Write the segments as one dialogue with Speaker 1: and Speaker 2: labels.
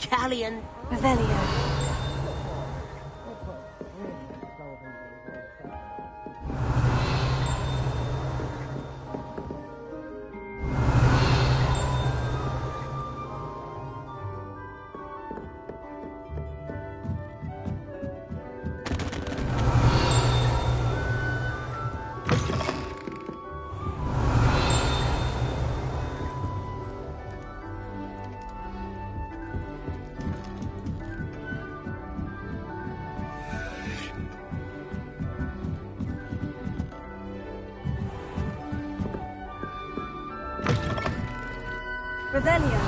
Speaker 1: Galleon.
Speaker 2: Revelio. Revelio.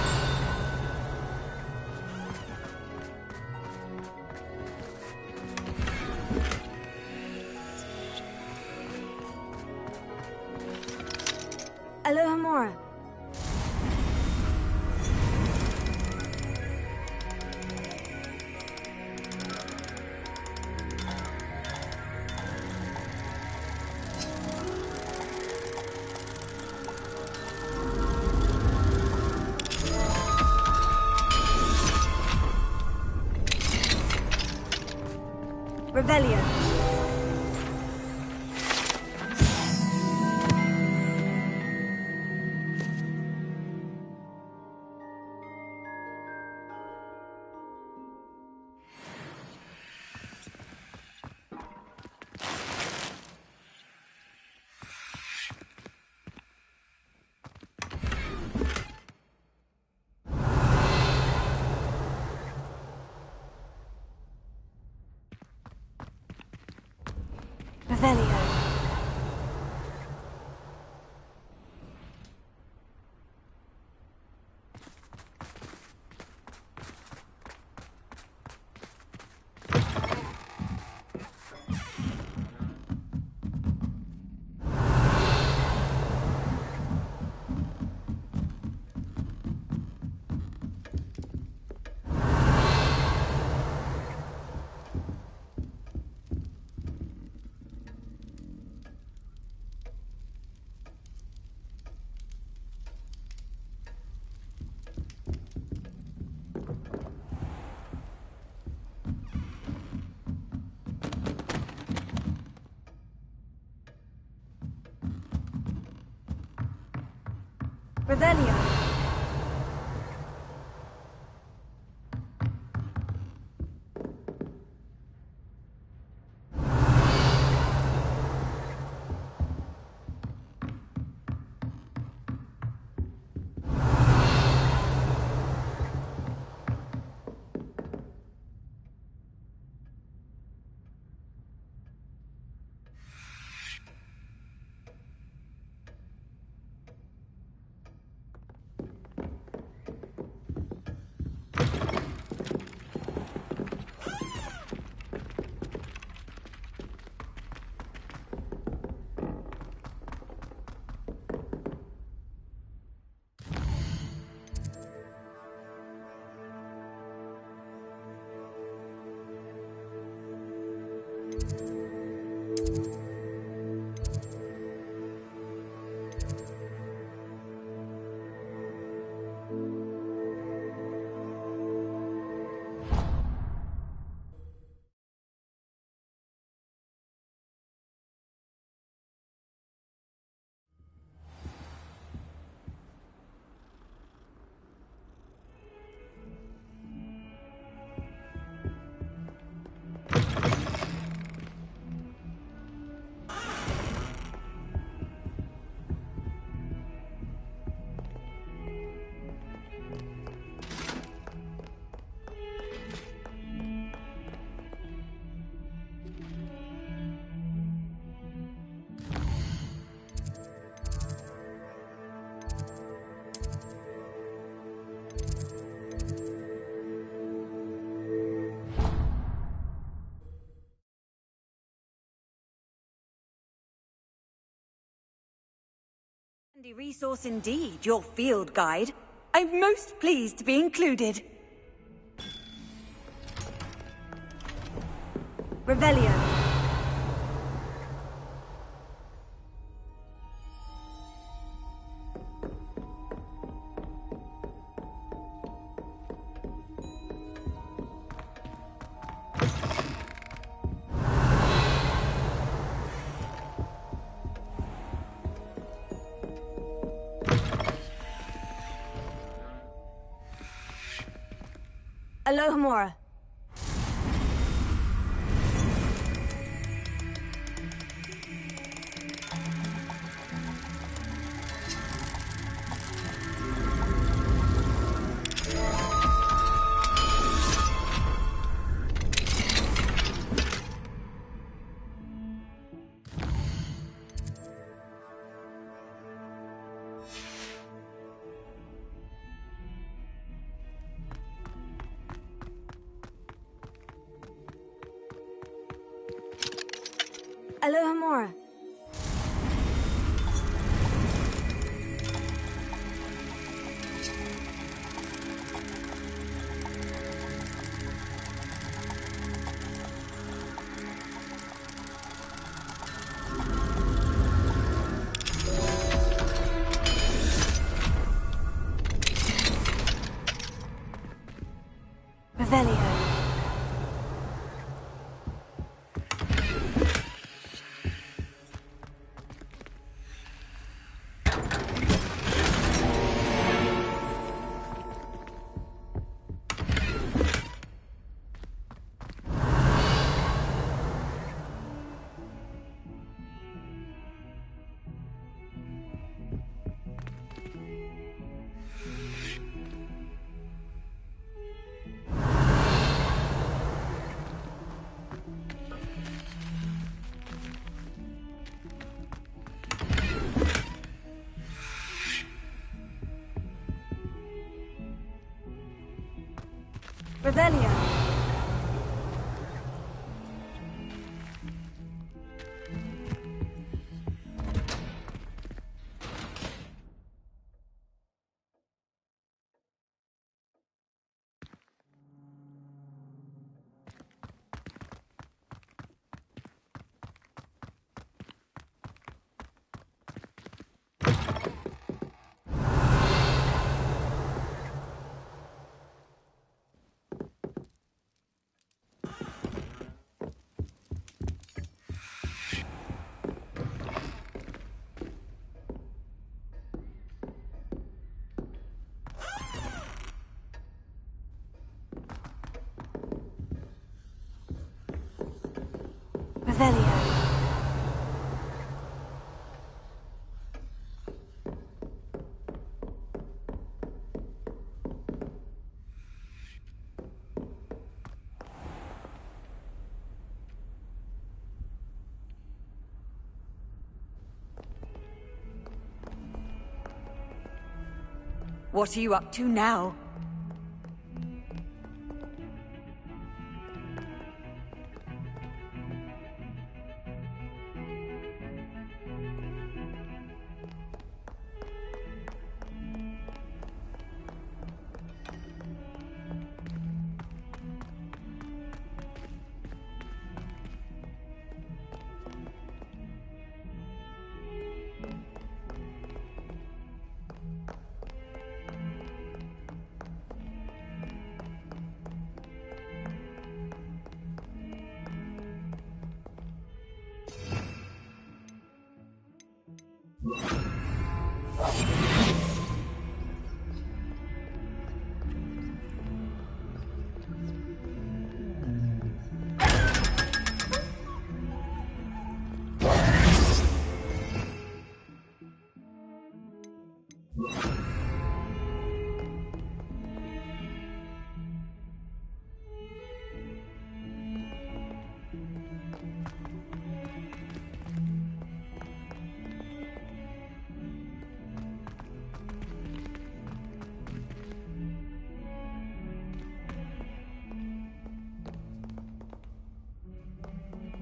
Speaker 2: Alohomora. Revelio. Revelio. Revelio.
Speaker 1: Handy resource indeed, your field guide. I'm most pleased to be included.
Speaker 2: Revelio. Alohomora. Alohomora. Revelio. Revelio. Revelio.
Speaker 1: What are you up to now?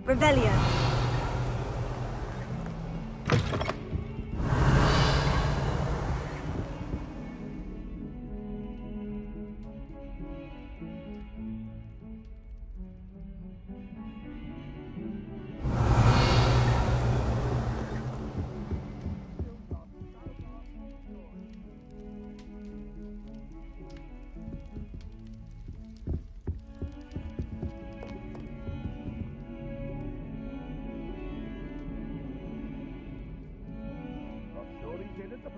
Speaker 1: Revelio.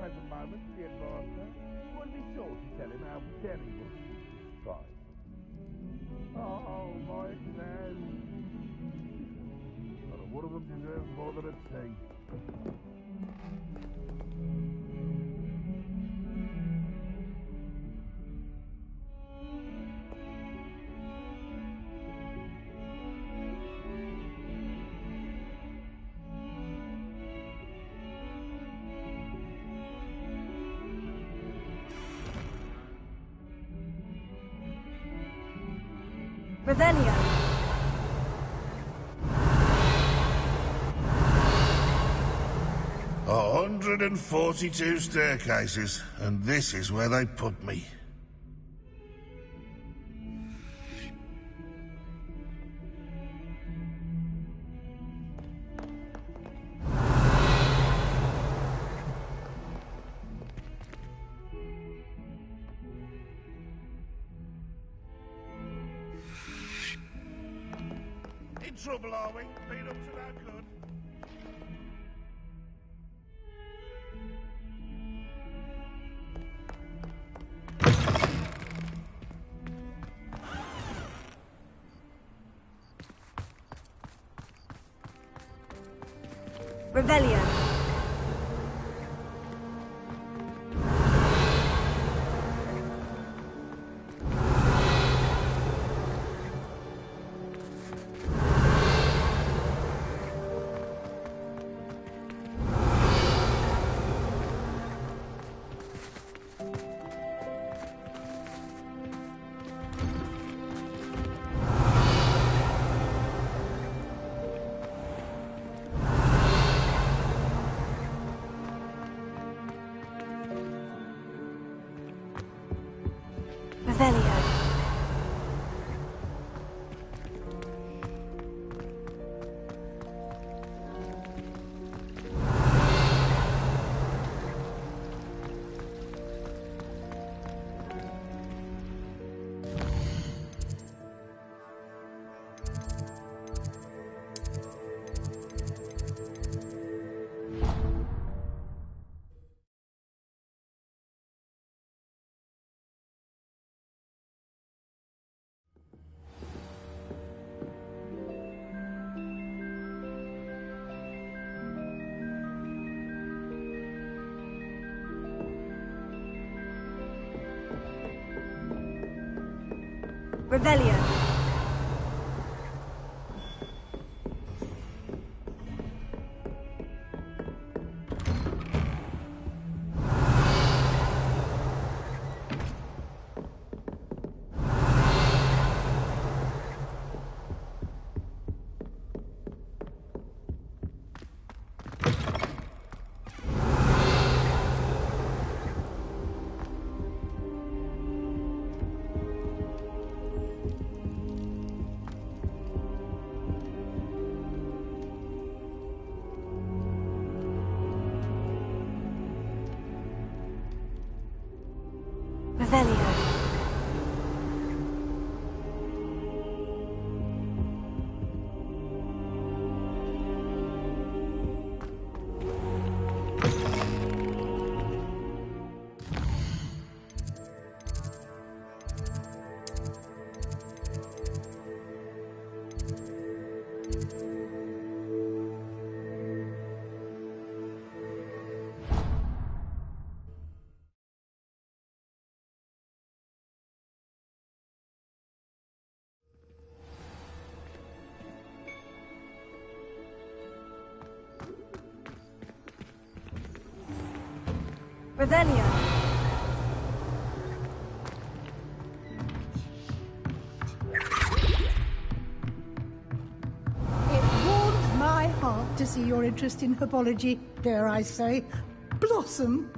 Speaker 3: present moment, the advancer would be sure to tell him how very good he tried. Oh, my exams! Not a one of them deserves more than a T.
Speaker 2: Revelio.
Speaker 4: 142 staircases, and this is where they put me. In trouble, are we? Been up to no good?
Speaker 2: Revelio. Revelio. Revelio. Revelio. Revelio.
Speaker 5: It warmed my heart to see your interest in herbology, dare I say, blossom.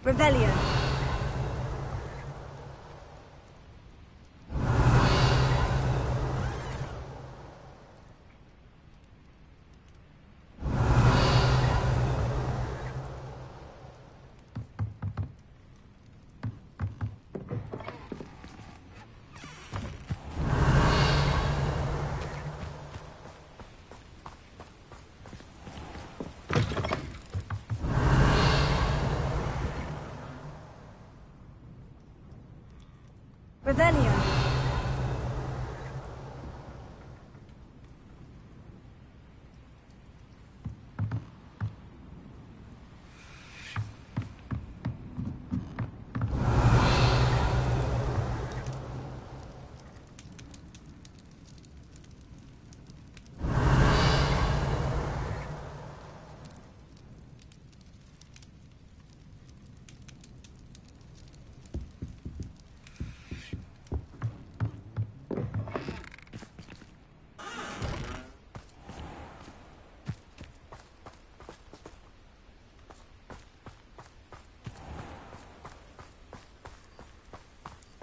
Speaker 2: Revelio. Revelio.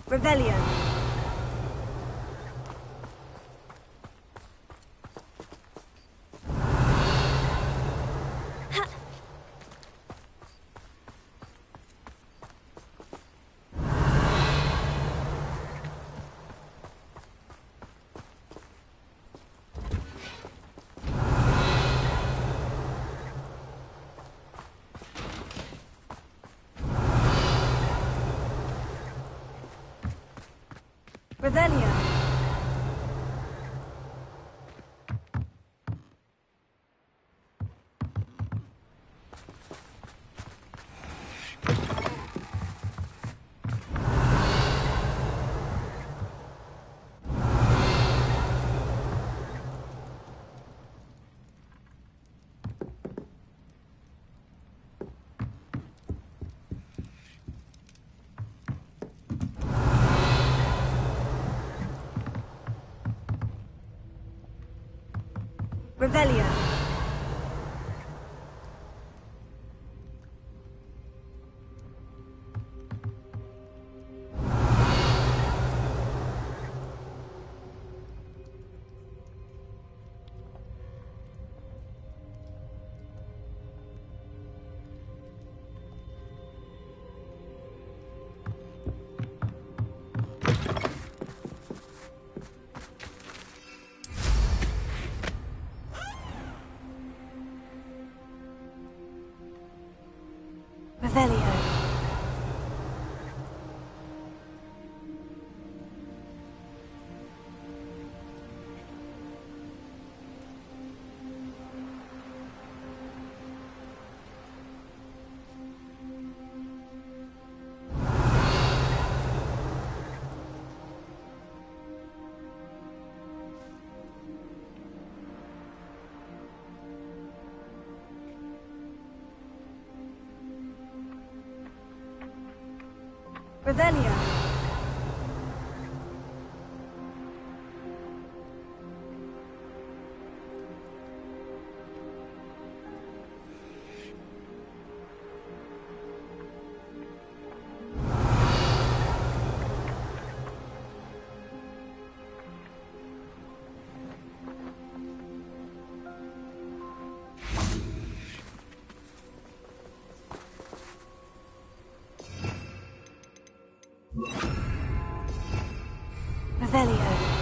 Speaker 2: Revelio. Revelio. Revelio. Revelio. Revelio. Revelio.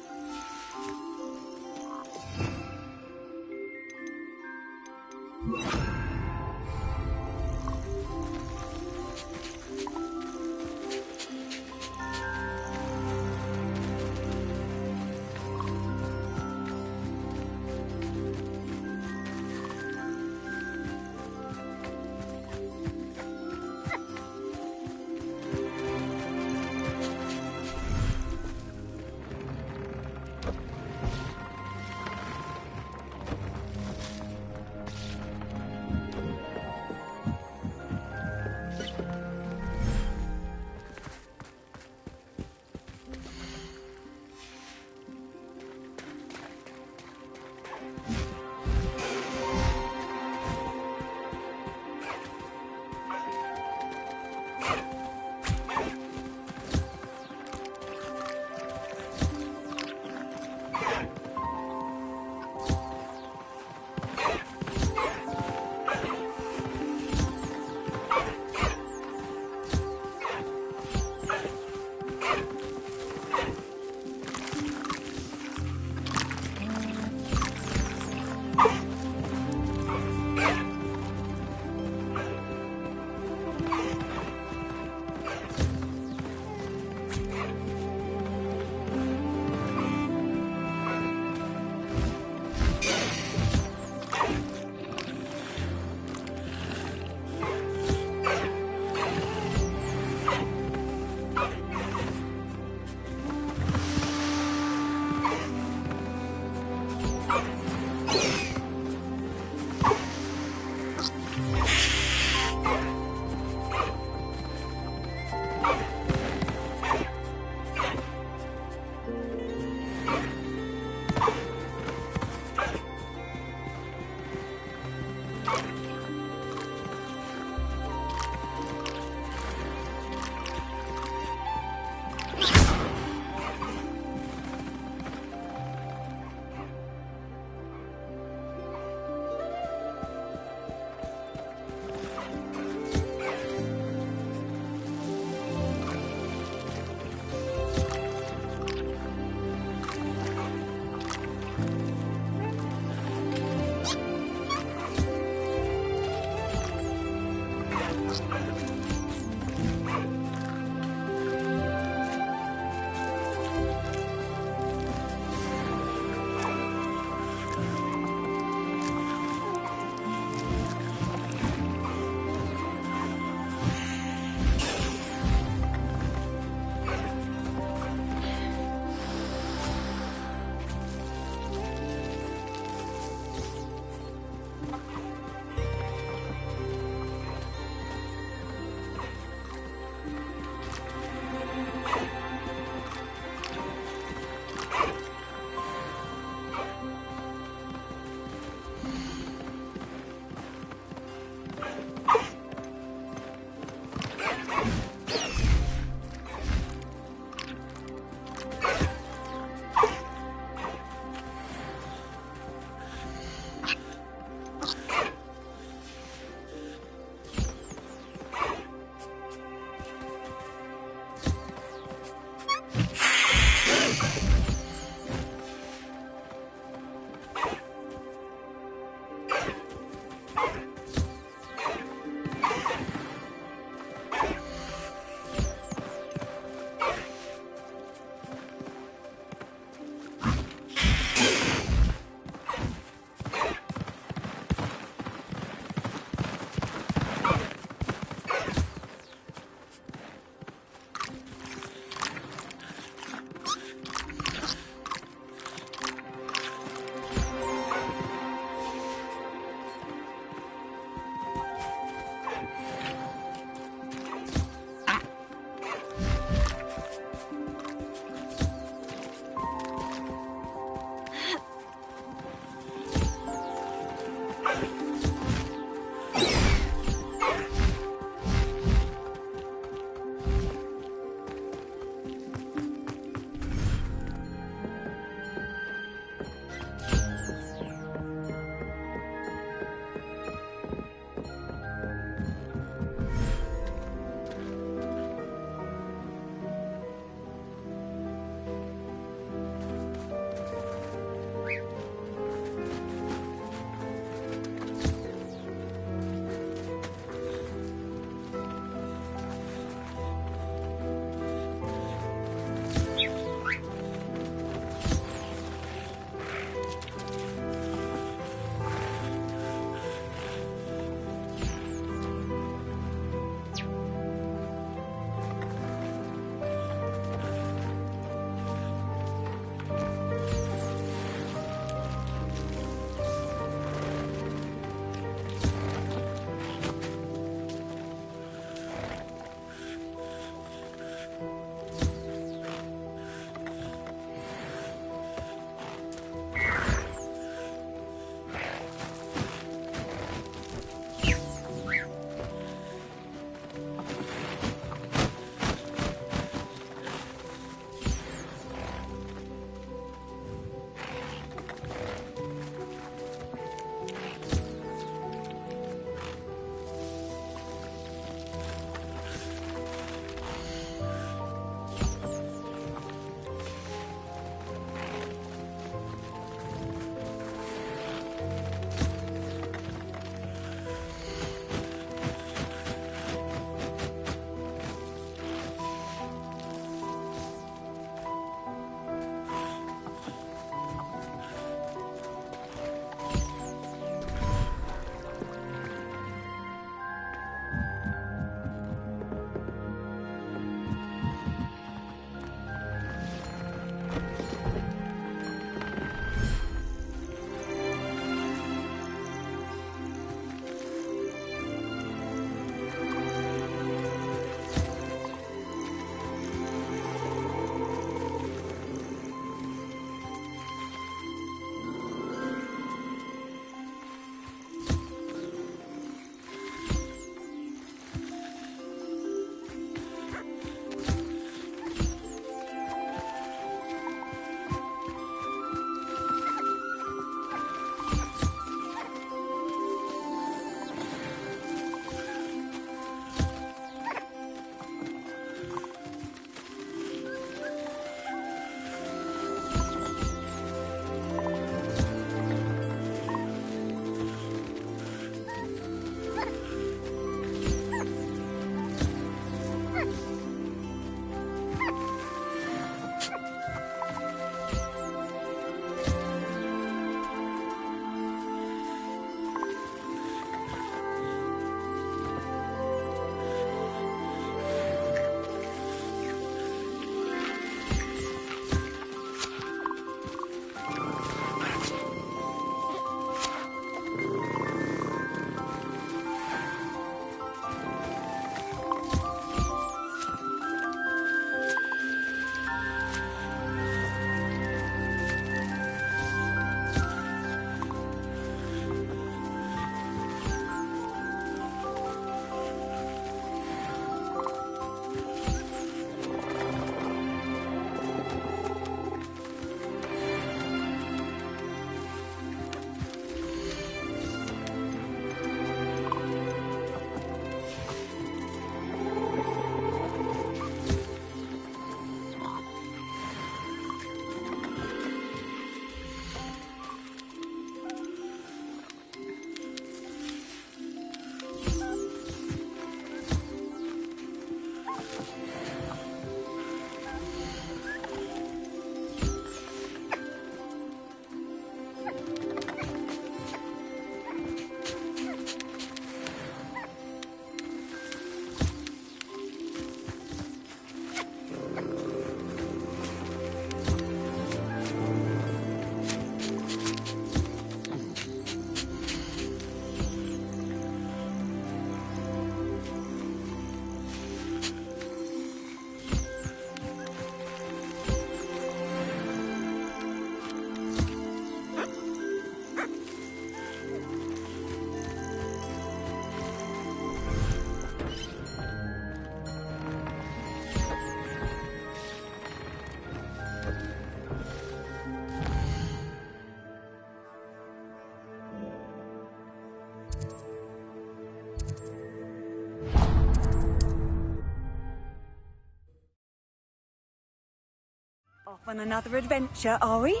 Speaker 1: Off on another adventure, are we?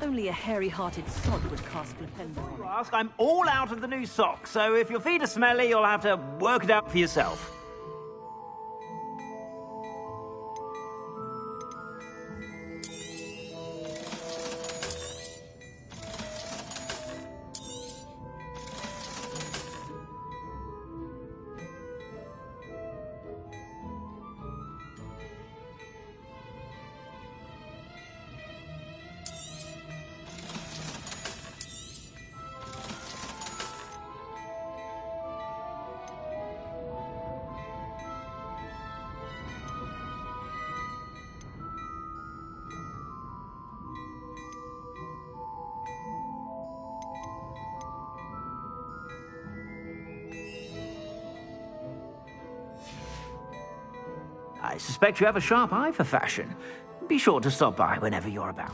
Speaker 6: Only a hairy-hearted sod would cast Flipendo on it.
Speaker 7: Ask, I'm all out of the new socks, so if your feet are smelly, you'll have to work it out for yourself. I suspect you have a sharp eye for fashion. Be sure to stop by whenever you're about.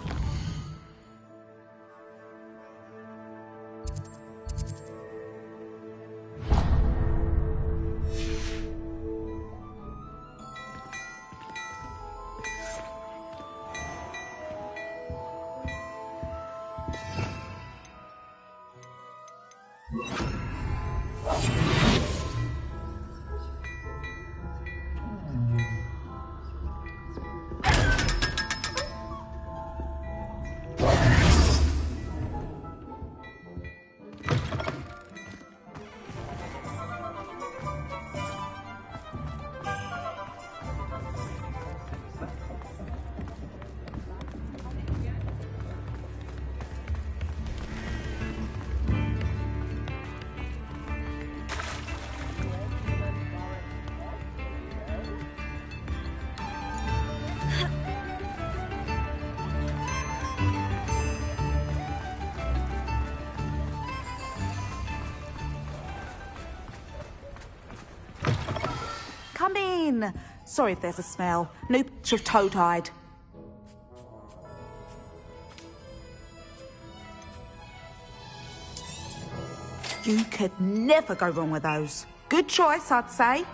Speaker 8: Come in. Sorry if there's a smell. New pitch of toad-hide. You could never go wrong with those. Good choice, I'd say.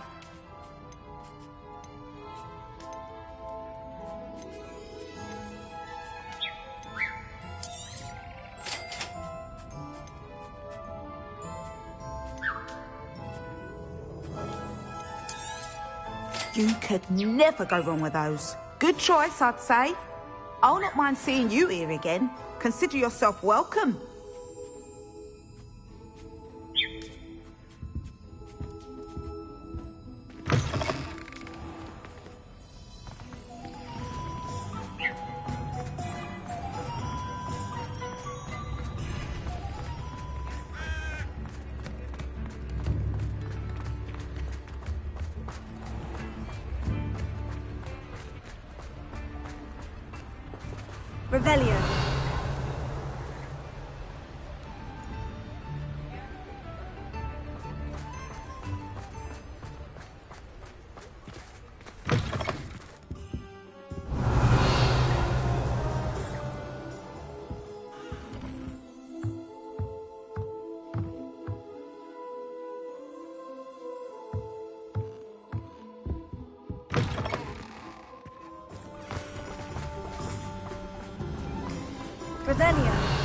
Speaker 8: You could never go wrong with those. Good choice, I'd say. I'll not mind seeing you here again. Consider yourself welcome.
Speaker 2: Revelio. Revelio.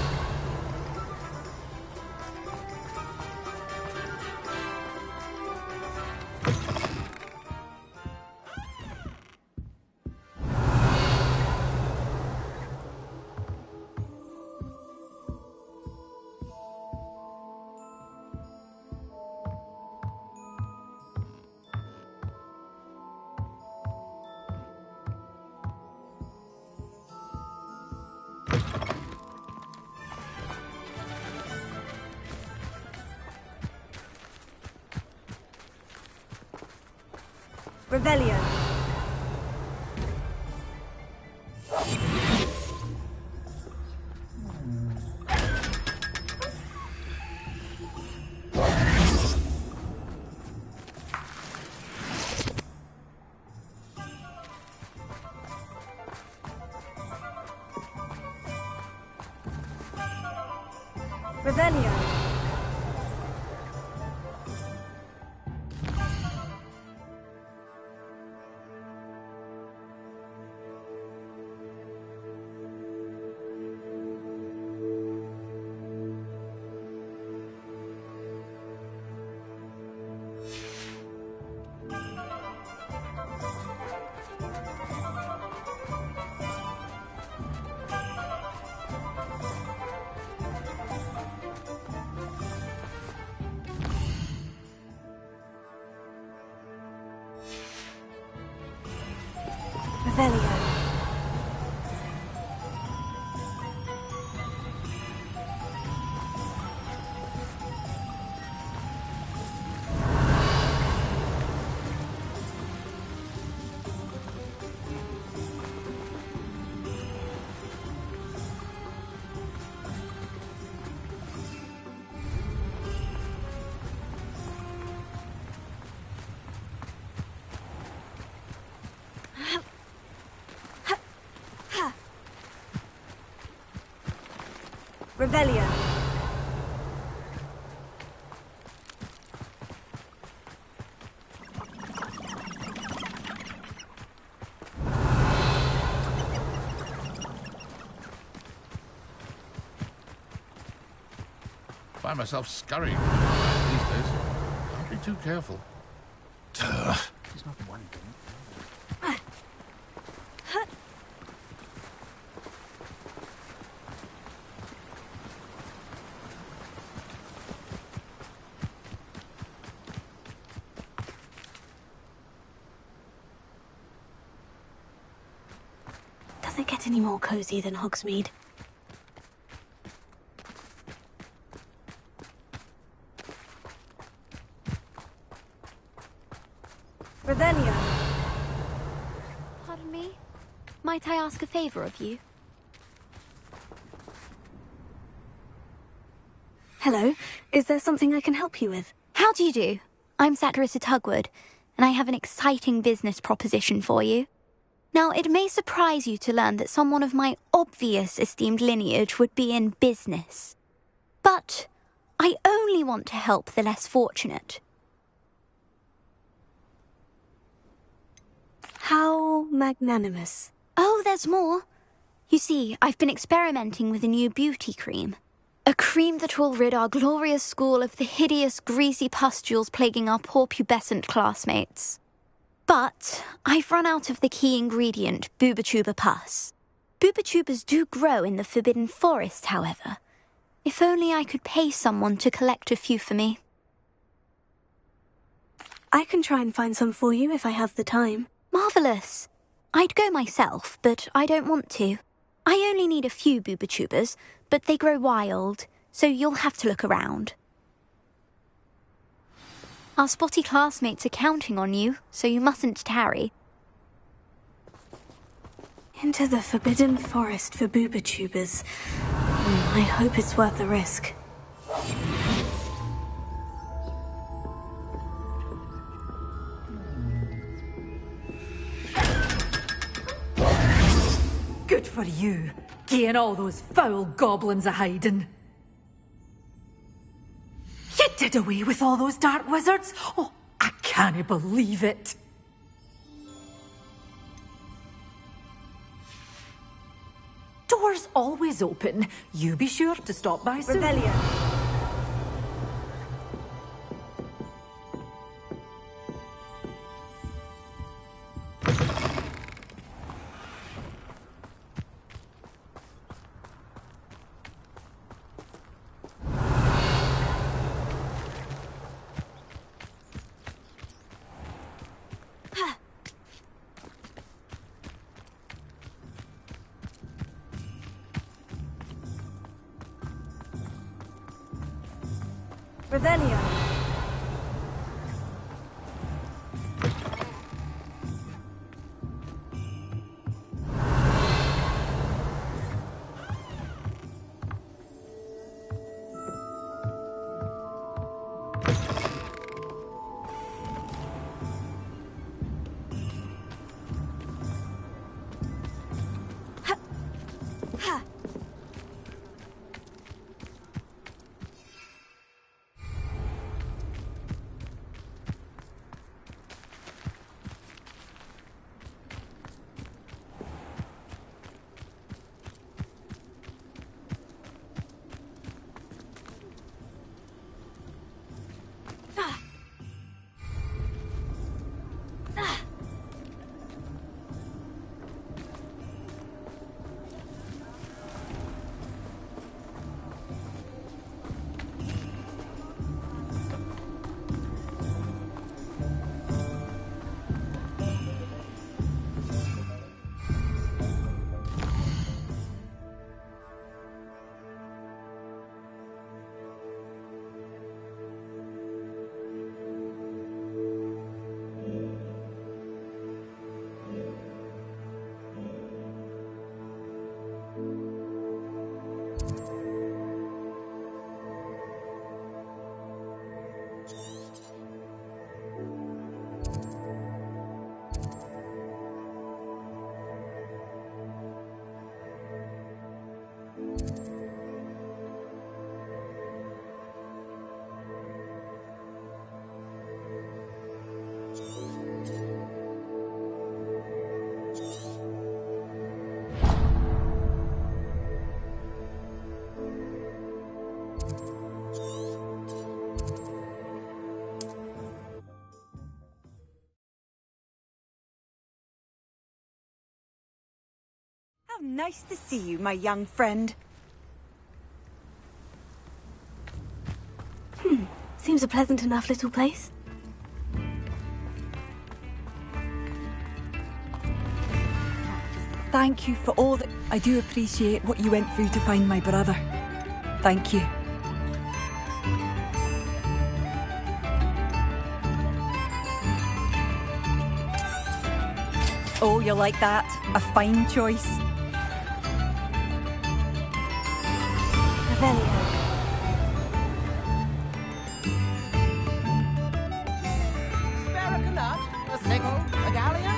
Speaker 2: Revelio. Revelio. Revelio. Revelio.
Speaker 3: Find myself scurrying around these days. Can't be too careful.
Speaker 7: It's not one thing.
Speaker 2: Does it get any more cozy than Hogsmeade? Revelio.
Speaker 9: Pardon me? Might I ask a favor of you?
Speaker 2: Hello. Is there something I can help you with?
Speaker 9: How do you do? I'm Satirissa Tugwood, and I have an exciting business proposition for you. Now, it may surprise you to learn that someone of my obvious esteemed lineage would be in business. But I only want to help the less fortunate.
Speaker 2: How magnanimous.
Speaker 9: Oh, there's more. You see, I've been experimenting with a new beauty cream. A cream that will rid our glorious school of the hideous, greasy pustules plaguing our poor pubescent classmates. But I've run out of the key ingredient, Booba-Tuba pus. Booba-Tubas do grow in the Forbidden Forest, however. If only I could pay someone to collect a few for me.
Speaker 2: I can try and find some for you if I have the time.
Speaker 9: Marvellous. I'd go myself, but I don't want to. I only need a few Booba-Tubas, but they grow wild, so you'll have to look around. Our spotty classmates are counting on you, so you mustn't tarry.
Speaker 2: Into the Forbidden Forest for Booba-Tubas. I hope it's worth the risk.
Speaker 6: Good for you, getting all those foul goblins a hiding. You did away with all those dark wizards? Oh, I can't believe it. Doors always open. You be sure to stop by soon.
Speaker 2: Revelio. Revelio.
Speaker 1: How nice to see you, my young friend.
Speaker 2: Seems a pleasant enough little place.
Speaker 1: Thank you for all that. I do appreciate what you went through to find my brother. Thank you. Oh, you like that? A fine choice.
Speaker 2: Revelio.
Speaker 10: Spare a nut, a sickle, a galleon.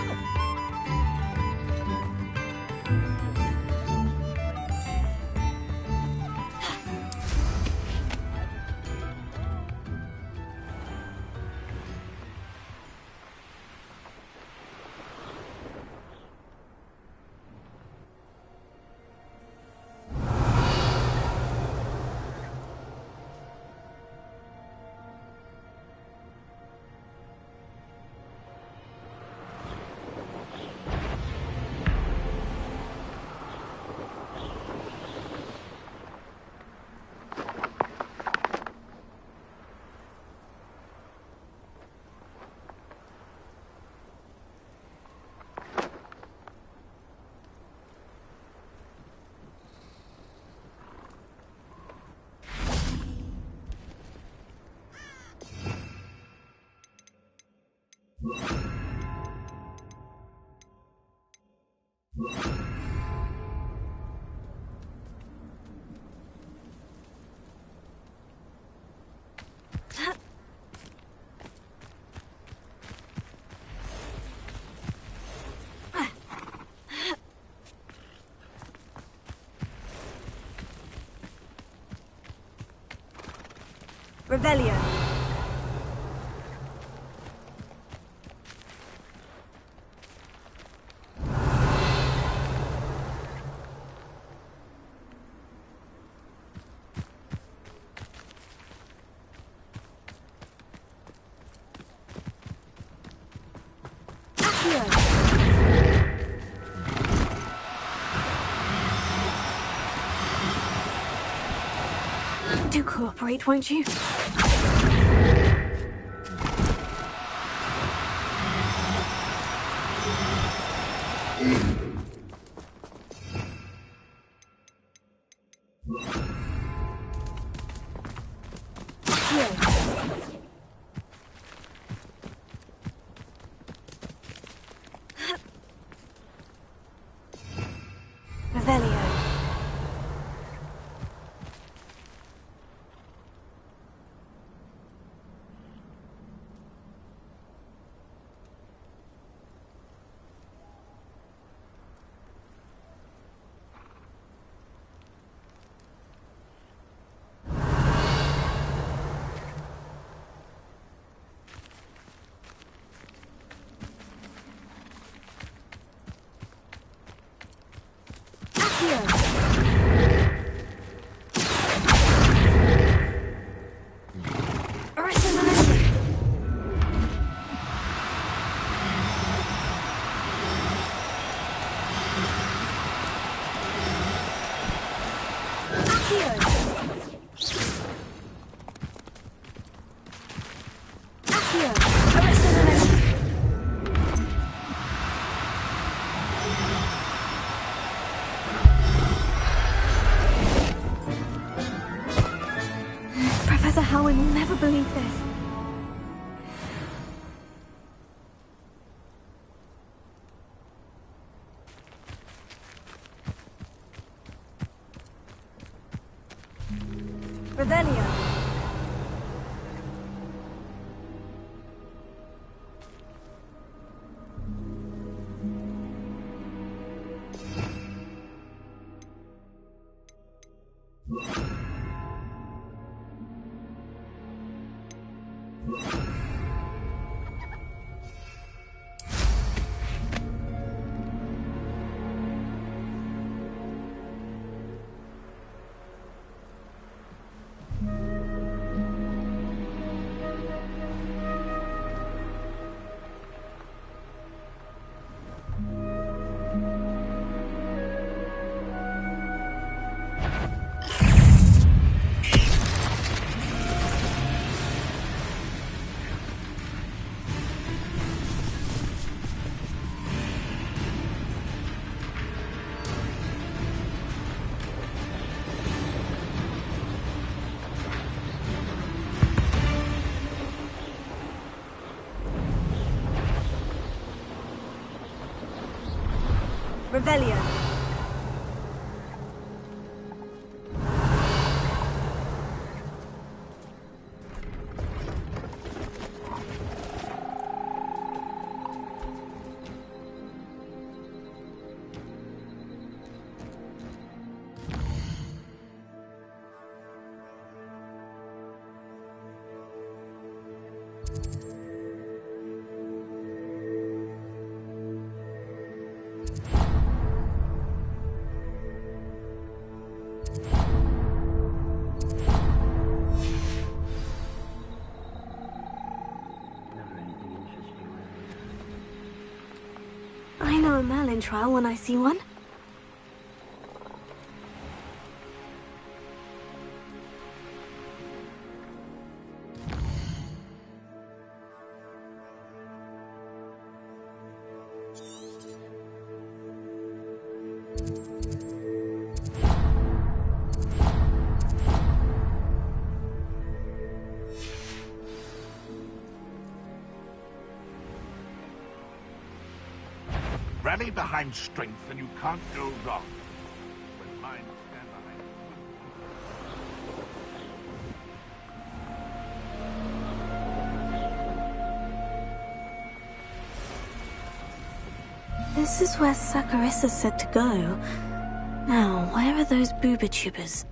Speaker 1: Revelio.
Speaker 2: Do cooperate, won't you? Revelio. Professor Howard will never believe this.
Speaker 1: Revelio.
Speaker 2: Revelio. I know a Merlin trial when I see one.
Speaker 4: Rally behind strength and you can't go wrong. When mine stand behind...
Speaker 2: This is where Saccharissa said to go. Now, where are those booba-tubers?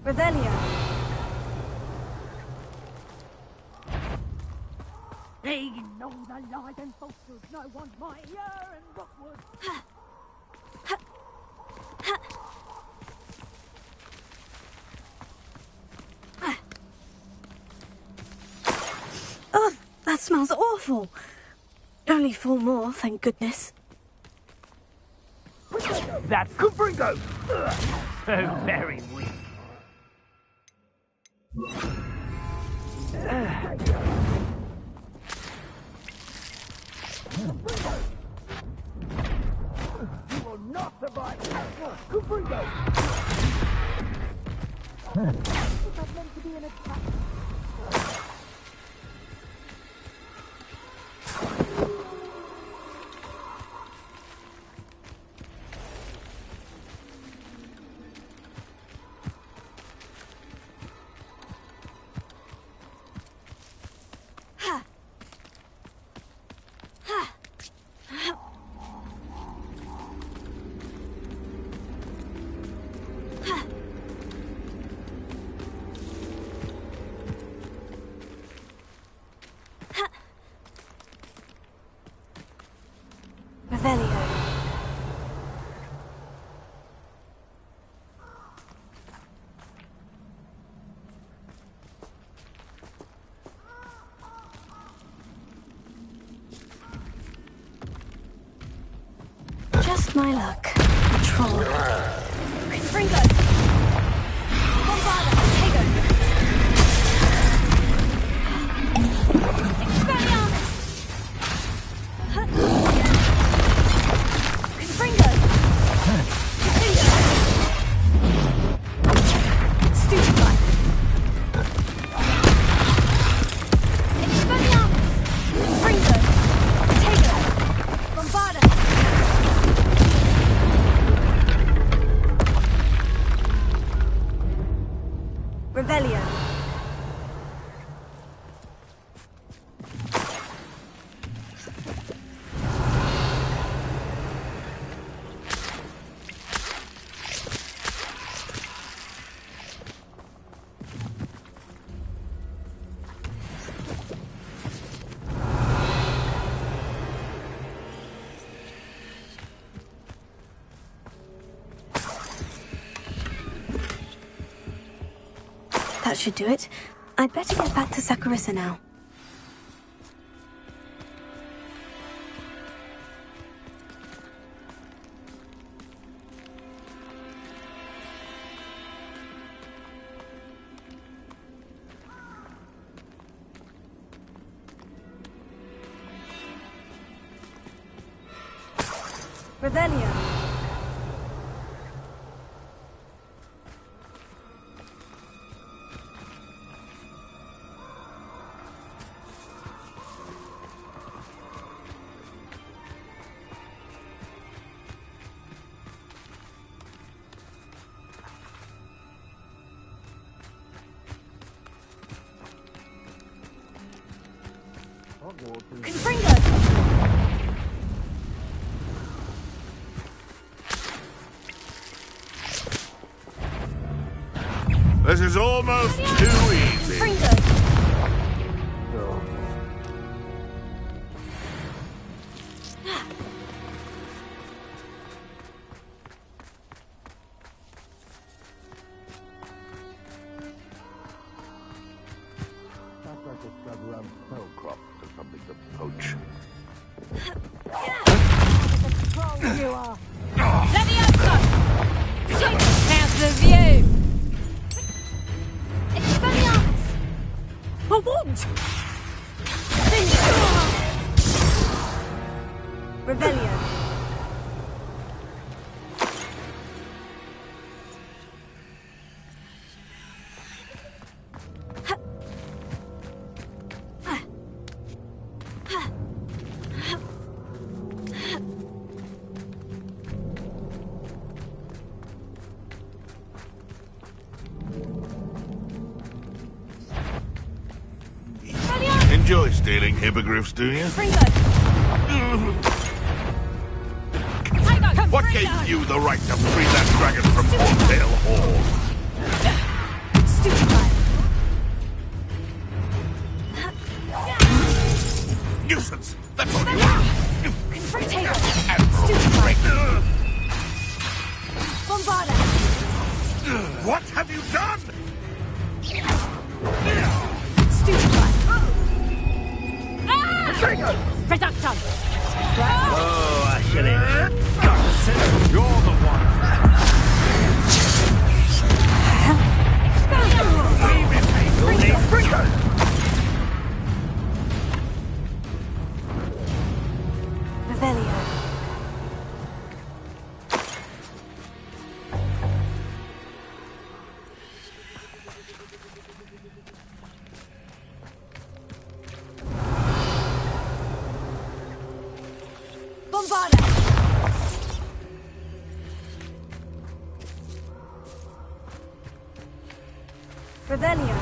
Speaker 2: Revelio.
Speaker 6: They know the lies and falsehoods no one might hear in Rockwood.
Speaker 2: Oh, that smells awful. Only 4 more, thank goodness.
Speaker 7: That's Kubringo! So very weak.
Speaker 10: You will not survive. Kubringo!
Speaker 6: Was that meant to be an attack?
Speaker 2: Revelio. Just my luck. Troll. Confringo! Bombarda! Tego! Expelliarmus! Confringo! Confringo! Stupefy! Expelliarmus! Confringo! Tego! Bombarda! Revelio. That should do it. I'd better get back to Sakurissa now.
Speaker 1: Revelio.
Speaker 3: Hogwarts is...
Speaker 1: Confringo!
Speaker 4: This is almost too easy.
Speaker 3: Oh. Sounds like a scrub around snowcrop or something to poach.
Speaker 1: You are. How's the view?
Speaker 9: Expelliarmus!
Speaker 1: A wand! Revelio.
Speaker 4: Enjoy stealing hippogriffs, do you? What gave you the right to free that dragon from Horntail Hall? Nuisance! That's all you are! What have you done?
Speaker 1: Reducto!
Speaker 7: Oh, Ashley. You're the one.
Speaker 2: Revelio.
Speaker 1: Revelio.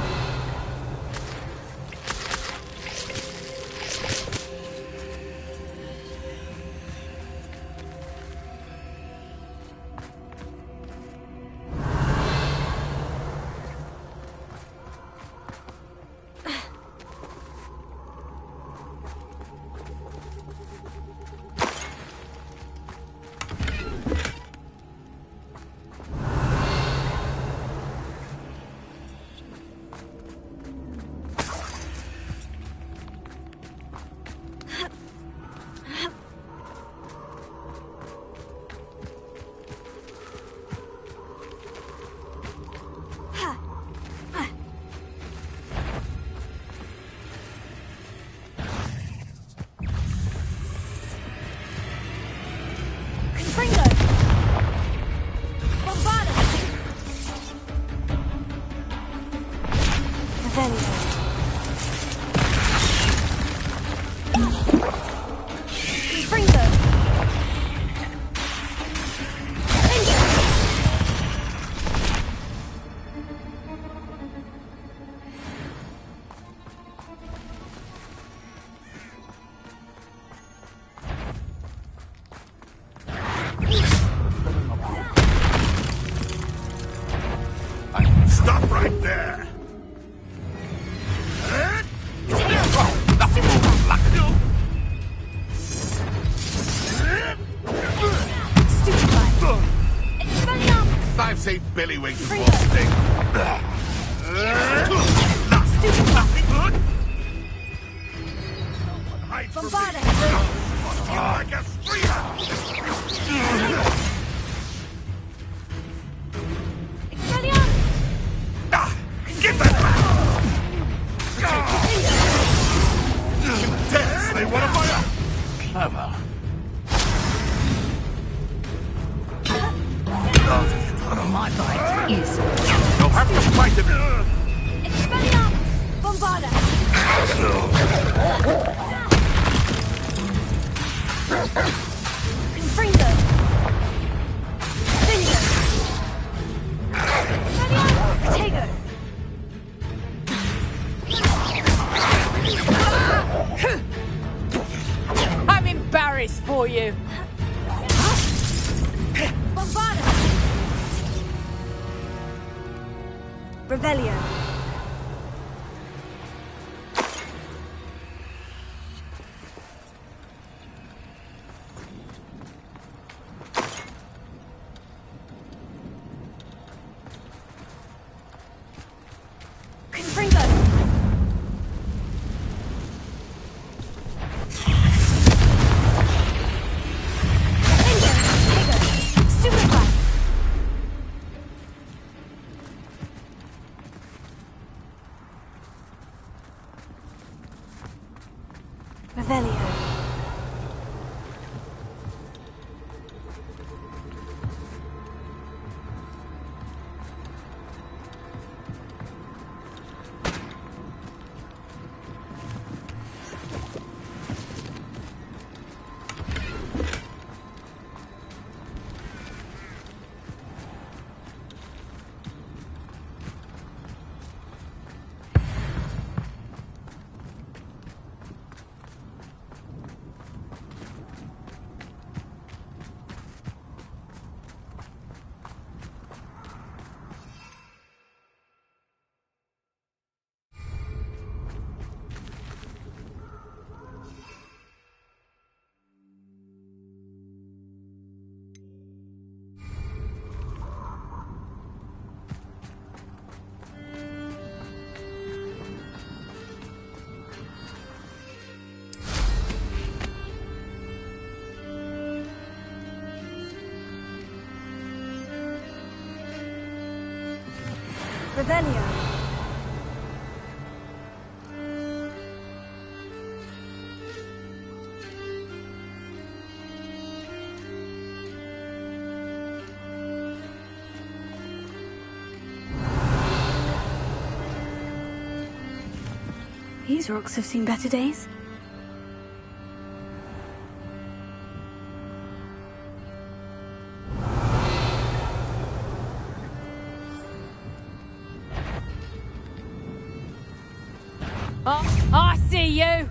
Speaker 4: Stop right there! Nothing more luck. I've seen Billywings before sting. Bombarda! Like a streamer! Get that back! They want to fire! Clever.
Speaker 6: My bite is...
Speaker 4: You'll have to fight him!
Speaker 2: Expelliarmus! Bombarda! Confringo! Bingo! Expelliarmus! Protego!
Speaker 6: I'm embarrassed for you.
Speaker 2: Bombarda! Revelio! Confringo! Bingo! Protego! Stupefy! Revelio. Revelio. These rocks have seen better days.
Speaker 6: Oh, I see you!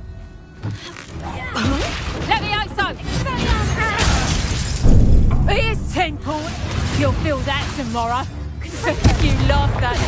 Speaker 6: Levioso! Here's 10 points. You'll feel that tomorrow. You lost that.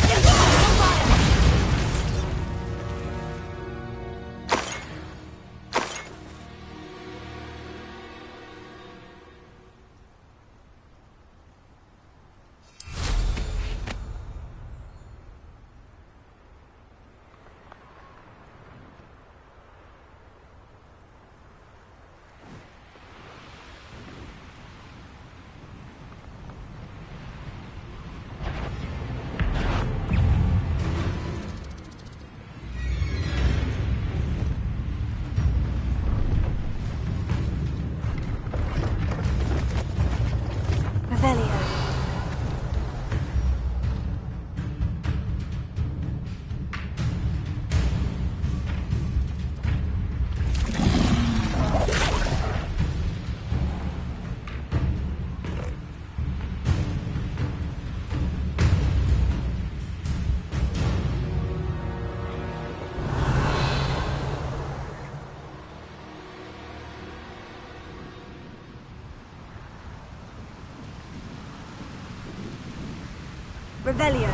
Speaker 6: Revelio.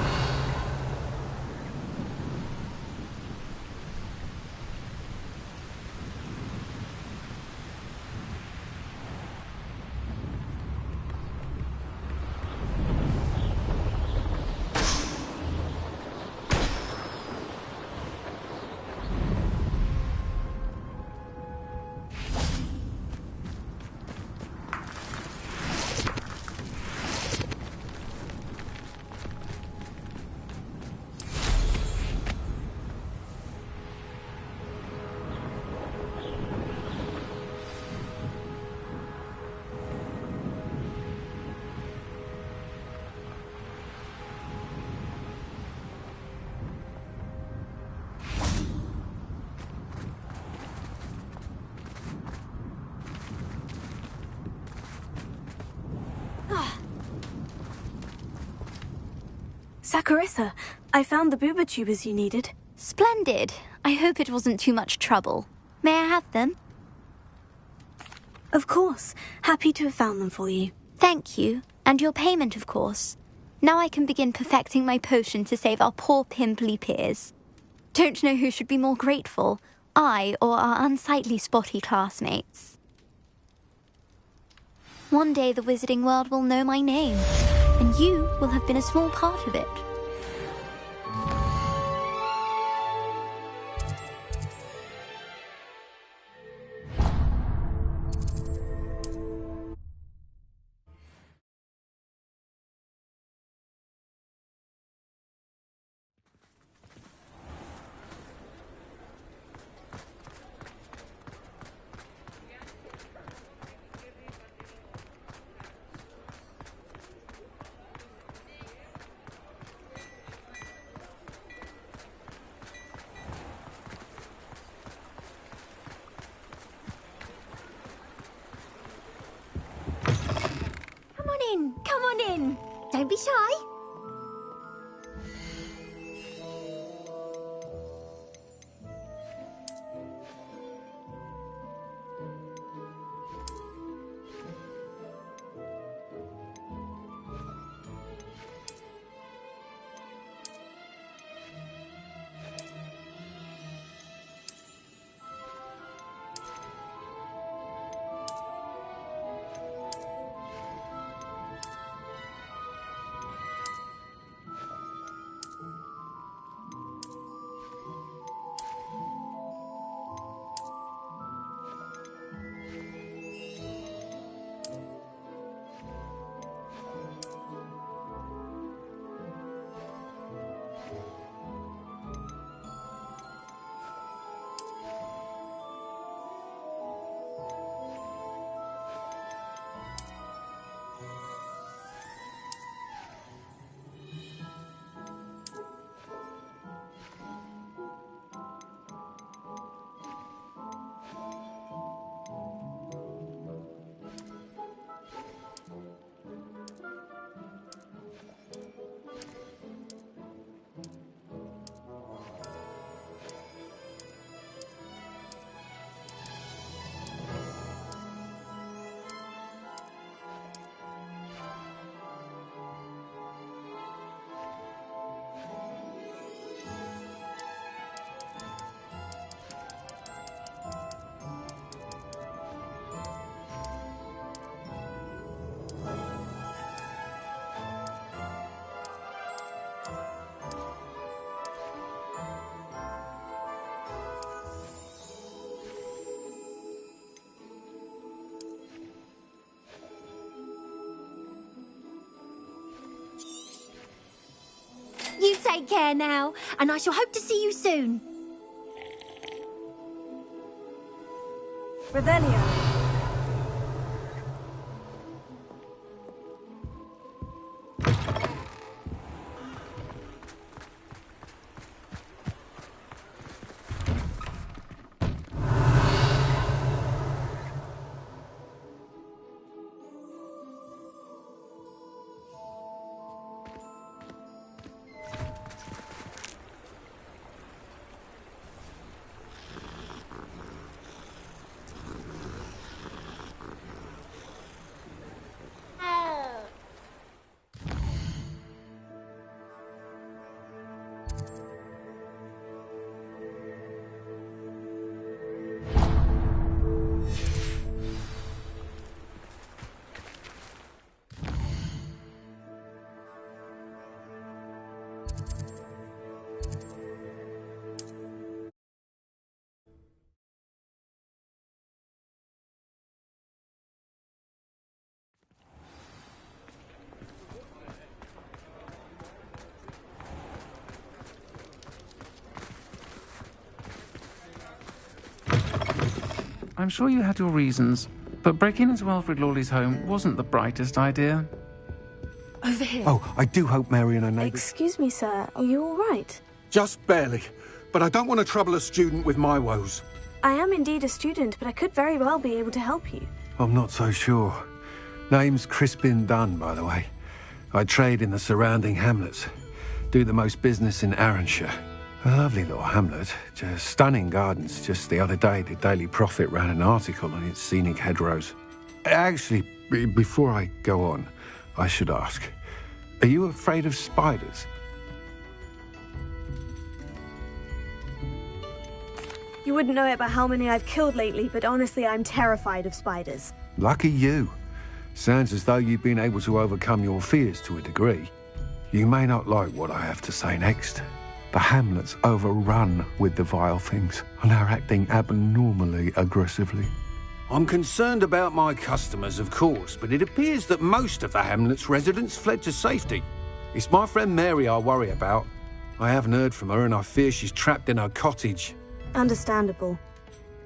Speaker 2: Saccharissa, I found the booba tubers you needed.
Speaker 9: Splendid. I hope it wasn't too much trouble. May I have them?
Speaker 2: Of course. Happy to have found them for you.
Speaker 9: Thank you. And your payment, of course. Now I can begin perfecting my potion to save our poor pimply peers. Don't know who should be more grateful, I or our unsightly spotty classmates. One day the wizarding world will know my name, and you will have been a small part of it.
Speaker 11: Come on in. Don't be shy. You take care now, and I shall hope to see you soon.
Speaker 2: Revelio.
Speaker 12: I'm sure you had your reasons, but breaking into Wilfred Lawley's home wasn't the brightest idea.
Speaker 2: Over here.
Speaker 13: Oh, I do hope Mary and her neighbours...
Speaker 2: Excuse me, sir. Are you all right?
Speaker 13: Just barely. But I don't want to trouble a student with my woes.
Speaker 2: I am indeed a student, but I could very well be able to help you.
Speaker 13: I'm not so sure. Name's Crispin Dunn, by the way. I trade in the surrounding hamlets. do the most business in Arranshire. A lovely little hamlet, just stunning gardens. Just the other day, the Daily Prophet ran an article on its scenic hedgerows. Actually, before I go on, I should ask, are you afraid of spiders?
Speaker 14: You wouldn't know it by how many I've killed lately, but honestly, I'm terrified of spiders.
Speaker 13: Lucky you. Sounds as though you've been able to overcome your fears to a degree. You may not like what I have to say next. The hamlet's overrun with the vile things, and are acting abnormally aggressively. I'm concerned about my customers, of course, but it appears that most of the hamlet's residents fled to safety. It's my friend Mary I worry about. I haven't heard from her, and I fear she's trapped in her cottage.
Speaker 14: Understandable.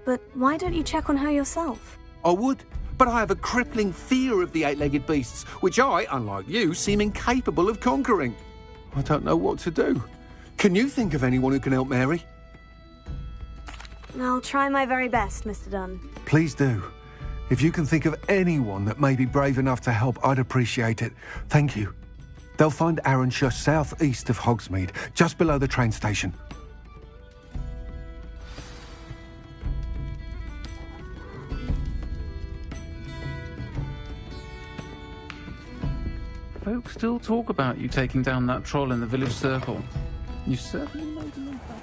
Speaker 14: But why don't you check on her yourself?
Speaker 13: I would, but I have a crippling fear of the eight-legged beasts, which I, unlike you, seem incapable of conquering. I don't know what to do. Can you think of anyone who can help Mary?
Speaker 14: I'll try my very best, Mr. Dunn.
Speaker 13: Please do. If you can think of anyone that may be brave enough to help, I'd appreciate it. Thank you. They'll find Arranshire southeast of Hogsmeade, just below the train station.
Speaker 12: Folks still talk about you taking down that troll in the village circle. You certainly made an impact.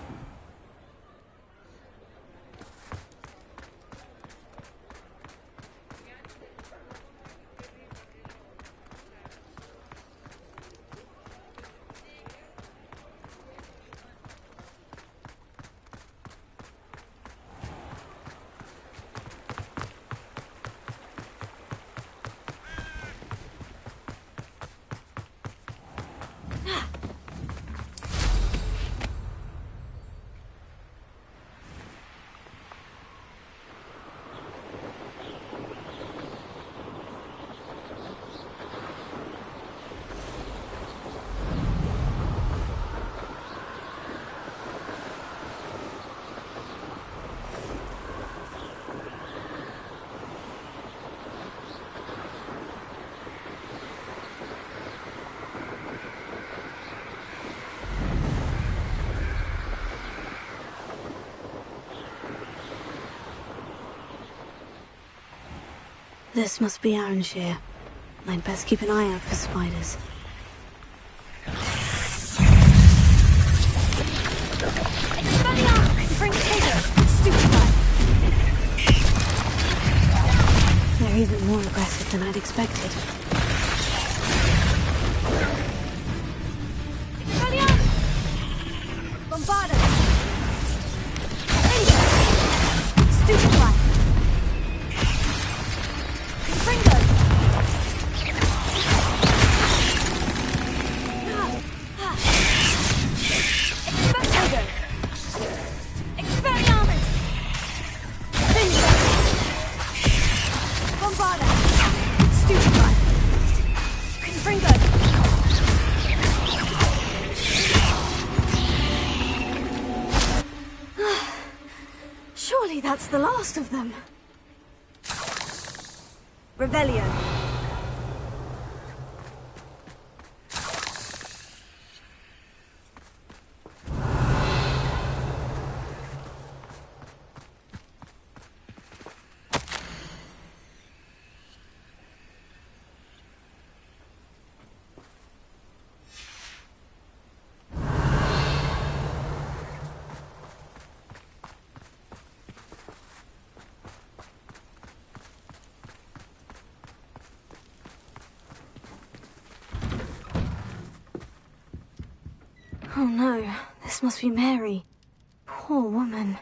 Speaker 14: This must be Arranshire. I'd best keep an eye out for spiders. They're even more aggressive than I'd expected. Bombarda! Stupefy! Surely that's the last of them. Revelio. Oh no, this must be Mary. Poor woman.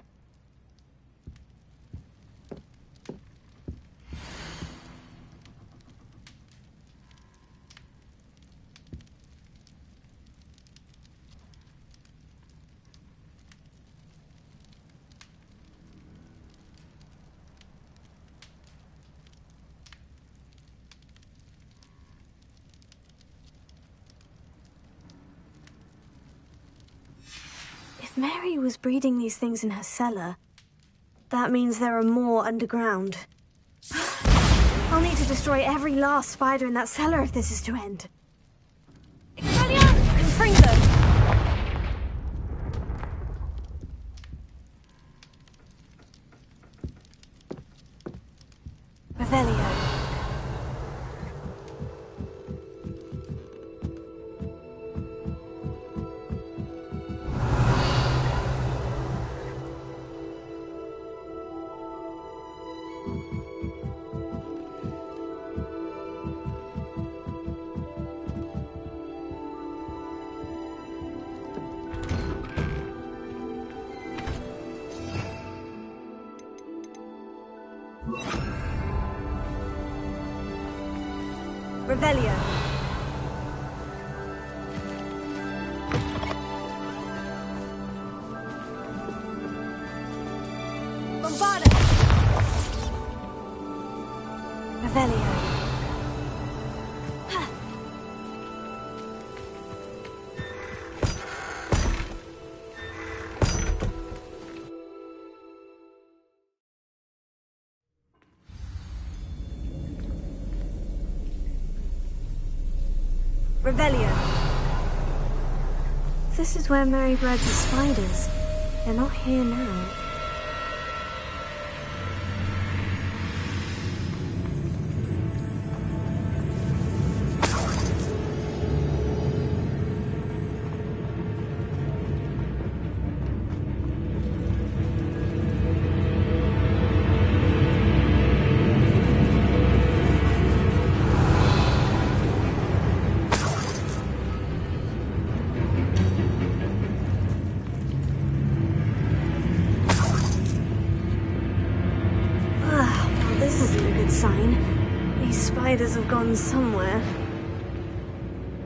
Speaker 14: If Mary was breeding these things in her cellar, that means there are more underground. I'll need to destroy every last spider in that cellar if this is to end. Expelliarmus! Confringo! Revelio. Revelio. Bombarda. Revelio. Revelio. This is where Mary bred the spiders. They're not here now. This isn't a good sign. These spiders have gone somewhere.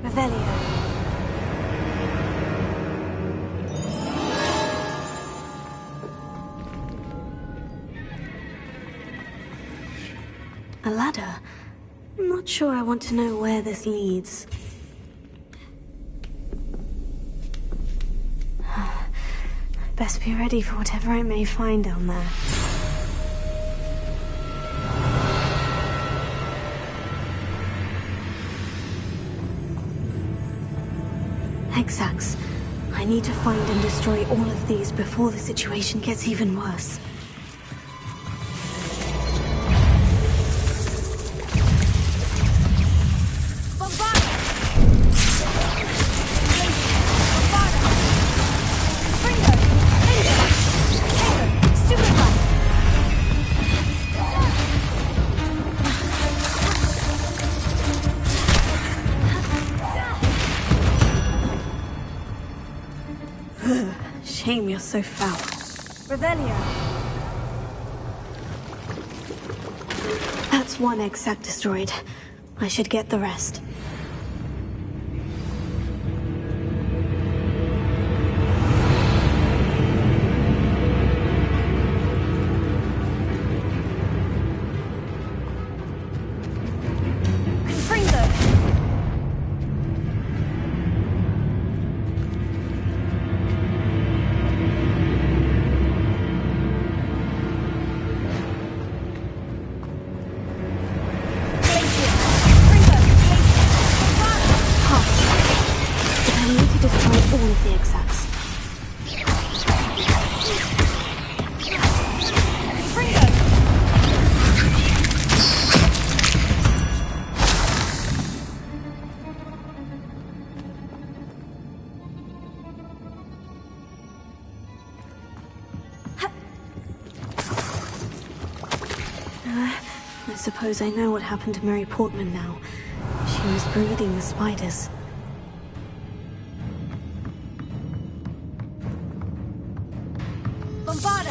Speaker 14: Revelio. A ladder. I'm not sure I want to know where this leads. Best be ready for whatever I may find down there. Exacts. I need to find and destroy all of these before the situation gets even worse. Shame you're so foul. Revelio. That's one exact destroyed. I should get the rest. I suppose I know what happened to Mary Portman now. She was breeding the spiders. Bombarda!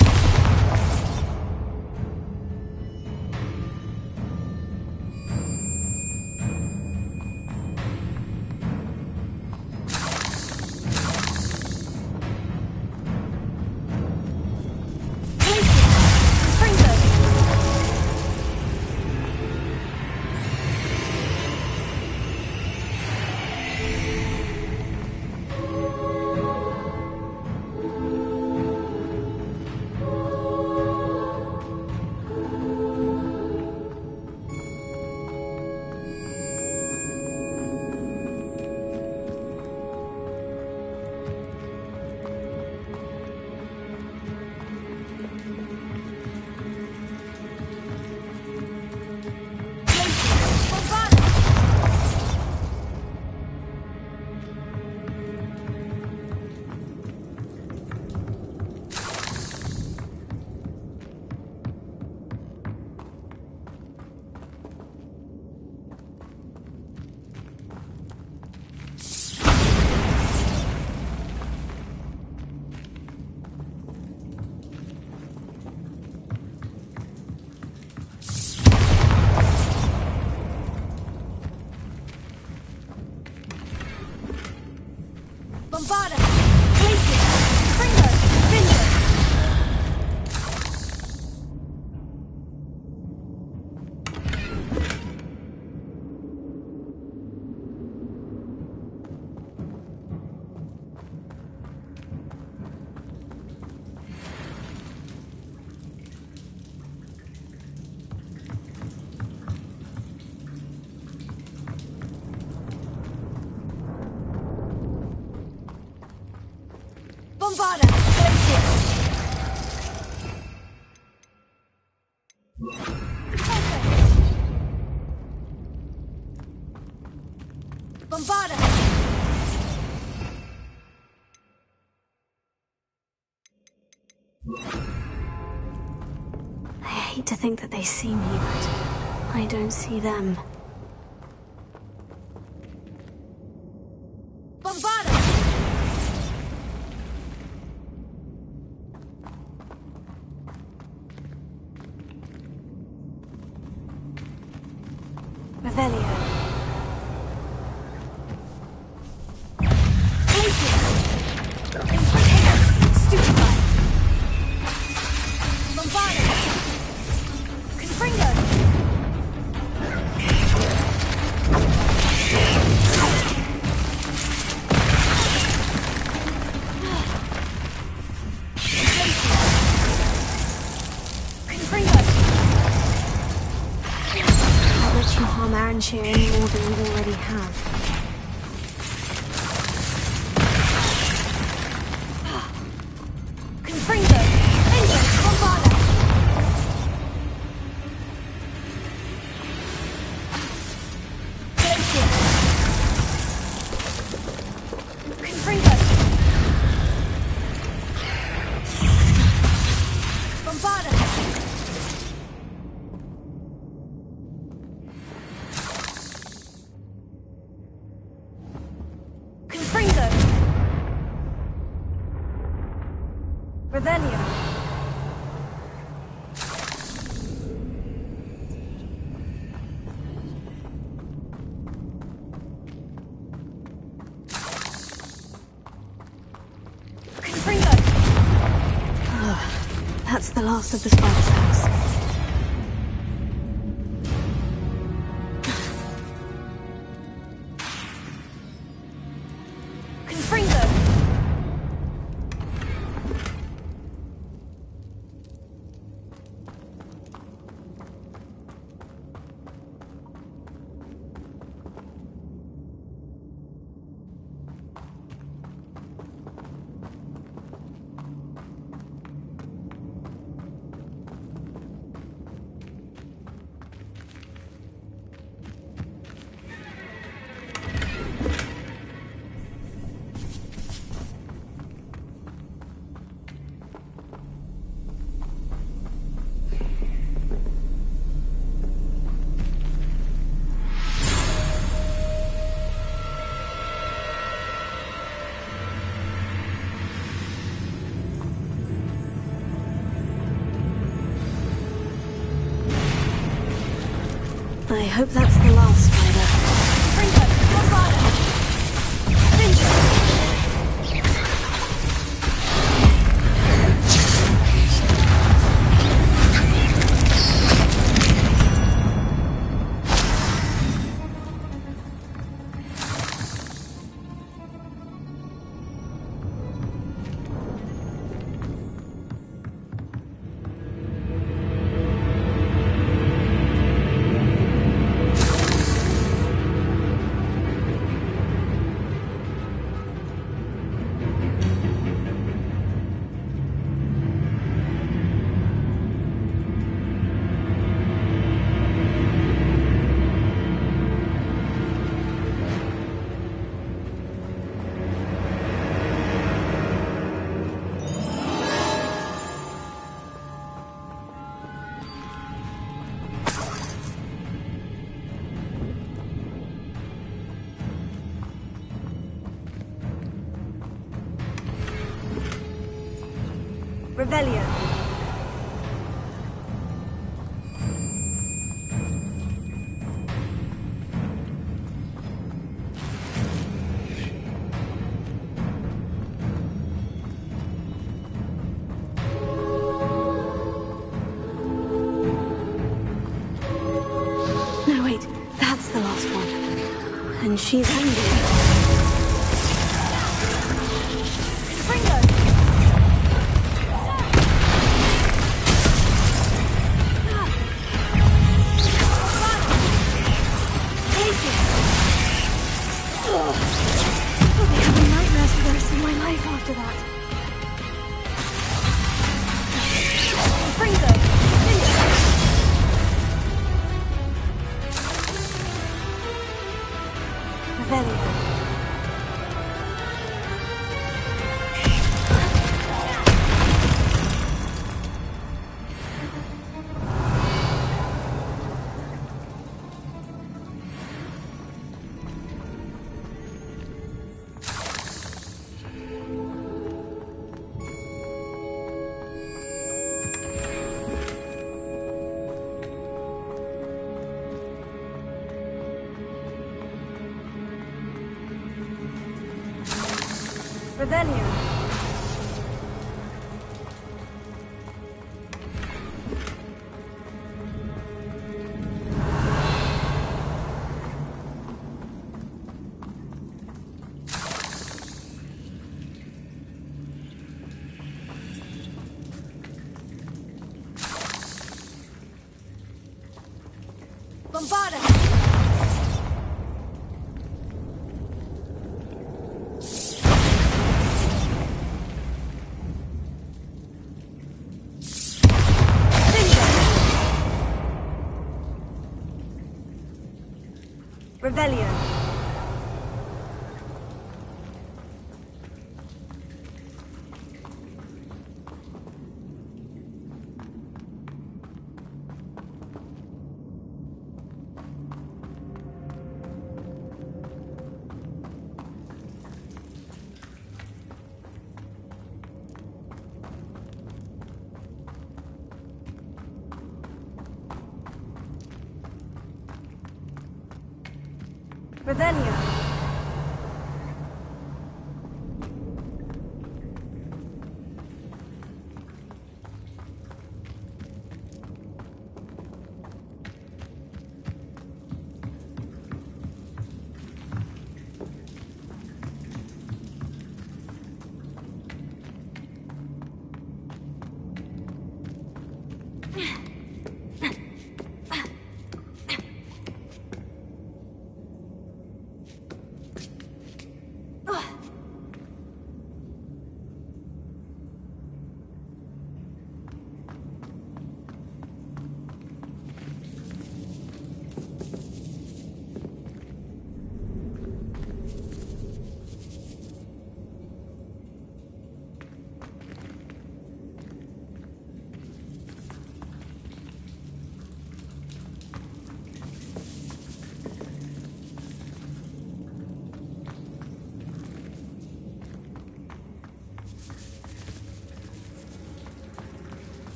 Speaker 11: Bombarda! Glacier! Fringo! Vineyard! Bombarda! Glacier! Bombarda!
Speaker 14: I hate to think that they see me, but I don't see them.
Speaker 11: Bombarda!
Speaker 14: Revelio.
Speaker 11: Stupefy! Bombarda! Confringo! Confringo!
Speaker 14: I'll let you harm Aranshir any more than you already have.
Speaker 11: Confringo! Engine! Bombarda! Glacier! Confringo! Bombarda! Confringo! Revelio! Confringo!
Speaker 14: That's the last of the spider sacks.
Speaker 11: Confringo!
Speaker 14: I hope that's the last spider.
Speaker 11: Confringo! Bombarda! Vineyard!
Speaker 14: Revelio. She's angry. I'll be having nightmares for the rest of my life after that. Fringo! Revelio. Revelio. Bombarda! Revelio. Revelio.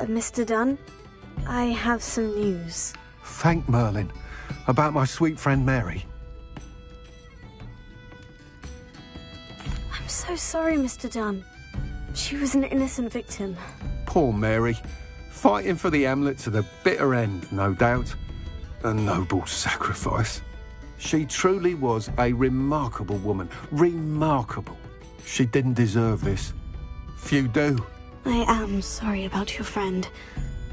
Speaker 14: Mr. Dunn, I have some news.
Speaker 13: Thank Merlin. About my sweet friend Mary.
Speaker 14: I'm so sorry, Mr. Dunn. She was an innocent victim.
Speaker 13: Poor Mary. Fighting for the Hamlet to the bitter end, no doubt. A noble sacrifice. She truly was a remarkable woman. Remarkable. She didn't deserve this. Few do.
Speaker 14: I am sorry about your friend,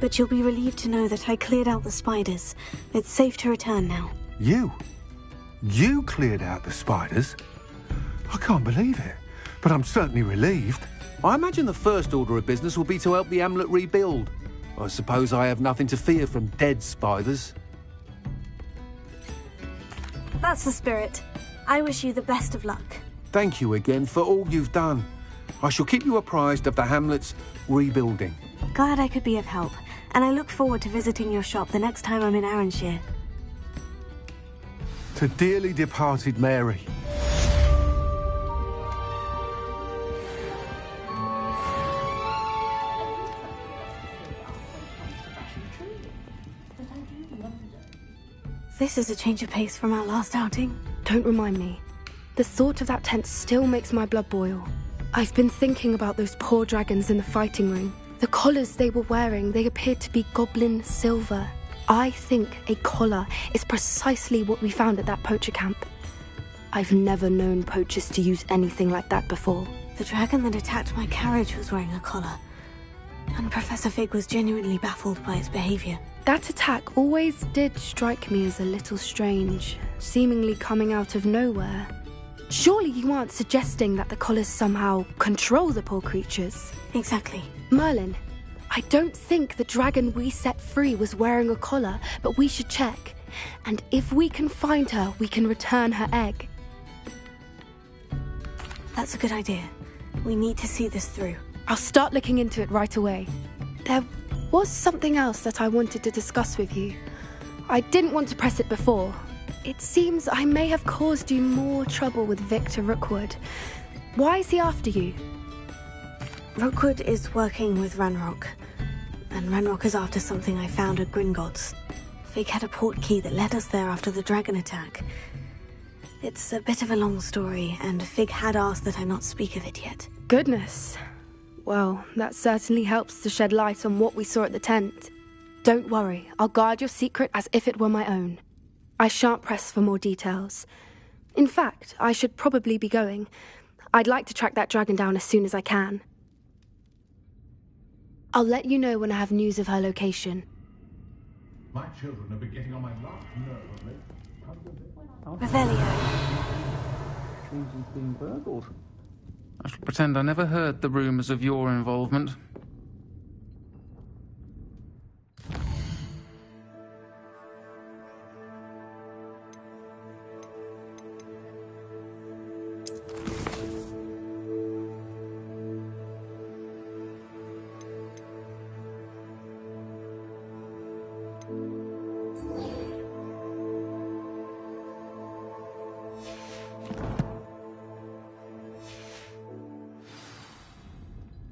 Speaker 14: but you'll be relieved to know that I cleared out the spiders. It's safe to return now.
Speaker 13: You? You cleared out the spiders? I can't believe it, but I'm certainly relieved. I imagine the first order of business will be to help the Hamlet rebuild. I suppose I have nothing to fear from dead spiders.
Speaker 14: That's the spirit. I wish you the best of luck.
Speaker 13: Thank you again for all you've done. I shall keep you apprised of the Hamlet's rebuilding.
Speaker 14: Glad I could be of help, and I look forward to visiting your shop the next time I'm in Arranshire.
Speaker 13: To dearly departed Mary.
Speaker 14: This is a change of pace from our last outing.
Speaker 15: Don't remind me. The thought of that tent still makes my blood boil. I've been thinking about those poor dragons in the fighting ring. The collars they were wearing, they appeared to be goblin silver. I think a collar is precisely what we found at that poacher camp. I've never known poachers to use anything like that before.
Speaker 14: The dragon that attacked my carriage was wearing a collar, and Professor Fig was genuinely baffled by its behavior.
Speaker 15: That attack always did strike me as a little strange, seemingly coming out of nowhere. Surely you aren't suggesting that the collars somehow control the poor creatures?
Speaker 14: Exactly.
Speaker 15: Merlin, I don't think the dragon we set free was wearing a collar, but we should check. And if we can find her, we can return her egg.
Speaker 14: That's a good idea. We need to see this through.
Speaker 15: I'll start looking into it right away. There was something else that I wanted to discuss with you. I didn't want to press it before. It seems I may have caused you more trouble with Victor Rookwood. Why is he after you?
Speaker 14: Rookwood is working with Ranrock, and Ranrock is after something I found at Gringotts. Fig had a port key that led us there after the dragon attack. It's a bit of a long story, and Fig had asked that I not speak of it yet.
Speaker 15: Goodness. Well, that certainly helps to shed light on what we saw at the tent. Don't worry, I'll guard your secret as if it were my own. I shan't press for more details. In fact, I should probably be going. I'd like to track that dragon down as soon as I can. I'll let you know when I have news of her location.
Speaker 3: My children have been getting on my last nerve of late.
Speaker 14: Revelio.
Speaker 12: Treason's being burgled. I shall pretend I never heard the rumours of your involvement.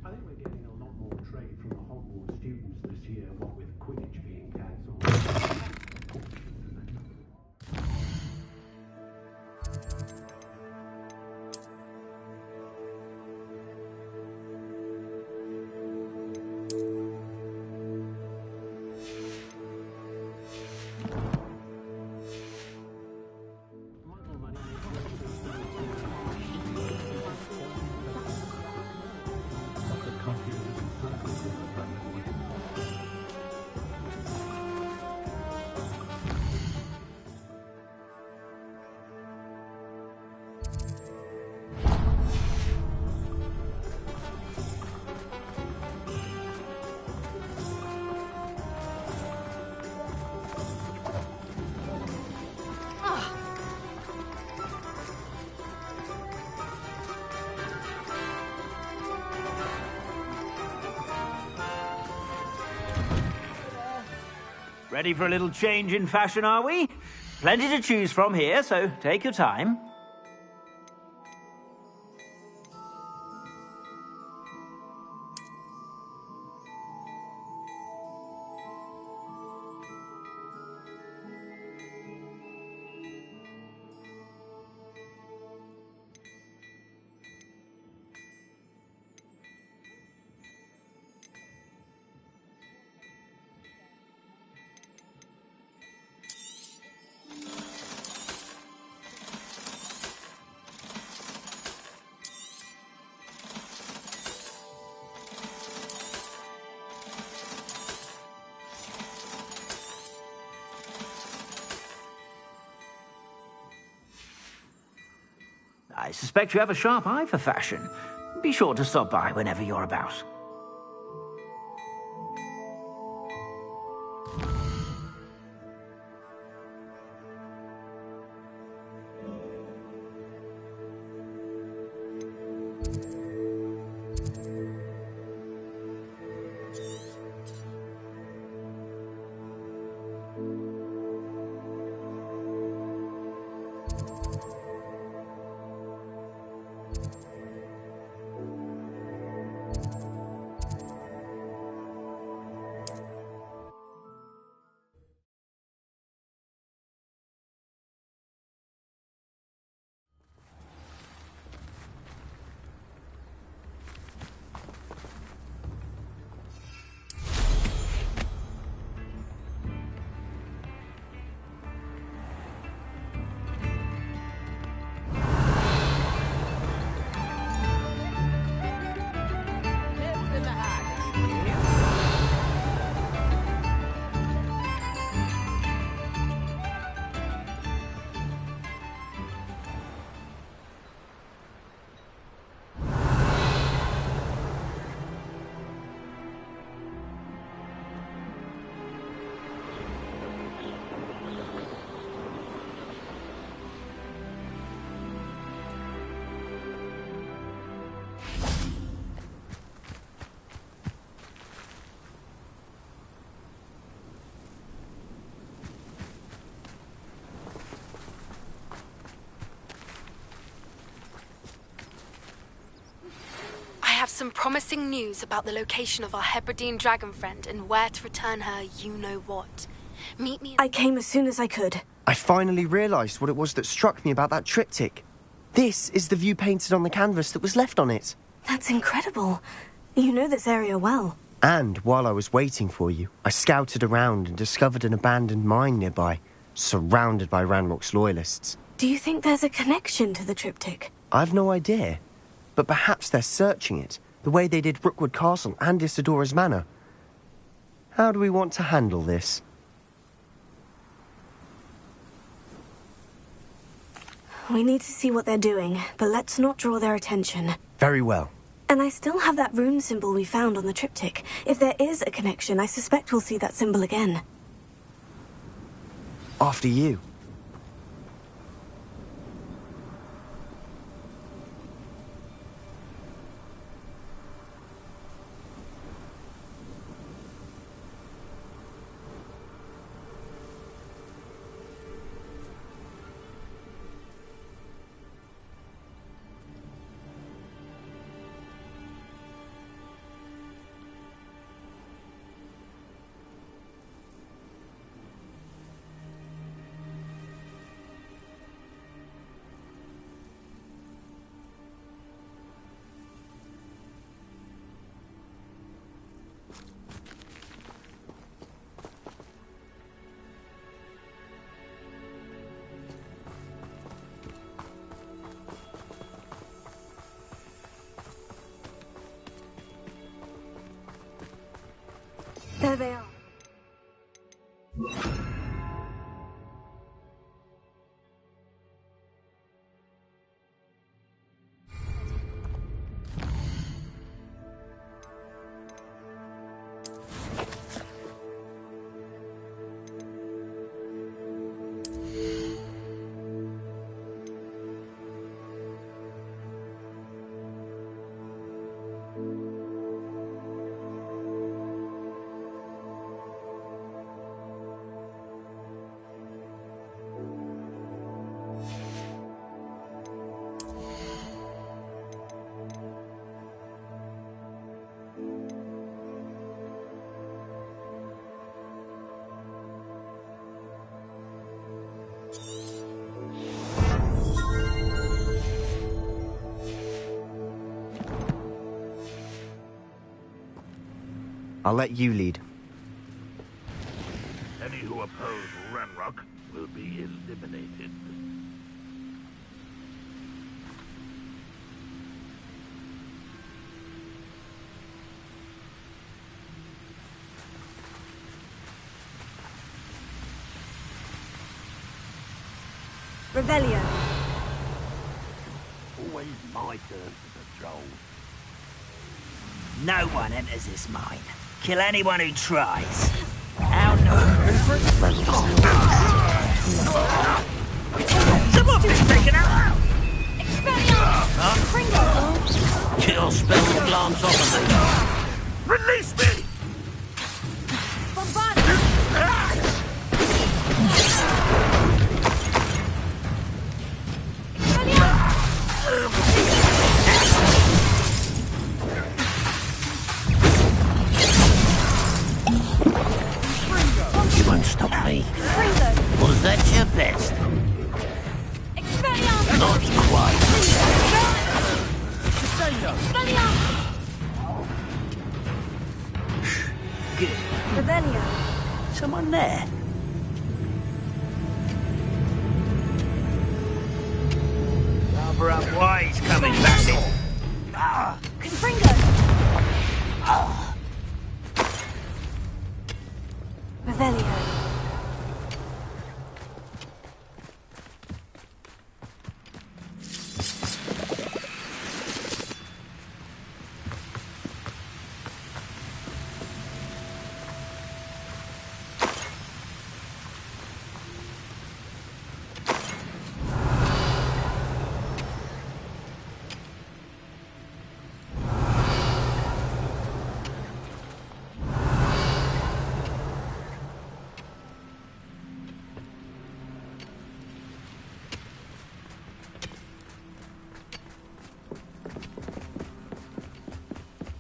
Speaker 16: I think we're getting a lot more trade from the Hogwarts students this year, what with Quidditch being cancelled.
Speaker 7: Ready for a little change in fashion, are we? Plenty to choose from here, so take your time. suspect you have a sharp eye for fashion. Be sure to stop by whenever you're about.
Speaker 15: I have some promising news about the location of our Hebridean dragon friend and where to return her you-know-what. Meet me...
Speaker 14: I came as soon as I could.
Speaker 17: I finally realised what it was that struck me about that triptych. This is the view painted on the canvas that was left on it.
Speaker 14: That's incredible. You know this area well.
Speaker 17: And while I was waiting for you, I scouted around and discovered an abandoned mine nearby, surrounded by Ranrock's loyalists.
Speaker 14: Do you think there's a connection to the triptych?
Speaker 17: I've no idea. But perhaps they're searching it, the way they did Rookwood Castle and Isidora's Manor. How do we want to handle this?
Speaker 14: We need to see what they're doing, but let's not draw their attention.
Speaker 17: Very well.
Speaker 14: And I still have that rune symbol we found on the triptych. If there is a connection, I suspect we'll see that symbol again.
Speaker 17: After you.
Speaker 14: There they are. I'll let you lead.
Speaker 4: Any who oppose Ranrock will be eliminated.
Speaker 14: Revelio.
Speaker 4: always my turn to patrol.
Speaker 18: No one enters this mine. Kill anyone who tries. How no? Someone been taken out! Kill spell will glance off of me. Release me! You won't stop me. Was that your best? Not quite. Good.
Speaker 11: Revelio.
Speaker 18: Someone there? Cover up why he's coming back in.
Speaker 11: Confringo. Revelio.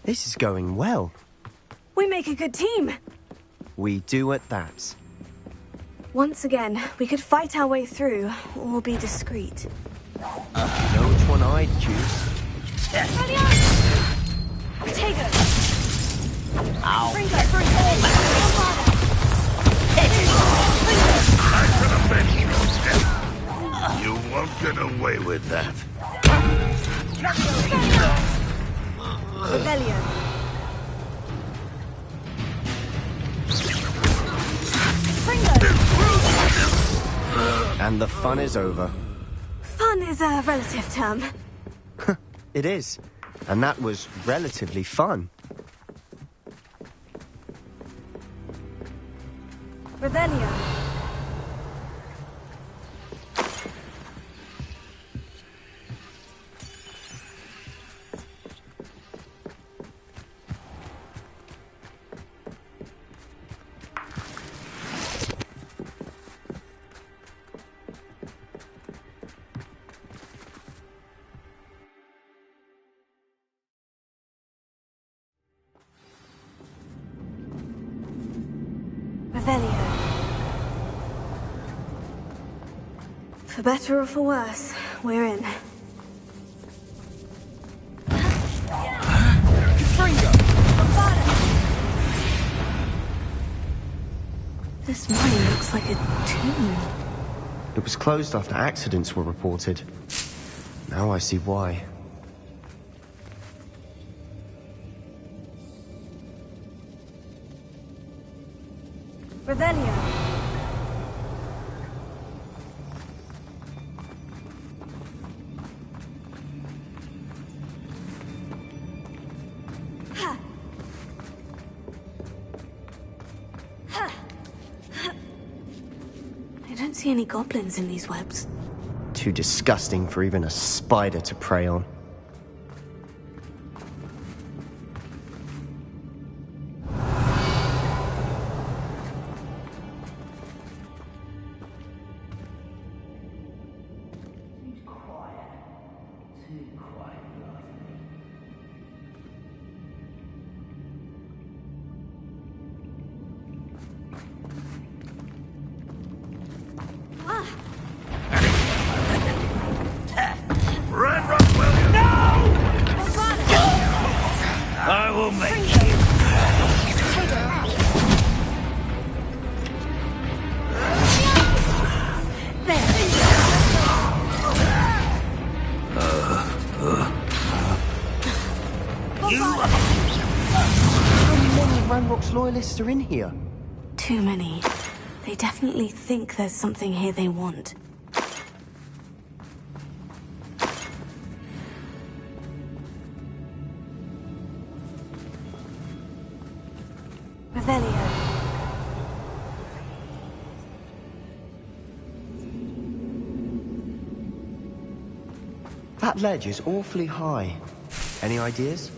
Speaker 17: This is going well.
Speaker 14: We make a good team.
Speaker 17: We do at that.
Speaker 14: Once again, we could fight our way through, or be discreet.
Speaker 17: You know which one I'd choose?
Speaker 11: Protego.
Speaker 18: Ow.
Speaker 4: You won't get away with that.
Speaker 11: Revelio.
Speaker 17: And the fun is over.
Speaker 14: Fun is a relative term.
Speaker 17: It is. And that was relatively fun.
Speaker 11: Revelio. Revelio.
Speaker 14: For better or for worse, we're in. This mine looks like a tomb.
Speaker 17: It was closed after accidents were reported. Now I see why.
Speaker 11: Revelio.
Speaker 14: I don't see any goblins in these webs.
Speaker 17: Too disgusting for even a spider to prey on.
Speaker 18: I will make you.
Speaker 17: How many Ranrock's loyalists are in here?
Speaker 14: Too many. They definitely think there's something here they want.
Speaker 17: That ledge is awfully high. Any ideas?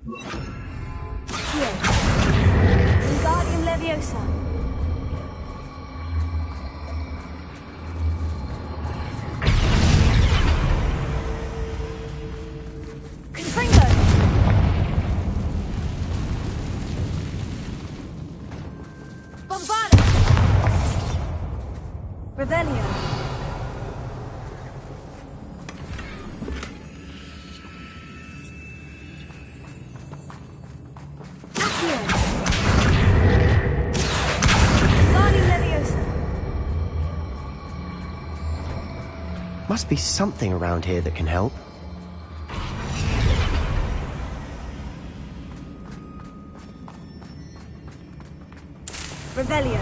Speaker 14: Here. Wingardium Leviosa. Confringo. Bombarda. Revelio. Accio. Wingardium Leviosa.
Speaker 17: Must be something around here that can help.
Speaker 14: Revelio.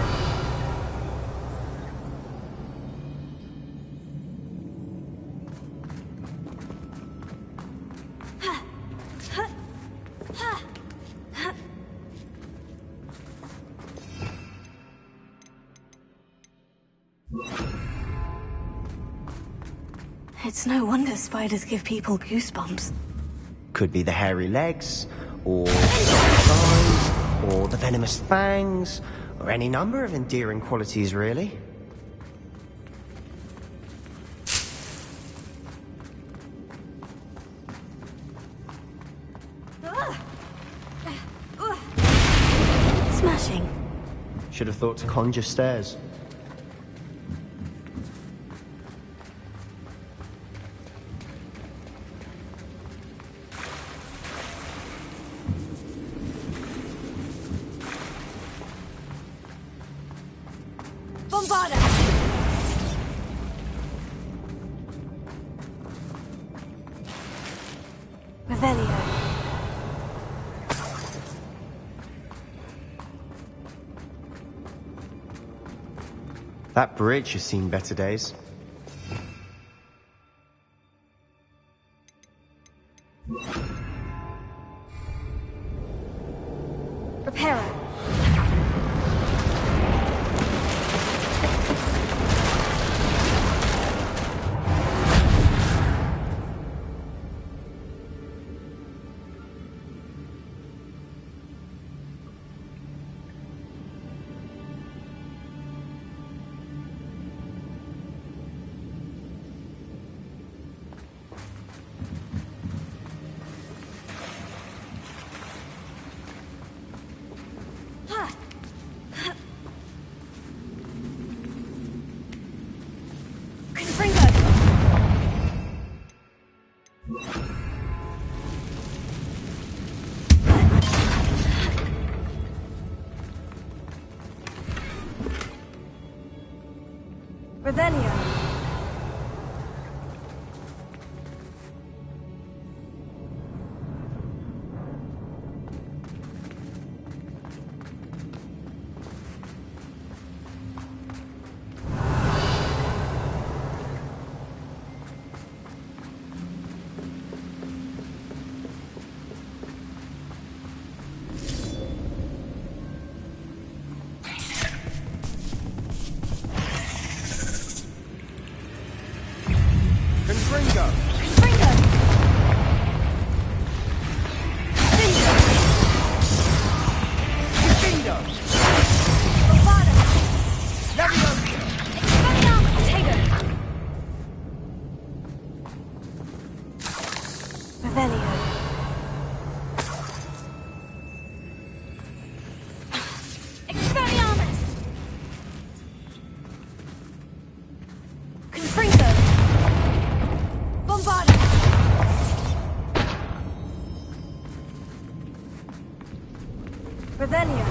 Speaker 14: It's no wonder spiders give people goosebumps.
Speaker 17: Could be the hairy legs, or eyes, or the venomous fangs, or any number of endearing qualities, really.
Speaker 14: Smashing.
Speaker 17: Should have thought to conjure stairs.
Speaker 14: Bombarda. Revelio.
Speaker 17: That bridge has seen better days.
Speaker 14: Reparo. Revelio. Revelio.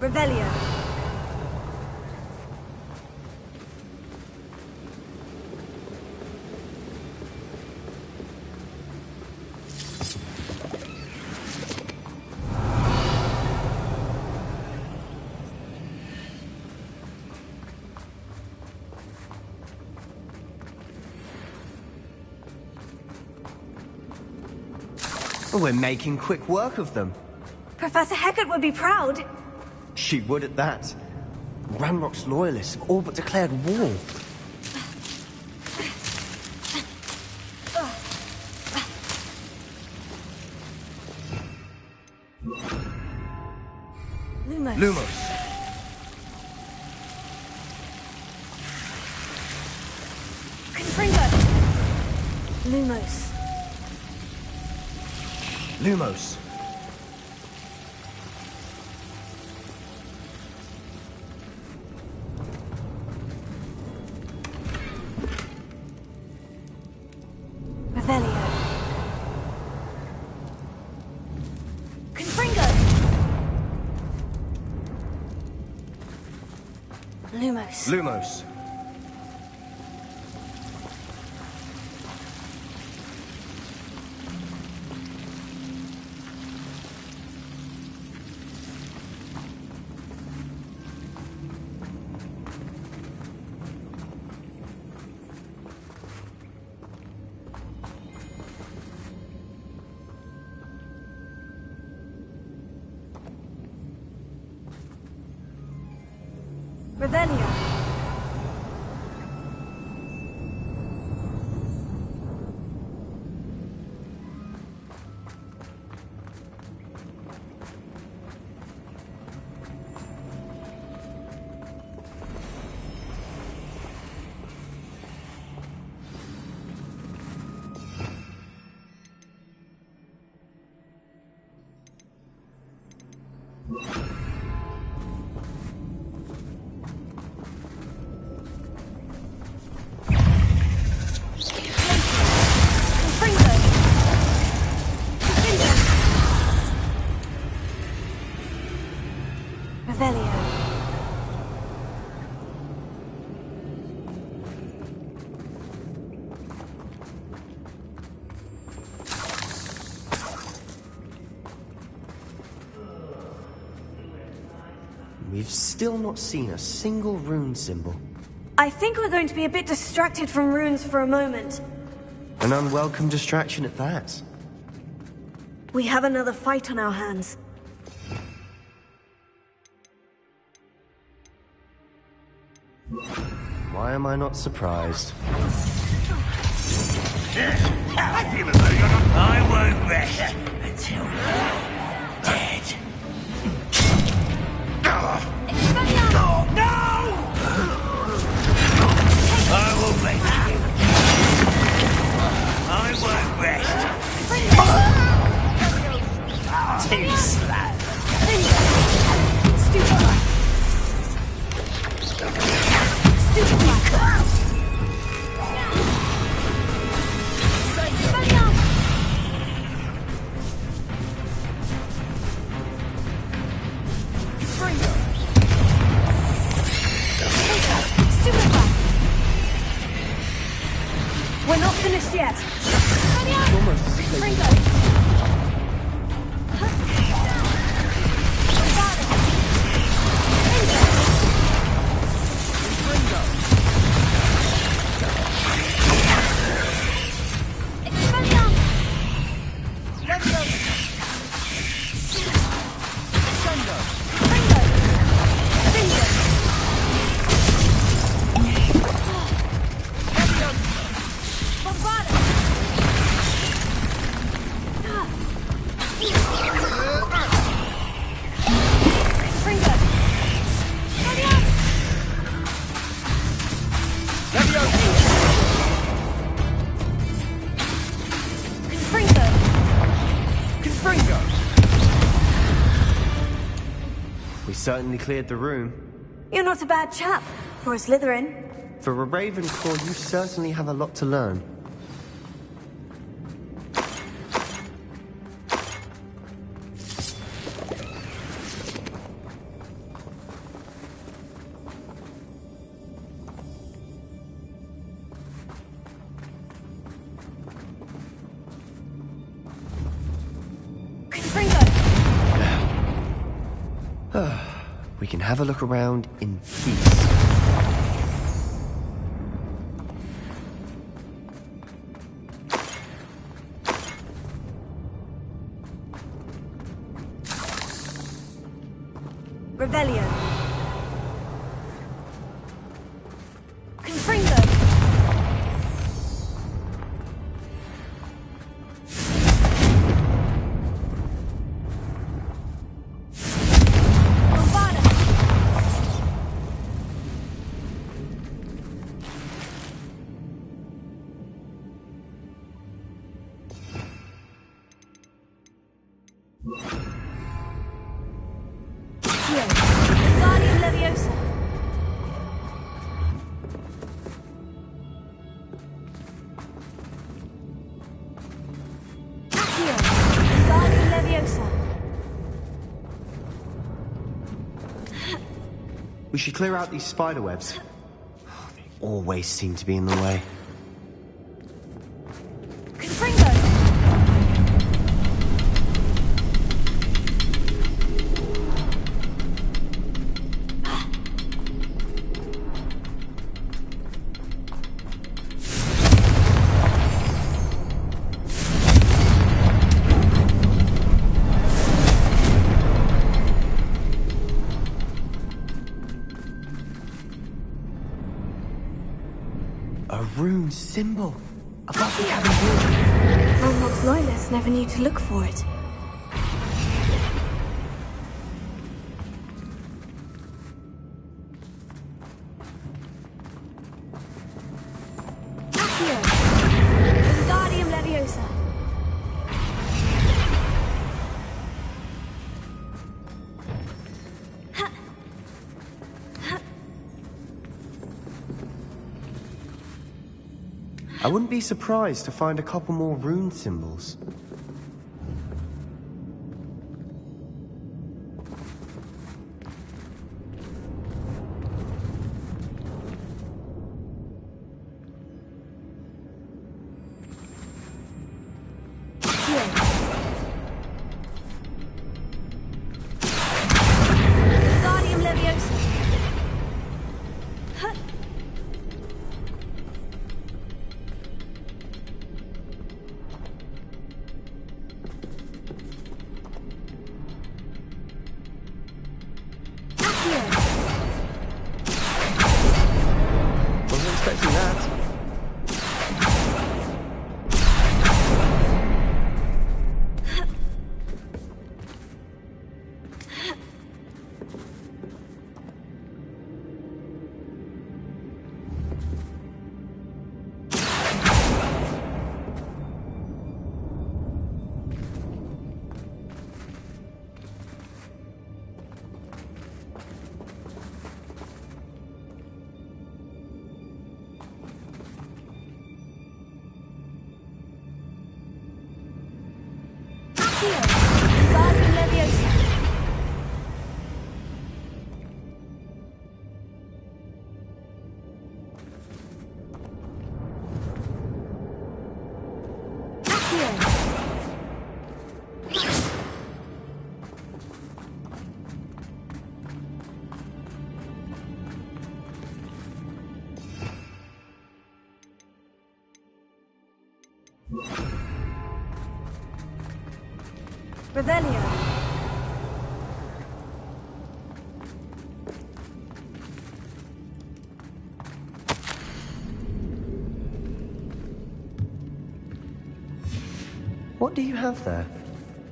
Speaker 14: Revelio.
Speaker 17: We're making quick work of them.
Speaker 14: Professor Hecat would be proud.
Speaker 17: She would at that. Ranrock's loyalists have all but declared war.
Speaker 14: Lumos.
Speaker 17: Lumos.
Speaker 14: Confringo. Lumos.
Speaker 17: Lumos.
Speaker 14: Revelio. Confringo. Lumos.
Speaker 17: Lumos.
Speaker 14: Revelio. Revelio.
Speaker 17: We've still not seen a single rune symbol.
Speaker 14: I think we're going to be a bit distracted from runes for a moment.
Speaker 17: An unwelcome distraction at that.
Speaker 14: We have another fight on our hands.
Speaker 17: Why am I not surprised?
Speaker 18: I feel as though you're not... I won't rest until you're dead. No! I will make you. I won't rest. Too slow.
Speaker 14: We're not finished yet.
Speaker 17: It's almost as if they... We certainly cleared the room.
Speaker 14: You're not a bad chap for a Slytherin.
Speaker 17: For a Ravenclaw, you certainly have a lot to learn. We can have a look around in peace.
Speaker 14: Revelio. Confringo. Guardian Leviosa. Guardian Leviosa.
Speaker 17: We should clear out these spider webs. They always seem to be in the way.
Speaker 14: Confringo.
Speaker 17: A rune symbol above the cabin door.
Speaker 14: Ranrock's loyalists never knew to look for it. Wingardium Leviosa.
Speaker 17: I wouldn't be surprised to find a couple more rune symbols.
Speaker 14: Wingardium Leviosa.
Speaker 17: Wasn't expecting that.
Speaker 14: Wingardium Leviosa. Revelio.
Speaker 17: What do you have there?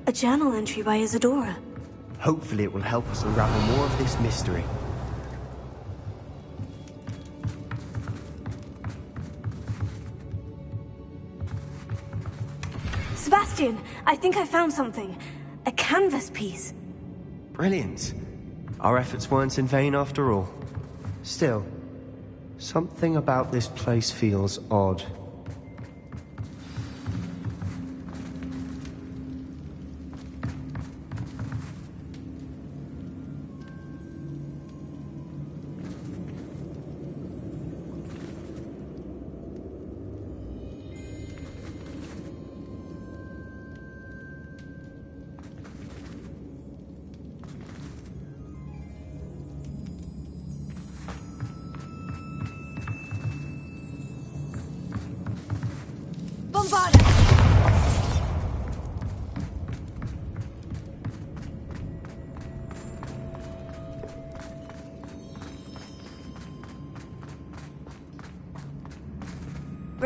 Speaker 14: A journal entry by Isadora.
Speaker 17: Hopefully it will help us unravel more of this mystery.
Speaker 14: Sebastian, I think I found something. A canvas piece.
Speaker 17: Brilliant. Our efforts weren't in vain after all. Still, something about this place feels odd.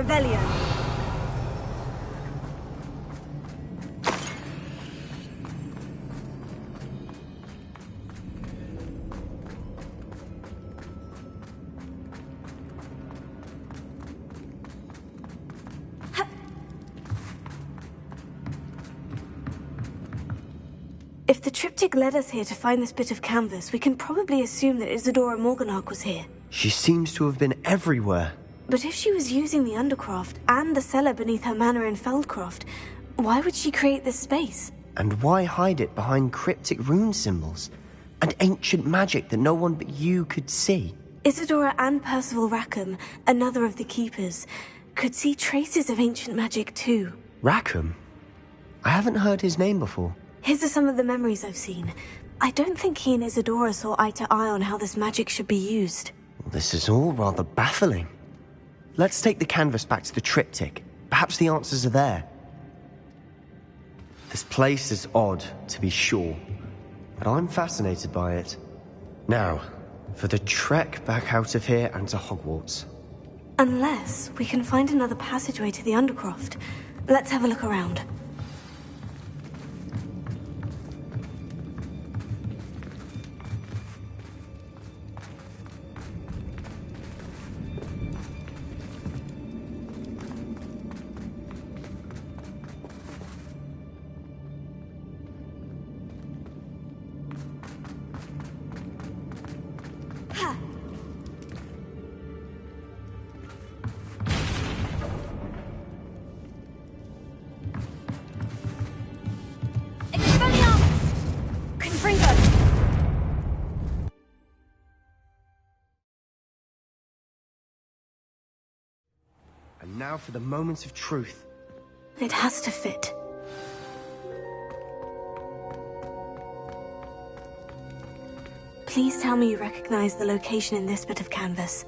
Speaker 14: Revelio. If the triptych led us here to find this bit of canvas, we can probably assume that Isadora Morganach was here.
Speaker 17: She seems to have been everywhere.
Speaker 14: But if she was using the Undercroft and the cellar beneath her manor in Feldcroft, why would she create this space?
Speaker 17: And why hide it behind cryptic rune symbols? And ancient magic that no one but you could see?
Speaker 14: Isadora and Percival Rackham, another of the Keepers, could see traces of ancient magic too.
Speaker 17: Rackham? I haven't heard his name before.
Speaker 14: His are some of the memories I've seen. I don't think he and Isadora saw eye to eye on how this magic should be used.
Speaker 17: This is all rather baffling. Let's take the canvas back to the triptych. Perhaps the answers are there. This place is odd, to be sure, but I'm fascinated by it. Now, for the trek back out of here and to Hogwarts.
Speaker 14: Unless we can find another passageway to the Undercroft. Let's have a look around.
Speaker 17: And now for the moment of truth.
Speaker 14: It has to fit. Please tell me you recognize the location in this bit of canvas.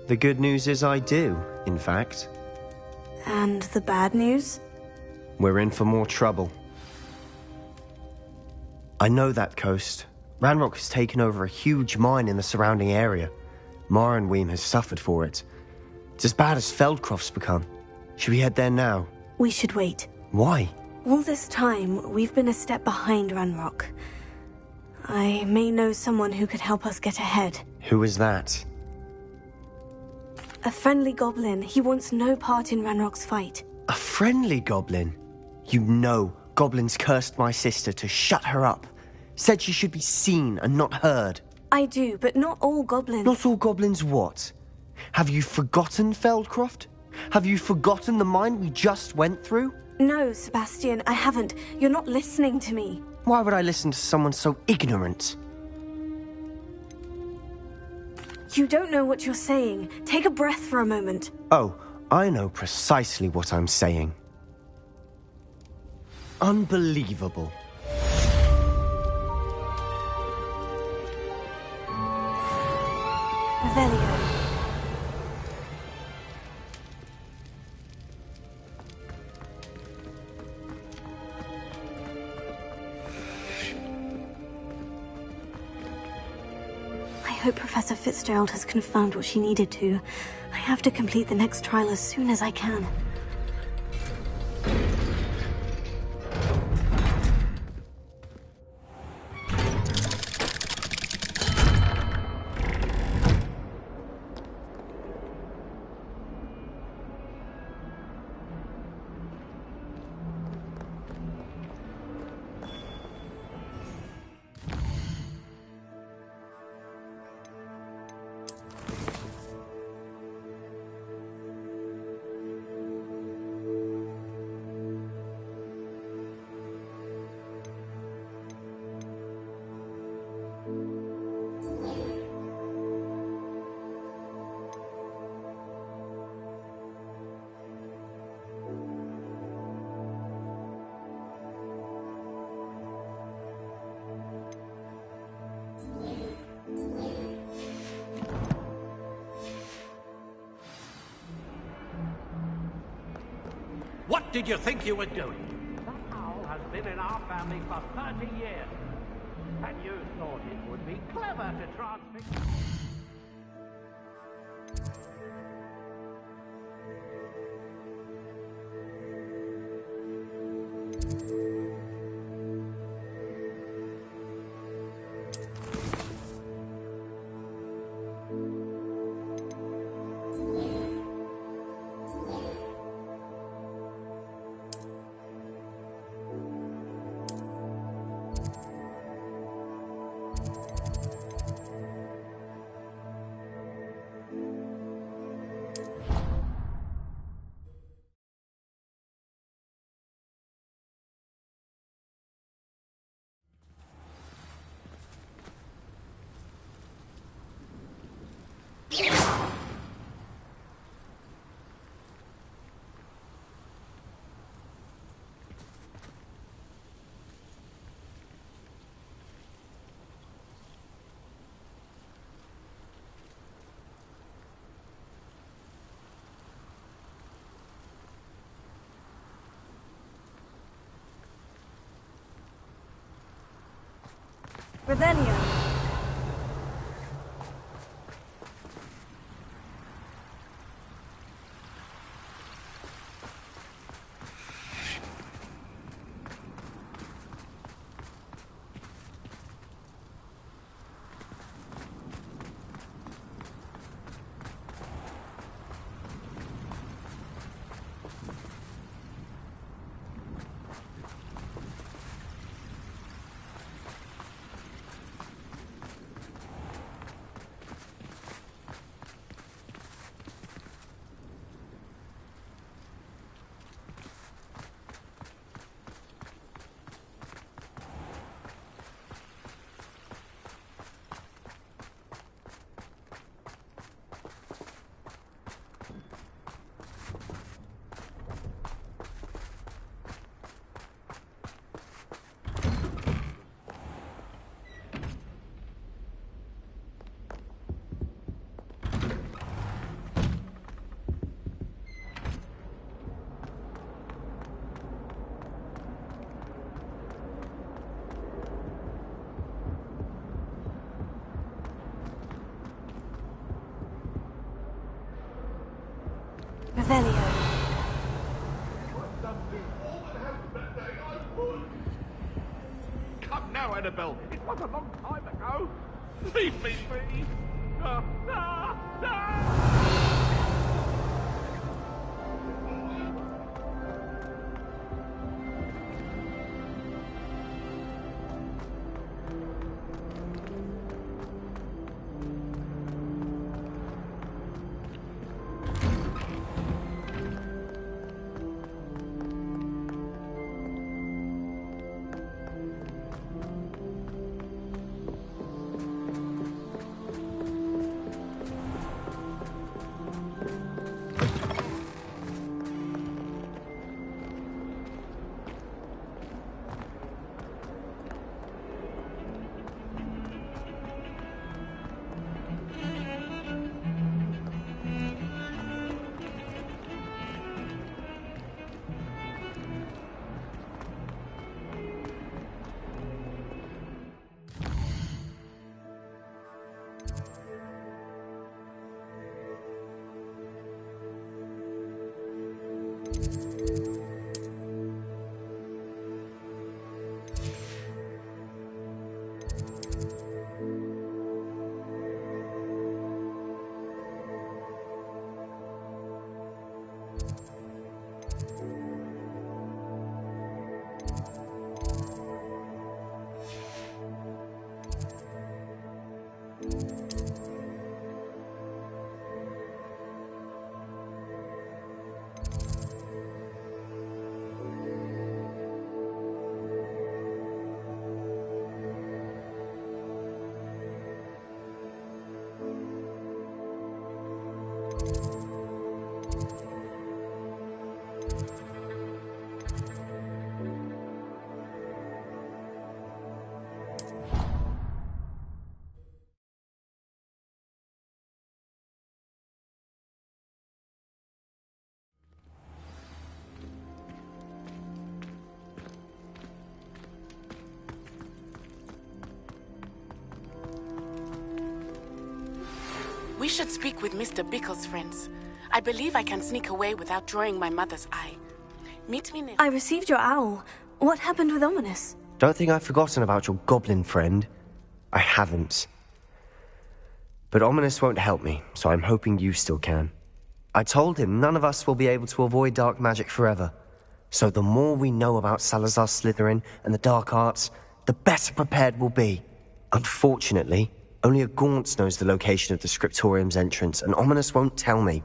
Speaker 17: The good news is I do, in fact.
Speaker 14: And the bad news?
Speaker 17: We're in for more trouble. I know that coast. Ranrock has taken over a huge mine in the surrounding area. Mornweem has suffered for it. It's as bad as Feldcroft's become. Should we head there now?
Speaker 14: We should wait.
Speaker 17: Why?
Speaker 14: All this time, we've been a step behind Ranrock. I may know someone who could help us get ahead.
Speaker 17: Who is that?
Speaker 14: A friendly goblin. He wants no part in Ranrock's fight.
Speaker 17: A friendly goblin? You know goblins cursed my sister to shut her up. Said she should be seen and not heard.
Speaker 14: I do, but not all goblins.
Speaker 17: Not all goblins what? Have you forgotten Feldcroft? Have you forgotten the mine we just went through?
Speaker 14: No, Sebastian, I haven't. You're not listening to me.
Speaker 17: Why would I listen to someone so ignorant?
Speaker 14: You don't know what you're saying. Take a breath for a moment.
Speaker 17: Oh, I know precisely what I'm saying. Unbelievable.
Speaker 14: Revelio. I hope Professor Fitzgerald has confirmed what she needed to. I have to complete the next trial as soon as I can.
Speaker 18: What did you think you were doing? That owl has been in our family for 30 years. And you thought it would be clever to transfix...
Speaker 14: Revelio. Revelio.
Speaker 4: Come now, Annabelle. It was a long time ago. Leave me be.
Speaker 19: We should speak with Mr. Bickle's friends. I believe I can sneak away without drawing my mother's eye. Meet me near...
Speaker 14: I received your owl. What happened with Ominous?
Speaker 17: Don't think I've forgotten about your goblin friend. I haven't. But Ominous won't help me, so I'm hoping you still can. I told him none of us will be able to avoid dark magic forever. So the more we know about Salazar Slytherin and the dark arts, the better prepared we'll be. Unfortunately, only a Gaunt knows the location of the Scriptorium's entrance, and Ominous won't tell me.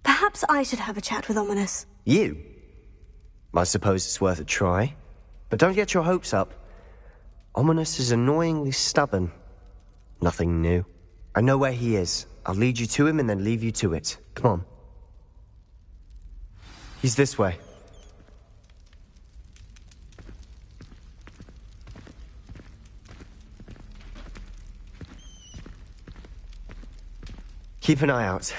Speaker 14: Perhaps I should have a chat with Ominous.
Speaker 17: You? I suppose it's worth a try. But don't get your hopes up. Ominous is annoyingly stubborn. Nothing new. I know where he is. I'll lead you to him and then leave you to it. Come on. He's this way. Keep an eye out.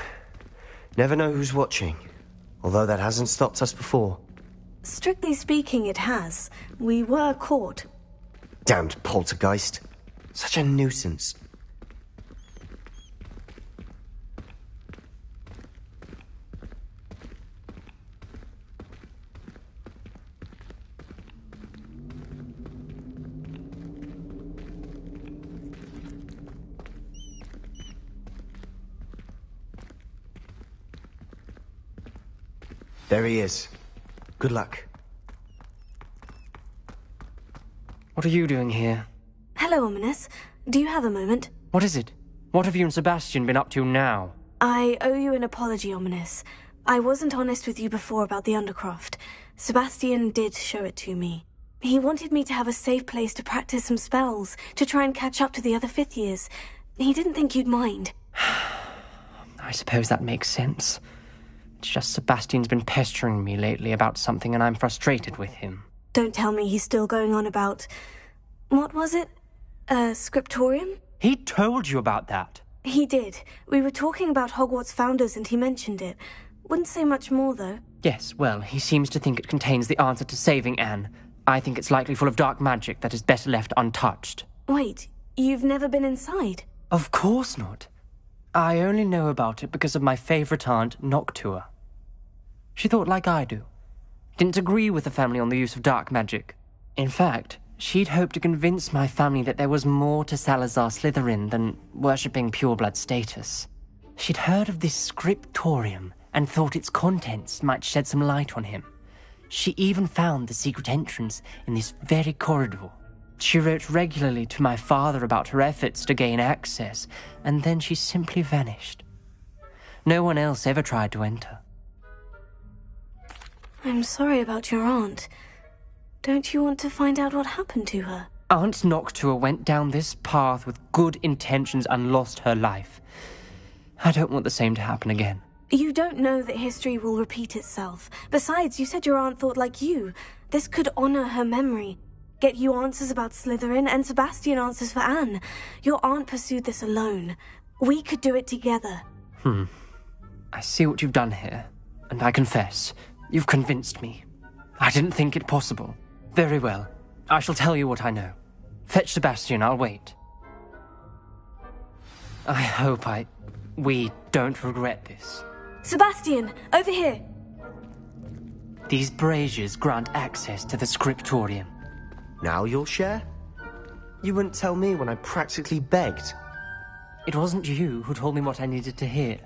Speaker 17: Never know who's watching. Although that hasn't stopped us before.
Speaker 14: Strictly speaking, it has. We were caught.
Speaker 17: Damned poltergeist. Such a nuisance. There he is. Good luck.
Speaker 20: What are you doing here?
Speaker 14: Hello, Ominous. Do you have a moment?
Speaker 20: What is it? What have you and Sebastian been up to now?
Speaker 14: I owe you an apology, Ominous. I wasn't honest with you before about the Undercroft. Sebastian did show it to me. He wanted me to have a safe place to practice some spells, to try and catch up to the other fifth years. He didn't think you'd mind.
Speaker 20: I suppose that makes sense. It's just Sebastian's been pestering me lately about something and I'm frustrated with him.
Speaker 14: Don't tell me he's still going on about... What was it? Scriptorium?
Speaker 20: He told you about that?
Speaker 14: He did. We were talking about Hogwarts founders and he mentioned it. Wouldn't say much more, though.
Speaker 20: Yes, well, he seems to think it contains the answer to saving Anne. I think it's likely full of dark magic that is better left untouched.
Speaker 14: Wait, you've never been inside?
Speaker 20: Of course not. I only know about it because of my favourite aunt, Noctua. She thought like I do. Didn't agree with the family on the use of dark magic. In fact, she'd hoped to convince my family that there was more to Salazar Slytherin than worshipping pureblood status. She'd heard of this scriptorium and thought its contents might shed some light on him. She even found the secret entrance in this very corridor. She wrote regularly to my father about her efforts to gain access, and then she simply vanished. No one else ever tried to enter.
Speaker 14: I'm sorry about your aunt. Don't you want to find out what happened to her?
Speaker 20: Aunt Noctua went down this path with good intentions and lost her life. I don't want the same to happen again.
Speaker 14: You don't know that history will repeat itself. Besides, you said your aunt thought like you. This could honor her memory. Get you answers about Slytherin, and Sebastian answers for Anne. Your aunt pursued this alone. We could do it together.
Speaker 20: I see what you've done here, and I confess, you've convinced me. I didn't think it possible. Very well. I shall tell you what I know. Fetch Sebastian, I'll wait. I hope we don't regret this.
Speaker 14: Sebastian, over here!
Speaker 20: These braziers grant access to the scriptorium.
Speaker 17: Now you'll share? You wouldn't tell me when I practically begged.
Speaker 20: It wasn't you who told me what I needed to hear.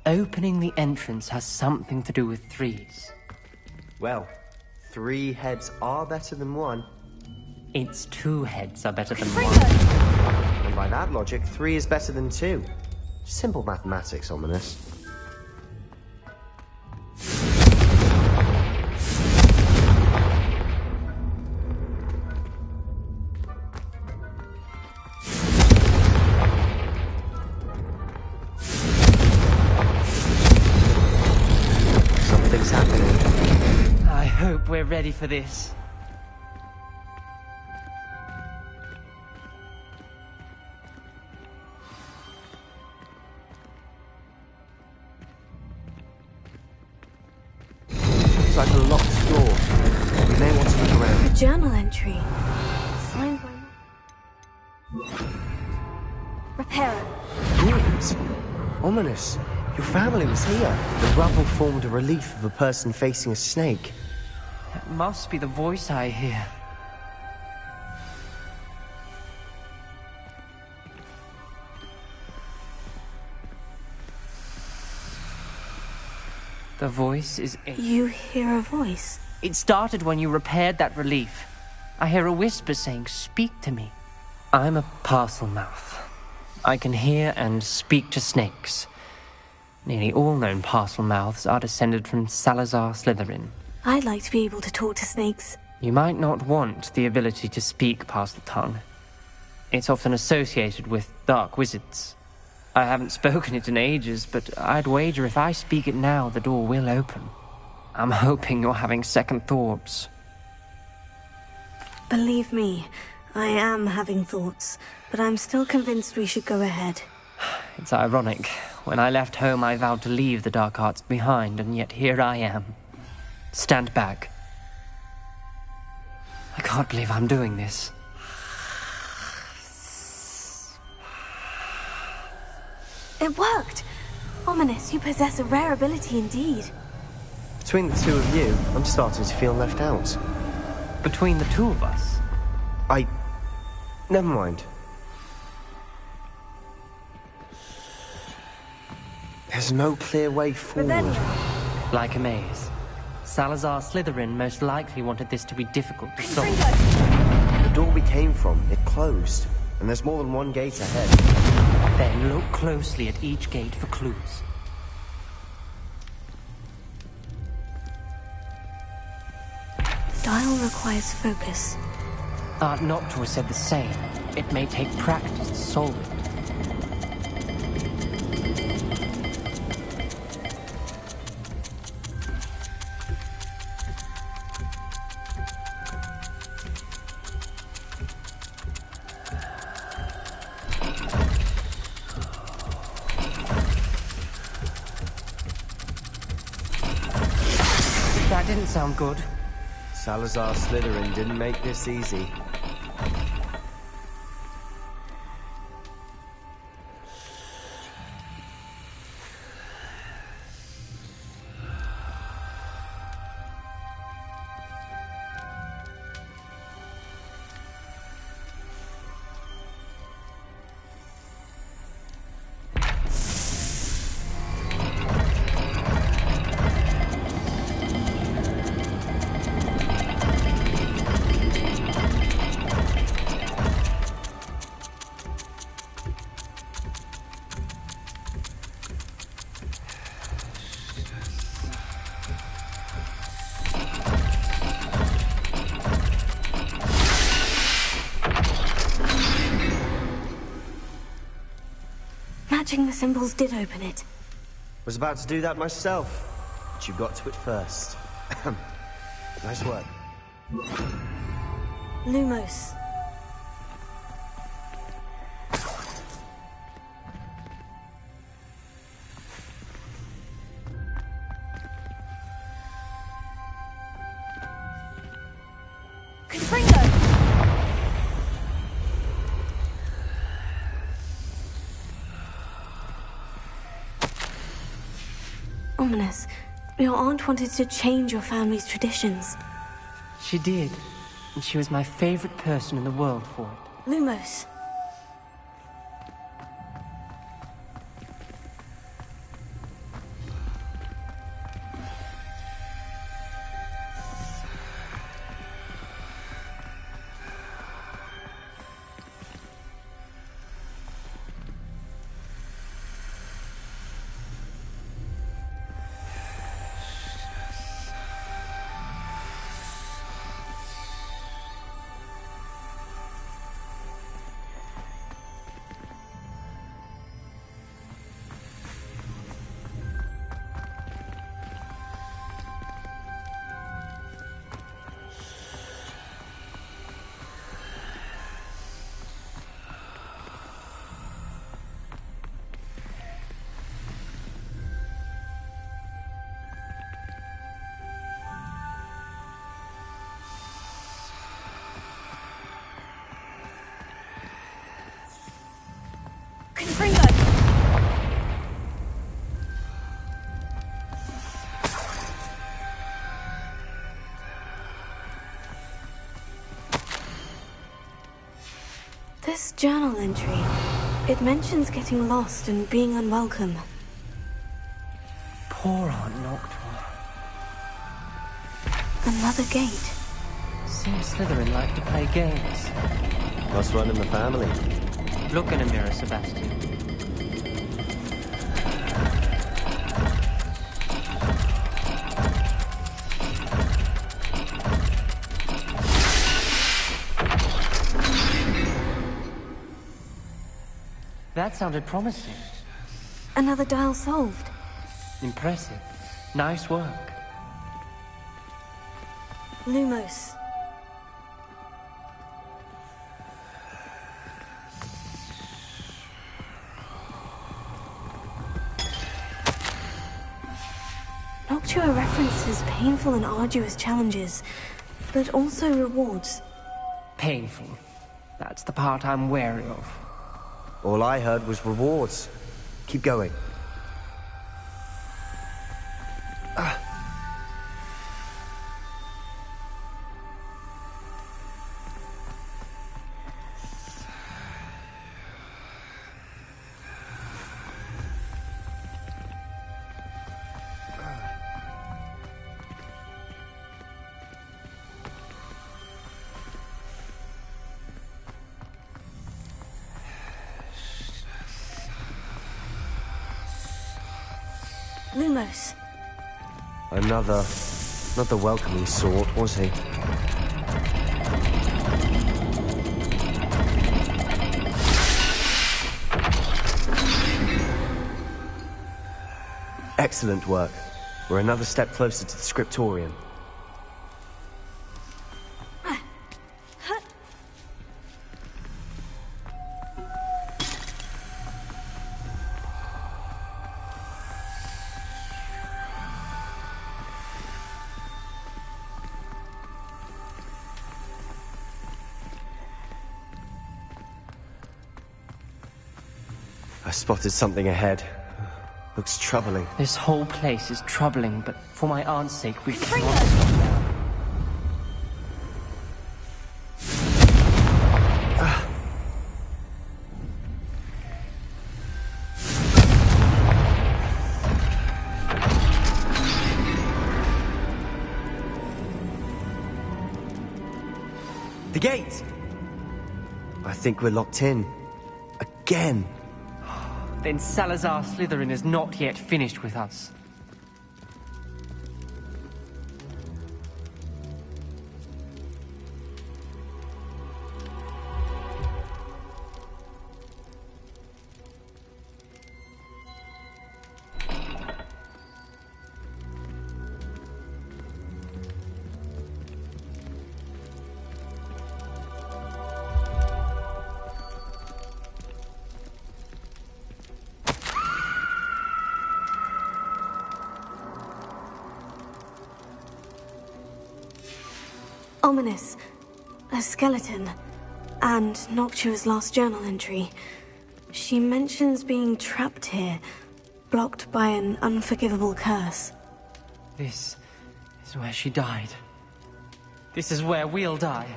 Speaker 20: Opening the entrance has something to do with threes.
Speaker 17: Well, 3 heads are better than 1.
Speaker 20: It's 2 heads are better than 1.
Speaker 17: And by that logic, 3 is better than 2. Simple mathematics, Ominous. Something's happening.
Speaker 20: I hope we're ready for this.
Speaker 17: It's like a locked door. We may want to look around.
Speaker 14: A journal entry. Signed by... Repairer.
Speaker 17: Rooms. Ominous. Your family was here. The rubble formed a relief of a person facing a snake.
Speaker 20: That must be the voice I hear. The voice is...
Speaker 14: You hear a voice?
Speaker 20: It started when you repaired that relief. I hear a whisper saying, "Speak to me." I'm a parcel mouth. I can hear and speak to snakes. Nearly all known parcel mouths are descended from Salazar Slytherin.
Speaker 14: I'd like to be able to talk to snakes.
Speaker 20: You might not want the ability to speak parcel tongue. It's often associated with dark wizards. I haven't spoken it in ages, but I'd wager if I speak it now, the door will open. I'm hoping you're having second thoughts.
Speaker 14: Believe me, I am having thoughts, but I'm still convinced we should go ahead.
Speaker 20: It's ironic. When I left home, I vowed to leave the dark arts behind, and yet here I am. Stand back. I can't believe I'm doing this.
Speaker 14: It worked! Ominous, you possess a rare ability indeed.
Speaker 17: Between the two of you, I'm starting to feel left out.
Speaker 20: Between the two of us?
Speaker 17: Never mind. There's no clear way forward.
Speaker 20: Like a maze. Salazar Slytherin most likely wanted this to be difficult to solve.
Speaker 17: The door we came from, it closed. And there's more than one gate ahead.
Speaker 20: Then look closely at each gate for clues.
Speaker 14: Dial requires focus.
Speaker 20: Aunt Noctua said the same. It may take practice to solve it. That didn't sound good.
Speaker 17: Salazar Slytherin didn't make this easy.
Speaker 14: Matching the symbols did open it.
Speaker 17: Was about to do that myself, but you got to it first. Nice work.
Speaker 14: Lumos. Ominous. Your aunt wanted to change your family's traditions.
Speaker 20: She did. And she was my favorite person in the world for it.
Speaker 14: Lumos. This journal entry, it mentions getting lost and being unwelcome.
Speaker 20: Poor Aunt Noctua.
Speaker 14: Another gate.
Speaker 20: Seems Slytherin like to play games.
Speaker 17: Must run in the family.
Speaker 20: Look in a mirror, Sebastian. That sounded promising.
Speaker 14: Another dial solved.
Speaker 20: Impressive. Nice work.
Speaker 14: Lumos. Noctua references painful and arduous challenges, but also rewards.
Speaker 20: Painful. That's the part I'm wary of.
Speaker 17: All I heard was rewards. Keep going.
Speaker 14: Lumos.
Speaker 17: Not the welcoming sort, was he? Excellent work. We're another step closer to the scriptorium. I spotted something ahead. Looks troubling.
Speaker 20: This whole place is troubling, but for my aunt's sake, we cannot stop now.
Speaker 17: The gate! I think we're locked in. Again.
Speaker 20: Then Salazar Slytherin is not yet finished with us.
Speaker 14: Ominous. A skeleton. And Noctua's last journal entry. She mentions being trapped here, blocked by an unforgivable curse.
Speaker 20: This is where she died. This is where we'll die.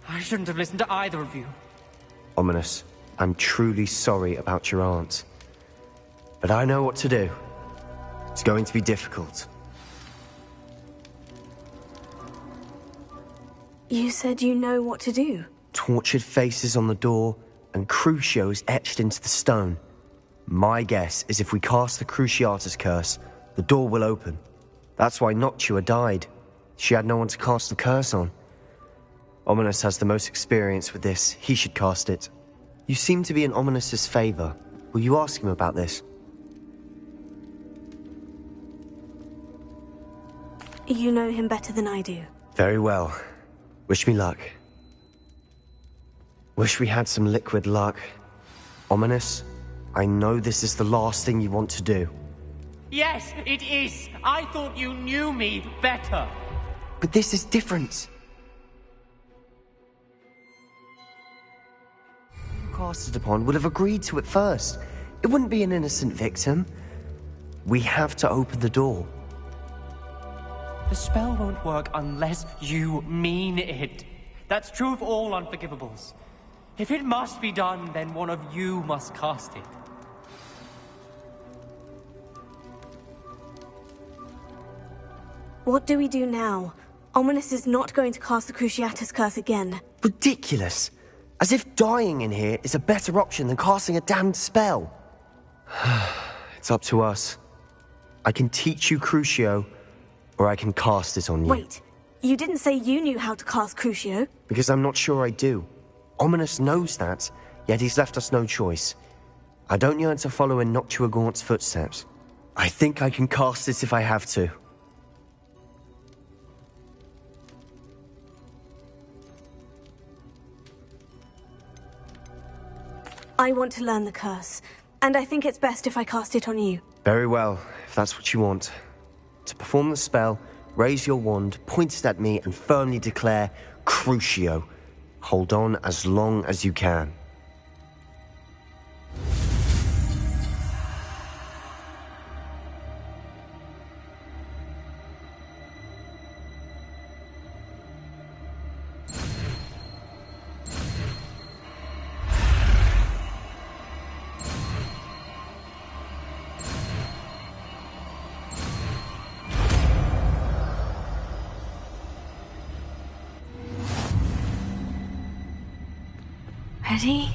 Speaker 20: I shouldn't have listened to either of you.
Speaker 17: Ominous, I'm truly sorry about your aunt. But I know what to do. It's going to be difficult.
Speaker 14: You said you know what to do.
Speaker 17: Tortured faces on the door, and Crucios etched into the stone. My guess is if we cast the Cruciatus curse, the door will open. That's why Noctua died. She had no one to cast the curse on. Ominous has the most experience with this. He should cast it. You seem to be in Ominous's favor. Will you ask him about this?
Speaker 14: You know him better than I do.
Speaker 17: Very well. Wish me luck. Wish we had some liquid luck. Ominous, I know this is the last thing you want to do.
Speaker 20: Yes, it is. I thought you knew me better.
Speaker 17: But this is different. Casted upon would have agreed to it first. It wouldn't be an innocent victim. We have to open the door.
Speaker 20: The spell won't work unless you mean it. That's true of all unforgivables. If it must be done, then one of you must cast it.
Speaker 14: What do we do now? Ominous is not going to cast the Cruciatus curse again.
Speaker 17: Ridiculous. As if dying in here is a better option than casting a damned spell. It's up to us. I can teach you Crucio, or I can cast it on you.
Speaker 14: Wait, you didn't say you knew how to cast Crucio?
Speaker 17: Because I'm not sure I do. Ominous knows that, yet he's left us no choice. I don't yearn to follow in Noctua Gaunt's footsteps. I think I can cast it if I have to.
Speaker 14: I want to learn the curse, and I think it's best if I cast it on you.
Speaker 17: Very well, if that's what you want. To perform the spell, raise your wand, point it at me, and firmly declare, Crucio. Hold on as long as you can.
Speaker 14: Ready?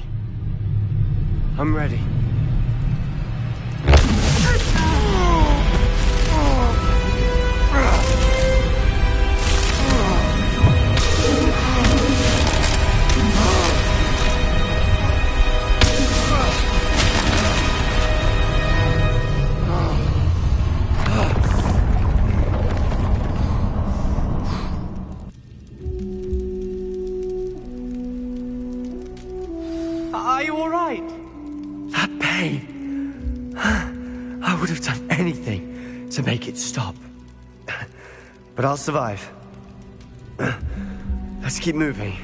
Speaker 17: I'm ready.
Speaker 20: Are you all right?
Speaker 17: That pain. I would have done anything to make it stop. But I'll survive. Let's keep moving.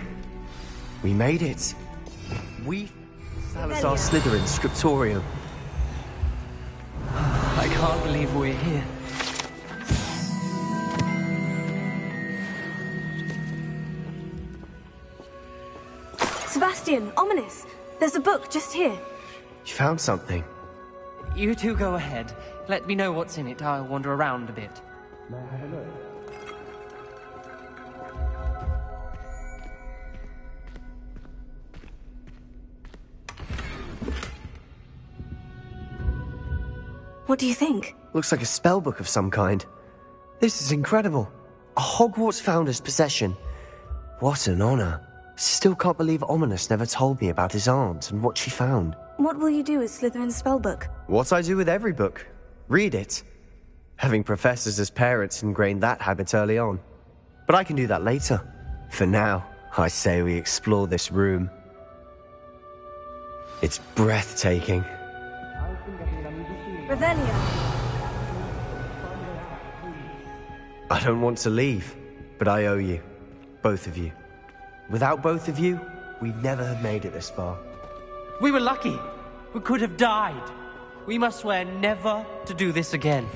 Speaker 17: We made it. We... Salazar Slytherin Scriptorium.
Speaker 20: I can't believe we're here.
Speaker 14: Sebastian, ominous. There's a book just here.
Speaker 17: You found something.
Speaker 20: You two go ahead. Let me know what's in it. I'll wander around a bit.
Speaker 16: May I have a look?
Speaker 14: What do you think?
Speaker 17: Looks like a spellbook of some kind. This is incredible. A Hogwarts founder's possession. What an honor. Still can't believe Ominous never told me about his aunt and what she found.
Speaker 14: What will you do with Slytherin's spellbook?
Speaker 17: What I do with every book. Read it. Having professors as parents ingrained that habit early on. But I can do that later. For now, I say we explore this room. It's breathtaking.
Speaker 14: Revelio.
Speaker 17: I don't want to leave, but I owe you. Both of you. Without both of you, we'd never have made it this far.
Speaker 20: We were lucky. We could have died. We must swear never to do this again.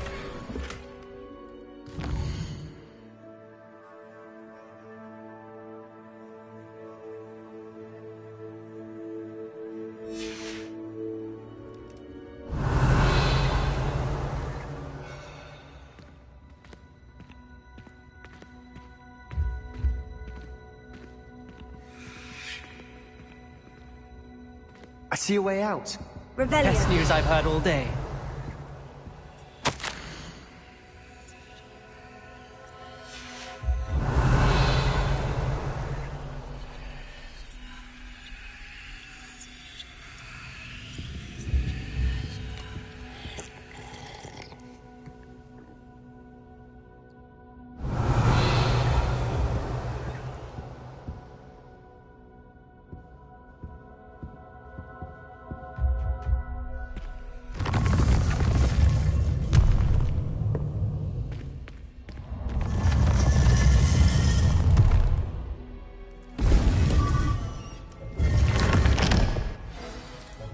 Speaker 17: I see a way out.
Speaker 14: Revelio.
Speaker 20: Best news I've heard all day.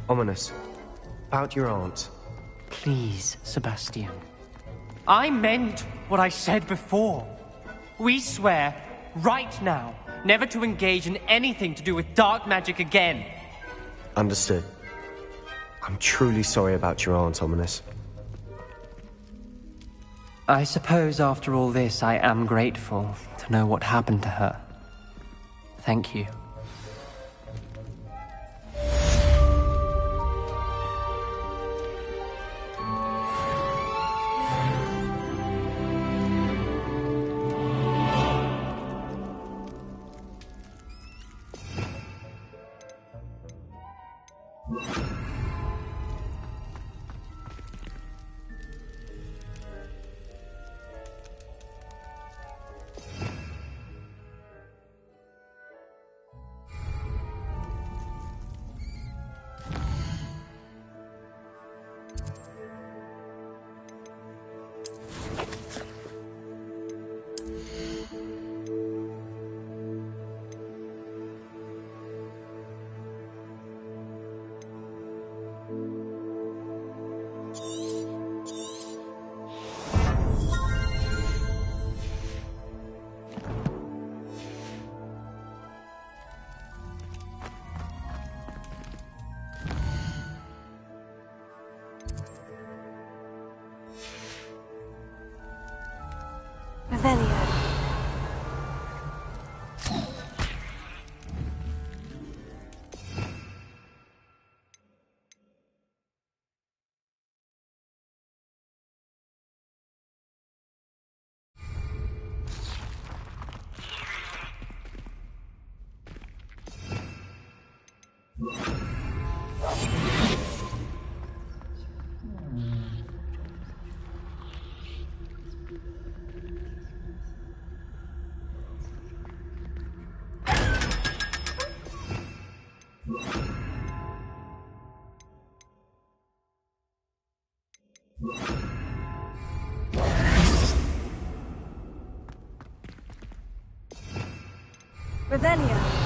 Speaker 17: Ominous. About your aunt.
Speaker 20: Please, Sebastian. I meant what I said before. We swear, right now, never to engage in anything to do with dark magic again.
Speaker 17: Understood. I'm truly sorry about your aunt, Ominous.
Speaker 20: I suppose after all this, I am grateful to know what happened to her. Thank you.
Speaker 1: Revelia.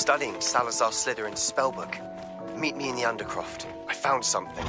Speaker 17: studying Salazar Slytherin's spellbook. Meet me in the Undercroft. I found something.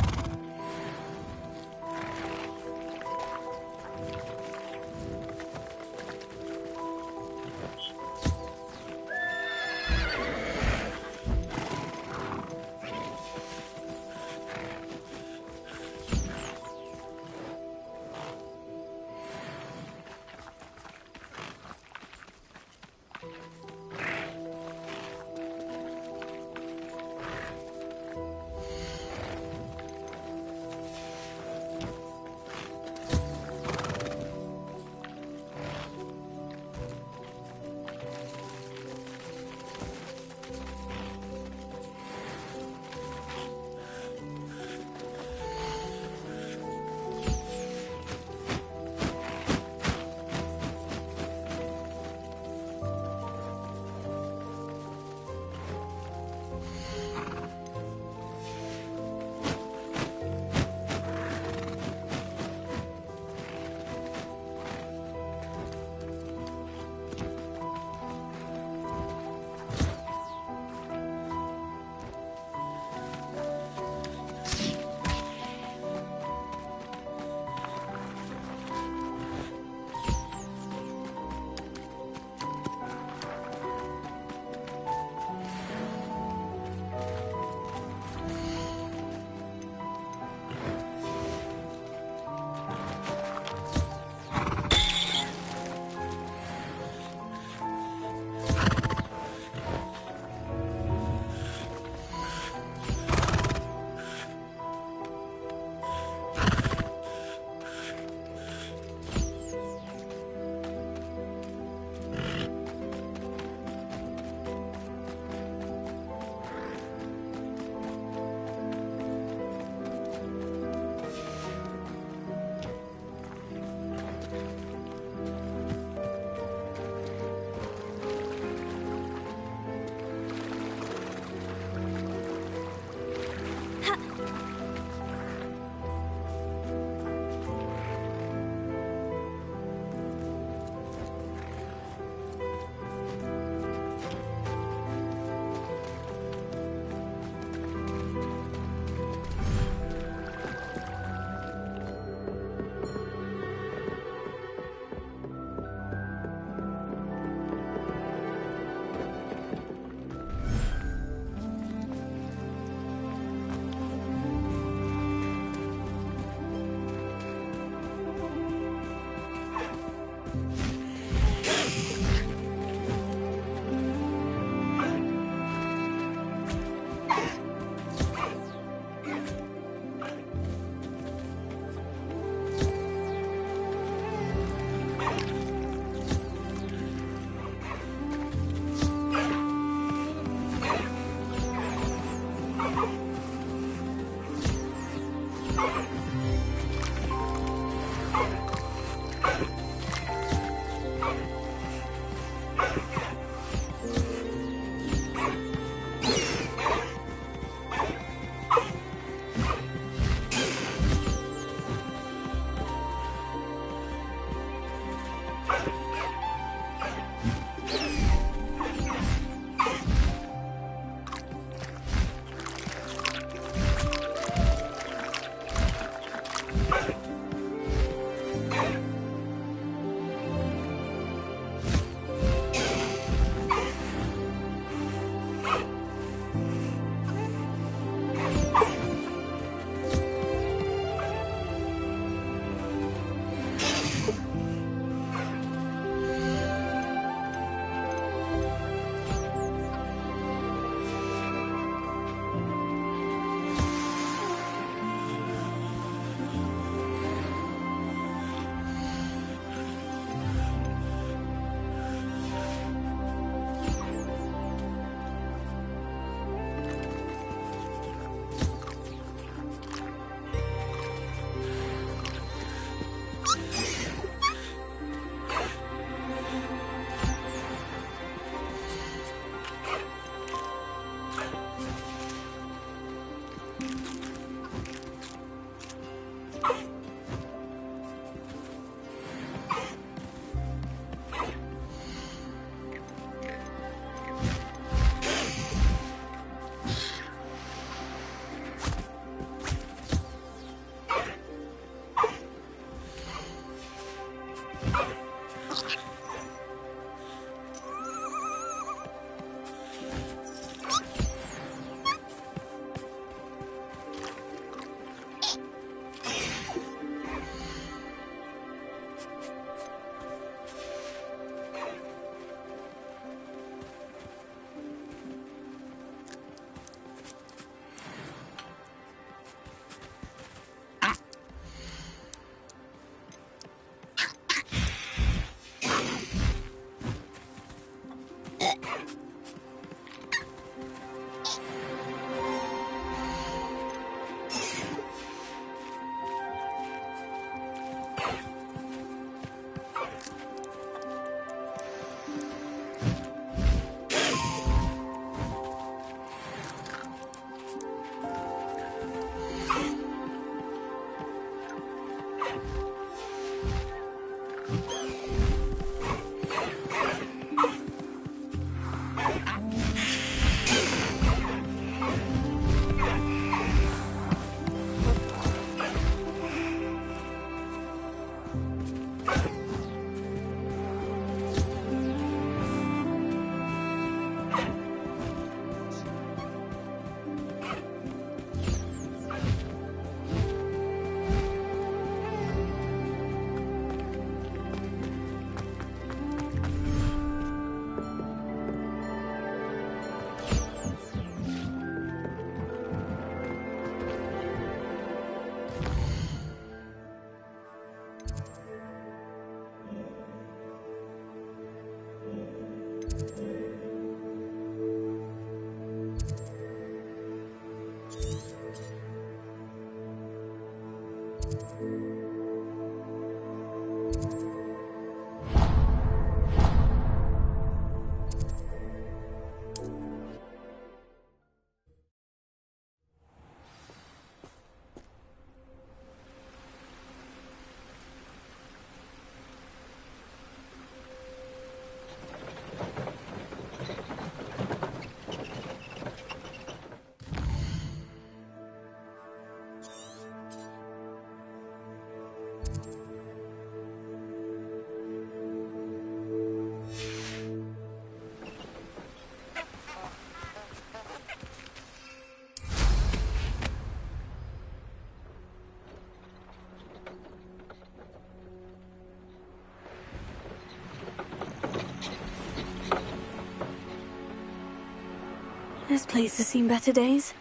Speaker 14: This place has seen better days.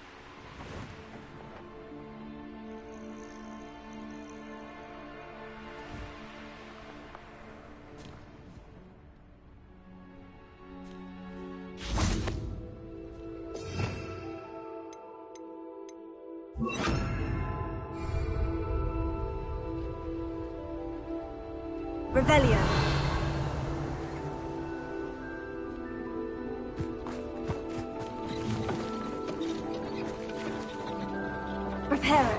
Speaker 14: Revelio. Reparo.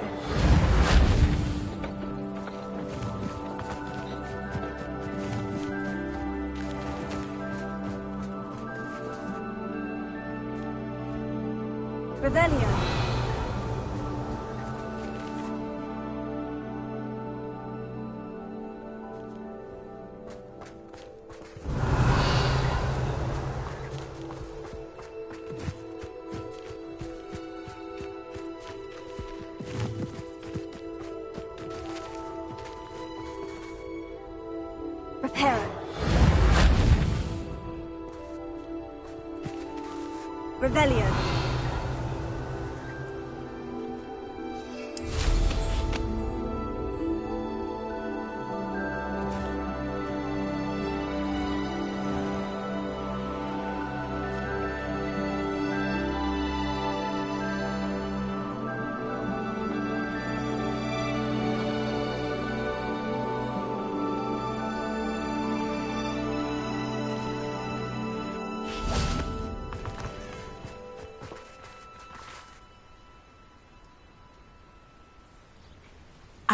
Speaker 14: Revelio. Reparo. Revelio.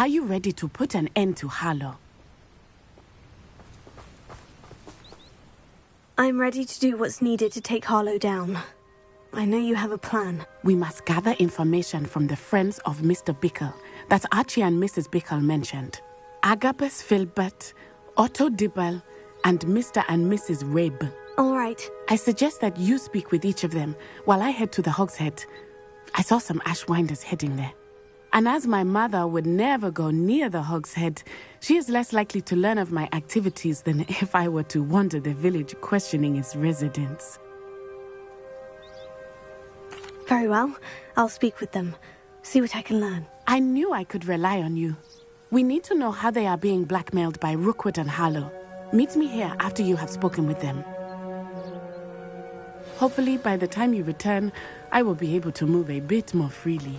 Speaker 19: Are you ready to put an end to Harlow?
Speaker 14: I'm ready to do what's needed to take Harlow down. I know you have a plan.
Speaker 19: We must gather information from the friends of Mr. Bickle that Archie and Mrs. Bickle mentioned. Agabus Filbert, Otto Dibble, and Mr. and Mrs. Rabe.
Speaker 14: All right.
Speaker 19: I suggest that you speak with each of them while I head to the Hogshead. I saw some Ashwinders heading there. And as my mother would never go near the Hogshead, she is less likely to learn of my activities than if I were to wander the village questioning its residents.
Speaker 14: Very well. I'll speak with them. See what I can learn.
Speaker 19: I knew I could rely on you. We need to know how they are being blackmailed by Rookwood and Harlow. Meet me here after you have spoken with them. Hopefully, by the time you return, I will be able to move a bit more freely.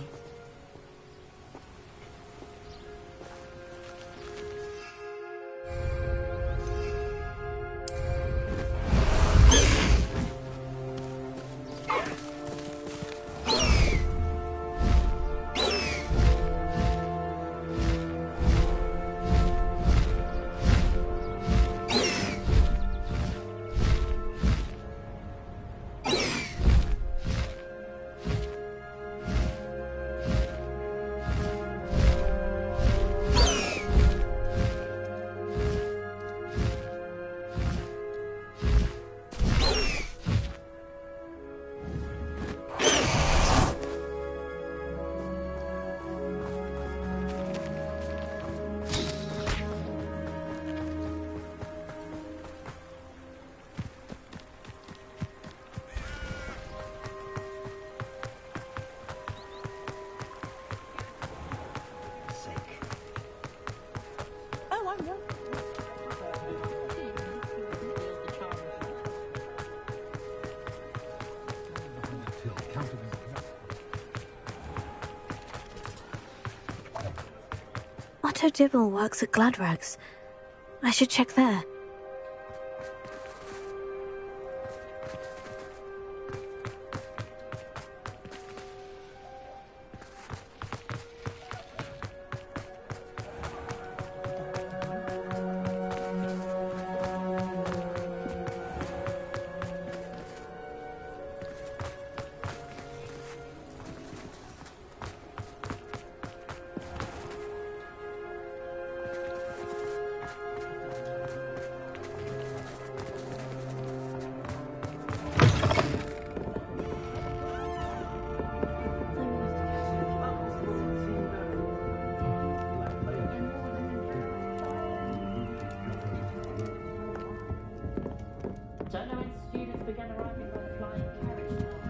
Speaker 14: Dr. Dibble works at Gladrags. I should check there.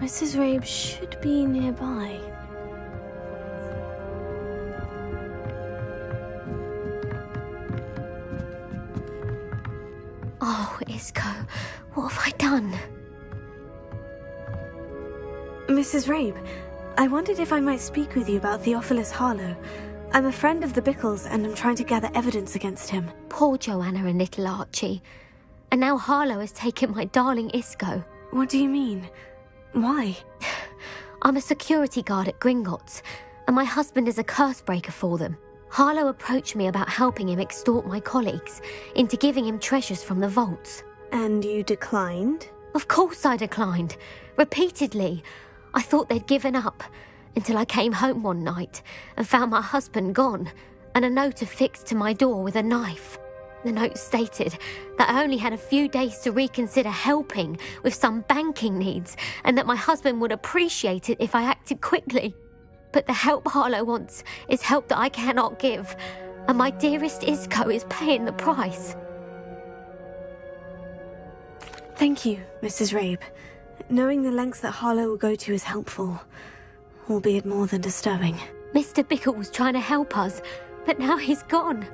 Speaker 14: Mrs. Rabe should be nearby.
Speaker 11: Oh, Isco, what have I done?
Speaker 14: Mrs. Rabe, I wondered if I might speak with you about Theophilus Harlow. I'm a friend of the Bickles and I'm trying to gather evidence against him.
Speaker 11: Poor Joanna and little Archie. And now Harlow has taken my darling Isco.
Speaker 14: What do you mean? Why?
Speaker 11: I'm a security guard at Gringotts, and my husband is a curse breaker for them. Harlow approached me about helping him extort my colleagues into giving him treasures from the vaults.
Speaker 14: And you declined?
Speaker 11: Of course I declined. Repeatedly. I thought they'd given up, until I came home one night and found my husband gone, and a note affixed to my door with a knife. The note stated that I only had a few days to reconsider helping with some banking needs, and that my husband would appreciate it if I acted quickly. But the help Harlow wants is help that I cannot give, and my dearest Isco is paying the price.
Speaker 14: Thank you, Mrs. Rabe. Knowing the lengths that Harlow will go to is helpful, albeit more than disturbing.
Speaker 11: Mr. Bickle was trying to help us, but now he's gone.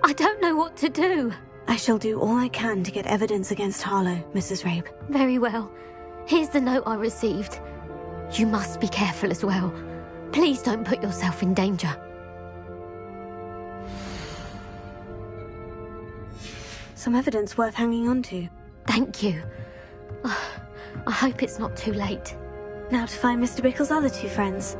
Speaker 11: I don't know what to do.
Speaker 14: I shall do all I can to get evidence against Harlow, Mrs. Rabe.
Speaker 11: Very well. Here's the note I received. You must be careful as well. Please don't put yourself in danger.
Speaker 14: Some evidence worth hanging on to.
Speaker 11: Thank you. I hope it's not too late.
Speaker 14: Now to find Mr. Bickle's other two friends.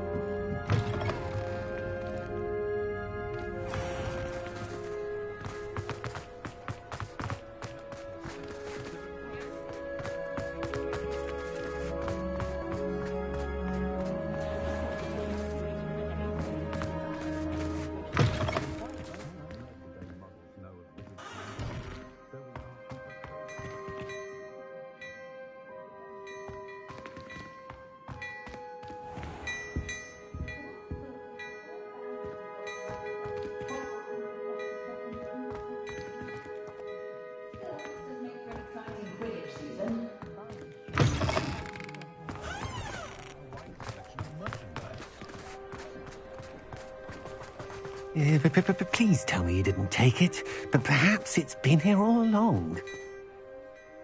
Speaker 21: Please tell me you didn't take it, but perhaps it's been here all along.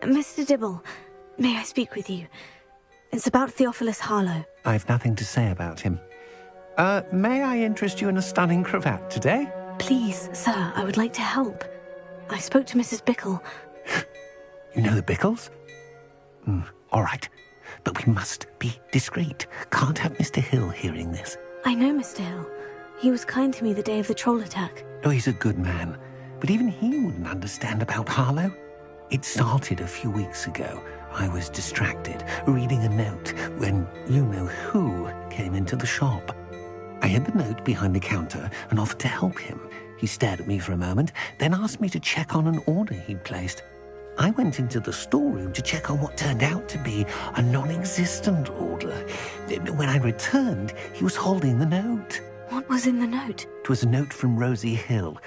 Speaker 14: Mr. Dibble, may I speak with you? It's about Theophilus Harlow.
Speaker 21: I've nothing to say about him. May I interest you in a stunning cravat today?
Speaker 14: Please, sir, I would like to help. I spoke to Mrs. Bickle.
Speaker 21: You know the Bickles? All right, but we must be discreet. Can't have Mr. Hill hearing this.
Speaker 14: I know Mr. Hill. He was kind to me the day of the troll attack.
Speaker 21: Oh, he's a good man, but even he wouldn't understand about Harlow. It started a few weeks ago. I was distracted, reading a note, when you-know-who came into the shop. I hid the note behind the counter and offered to help him. He stared at me for a moment, then asked me to check on an order he'd placed. I went into the storeroom to check on what turned out to be a non-existent order. When I returned, he was holding the note.
Speaker 14: What was in the note?
Speaker 21: It was a note from Rosie Hill,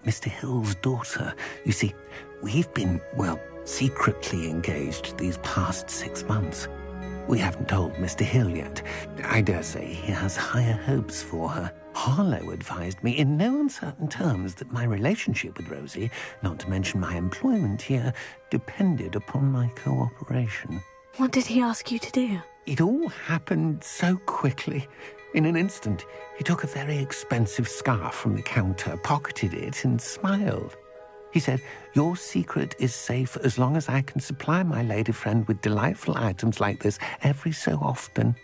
Speaker 21: Mr. Hill's daughter. You see, we've been, secretly engaged these past 6 months. We haven't told Mr. Hill yet. I dare say he has higher hopes for her. Harlow advised me in no uncertain terms that my relationship with Rosie, not to mention my employment here, depended upon my cooperation.
Speaker 14: What did he ask you to do?
Speaker 21: It all happened so quickly. In an instant, he took a very expensive scarf from the counter, pocketed it, and smiled. He said, "Your secret is safe as long as I can supply my lady friend with delightful items like this every so often."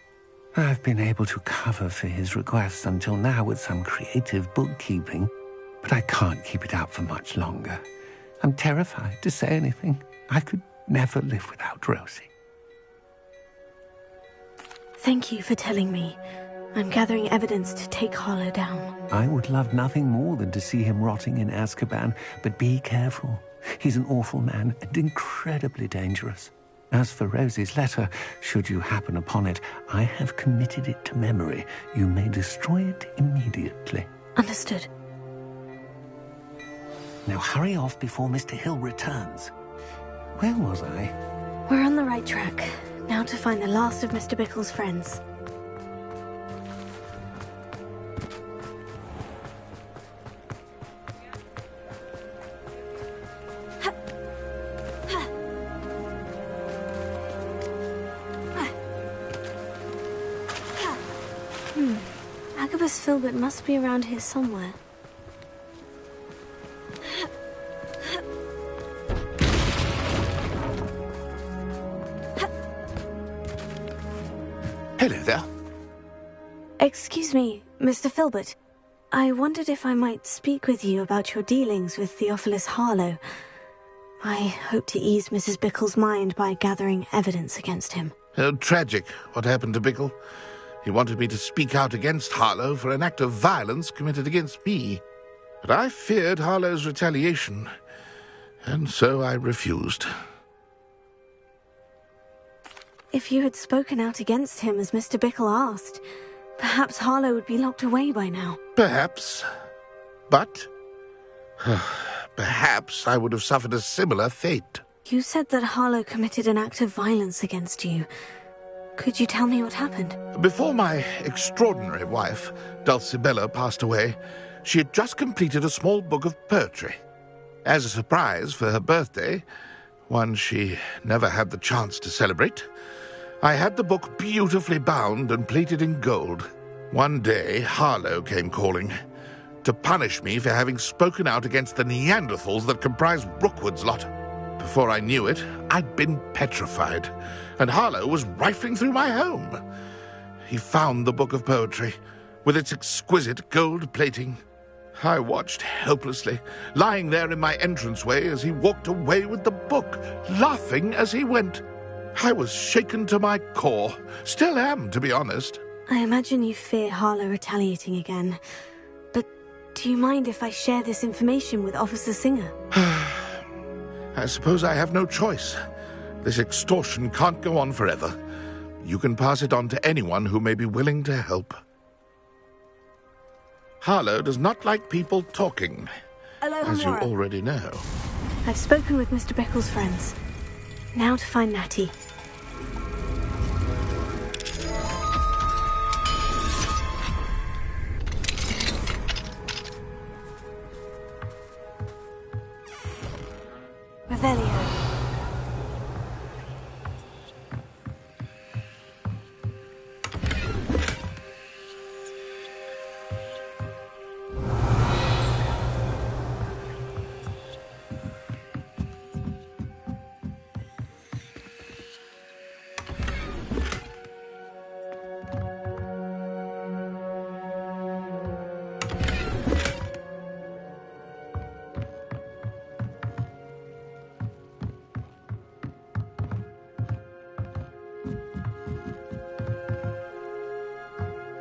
Speaker 21: I've been able to cover for his requests until now with some creative bookkeeping, but I can't keep it up for much longer. I'm terrified to say anything. I could never live without Rosie.
Speaker 14: Thank you for telling me. I'm gathering evidence to take Harlow down.
Speaker 21: I would love nothing more than to see him rotting in Azkaban, but be careful. He's an awful man and incredibly dangerous. As for Rosie's letter, should you happen upon it, I have committed it to memory. You may destroy it immediately.
Speaker 14: Understood.
Speaker 21: Now hurry off before Mr. Hill returns. Where was I?
Speaker 14: We're on the right track. Now to find the last of Mr. Bickle's friends. Agabus Filbert must be around here somewhere.
Speaker 4: Hello there.
Speaker 14: Excuse me, Mr. Filbert. I wondered if I might speak with you about your dealings with Theophilus Harlow. I hope to ease Mrs. Bickle's mind by gathering evidence against him.
Speaker 4: Oh, tragic what happened to Bickle. He wanted me to speak out against Harlow for an act of violence committed against me. But I feared Harlow's retaliation, and so I refused.
Speaker 14: If you had spoken out against him as Mr. Bickle asked, perhaps Harlow would be locked away by now.
Speaker 4: Perhaps. But perhaps I would have suffered a similar fate.
Speaker 14: You said that Harlow committed an act of violence against you. Could you tell me what happened?
Speaker 4: Before my extraordinary wife, Dulcibella, passed away, she had just completed a small book of poetry. As a surprise for her birthday, one she never had the chance to celebrate, I had the book beautifully bound and plated in gold. One day, Harlow came calling to punish me for having spoken out against the Neanderthals that comprise Rookwood's lot. Before I knew it, I'd been petrified, and Harlow was rifling through my home. He found the book of poetry, with its exquisite gold plating. I watched helplessly, lying there in my entranceway as he walked away with the book, laughing as he went. I was shaken to my core. Still am, to be honest.
Speaker 14: I imagine you fear Harlow retaliating again. But do you mind if I share this information with Officer Singer?
Speaker 4: I suppose I have no choice. This extortion can't go on forever. You can pass it on to anyone who may be willing to help. Harlow does not like people talking, as you already know.
Speaker 14: I've spoken with Mr. Bickle's friends. Now to find Natty. Revelio.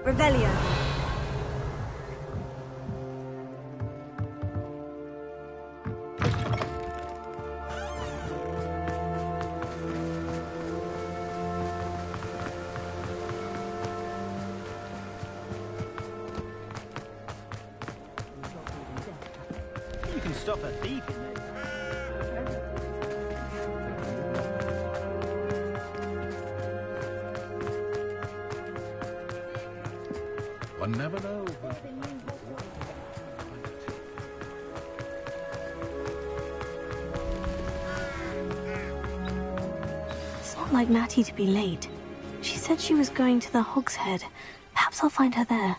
Speaker 14: Revelio.
Speaker 10: You can stop a thief in there.
Speaker 4: One never knows.
Speaker 14: It's not like Natty to be late. She said she was going to the Hog's Head. Perhaps I'll
Speaker 2: I'll find her there.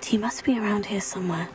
Speaker 2: He must be around here somewhere.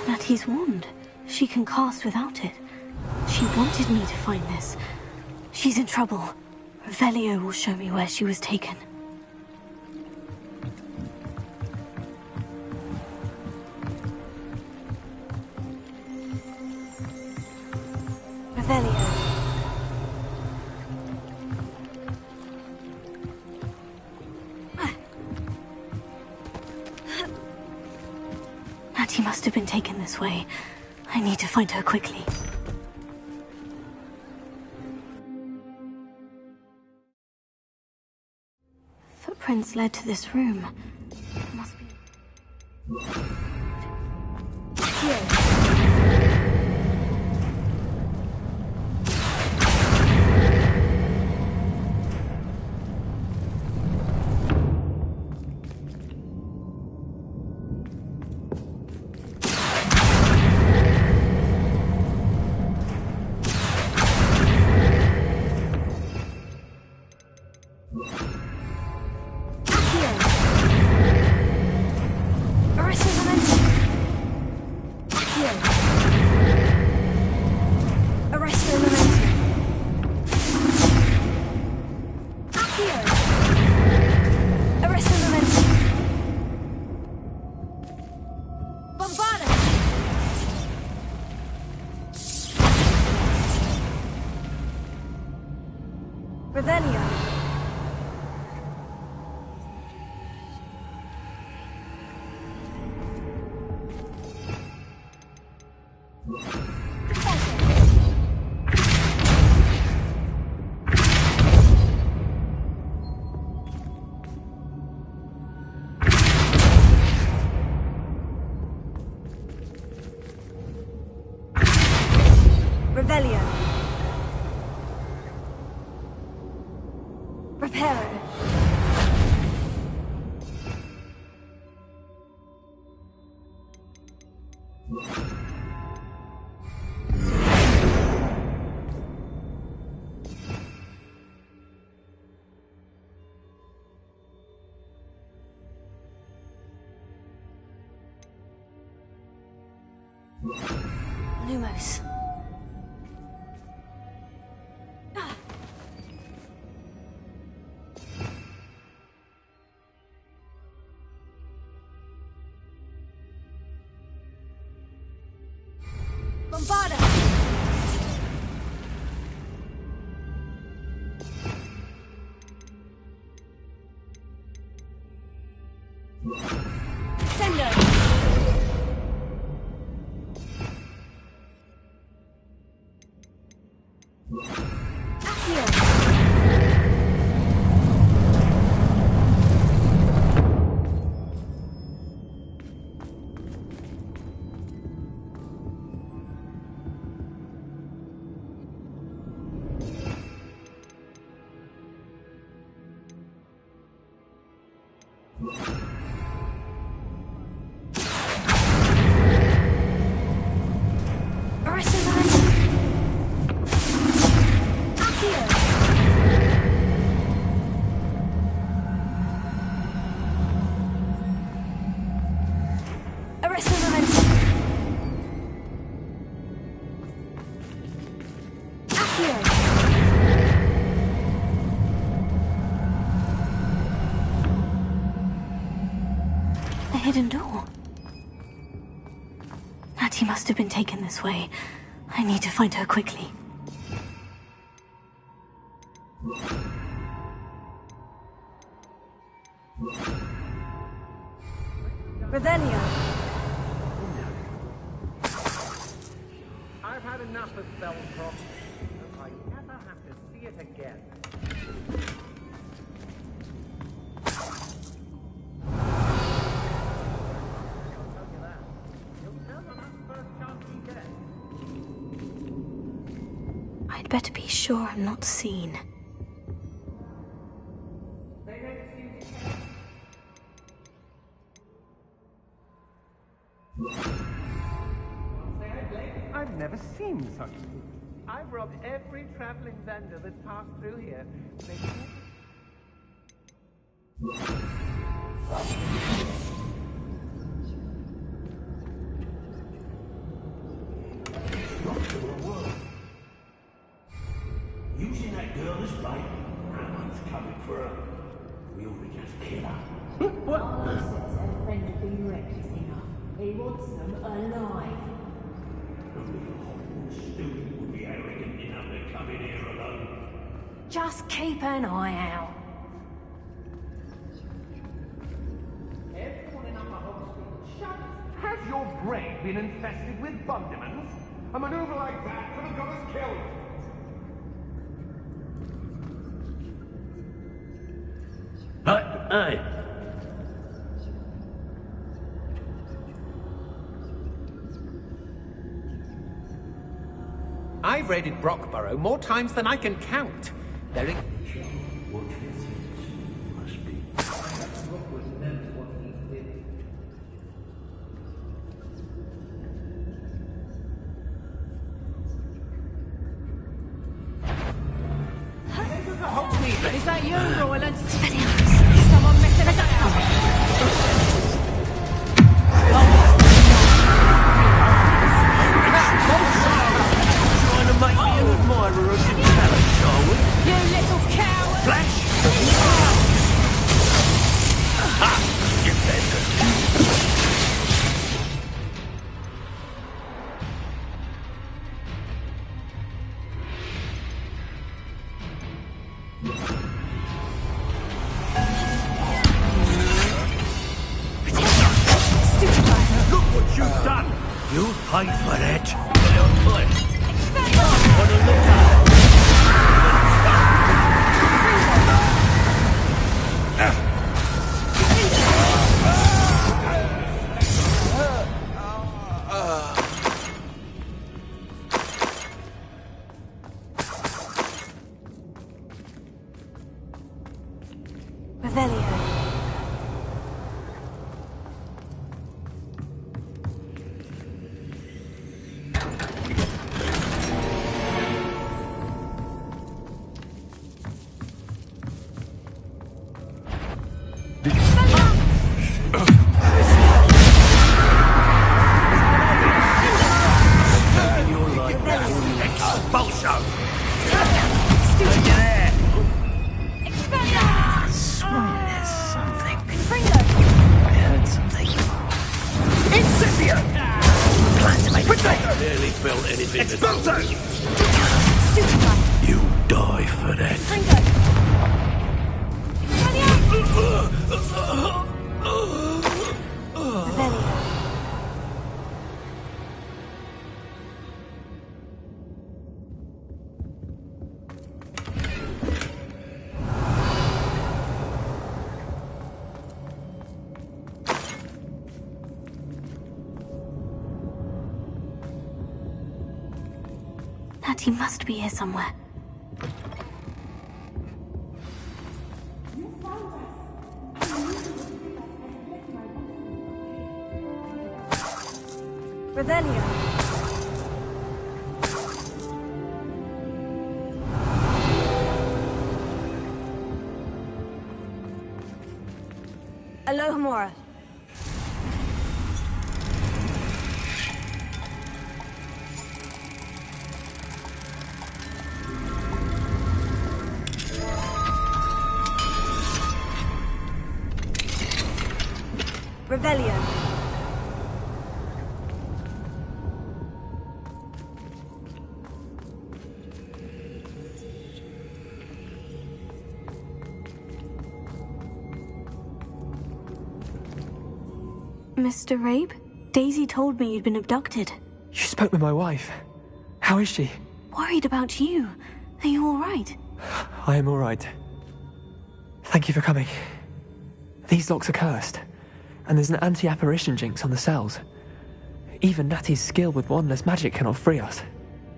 Speaker 2: Natty's wand. She can cast without it. She wanted me to find this. She's in trouble. Revelio will show me where she was taken. Revelio. Natty must have been taken this way. I need to find her quickly. Footprints led to this room. Must be... Here.
Speaker 9: Reparo. Lumos. Bombarda! Sendo! The hidden door. Natty must have been taken this way. I need to find her quickly. Revelio.
Speaker 18: I've had enough of Belcroft. I never have to see it again.
Speaker 2: I'd better be sure I'm not seen.
Speaker 18: I've never seen such food. I've robbed every traveling vendor that's passed through here.
Speaker 5: Using that girl as bait, no one's coming for her. We ought to just kill her.
Speaker 18: What?
Speaker 6: Arlo says a friend has been reckless enough. He wants them alive.
Speaker 5: Only a Hogwarts student would be arrogant enough to come in here alone.
Speaker 6: Just keep an eye out.
Speaker 18: Everyone in Upper Hogsmeade, shut up. Has your brain been infested with bundemans? A maneuver like that could have got us killed.
Speaker 5: Hey!
Speaker 10: I've raided Brockborough more times than I can count. They're in...
Speaker 5: What do you think? Must be.
Speaker 10: Rookwood knows what he did.
Speaker 6: Is that you, Royland? Someone messing about?
Speaker 5: Trying to make me an admirer of your talents, are we?
Speaker 6: You little coward!
Speaker 5: Flash! Ha! You better. Look what you've done! You'll pay for that. On a lookout.
Speaker 14: Revelio.
Speaker 5: You die for that.
Speaker 2: Natty must be here somewhere.
Speaker 14: Revelio. Alohomora. Revelio.
Speaker 2: Mr. Rabe? Daisy told me you'd been abducted.
Speaker 20: You spoke with my wife. How is she?
Speaker 2: Worried about you. Are you all right?
Speaker 20: I am all right. Thank you for coming. These locks are cursed, and there's an anti-apparition jinx on the cells. Even Natty's skill with wandless magic cannot free us.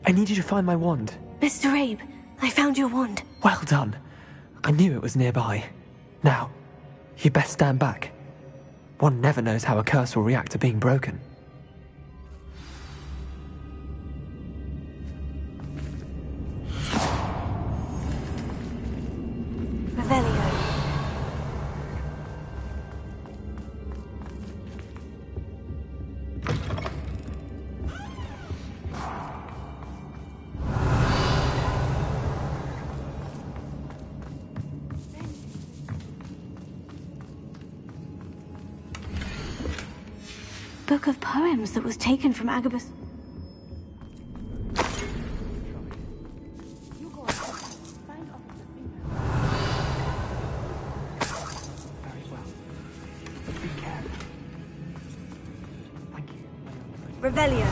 Speaker 20: I need you to find my wand.
Speaker 2: Mr. Rabe, I found your wand.
Speaker 20: Well done. I knew it was nearby. Now, you best stand back. One never knows how a curse will react to being broken.
Speaker 14: Revelio.
Speaker 2: Book of poems that was taken from Agabus.
Speaker 14: Revelio.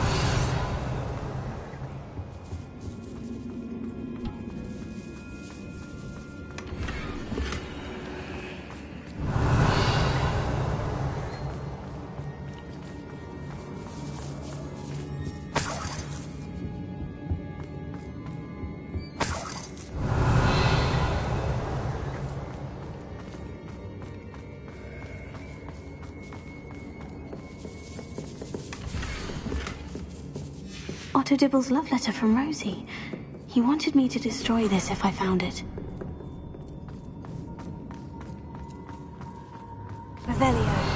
Speaker 2: Otto Dibble's love letter from Rosie. He wanted me to destroy this if I found it.
Speaker 14: Revelio.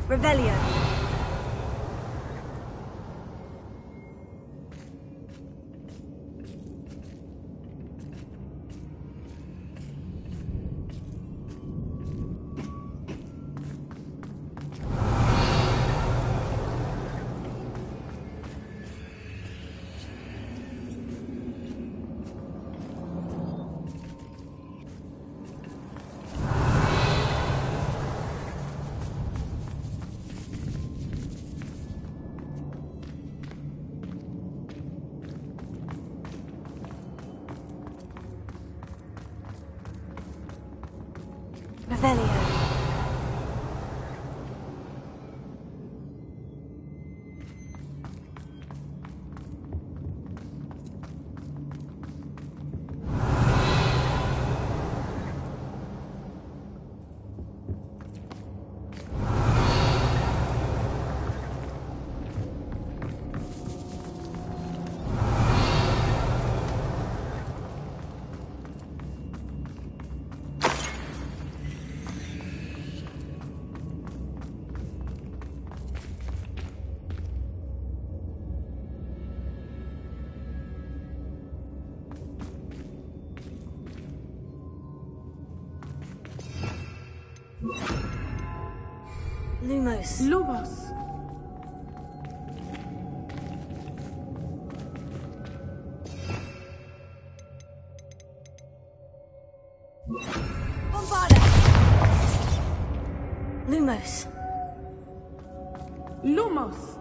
Speaker 14: Revelio. Revelio. Lumos.
Speaker 19: Lumos.
Speaker 14: Bombarda. Lumos.
Speaker 19: Lumos.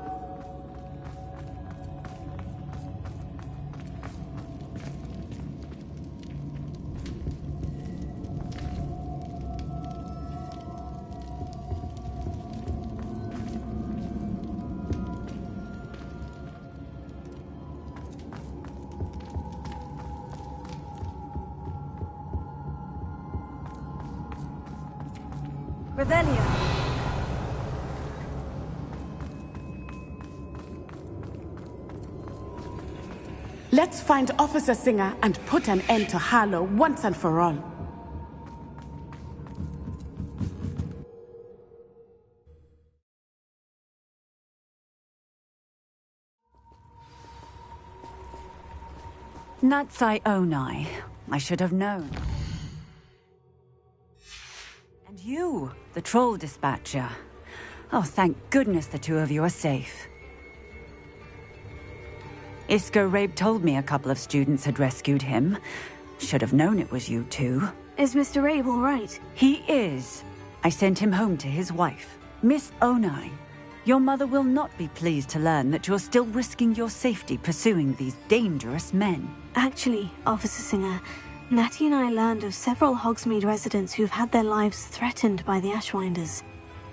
Speaker 14: Revelio.
Speaker 19: Let's find Officer Singer and put an end to Harlow once and for all.
Speaker 1: Natsai Onai. I should have known. And you, the troll dispatcher. Oh, thank goodness the two of you are safe. Isco Rabe told me a couple of students had rescued him. Should have known it was you two.
Speaker 14: Is Mr. Rabe all right?
Speaker 1: He is. I sent him home to his wife, Miss Onai. Your mother will not be pleased to learn that you're still risking your safety pursuing these dangerous men.
Speaker 14: Actually, Officer Singer, Natty and I learned of several Hogsmeade residents who've had their lives threatened by the Ashwinders.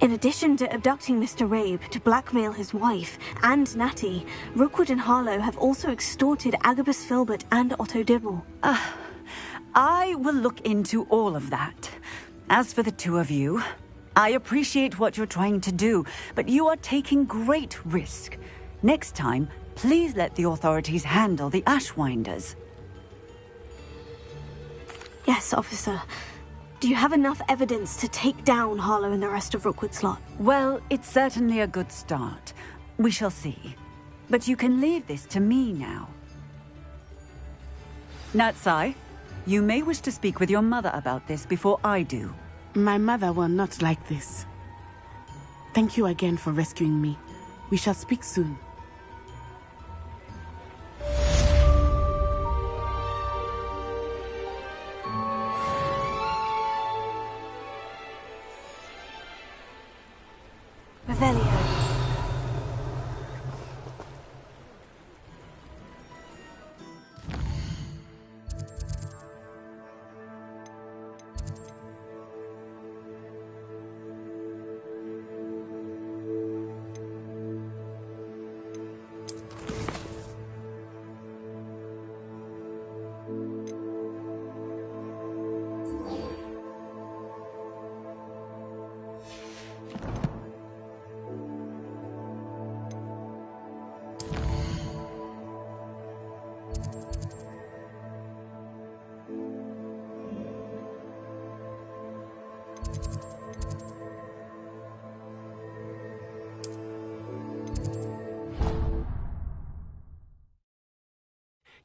Speaker 14: In addition to abducting Mr. Rabe to blackmail his wife and Natty, Rookwood and Harlow have also extorted Agabus Filbert and Otto Dibble.
Speaker 1: I will look into all of that. As for the two of you, I appreciate what you're trying to do, but you are taking great risk. Next time, please let the authorities handle the Ashwinders.
Speaker 14: Yes, officer. Do you have enough evidence to take down Harlow and the rest of Rookwood's lot?
Speaker 1: Well, it's certainly a good start. We shall see. But you can leave this to me now. Natsai, you may wish to speak with your mother about this before I do.
Speaker 19: My mother will not like this. Thank you again for rescuing me. We shall speak soon.
Speaker 14: Revelio.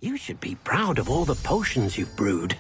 Speaker 18: You should be proud of all the potions you've brewed.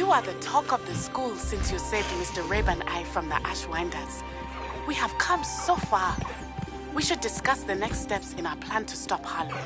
Speaker 19: You are the talk of the school since you saved Mr. Rabe and I from the Ashwinders. We have come so far. We should discuss the next steps in our plan to stop Harlow.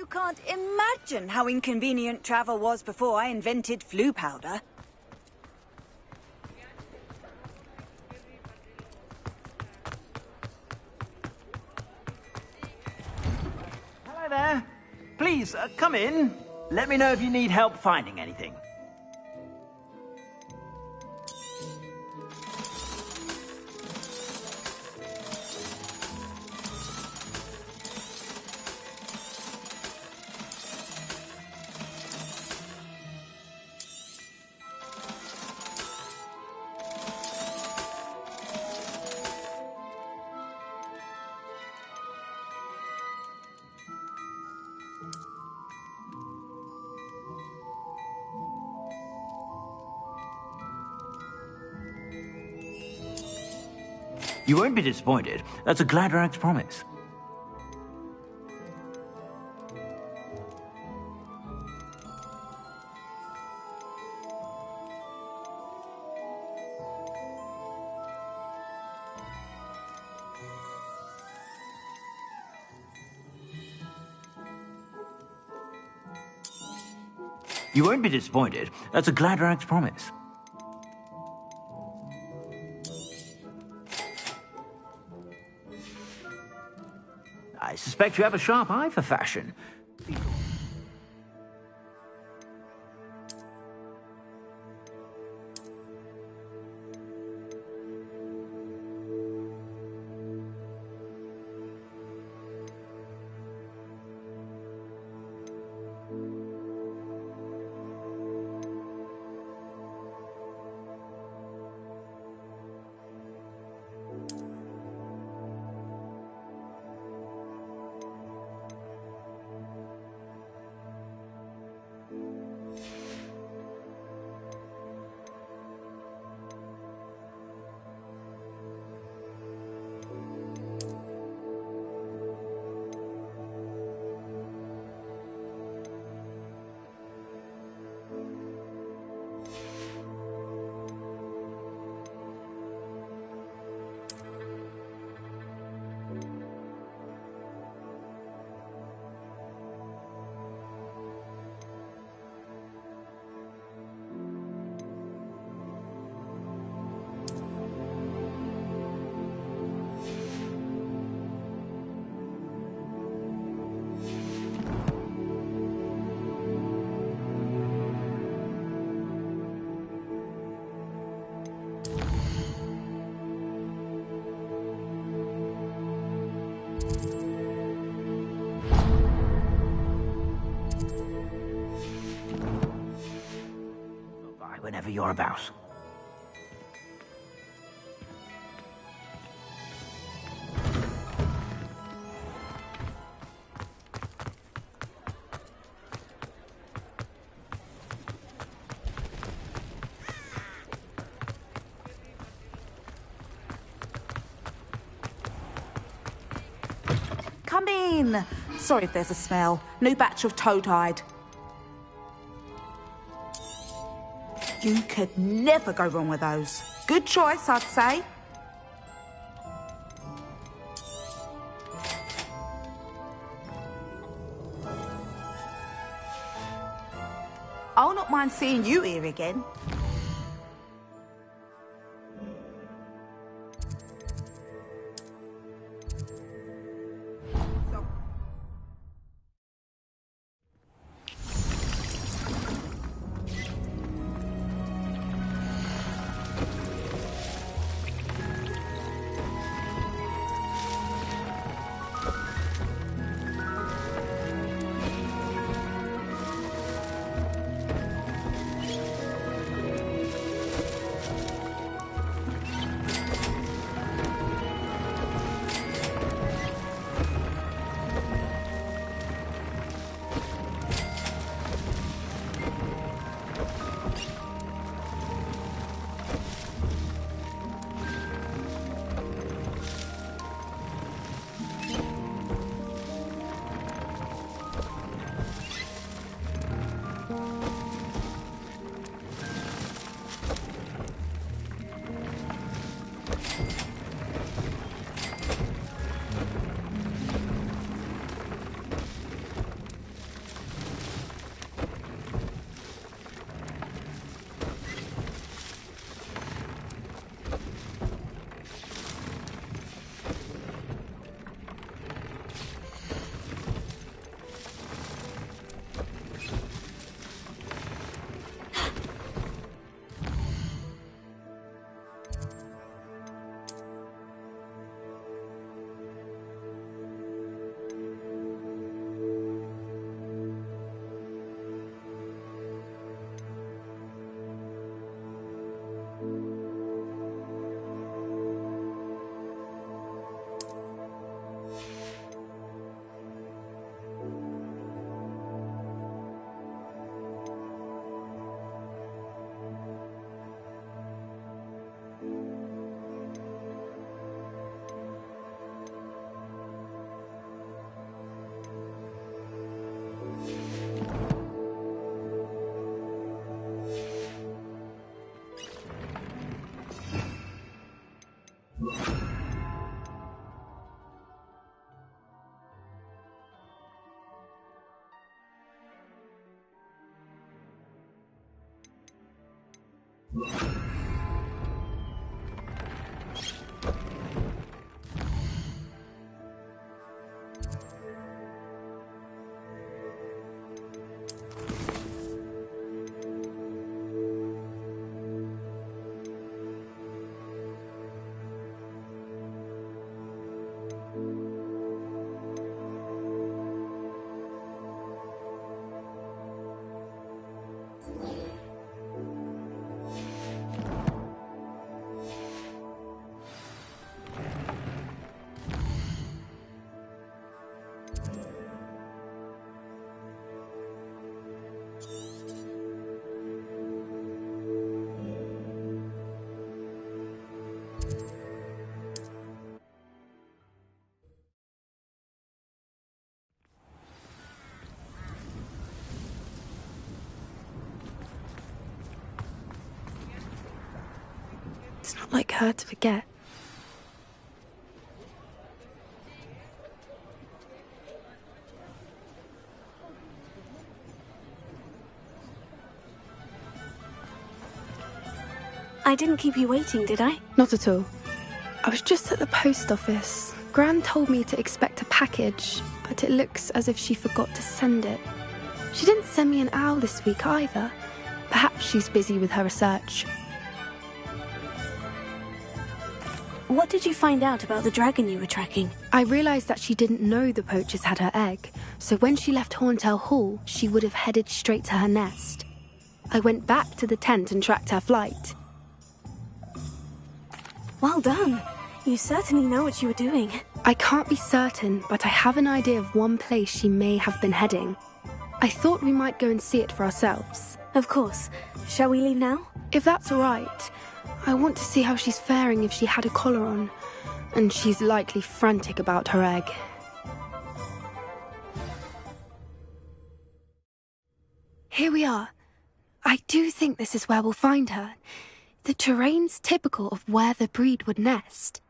Speaker 1: You can't imagine how inconvenient travel was before I invented flu powder.
Speaker 7: please, come in. Let me know if you need help finding anything. You won't be disappointed. That's a Gladrag's promise. You won't be disappointed. That's a Gladrag's promise. I suspect you have a sharp eye for fashion. Whenever you're about.
Speaker 8: Come in. Sorry if there's a smell. New batch of toad-hide. You could never go wrong with those. Good choice, I'd say. I'll not mind seeing you here again.
Speaker 15: It's not like her to forget.
Speaker 14: I didn't keep you waiting, did I?
Speaker 15: Not at all. I was just at the post office. Gran told me to expect a package, but it looks as if she forgot to send it. She didn't send me an owl this week either. Perhaps she's busy with her research.
Speaker 14: What did you find out about the dragon you were tracking?
Speaker 15: I realised that she didn't know the poachers had her egg, so when she left Horntail Hall, she would have headed straight to her nest. I went back to the tent and tracked her flight.
Speaker 14: Well done. You certainly know what you were doing.
Speaker 15: I can't be certain, but I have an idea of one place she may have been heading. I thought we might go and see it for ourselves.
Speaker 14: Of course. Shall we leave now?
Speaker 15: If that's all right. I want to see how she's faring if she had a collar on. And she's likely frantic about her egg. Here we are. I do think this is where we'll find her. The terrain's typical of where the breed would nest.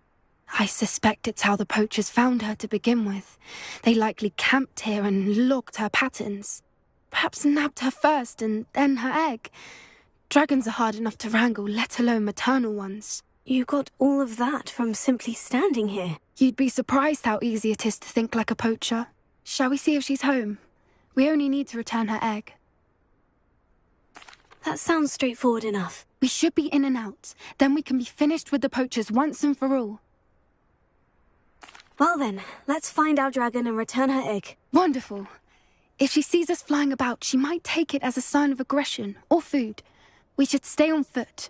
Speaker 15: I suspect it's how the poachers found her to begin with. They likely camped here and logged her patterns. Perhaps nabbed her first and then her egg. Dragons are hard enough to wrangle, let alone maternal ones.
Speaker 14: You got all of that from simply standing here.
Speaker 15: You'd be surprised how easy it is to think like a poacher. Shall we see if she's home? We only need to return her egg.
Speaker 14: That sounds straightforward enough.
Speaker 15: We should be in and out. Then we can be finished with the poachers once and for all.
Speaker 14: Well then, let's find our dragon and return her egg.
Speaker 15: Wonderful. If she sees us flying about, she might take it as a sign of aggression or food. We should stay on foot.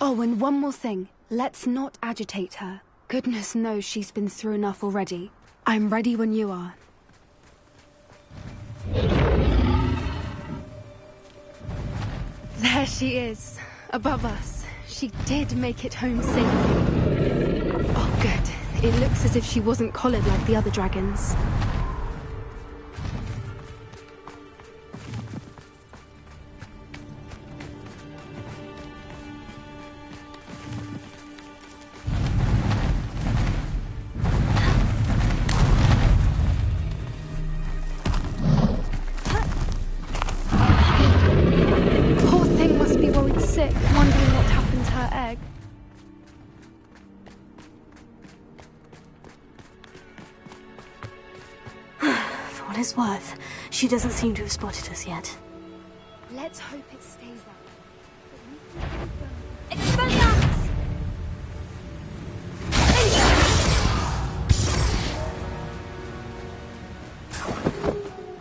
Speaker 15: Oh, and one more thing. Let's not agitate her. Goodness knows she's been through enough already. I'm ready when you are. There she is, above us. She did make it home safely. Oh, good. It looks as if she wasn't collared like the other dragons. Wondering what happened to her egg.
Speaker 14: For what it's worth, she doesn't seem to have spotted us yet.
Speaker 15: Let's hope it stays that way.
Speaker 14: Expelliarmus!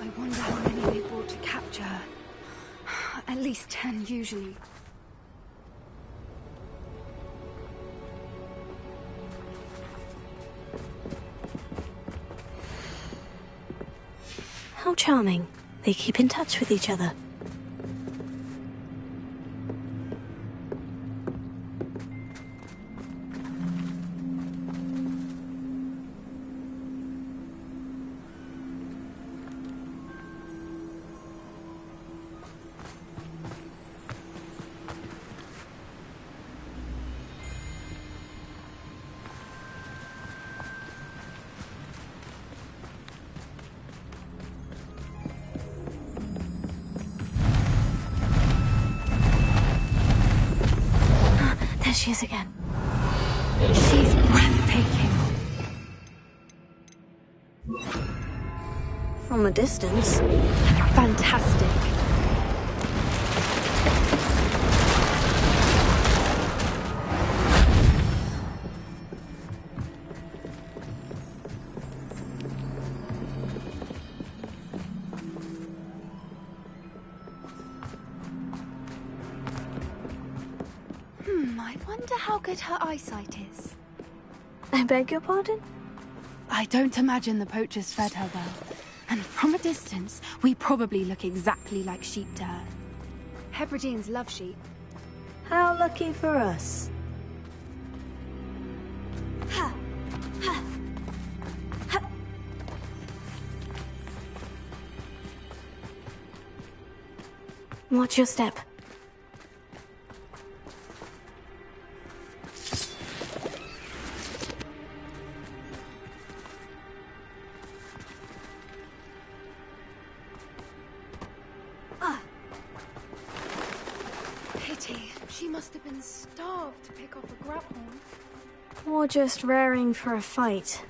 Speaker 15: I wonder how many they brought to capture her. At least 10 usually.
Speaker 14: How charming. They keep in touch with each other.
Speaker 2: she is again. She's breathtaking. From a distance.
Speaker 15: Fantastic.
Speaker 2: I wonder how good her eyesight is. I beg your pardon?
Speaker 15: I don't imagine the poachers fed her well. And from a distance, we probably look exactly like sheep to her. Hebrideans love sheep.
Speaker 2: How lucky for us. Watch your step.
Speaker 15: Pity. She must have been starved to pick off a grubhorn.
Speaker 2: Or just raring for a fight.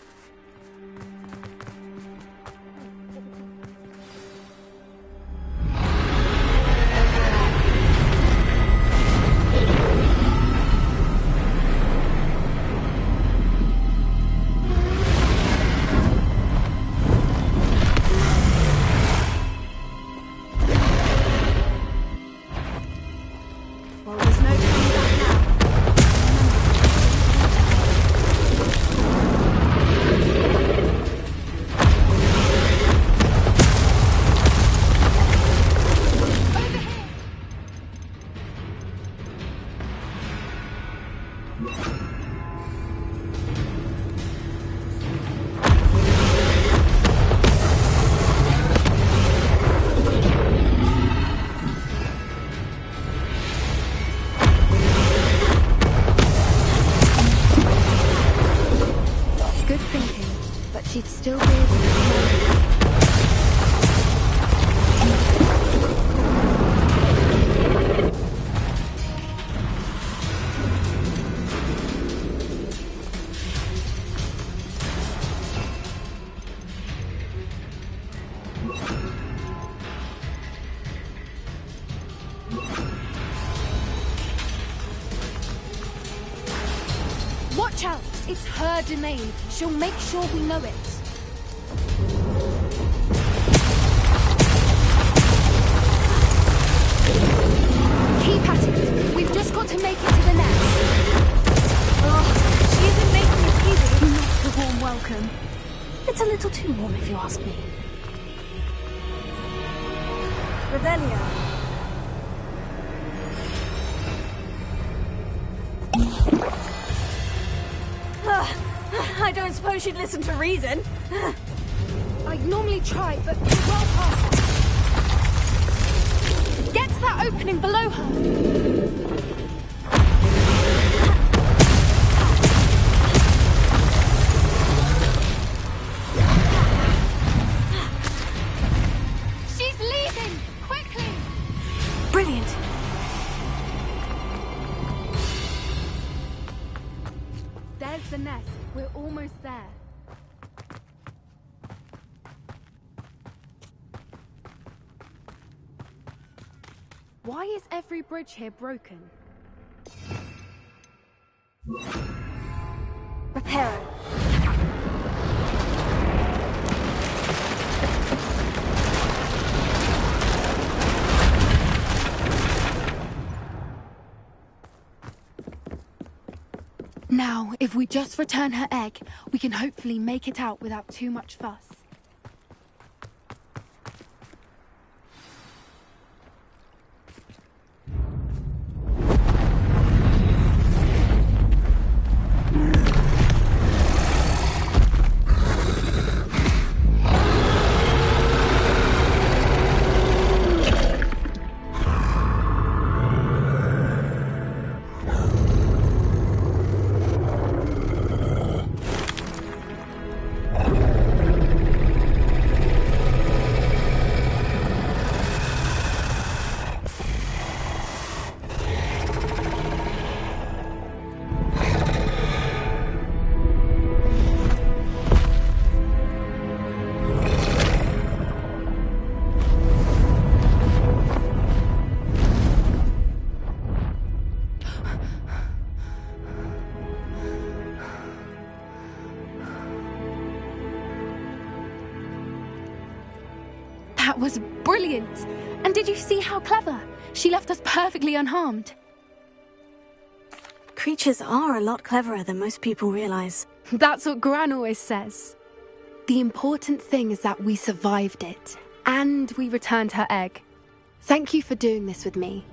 Speaker 15: Well, there's no coming back now. Good thinking, but she'd still be able to smell you. Watch out! It's her domain. She'll make sure we know it. Keep at it. We've just got to make it to the nest.
Speaker 2: She isn't making it easy.
Speaker 15: Not a warm welcome.
Speaker 2: It's a little too warm if you ask me. Revelio. I don't suppose she'd listen to reason.
Speaker 15: I'd normally try, but we're well past that. Get to that opening below her. She's leaving! Quickly!
Speaker 2: Brilliant.
Speaker 15: There's the nest. We're almost there. Why is every bridge here broken?
Speaker 2: Repair it.
Speaker 15: Now, if we just return her egg, we can hopefully make it out without too much fuss. was brilliant. And did you see how clever? She left us perfectly unharmed.
Speaker 14: Creatures are a lot cleverer than most people realize.
Speaker 15: That's what Gran always says. The important thing is that we survived it, and we returned her egg. Thank you for doing this with me.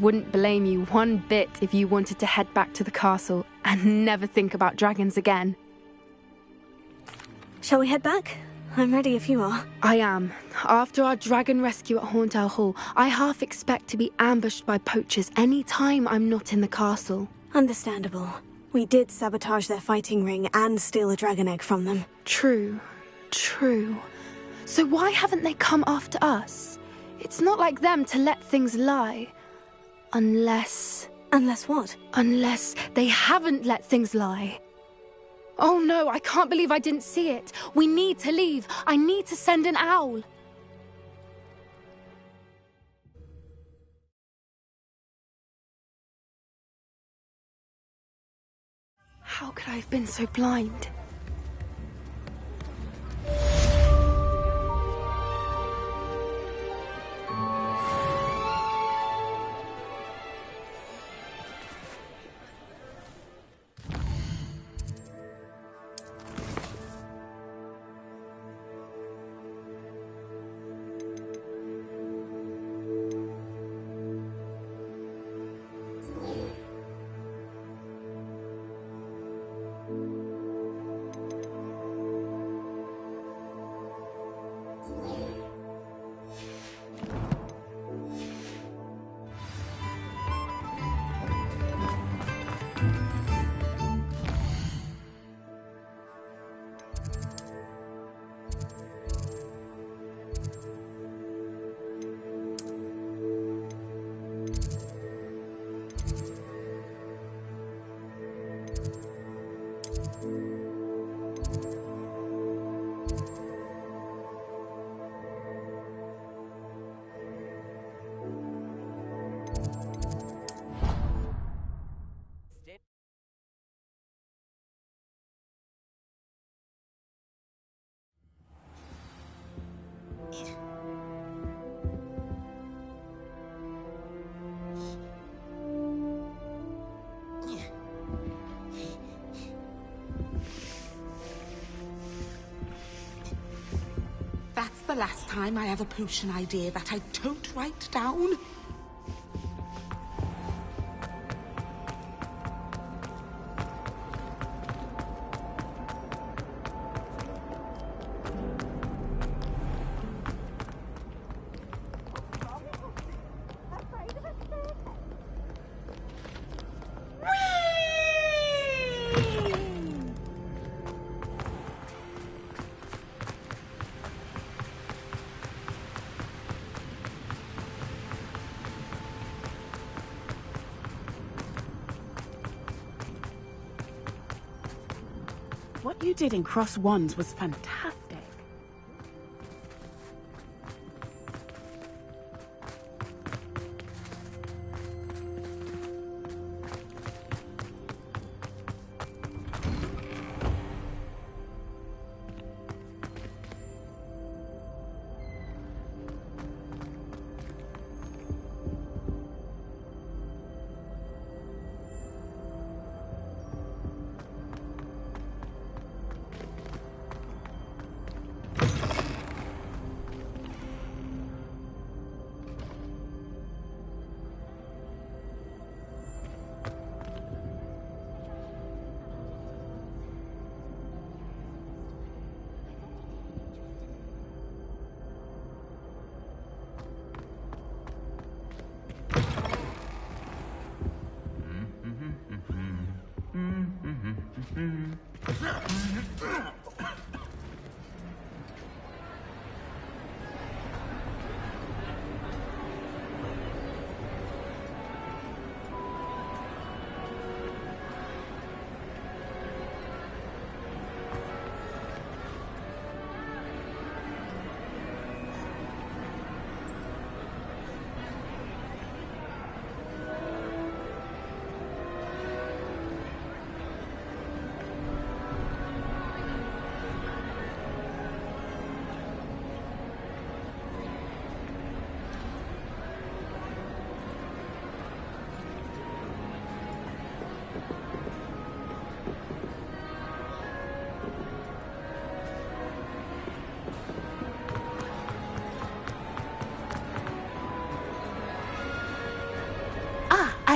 Speaker 15: Wouldn't blame you one bit if you wanted to head back to the castle and never think about dragons again.
Speaker 14: Shall we head back? I'm ready if you are.
Speaker 15: I am. After our dragon rescue at Hauntow Hall, I half expect to be ambushed by poachers any time I'm not in the castle.
Speaker 14: Understandable. We did sabotage their fighting ring and steal a dragon egg from them.
Speaker 15: True. So why haven't they come after us? It's not like them to let things lie. Unless...
Speaker 14: Unless what?
Speaker 15: Unless they haven't let things lie. Oh no, I can't believe I didn't see it. We need to leave. I need to send an owl. How could I have been so blind?
Speaker 8: That's the last time I have a potion idea that I don't write down.
Speaker 19: What you did in Cross Wands was fantastic.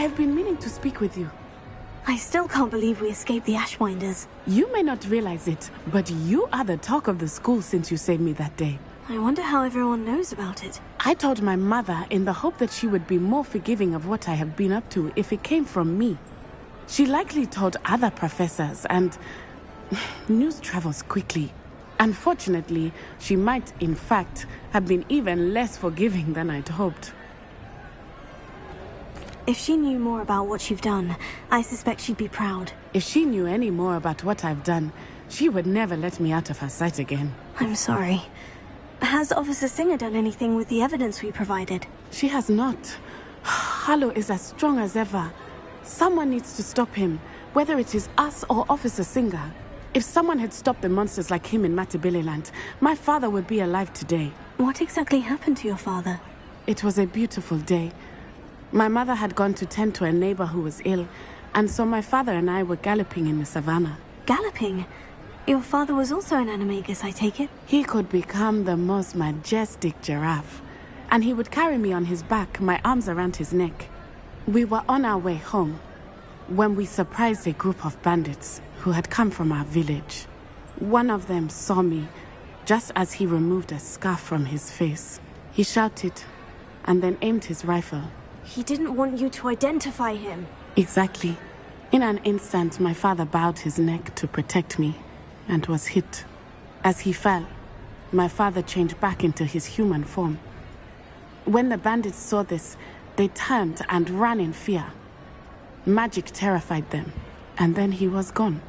Speaker 19: have been meaning to speak with you.
Speaker 14: I still can't believe we escaped the Ashwinders.
Speaker 19: You may not realize it, but you are the talk of the school since you saved me that day.
Speaker 14: I wonder how everyone knows about it.
Speaker 19: I told my mother in the hope that she would be more forgiving of what I have been up to if it came from me. She likely told other professors, and news travels quickly. Unfortunately, she might, in fact, have been even less forgiving than I'd hoped.
Speaker 14: If she knew more about what you've done, I suspect she'd be proud.
Speaker 19: If she knew any more about what I've done, she would never let me out of her sight again.
Speaker 14: I'm sorry. Has Officer Singer done anything with the evidence we provided?
Speaker 19: She has not. Harlow is as strong as ever. Someone needs to stop him, whether it is us or Officer Singer. If someone had stopped the monsters like him in Matabeleland, my father would be alive today.
Speaker 14: What exactly happened to your father?
Speaker 19: It was a beautiful day. My mother had gone to tend to a neighbor who was ill, and so my father and I were galloping in the savannah.
Speaker 14: Galloping? Your father was also an animagus, I take it?
Speaker 19: He could become the most majestic giraffe, and he would carry me on his back, my arms around his neck. We were on our way home when we surprised a group of bandits who had come from our village. One of them saw me just as he removed a scarf from his face. He shouted and then aimed his rifle.
Speaker 14: He didn't want you to identify him.
Speaker 19: Exactly. In an instant, my father bowed his neck to protect me and was hit. As he fell, my father changed back into his human form. When the bandits saw this, they turned and ran in fear. Magic terrified them, and then he was gone.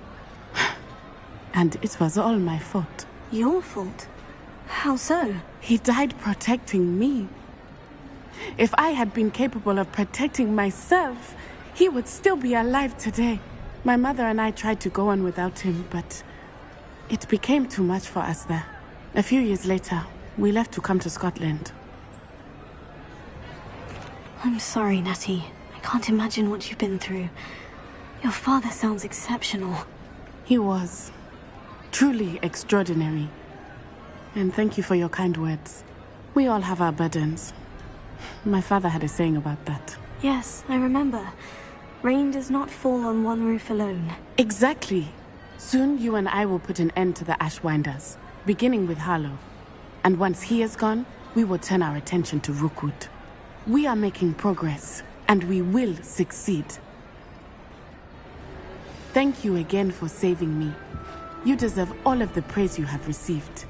Speaker 19: And it was all my fault.
Speaker 14: Your fault? How so?
Speaker 19: He died protecting me. If I had been capable of protecting myself, he would still be alive today. My mother and I tried to go on without him, but it became too much for us there. A few years later, we left to come to Scotland.
Speaker 14: I'm sorry, Natty. I can't imagine what you've been through. Your father sounds exceptional.
Speaker 19: He was. Truly extraordinary. And thank you for your kind words. We all have our burdens. My father had a saying about that.
Speaker 14: Yes, I remember. Rain does not fall on one roof alone.
Speaker 19: Exactly. Soon you and I will put an end to the Ashwinders, beginning with Harlow. And once he is gone, we will turn our attention to Rookwood. We are making progress, and we will succeed. Thank you again for saving me. You deserve all of the praise you have received.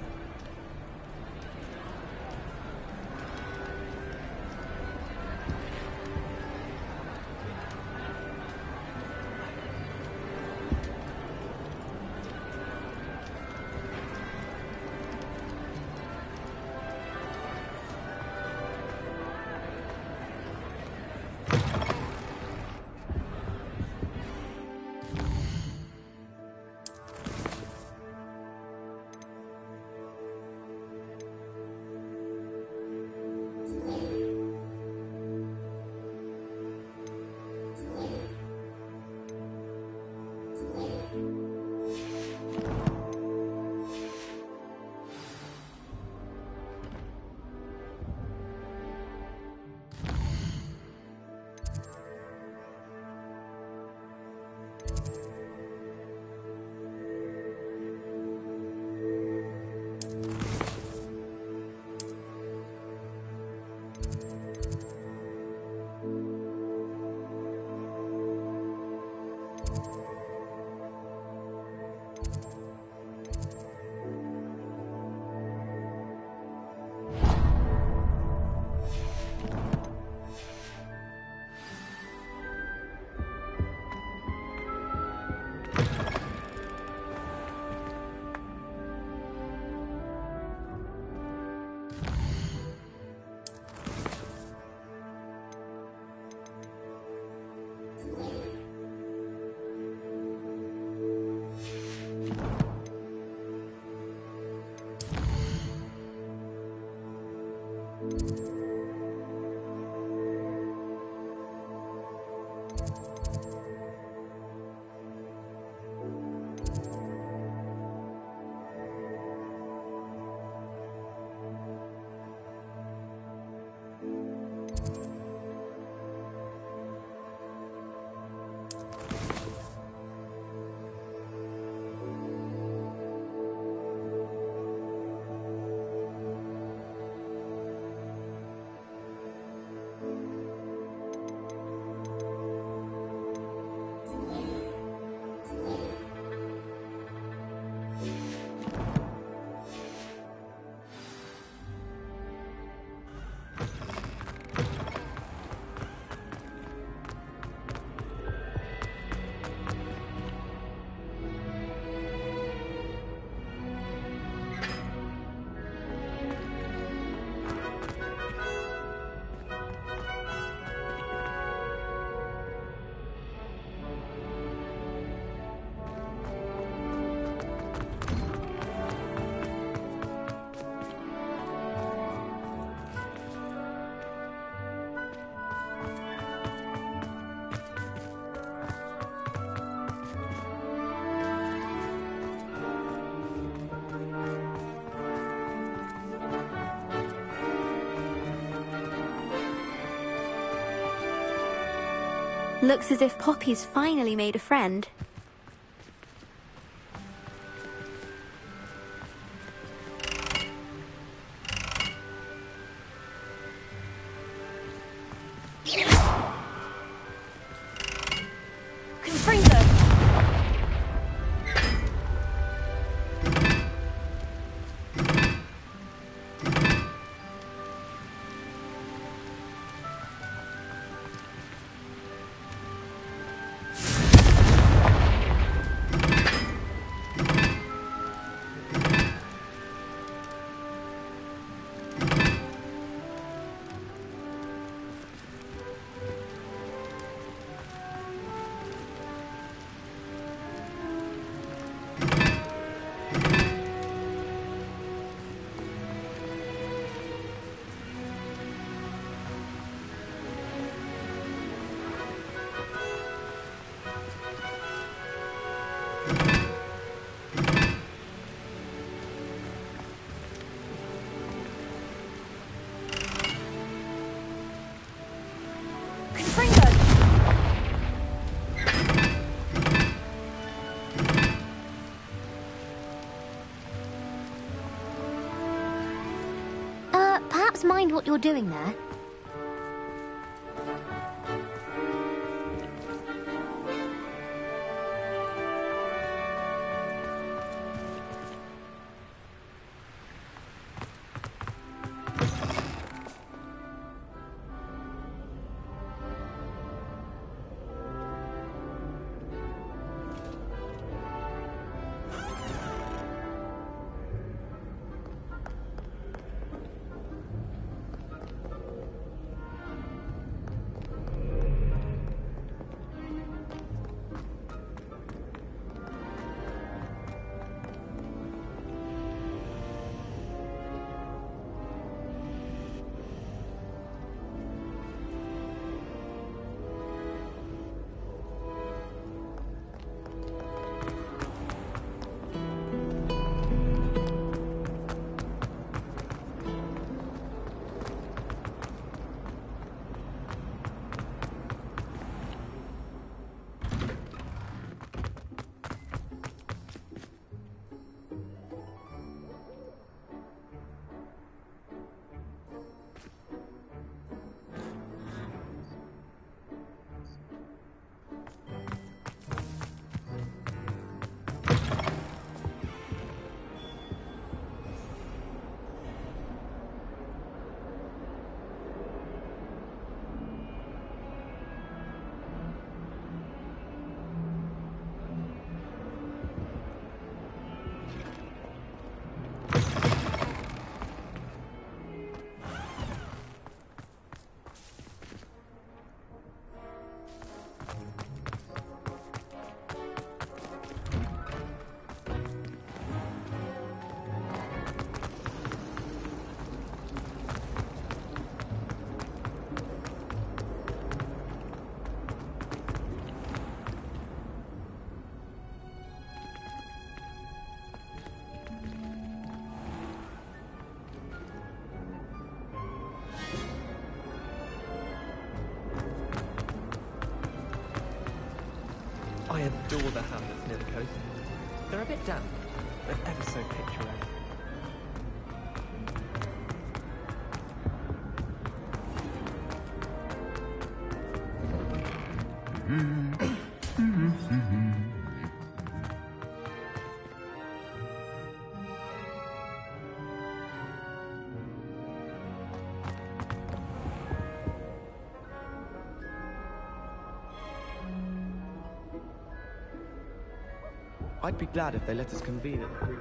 Speaker 9: Looks as if Poppy's finally made a friend.
Speaker 11: Perhaps mind what you're doing there?
Speaker 20: I adore the hamlets near the coast. They're a bit damp, but ever so picturesque.
Speaker 13: I'd be glad if they let us convene at the Greek.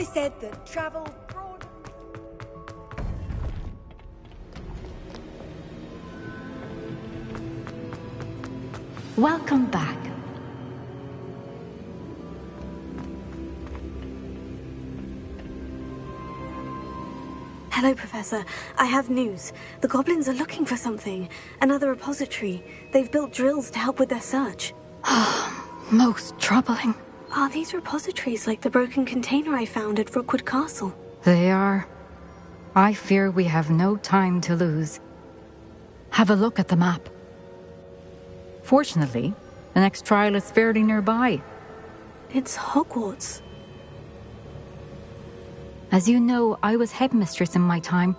Speaker 3: always said that travel broad.
Speaker 22: Welcome back.
Speaker 14: Hello, Professor. I have news. The goblins are looking for something. Another repository. They've built drills to help with their search.
Speaker 23: Most troubling.
Speaker 14: Are these repositories like the broken container I found at Rookwood Castle?
Speaker 23: They are. I fear we have no time to lose. Have a look at the map. Fortunately, the next trial is fairly nearby.
Speaker 14: It's Hogwarts.
Speaker 23: As you know, I was headmistress in my time.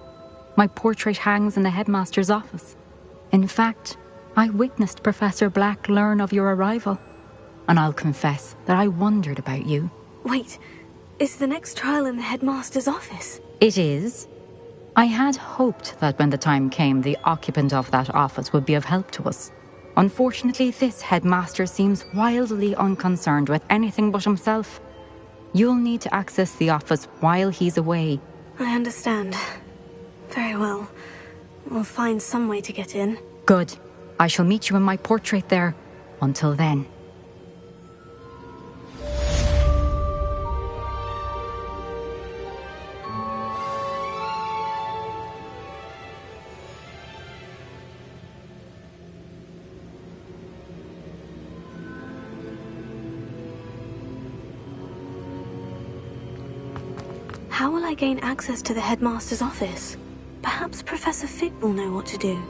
Speaker 23: My portrait hangs in the headmaster's office. In fact, I witnessed Professor Black learn of your arrival. And I'll confess that I wondered about you.
Speaker 14: Wait, is the next trial in the headmaster's office?
Speaker 23: It is. I had hoped that when the time came, the occupant of that office would be of help to us. Unfortunately, this headmaster seems wildly unconcerned with anything but himself. You'll need to access the office while he's away.
Speaker 14: I understand. Very well. We'll find some way to get in.
Speaker 23: Good. I shall meet you in my portrait there. Until then.
Speaker 14: How will I gain access to the headmaster's office? Perhaps Professor Fig will know what to do.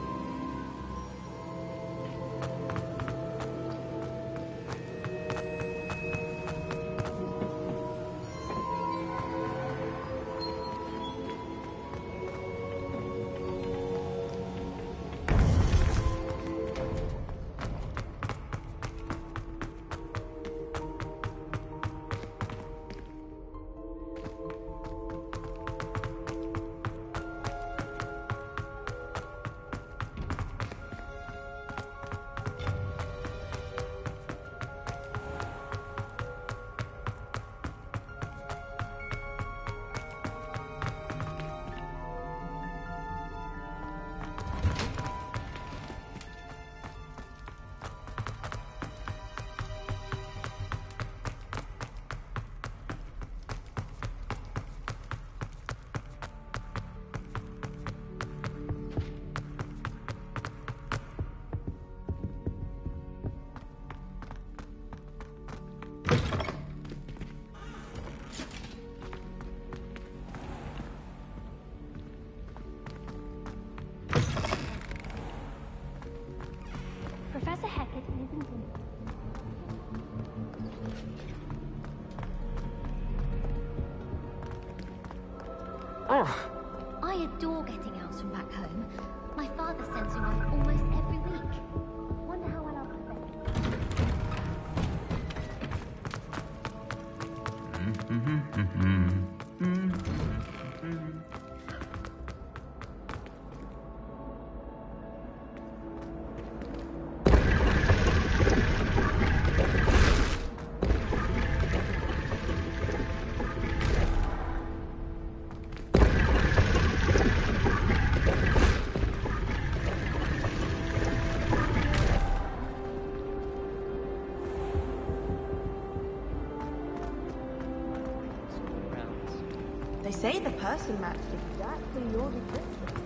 Speaker 11: Professor Hackett lives in I adore getting out from back home. My father sends me one almost every week. Wonder how I'll
Speaker 8: They say the person matched exactly your description.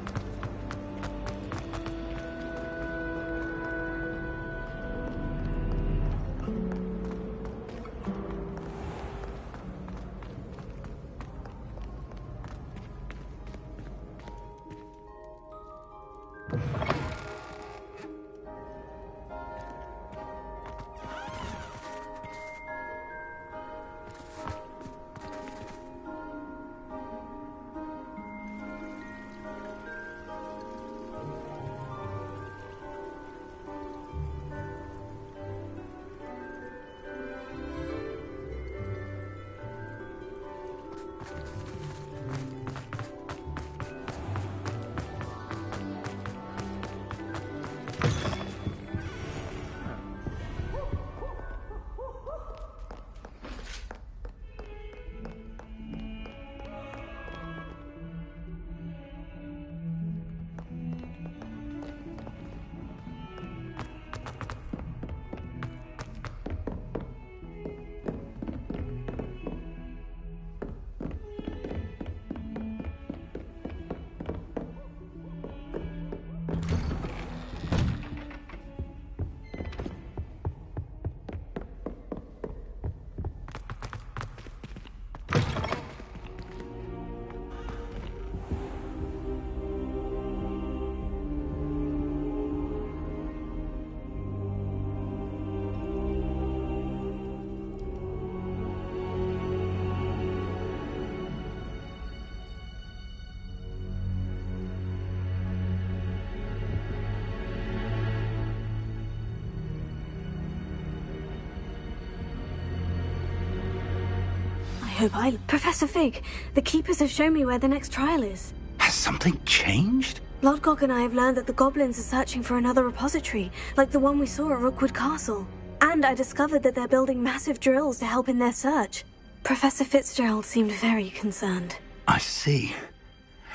Speaker 14: hope I... Professor Fig, the Keepers have shown me where the next trial is.
Speaker 21: Has something changed?
Speaker 14: Lodgok and I have learned that the goblins are searching for another repository, like the one we saw at Rookwood Castle. And I discovered that they're building massive drills to help in their search. Professor Fitzgerald seemed very concerned.
Speaker 21: I see.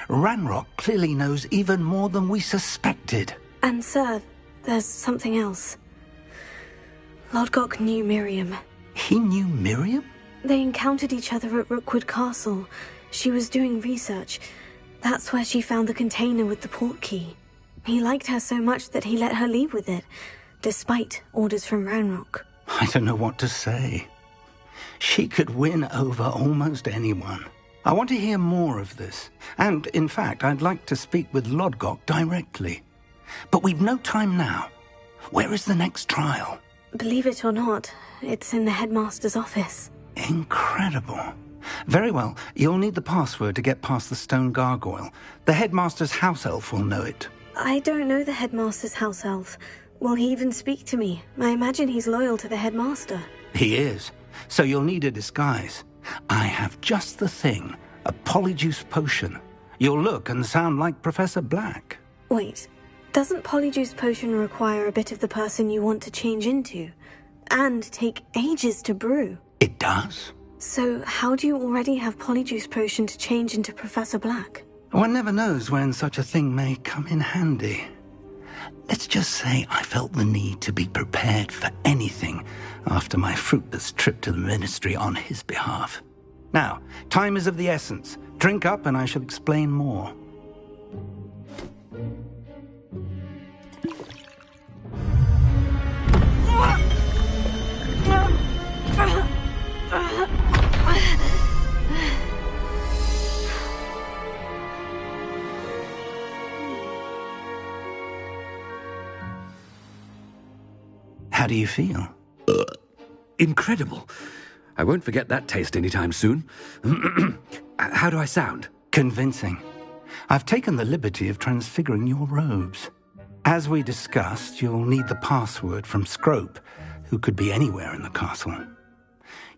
Speaker 21: Ranrock clearly knows even more than we suspected.
Speaker 14: And sir, there's something else. Lodgok knew Miriam.
Speaker 21: He knew Miriam?
Speaker 14: They encountered each other at Rookwood Castle. She was doing research. That's where she found the container with the port key. He liked her so much that he let her leave with it, despite orders from Ranrock.
Speaker 21: I don't know what to say. She could win over almost anyone. I want to hear more of this. And, in fact, I'd like to speak with Lodgok directly. But we've no time now. Where is the next trial?
Speaker 14: Believe it or not, it's in the headmaster's office.
Speaker 21: Incredible. Very well. You'll need the password to get past the stone gargoyle. The headmaster's house elf will know it.
Speaker 14: I don't know the headmaster's house elf. Will he even speak to me? I imagine he's loyal to the headmaster.
Speaker 21: He is. So you'll need a disguise. I have just the thing. A polyjuice potion. You'll look and sound like Professor Black.
Speaker 14: Wait, doesn't polyjuice potion require a bit of the person you want to change into? And take ages to brew?
Speaker 21: It does.
Speaker 14: So how do you already have polyjuice potion to change into Professor Black?
Speaker 21: One never knows when such a thing may come in handy. Let's just say I felt the need to be prepared for anything after my fruitless trip to the ministry on his behalf. Now, time is of the essence. Drink up and I shall explain more. How do you feel?
Speaker 12: Incredible. I won't forget that taste anytime soon. How do I sound?
Speaker 21: Convincing. I've taken the liberty of transfiguring your robes. As we discussed, you'll need the password from Scrope, who could be anywhere in the castle.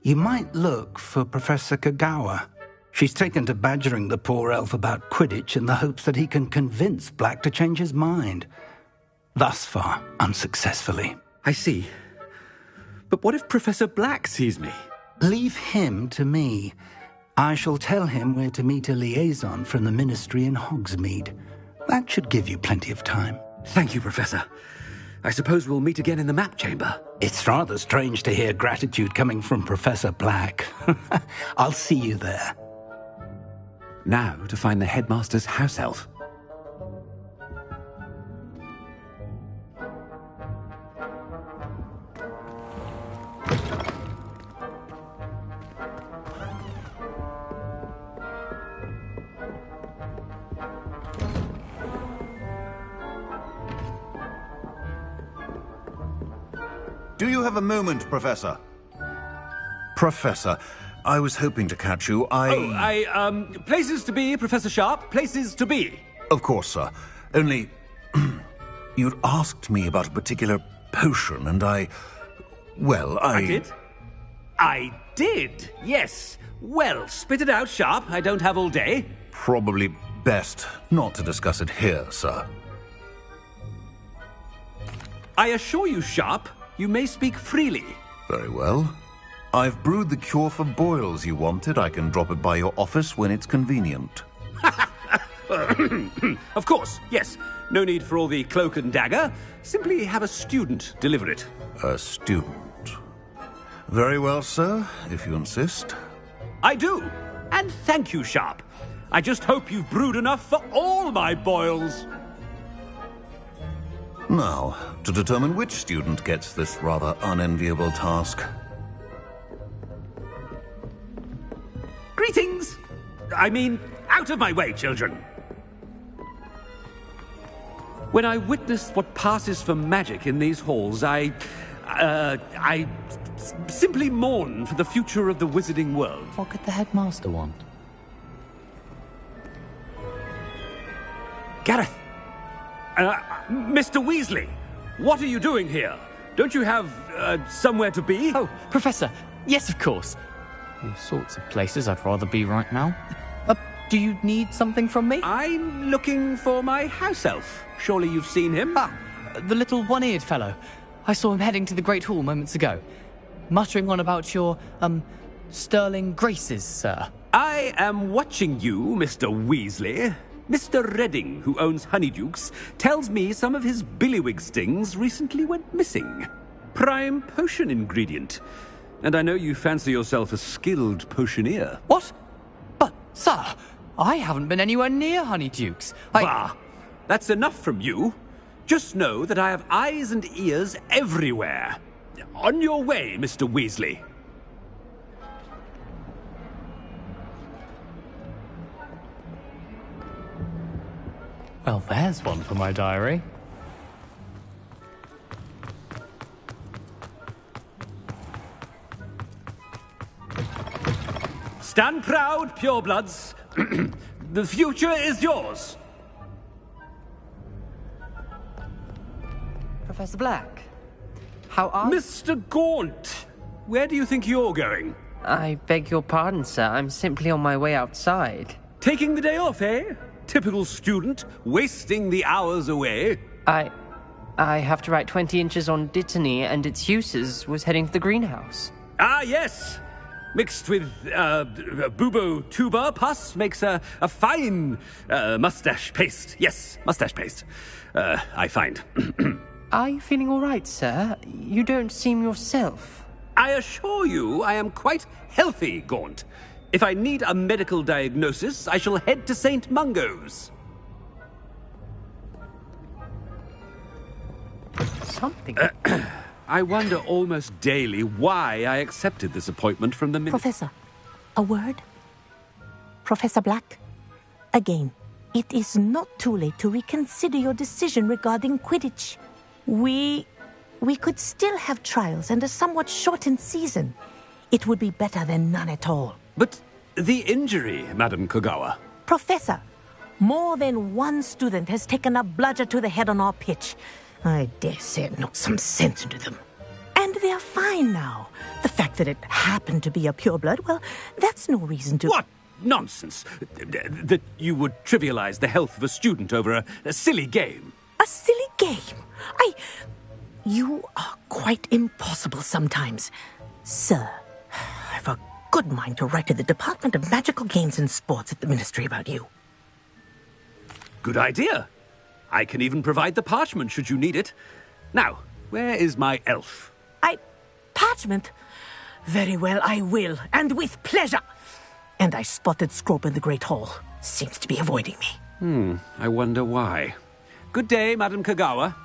Speaker 21: You might look for Professor Kagawa. She's taken to badgering the poor elf about Quidditch in the hopes that he can convince Black to change his mind. Thus far, unsuccessfully.
Speaker 12: I see. But what if Professor Black sees me?
Speaker 21: Leave him to me. I shall tell him where to meet a liaison from the ministry in Hogsmeade. That should give you plenty of time.
Speaker 12: Thank you, Professor. I suppose we'll meet again in the map chamber.
Speaker 21: It's rather strange to hear gratitude coming from Professor Black. I'll see you there.
Speaker 12: Now to find the headmaster's house elf.
Speaker 16: Do you have a moment, Professor? Professor, I was hoping to catch you.
Speaker 12: Places to be, Professor Sharp. Places to be.
Speaker 16: Of course, sir. Only, you'd asked me about a particular potion, and I
Speaker 12: did? I did, yes. Well, spit it out, Sharp. I don't have all day.
Speaker 16: Probably best not to discuss it here, sir.
Speaker 12: I assure you, Sharp, you may speak freely.
Speaker 16: Very well. I've brewed the cure for boils you wanted. I can drop it by your office when it's convenient.
Speaker 12: Of course, yes. No need for all the cloak and dagger. Simply have a student deliver it.
Speaker 16: A student? Very well, sir, if you insist.
Speaker 12: I do. And thank you, Sharp. I just hope you've brewed enough for all my boils.
Speaker 16: Now, to determine which student gets this rather unenviable task.
Speaker 12: Greetings! I mean, out of my way, children. When I witness what passes for magic in these halls, I simply mourn for the future of the wizarding world.
Speaker 23: What could the headmaster want?
Speaker 12: Gareth! Mr. Weasley, what are you doing here? Don't you have, somewhere to be?
Speaker 20: Oh, Professor, yes, of course. All sorts of places I'd rather be right now. Do you need something from me?
Speaker 12: I'm looking for my house elf. Surely you've seen him?
Speaker 20: Ah, the little one-eared fellow. I saw him heading to the Great Hall moments ago, muttering on about your, sterling graces, sir.
Speaker 12: I am watching you, Mr. Weasley. Mr. Redding, who owns Honeydukes, tells me some of his billywig stings recently went missing. Prime potion ingredient. And I know you fancy yourself a skilled potioneer.
Speaker 20: What? But, sir, I haven't been anywhere near Honeydukes.
Speaker 12: Bah! That's enough from you. Just know that I have eyes and ears everywhere. On your way, Mr. Weasley.
Speaker 20: Well, there's one for my diary.
Speaker 12: Stand proud, purebloods. The future is yours.
Speaker 20: Professor Black, how are...
Speaker 12: Mr. Gaunt, where do you think you're going?
Speaker 20: I beg your pardon, sir. I'm simply on my way outside.
Speaker 12: Taking the day off, eh? Typical student, wasting the hours away.
Speaker 20: I have to write 20 inches on Dittany and its uses. Was heading to the greenhouse.
Speaker 12: Ah, yes. Mixed with bubo tuber pus makes a fine mustache paste. Yes, mustache paste. I find.
Speaker 20: Are you feeling all right, sir? You don't seem yourself.
Speaker 12: I assure you I am quite healthy, Gaunt. If I need a medical diagnosis, I shall head to St. Mungo's.
Speaker 20: Something...
Speaker 12: I wonder almost daily why I accepted this appointment from the
Speaker 4: Professor, a word? Professor Black, again, it is not too late to reconsider your decision regarding Quidditch. We could still have trials and a somewhat shortened season. It would be better than none at all.
Speaker 12: But the injury, Madam Kogawa.
Speaker 4: Professor, more than one student has taken a bludger to the head on our pitch. I dare say it knocked some sense into them. And they're fine now. The fact that it happened to be a pureblood, well, that's no reason to...
Speaker 12: What nonsense! That you would trivialize the health of a student over a silly game.
Speaker 4: A silly game? You are quite impossible sometimes. Sir, I've a good mind to write to the Department of Magical Games and Sports at the Ministry about you.
Speaker 12: Good idea. I can even provide the parchment should you need it. Now, where is my elf?
Speaker 4: Parchment? Very well, I will, and with pleasure. And I spotted Scrope in the Great Hall. Seems to be avoiding me.
Speaker 12: I wonder why. Good day, Madam Kogawa.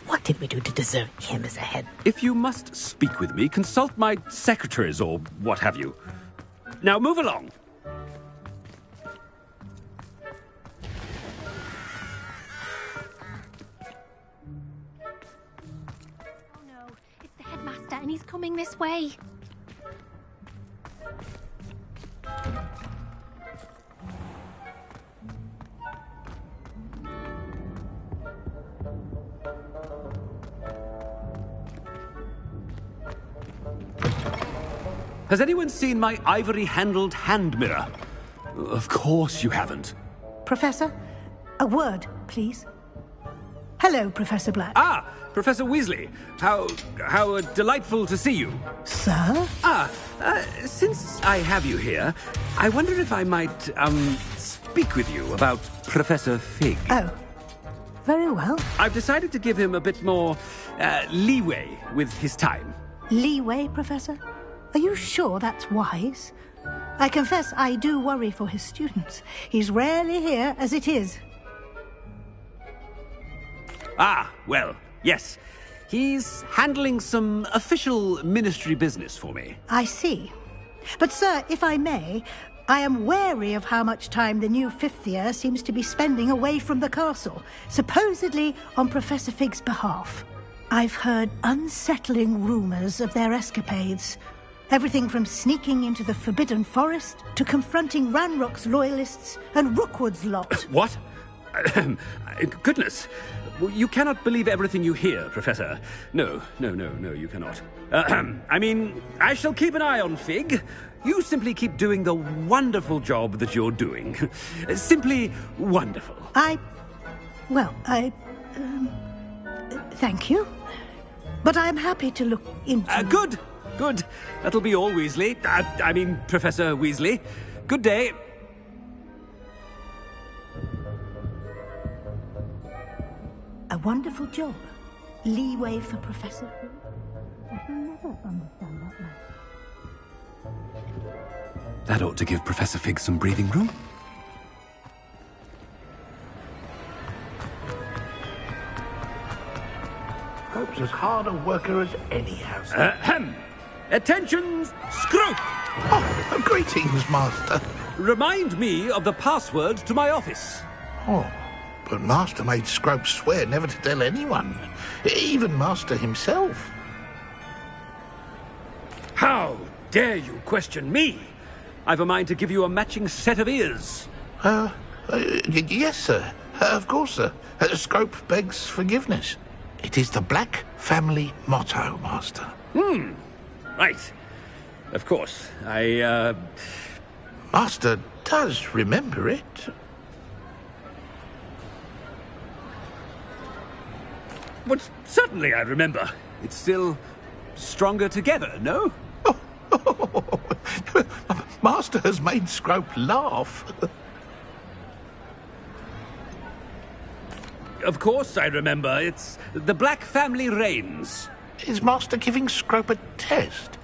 Speaker 4: What did we do to deserve him as a head?
Speaker 12: If you must speak with me, consult my secretaries or what have you. Now move along.
Speaker 11: Oh no, it's the headmaster and he's coming this way.
Speaker 12: Has anyone seen my ivory-handled hand mirror? Of course you haven't.
Speaker 10: Professor, a word, please. Hello, Professor Black.
Speaker 12: Ah, Professor Weasley. How delightful to see you.
Speaker 10: Sir?
Speaker 12: Since I have you here, I wonder if I might, speak with you about Professor Fig.
Speaker 10: Oh, very well.
Speaker 12: I've decided to give him a bit more, leeway with his time.
Speaker 10: Leeway, Professor? Are you sure that's wise? I confess I do worry for his students. He's rarely here as it is.
Speaker 12: Ah, well, yes. He's handling some official ministry business for me.
Speaker 10: I see. But, sir, if I may, I am wary of how much time the new fifth year seems to be spending away from the castle, supposedly on Professor Fig's behalf. I've heard unsettling rumors of their escapades. Everything from sneaking into the Forbidden Forest to confronting Ranrock's loyalists and Rookwood's lot.
Speaker 12: What? Goodness. You cannot believe everything you hear, Professor. No, you cannot. I mean, I shall keep an eye on Fig. You simply keep doing the wonderful job that you're doing. Simply wonderful.
Speaker 10: Thank you. But I'm happy to look into...
Speaker 12: Good. That'll be all, Weasley. I mean, Professor Weasley. Good day.
Speaker 10: A wonderful job. Leeway for Professor. I shall never understand that man.
Speaker 12: That ought to give Professor Fig some breathing room.
Speaker 21: Hope's as hard a worker as any house.
Speaker 12: Attention, Scrope!
Speaker 21: Oh, greetings, Master.
Speaker 12: Remind me of the password to my office.
Speaker 21: Oh, but Master made Scrope swear never to tell anyone, even Master himself.
Speaker 12: How dare you question me? I've a mind to give you a matching set of ears.
Speaker 21: Yes, sir. Of course, sir. Scrope begs forgiveness. It is the Black family motto, Master.
Speaker 12: Right. Of course.
Speaker 21: Master does remember it.
Speaker 12: But certainly I remember. It's still stronger together, no?
Speaker 21: Master has made Scrope laugh.
Speaker 12: Of course I remember. It's the Black family reigns.
Speaker 21: Is Master giving Scrope a test?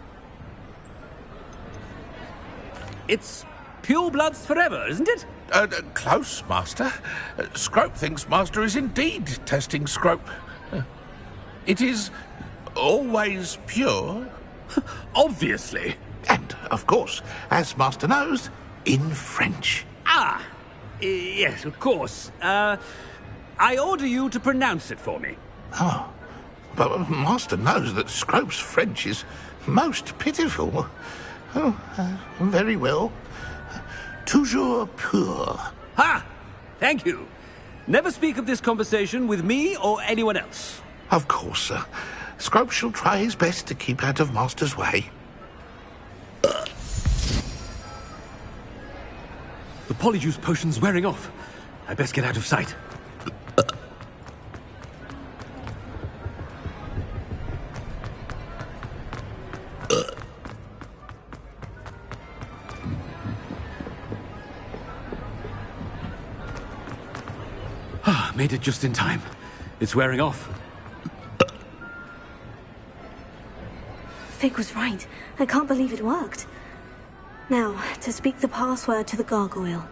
Speaker 12: It's pure bloods forever, isn't it?
Speaker 21: Close, Master. Scrope thinks Master is indeed testing Scrope. It is always pure.
Speaker 12: Obviously.
Speaker 21: And, of course, as Master knows, in French.
Speaker 12: Yes, of course. I order you to pronounce it for me.
Speaker 21: Oh, but Master knows that Scrope's French is most pitiful. Very well. Toujours pur.
Speaker 12: Ha! Thank you. Never speak of this conversation with me or anyone else.
Speaker 21: Of course, sir. Scrope shall try his best to keep out of Master's way.
Speaker 12: The polyjuice potion's wearing off. I best get out of sight. Made it just in time. It's wearing off.
Speaker 14: Fig was right. I can't believe it worked. Now, to speak the password to the gargoyle.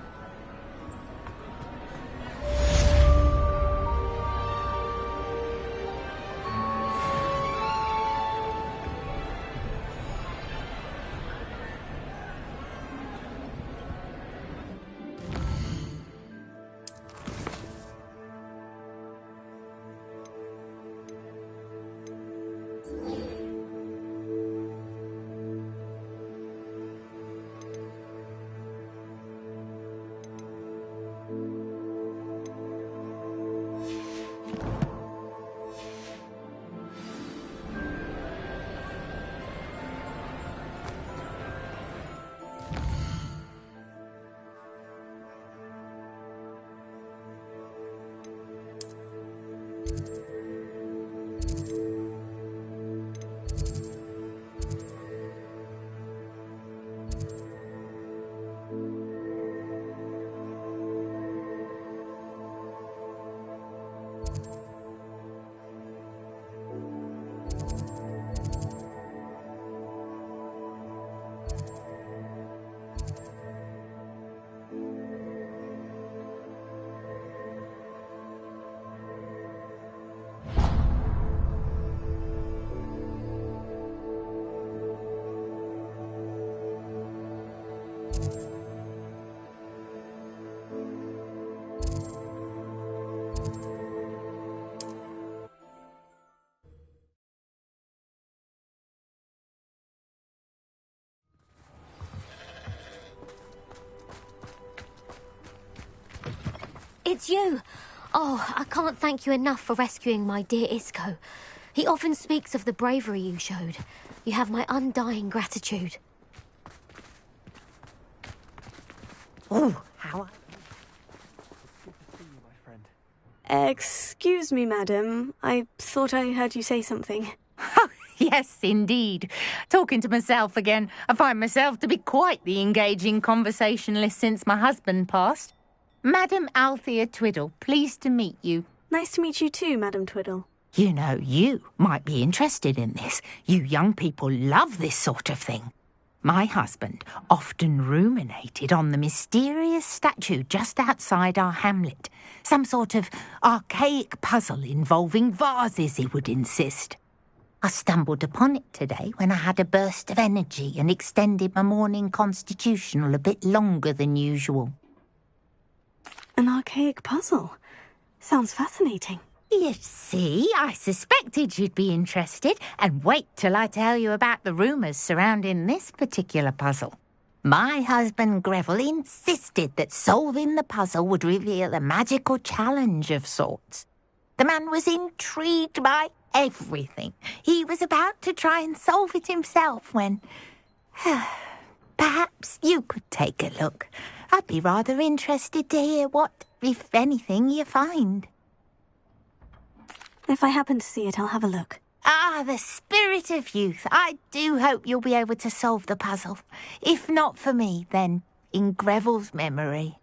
Speaker 11: it's you. Oh, I can't thank you enough for rescuing my dear Isco. He often speaks of the bravery you showed. You have my undying gratitude.
Speaker 4: Oh, how...
Speaker 14: Excuse me, madam. I thought I heard you say something.
Speaker 4: Yes, indeed. Talking to myself again. I find myself to be quite the engaging conversationalist since my husband passed. Madam Althea Twiddle, pleased to meet you.
Speaker 14: Nice to meet you too, Madam Twiddle.
Speaker 4: You know, you might be interested in this. You young people love this sort of thing. My husband often ruminated on the mysterious statue just outside our hamlet. Some sort of archaic puzzle involving vases, he would insist. I stumbled upon it today when I had a burst of energy and extended my morning constitutional a bit longer than usual.
Speaker 14: An archaic puzzle? Sounds fascinating.
Speaker 4: You see, I suspected you'd be interested, and wait till I tell you about the rumours surrounding this particular puzzle. My husband Greville insisted that solving the puzzle would reveal a magical challenge of sorts. The man was intrigued by everything. He was about to try and solve it himself when... Perhaps you could take a look. I'd be rather interested to hear what, if anything, you find.
Speaker 14: If I happen to see it, I'll have a look.
Speaker 4: Ah, the spirit of youth. I do hope you'll be able to solve the puzzle. If not for me, then in Greville's memory.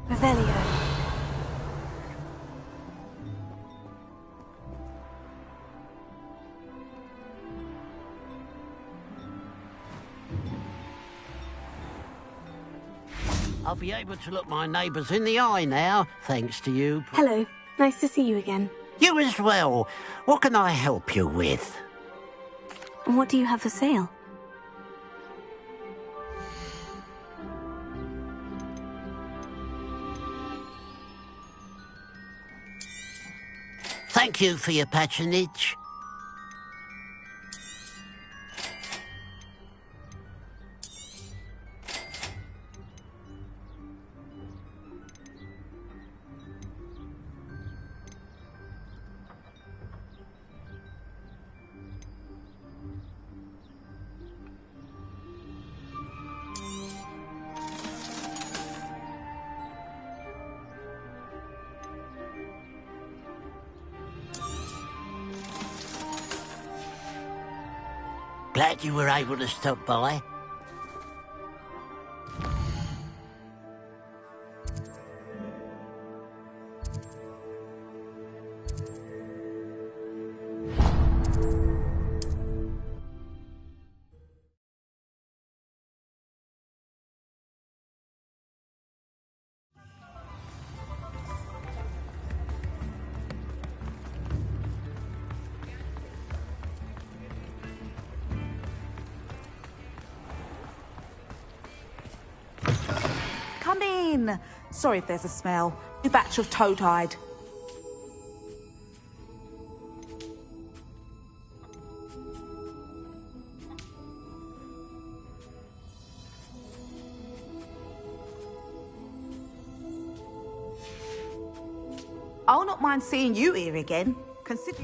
Speaker 14: Revelio.
Speaker 18: I'll be able to look my neighbours in the eye now, thanks to you.
Speaker 14: Hello. Nice to see you again.
Speaker 18: You as well. What can I help you with?
Speaker 14: What do you have for sale?
Speaker 18: Thank you for your patronage. Glad you were able to stop by.
Speaker 8: Come in. Sorry if there's a smell. New batch of toad-hide. I'll not mind seeing you here again. Consider...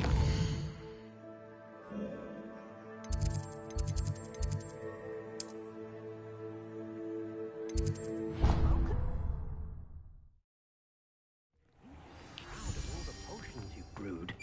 Speaker 7: Brood.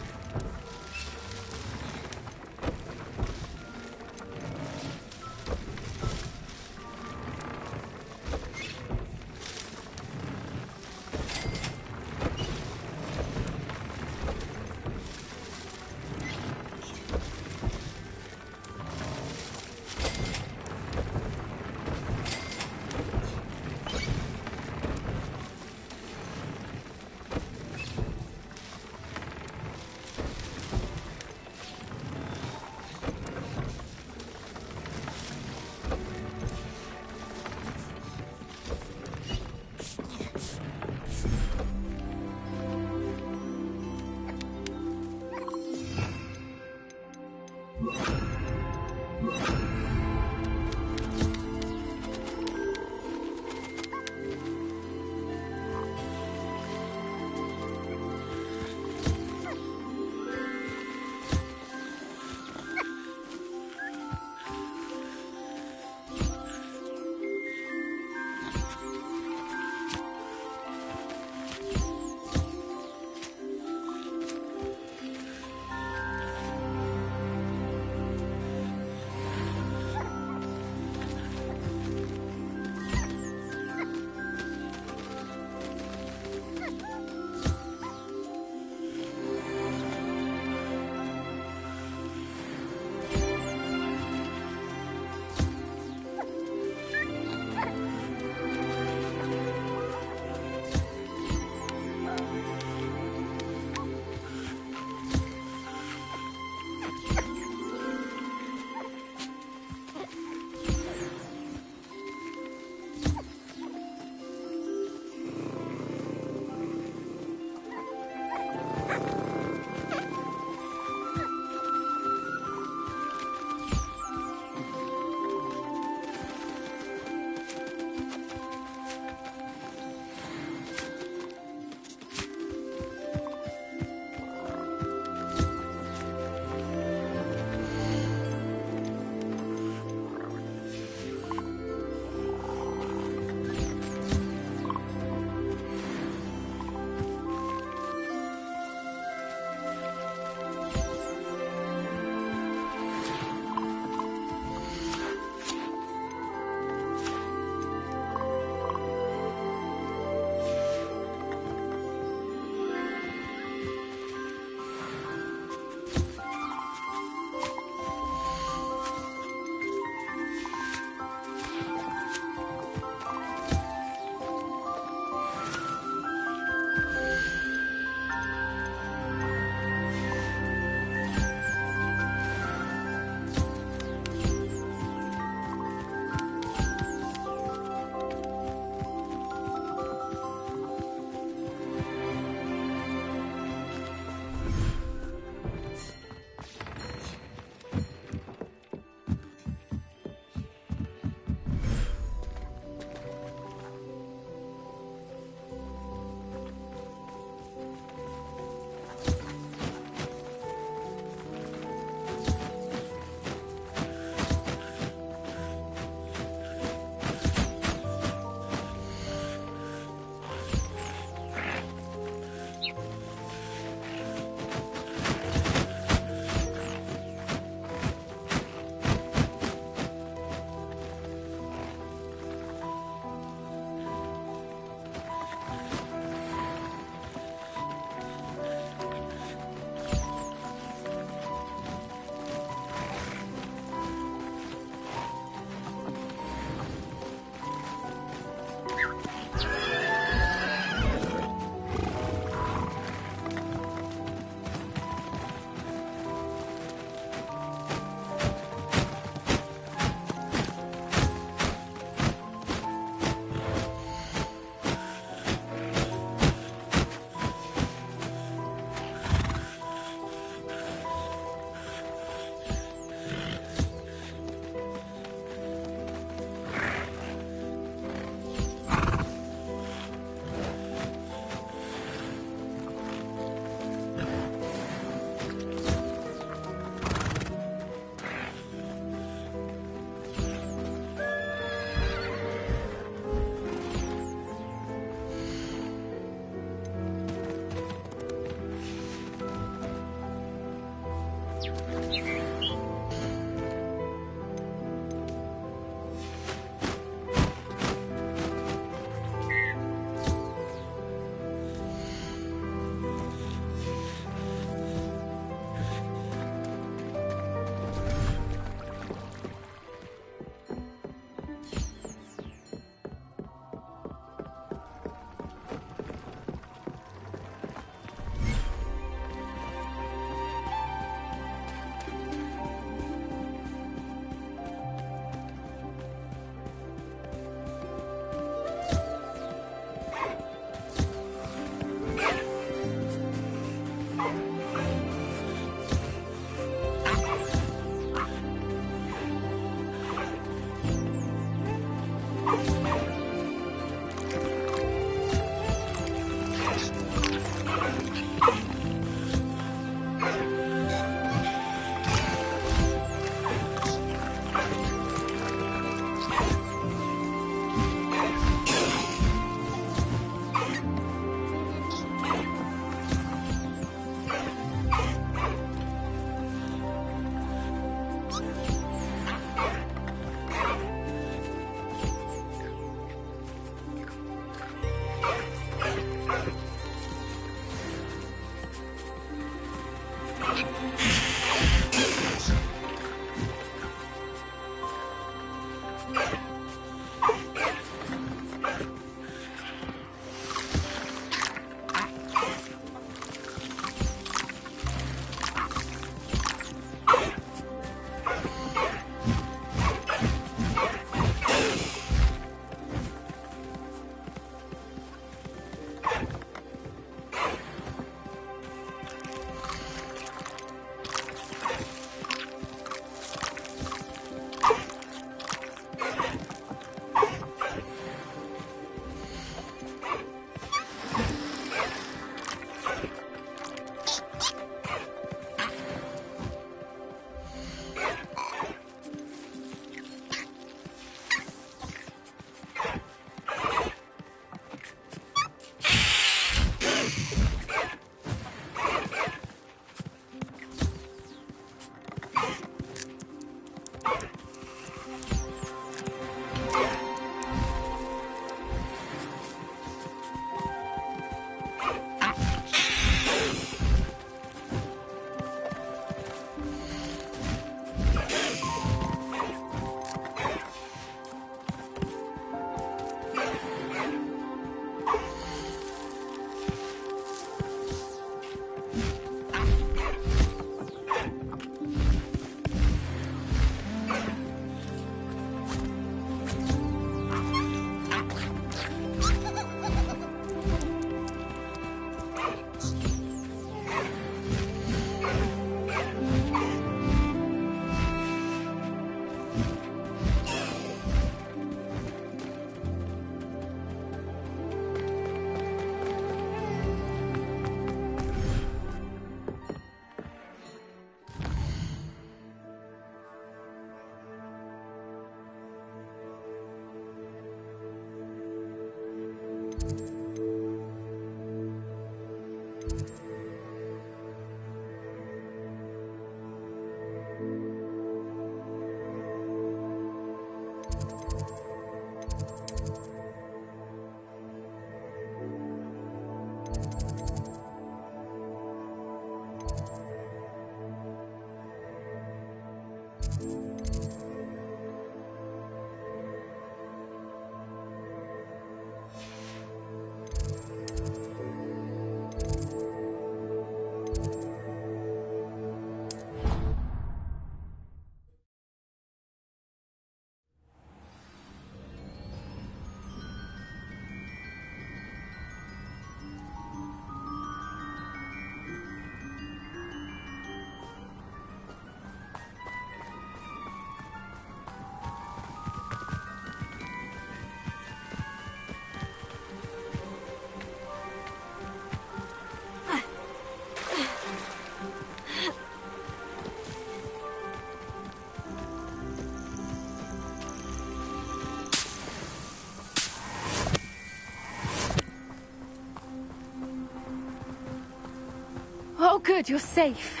Speaker 15: Oh, good, you're safe.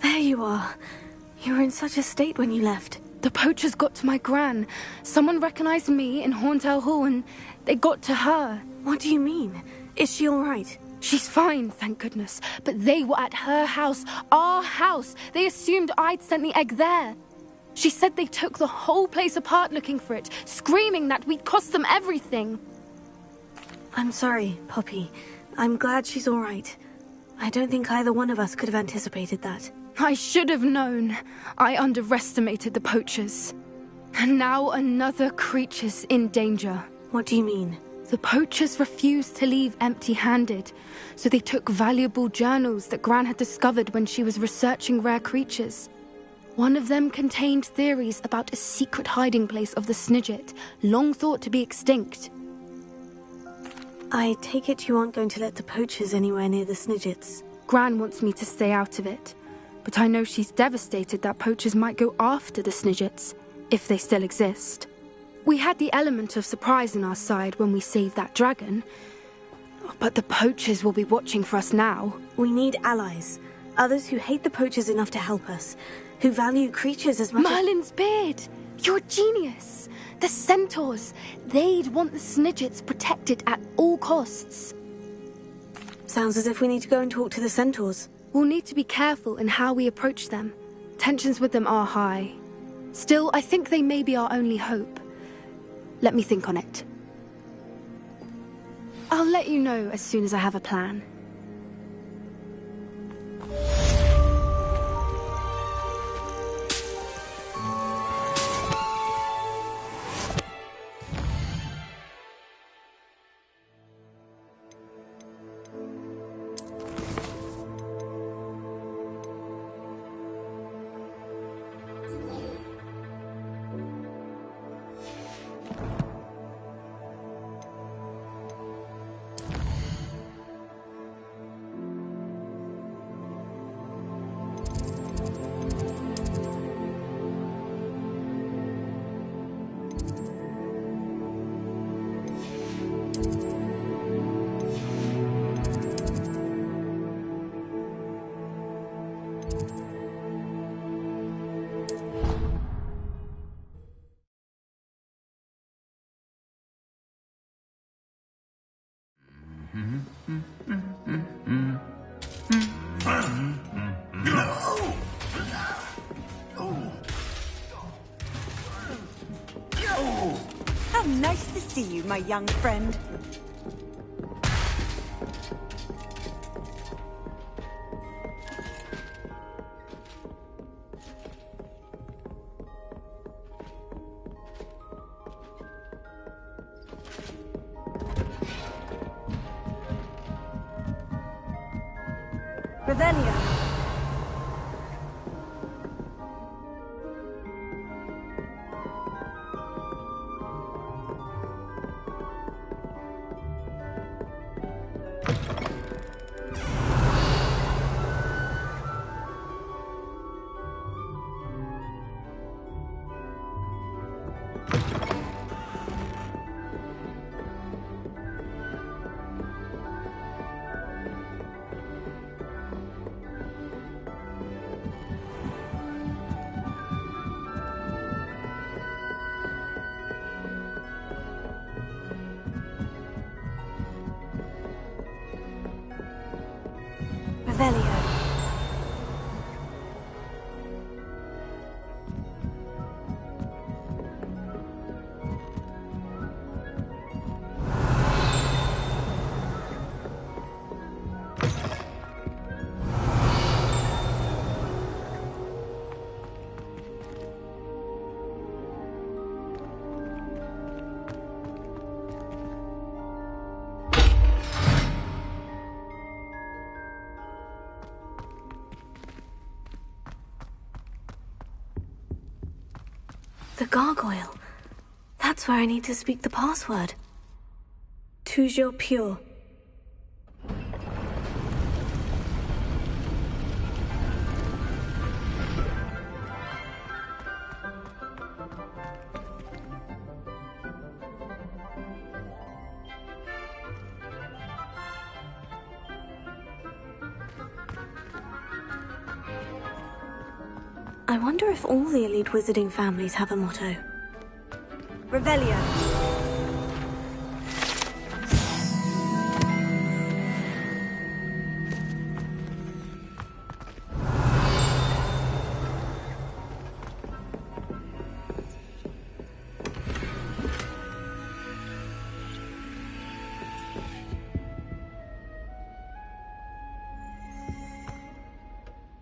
Speaker 14: There you are. You were in such a state when you left.
Speaker 15: The poachers got to my gran. Someone recognized me in Horndale Hall and they got to her.
Speaker 14: What do you mean? Is she all right?
Speaker 15: She's fine, thank goodness. But they were at her house, our house. They assumed I'd sent the egg there. She said they took the whole place apart looking for it, screaming that we'd cost them everything.
Speaker 14: I'm sorry, Poppy. I'm glad she's all right. I don't think either one of us could have anticipated that.
Speaker 15: I should have known. I underestimated the poachers. And now another creature's in danger.
Speaker 14: What do you mean?
Speaker 15: The poachers refused to leave empty-handed, so they took valuable journals that Gran had discovered when she was researching rare creatures. One of them contained theories about a secret hiding place of the Snidget, long thought to be extinct.
Speaker 14: I take it you aren't going to let the poachers anywhere near the Snidgets.
Speaker 15: Gran wants me to stay out of it, but I know she's devastated that poachers might go after the Snidgets, if they still exist. We had the element of surprise on our side when we saved that dragon, but the poachers will be watching for us now.
Speaker 14: We need allies, others who hate the poachers enough to help us, who value creatures as much
Speaker 15: Merlin's beard! You're a genius! The centaurs, they'd want the Snidgets protected at all costs.
Speaker 14: Sounds as if we need to go and talk to the centaurs.
Speaker 15: We'll need to be careful in how we approach them. Tensions with them are high. Still, I think they may be our only hope. Let me think on it. I'll let you know as soon as I have a plan.
Speaker 1: How nice to see you, my young friend. Revelio. Revelio.
Speaker 14: The gargoyle. That's where I need to speak the password. Toujours pure. I wonder if all the elite wizarding families have a motto.
Speaker 8: Revelio.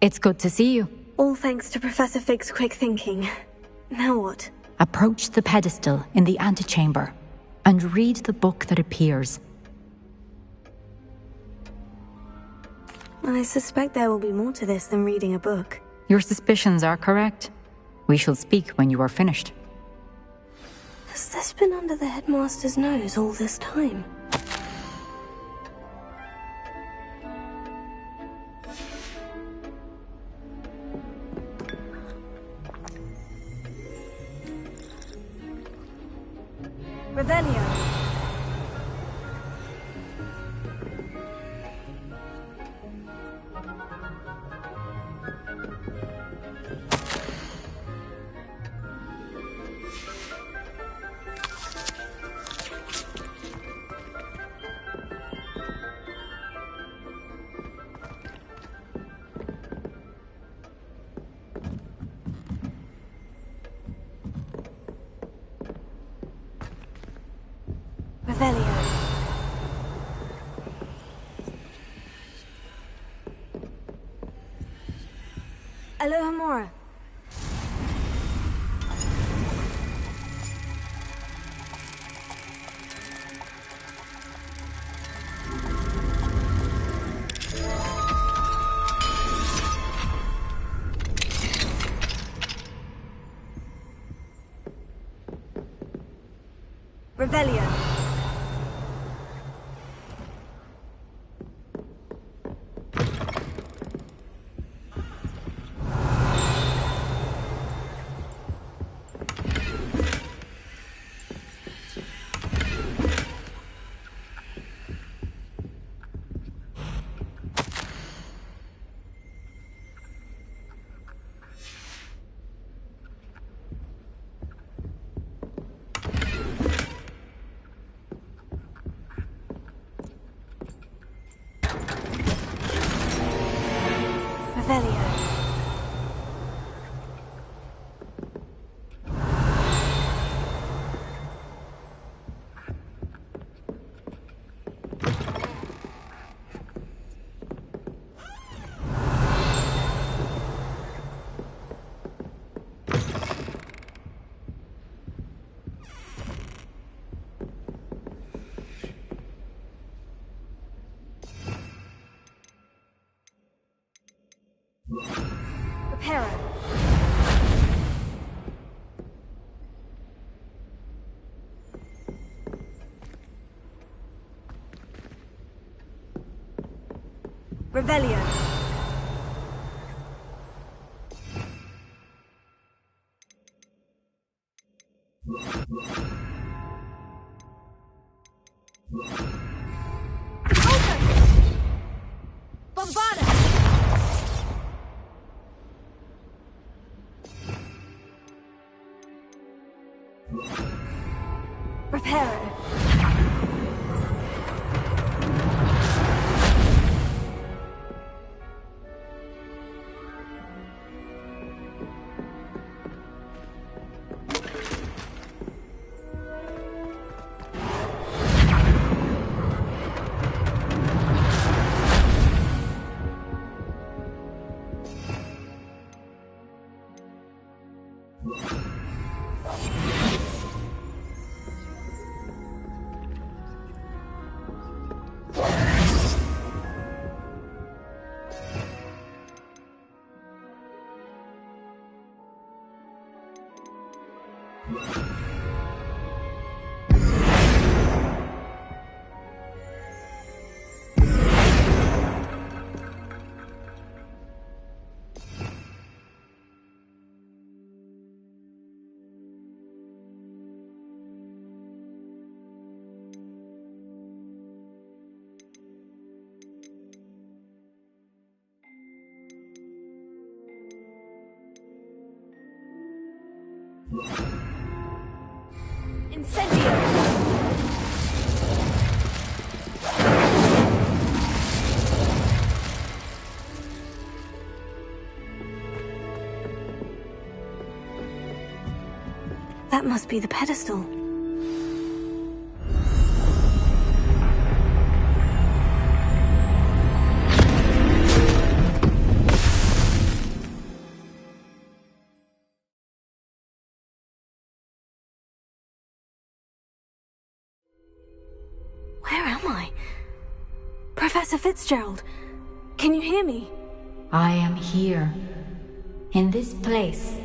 Speaker 23: It's good to see you.
Speaker 14: All thanks to Professor Fig's quick thinking. Now what?
Speaker 23: Approach the pedestal in the antechamber and read the book that appears.
Speaker 14: I suspect there will be more to this than reading a book.
Speaker 23: Your suspicions are correct. We shall speak when you are finished.
Speaker 14: Has this been under the headmaster's nose all this time?
Speaker 8: Revelio. Revelio. Alohomora. Revelio. Revelio. Reparo. Revelio. Bombada. Reparo.
Speaker 14: That must be the pedestal. Where am I? Professor Fitzgerald, can you hear me?
Speaker 23: I am here. In this place,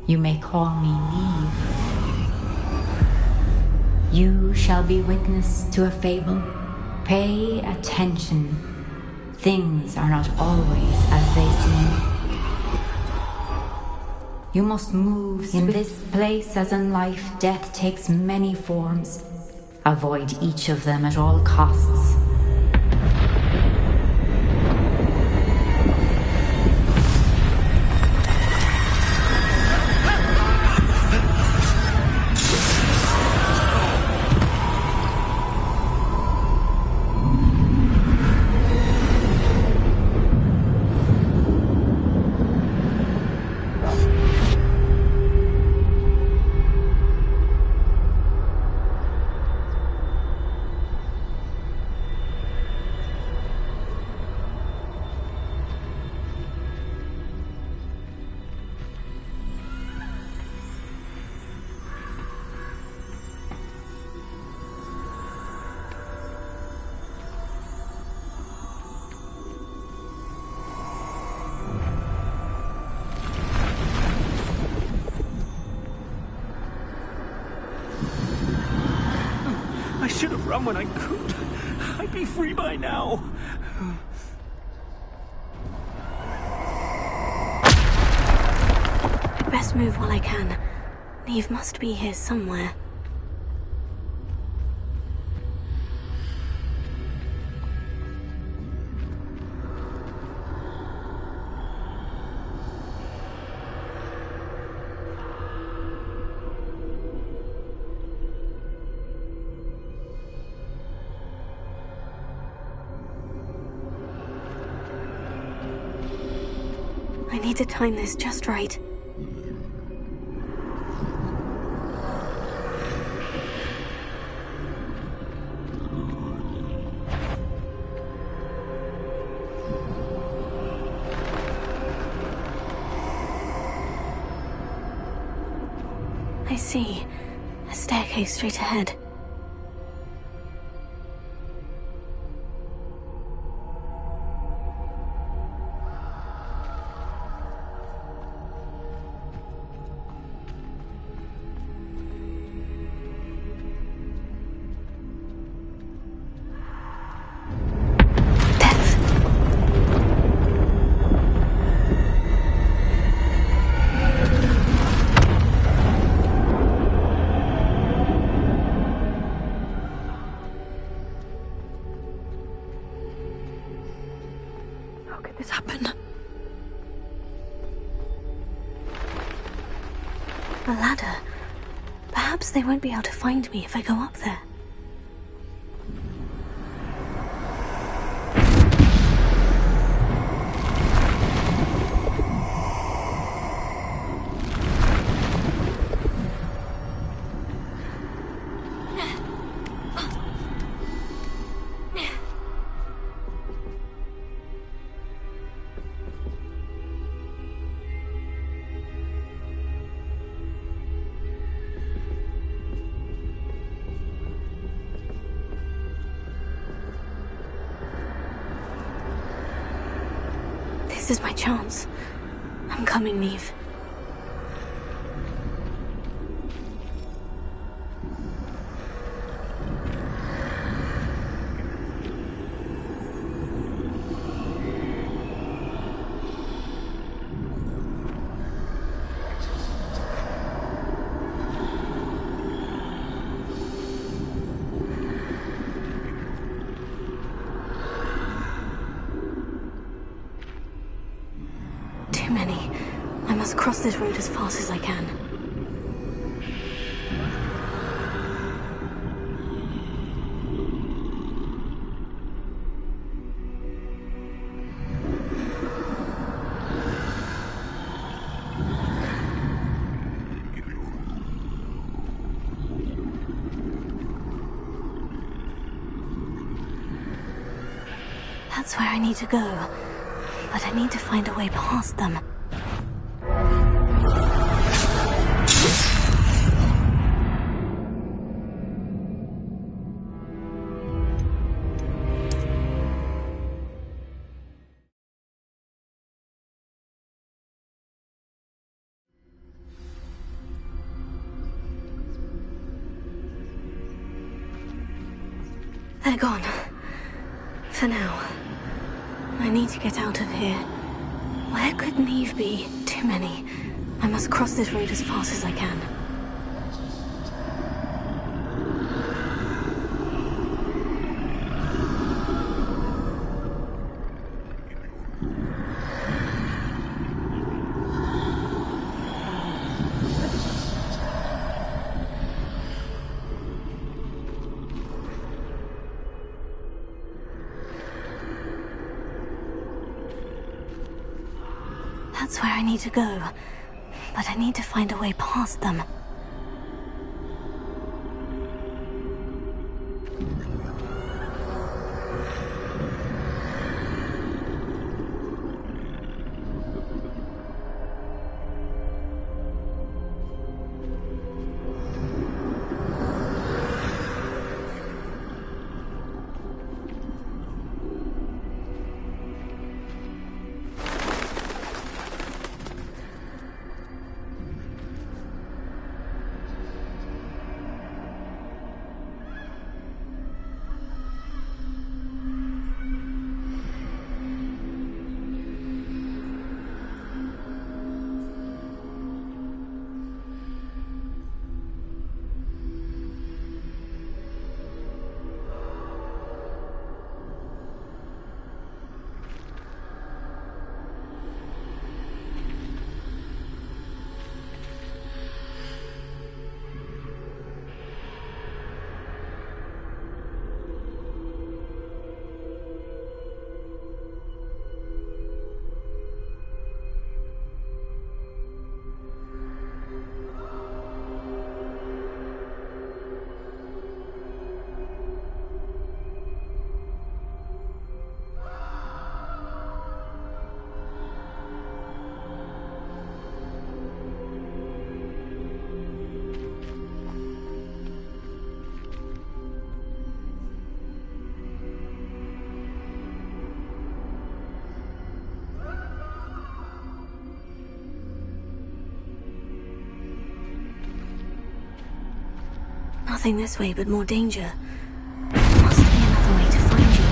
Speaker 23: you may call me Neve. You shall be witness to a fable. Pay attention. Things are not always as they seem. You must move in this place as in life, death takes many forms. Avoid each of them at all costs.
Speaker 7: I should have run when I could. I'd be free by now.
Speaker 14: Best move while I can. Neve must be here somewhere. I need to time this just right. I see. A staircase straight ahead. A ladder. Perhaps they won't be able to find me if I go up there. This is my chance. I'm coming, Neve. Too many. I must cross this road as fast as I can.
Speaker 2: That's where I need to go. But I need to find a way past them. They're gone. For now. I need to get out of here. Where could Neve be? Too many. I must cross this road as fast as I can. That's where I need to go. But I need to find a way past them. Nothing this way, but more danger. There must be another way to find you.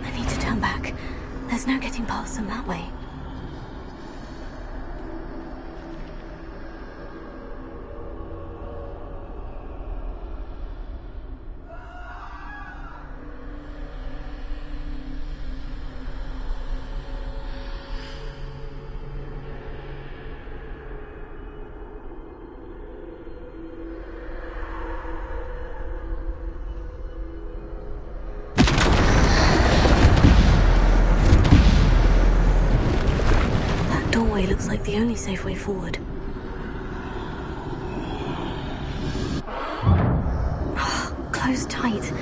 Speaker 2: I need to turn back. There's no getting past them that way. Looks like the only safe way forward. Closed tight.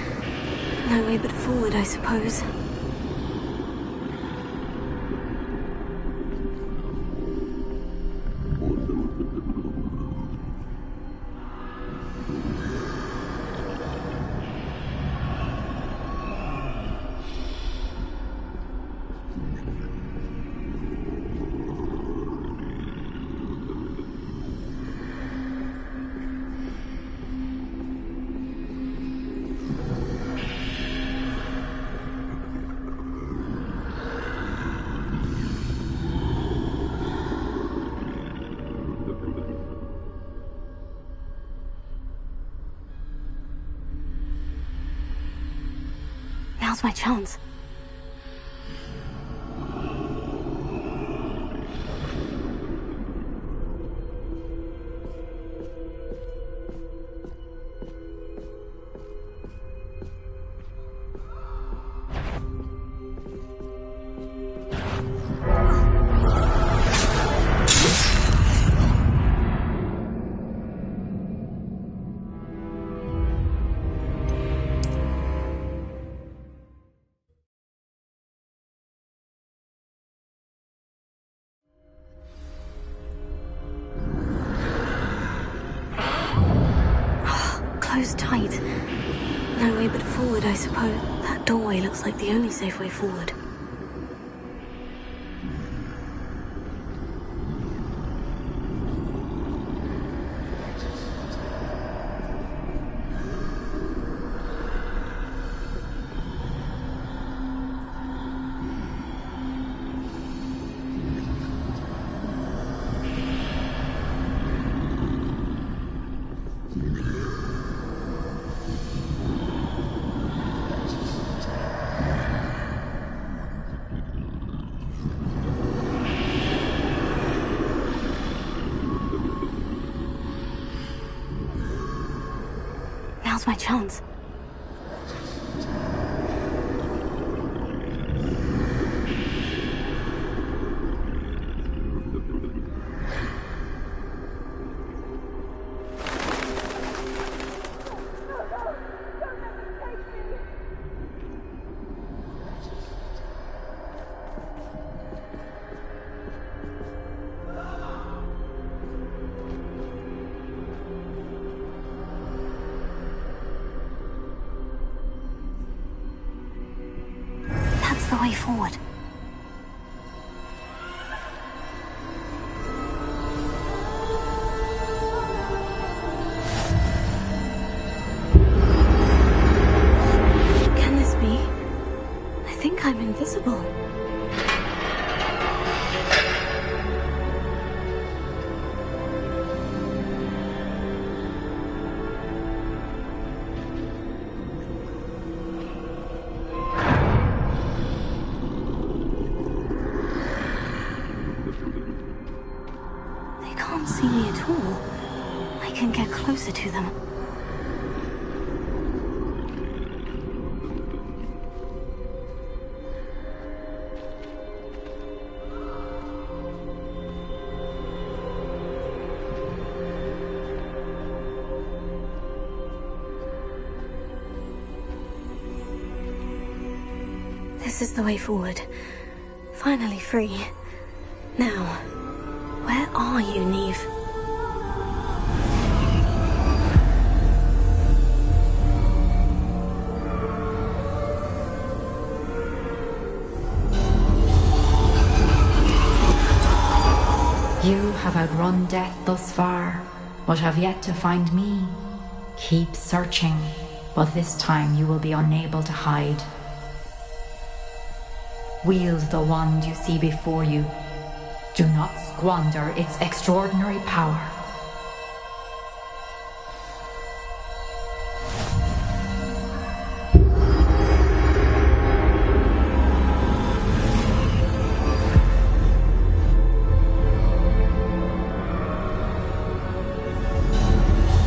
Speaker 2: No way but forward, I suppose. Now's my chance.
Speaker 14: closed tight. No way but forward, I suppose. That doorway looks like the only safe way forward. Now's my chance. That's the way forward. Can this be? I think I'm invisible. They can't see me at all. I can get closer to them. This is the way forward. Finally free. Now, where are you, Neve?
Speaker 23: You have outrun death thus far, but have yet to find me. Keep searching, but this time you will be unable to hide. Wield the wand you see before you. Do not squander its extraordinary power.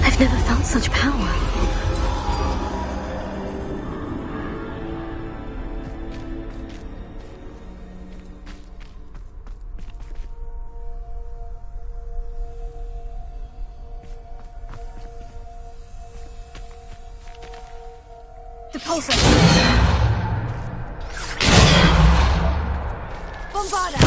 Speaker 14: I've never felt such power.
Speaker 3: The pulsar! Bombarda!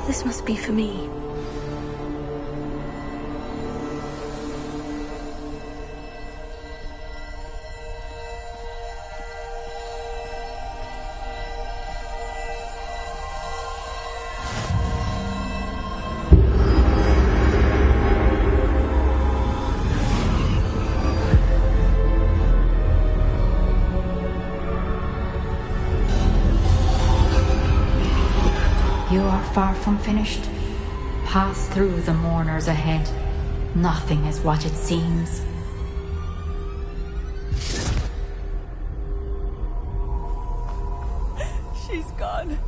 Speaker 2: This must be for me.
Speaker 23: You are far from finished. Pass through the mourners ahead. Nothing is what it seems.
Speaker 5: She's gone.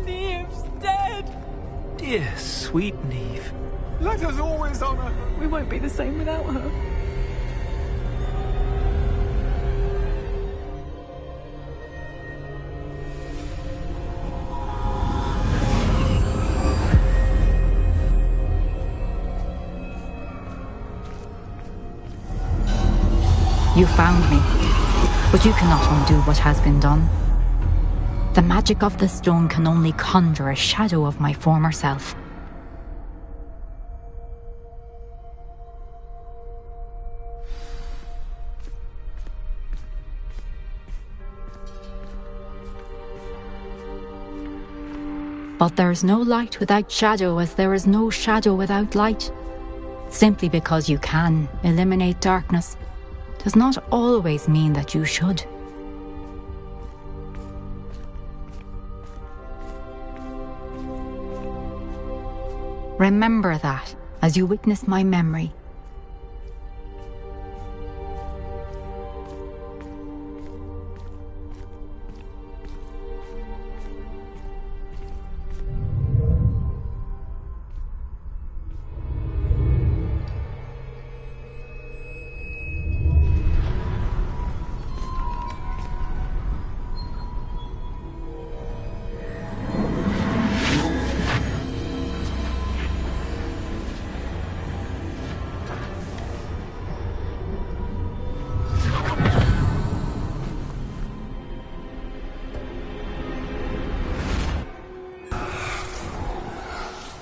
Speaker 5: Neve's dead.
Speaker 7: Dear, sweet Neve.
Speaker 5: Let us always honor her. We won't be the same without her.
Speaker 23: You found me, but you cannot undo what has been done. The magic of the stone can only conjure a shadow of my former self. But there is no light without shadow, as there is no shadow without light. Simply because you can eliminate darkness does not always mean that you should. Remember that as you witness my memory.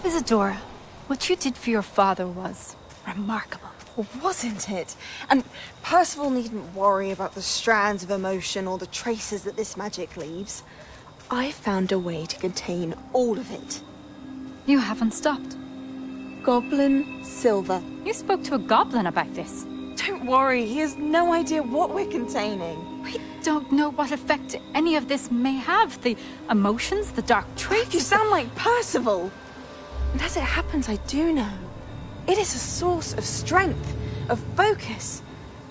Speaker 5: Isadora, what you did for your father was remarkable.
Speaker 6: Wasn't it? And Percival needn't worry about the strands of emotion or the traces that this magic leaves. I found a way to contain all of it.
Speaker 5: You haven't stopped.
Speaker 6: Goblin Silver.
Speaker 5: You spoke to a goblin about this.
Speaker 6: Don't worry, he has no idea what we're containing.
Speaker 5: We don't know what effect any of this may have. The emotions, the dark traits.
Speaker 6: You sound like Percival. And as it happens, I do know. It is a source of strength, of focus.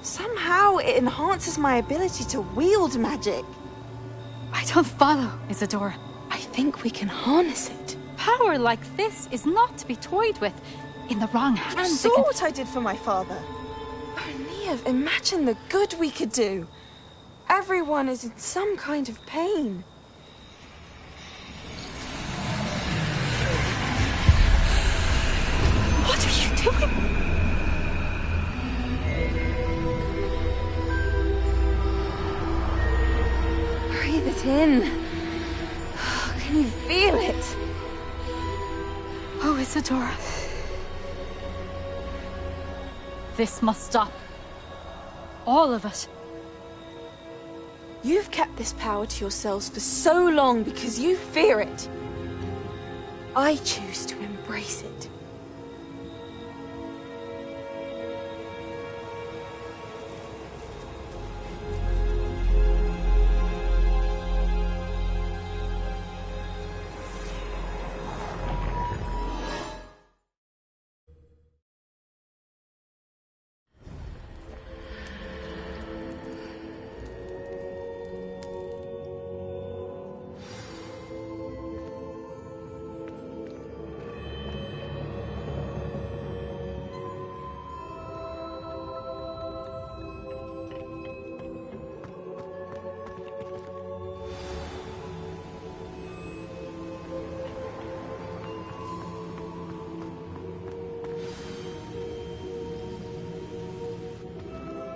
Speaker 6: Somehow it enhances my ability to wield magic.
Speaker 5: I don't follow, Isadora.
Speaker 6: I think we can harness it.
Speaker 5: Power like this is not to be toyed with. In the wrong hands.
Speaker 6: You saw what I did for my father. Oh, Neve, imagine the good we could do. Everyone is in some kind of pain. What are you doing? Breathe it in. Can you feel it?
Speaker 5: Oh, Isadora. This must stop. All of it.
Speaker 6: You've kept this power to yourselves for so long because you fear it. I choose to embrace it.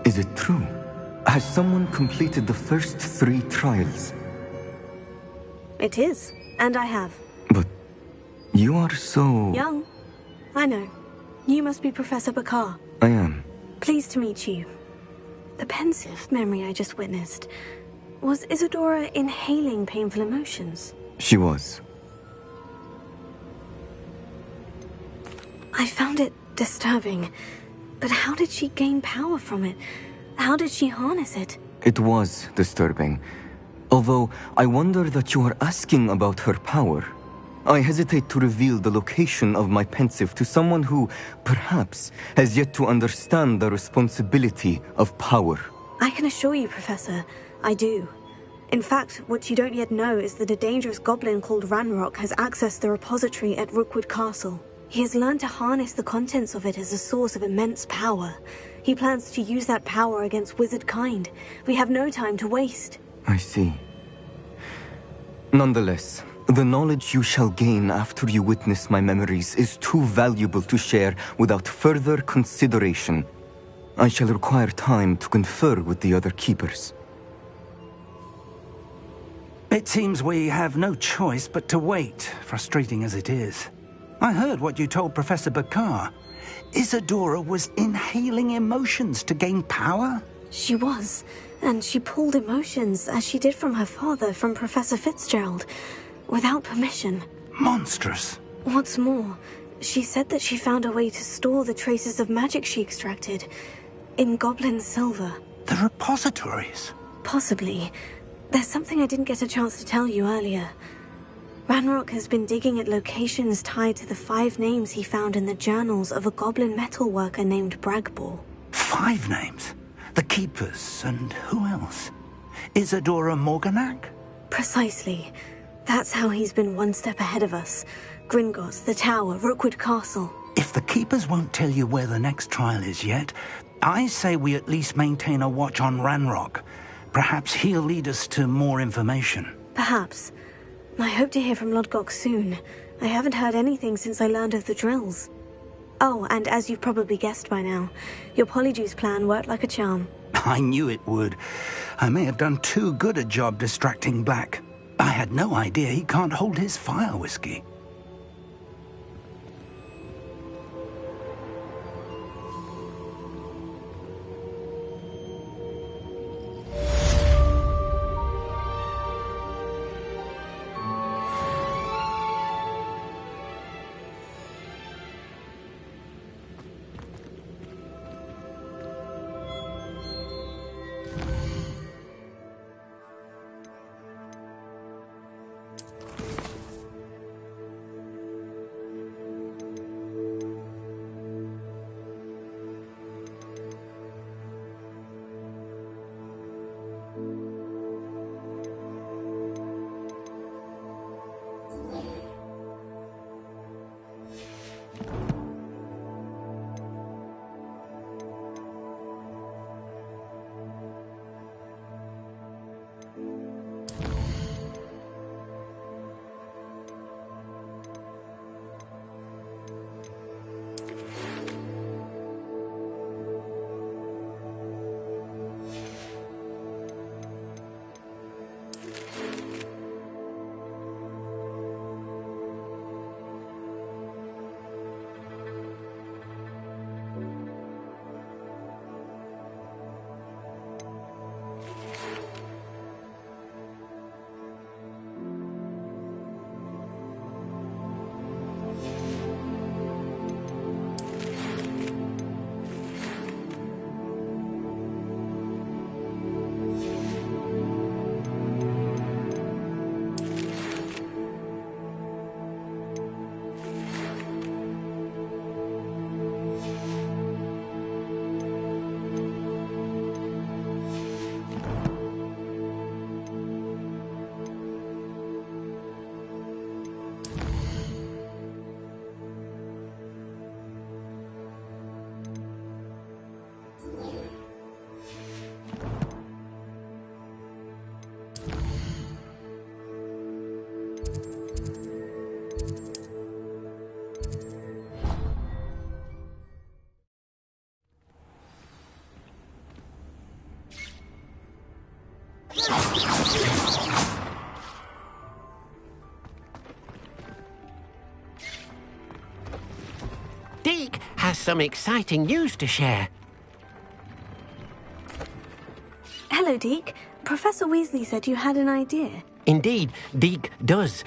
Speaker 9: Is it true? Has someone completed the first 3 trials?
Speaker 14: It is, and I have.
Speaker 9: But you are so...
Speaker 14: Young. I know. You must be Professor Bakar.
Speaker 9: I am.
Speaker 14: Pleased to meet you. The pensive memory I just witnessed. Was Isadora inhaling painful emotions?
Speaker 9: She was.
Speaker 14: I found it disturbing. But how did she gain power from it? How did she harness it?
Speaker 9: It was disturbing. Although, I wonder that you are asking about her power. I hesitate to reveal the location of my pensive to someone who, perhaps, has yet to understand the responsibility of power.
Speaker 14: I can assure you, Professor, I do. In fact, what you don't yet know is that a dangerous goblin called Ranrock has accessed the repository at Rookwood Castle. He has learned to harness the contents of it as a source of immense power. He plans to use that power against wizard kind. We have no time to waste.
Speaker 9: I see. Nonetheless, the knowledge you shall gain after you witness my memories is too valuable to share without further consideration. I shall require time to confer with the other keepers.
Speaker 7: It seems we have no choice but to wait, frustrating as it is. I heard what you told Professor Bakar. Isadora was inhaling emotions to gain power?
Speaker 14: She was, and she pulled emotions, as she did from her father, from Professor Fitzgerald, without permission.
Speaker 7: Monstrous.
Speaker 14: What's more, she said that she found a way to store the traces of magic she extracted in goblin silver.
Speaker 7: The repositories?
Speaker 14: Possibly. There's something I didn't get a chance to tell you earlier. Ranrock has been digging at locations tied to the 5 names he found in the journals of a goblin metalworker named Bragbor.
Speaker 7: 5 names? The Keepers, and who else? Isadora Morganac?
Speaker 14: Precisely. That's how he's been one step ahead of us. Gringotts, the Tower, Rookwood Castle.
Speaker 7: If the Keepers won't tell you where the next trial is yet, I say we at least maintain a watch on Ranrock. Perhaps he'll lead us to more information.
Speaker 14: Perhaps. I hope to hear from Lodgok soon. I haven't heard anything since I learned of the drills. Oh, and as you've probably guessed by now, your Polyjuice plan worked like a charm.
Speaker 7: I knew it would. I may have done too good a job distracting Black. I had no idea he can't hold his fire whiskey.
Speaker 13: Deke has some exciting news to share.
Speaker 14: Hello, Deke. Professor Weasley said you had an idea.
Speaker 13: Indeed, Deke does.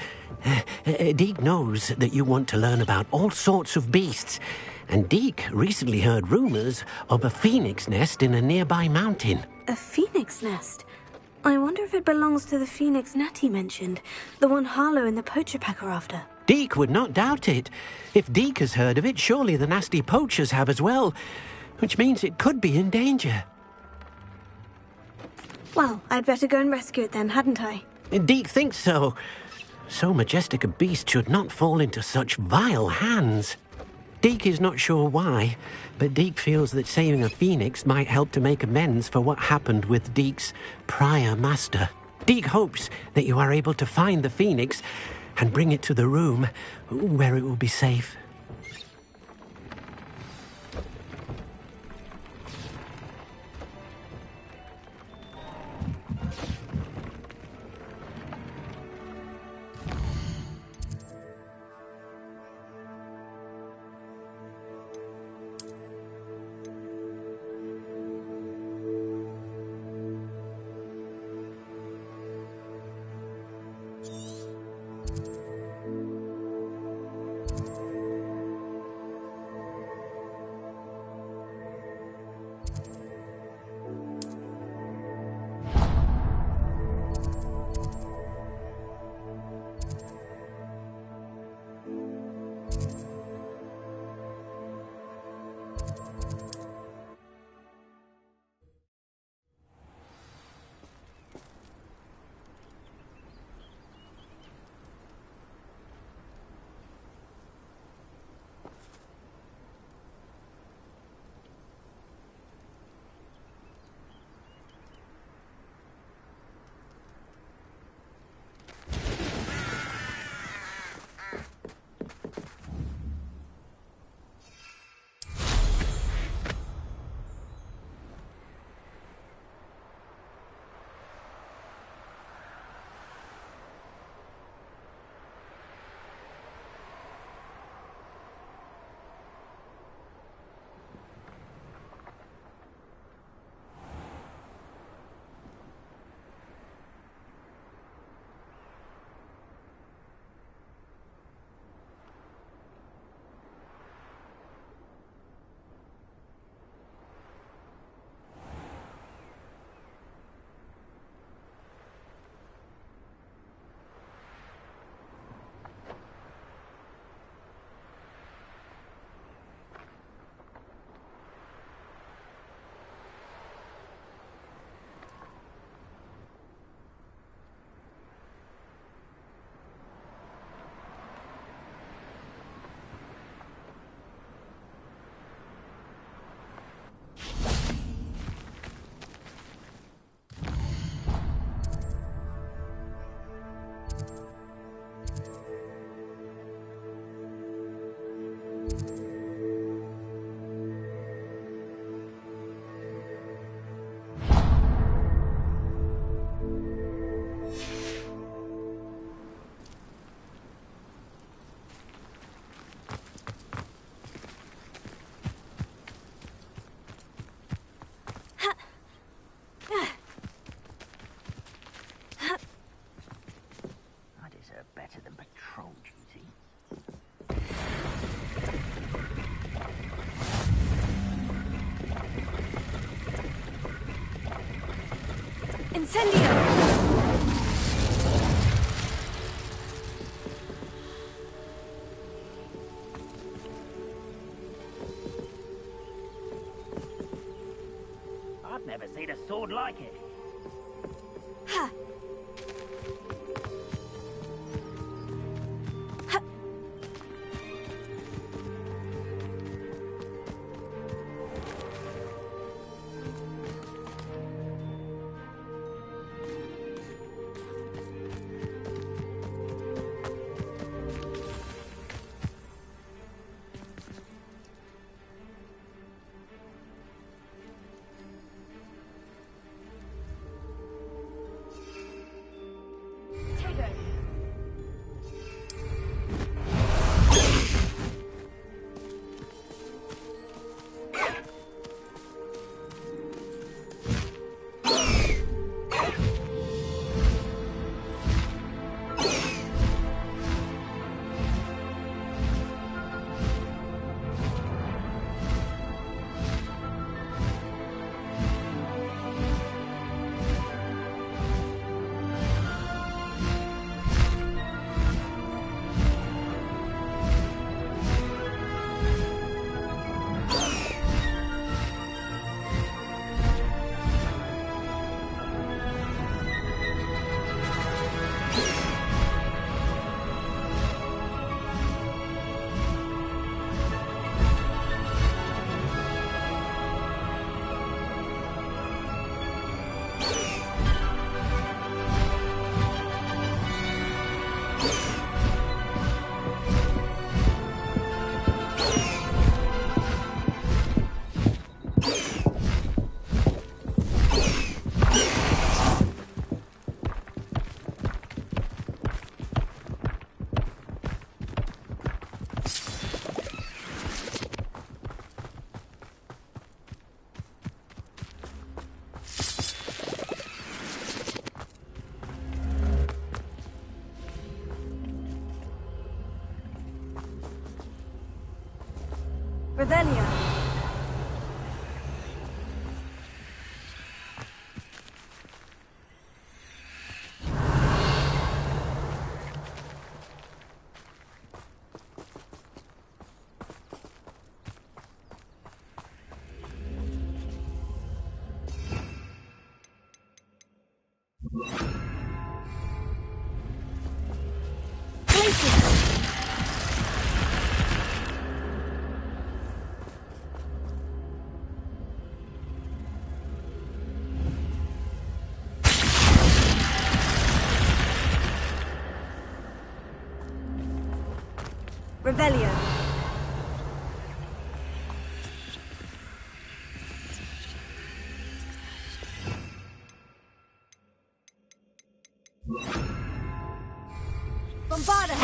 Speaker 13: Deke knows that you want to learn about all sorts of beasts, and Deke recently heard rumours of a phoenix nest in a nearby mountain.
Speaker 14: A phoenix nest? I wonder if it belongs to the phoenix Natty mentioned, the one Harlow and the poacher pack are after.
Speaker 13: Deke would not doubt it. If Deke has heard of it, surely the nasty poachers have as well, which means it could be in danger.
Speaker 14: Well, I'd better go and rescue it then, hadn't I?
Speaker 13: Deke thinks so. So majestic a beast should not fall into such vile hands. Deke is not sure why, but Deke feels that saving a phoenix might help to make amends for what happened with Deke's prior master. Deke hopes that you are able to find the phoenix and bring it to the room where it will be safe.
Speaker 3: Incendio!
Speaker 17: I've never seen a sword like it.
Speaker 3: Ha! Revelio. Revelio. Bombarda.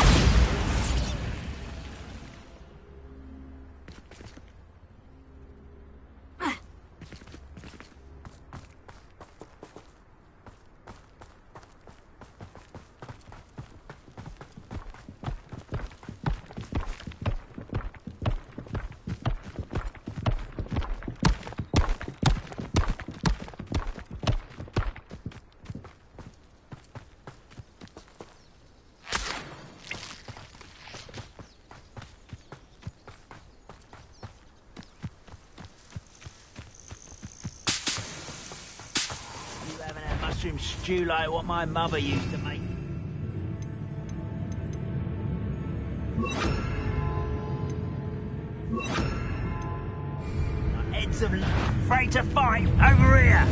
Speaker 17: Mushroom stew like what my mother used to make. Heads of afraid to fight over here.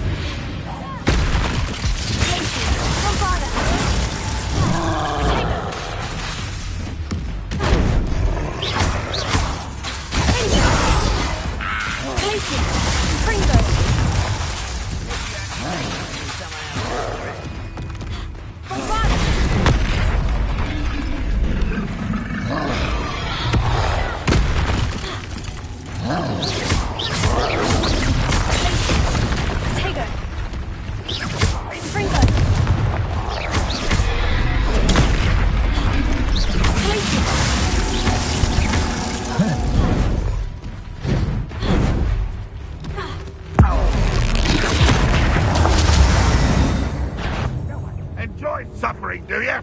Speaker 18: Enjoy suffering, do you?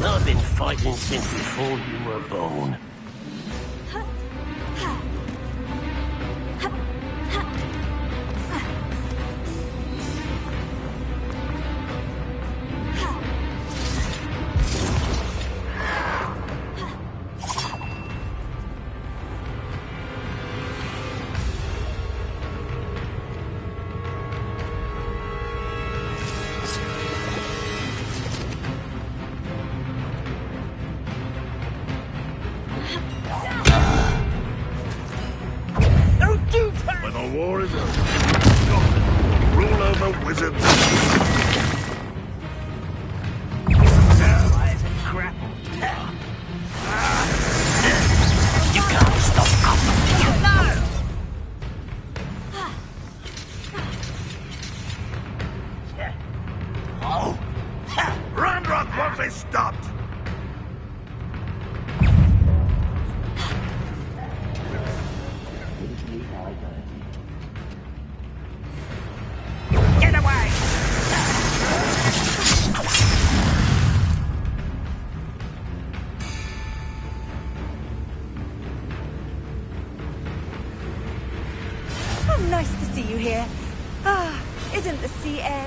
Speaker 18: I've been fighting since before you were born. When the war is over, Scotland will rule over wizards. Crap. You can't stop us. No! Oh! Ranrock wants it stopped! Get away!
Speaker 3: Oh, nice to see you here. Ah, isn't the sea air...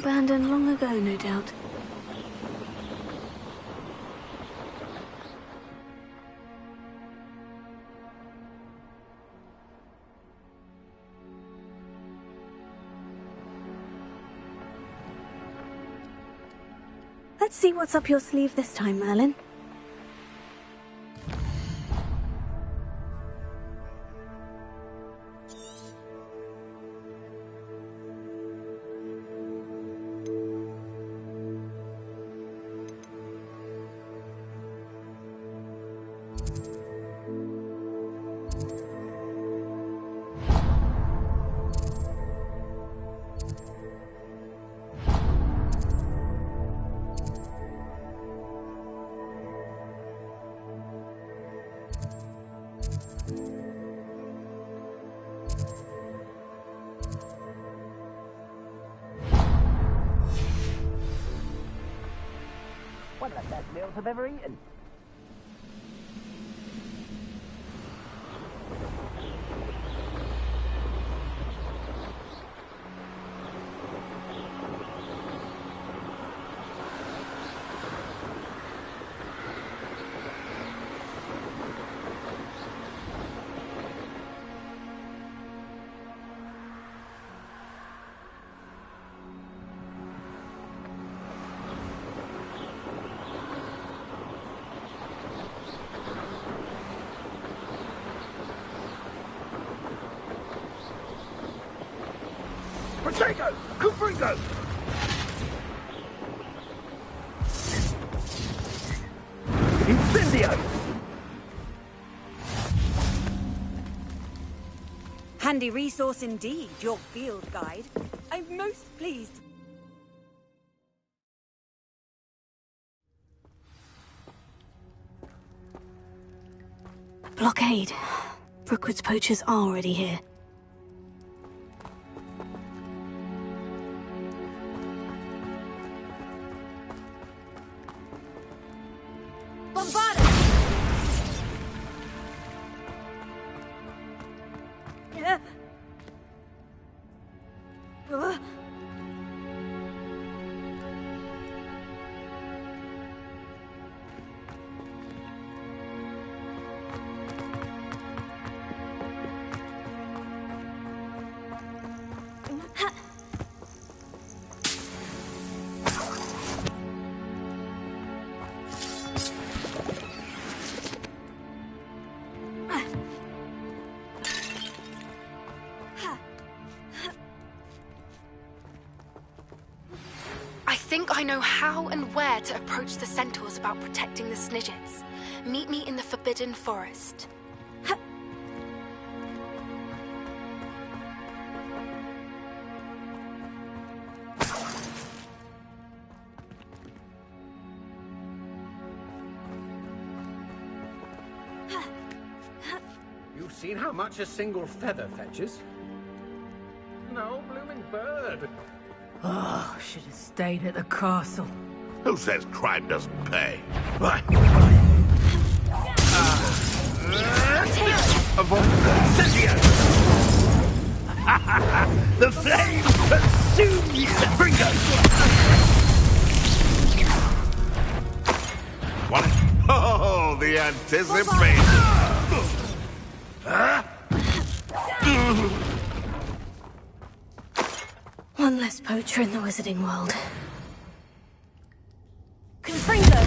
Speaker 2: Abandoned long ago, no doubt. Let's see what's up your sleeve this time, Merlin.
Speaker 17: One of the best meals I've ever eaten. Potato! Cooperino! Incendio!
Speaker 3: Handy resource indeed, your field guide. I'm most pleased.
Speaker 2: Blockade. Brookwood's poachers are already here.
Speaker 15: I think I know how and where to approach the centaurs about protecting the Snidgets. Meet me in the Forbidden Forest.
Speaker 18: You've seen how much a single feather fetches? No blooming bird.
Speaker 16: Oh, should have stayed at the castle.
Speaker 19: Who says crime doesn't pay?
Speaker 17: The flames consume you! Bringo!
Speaker 19: What? Oh, the anticipation!
Speaker 2: One less poacher in the wizarding world.
Speaker 3: Confringo!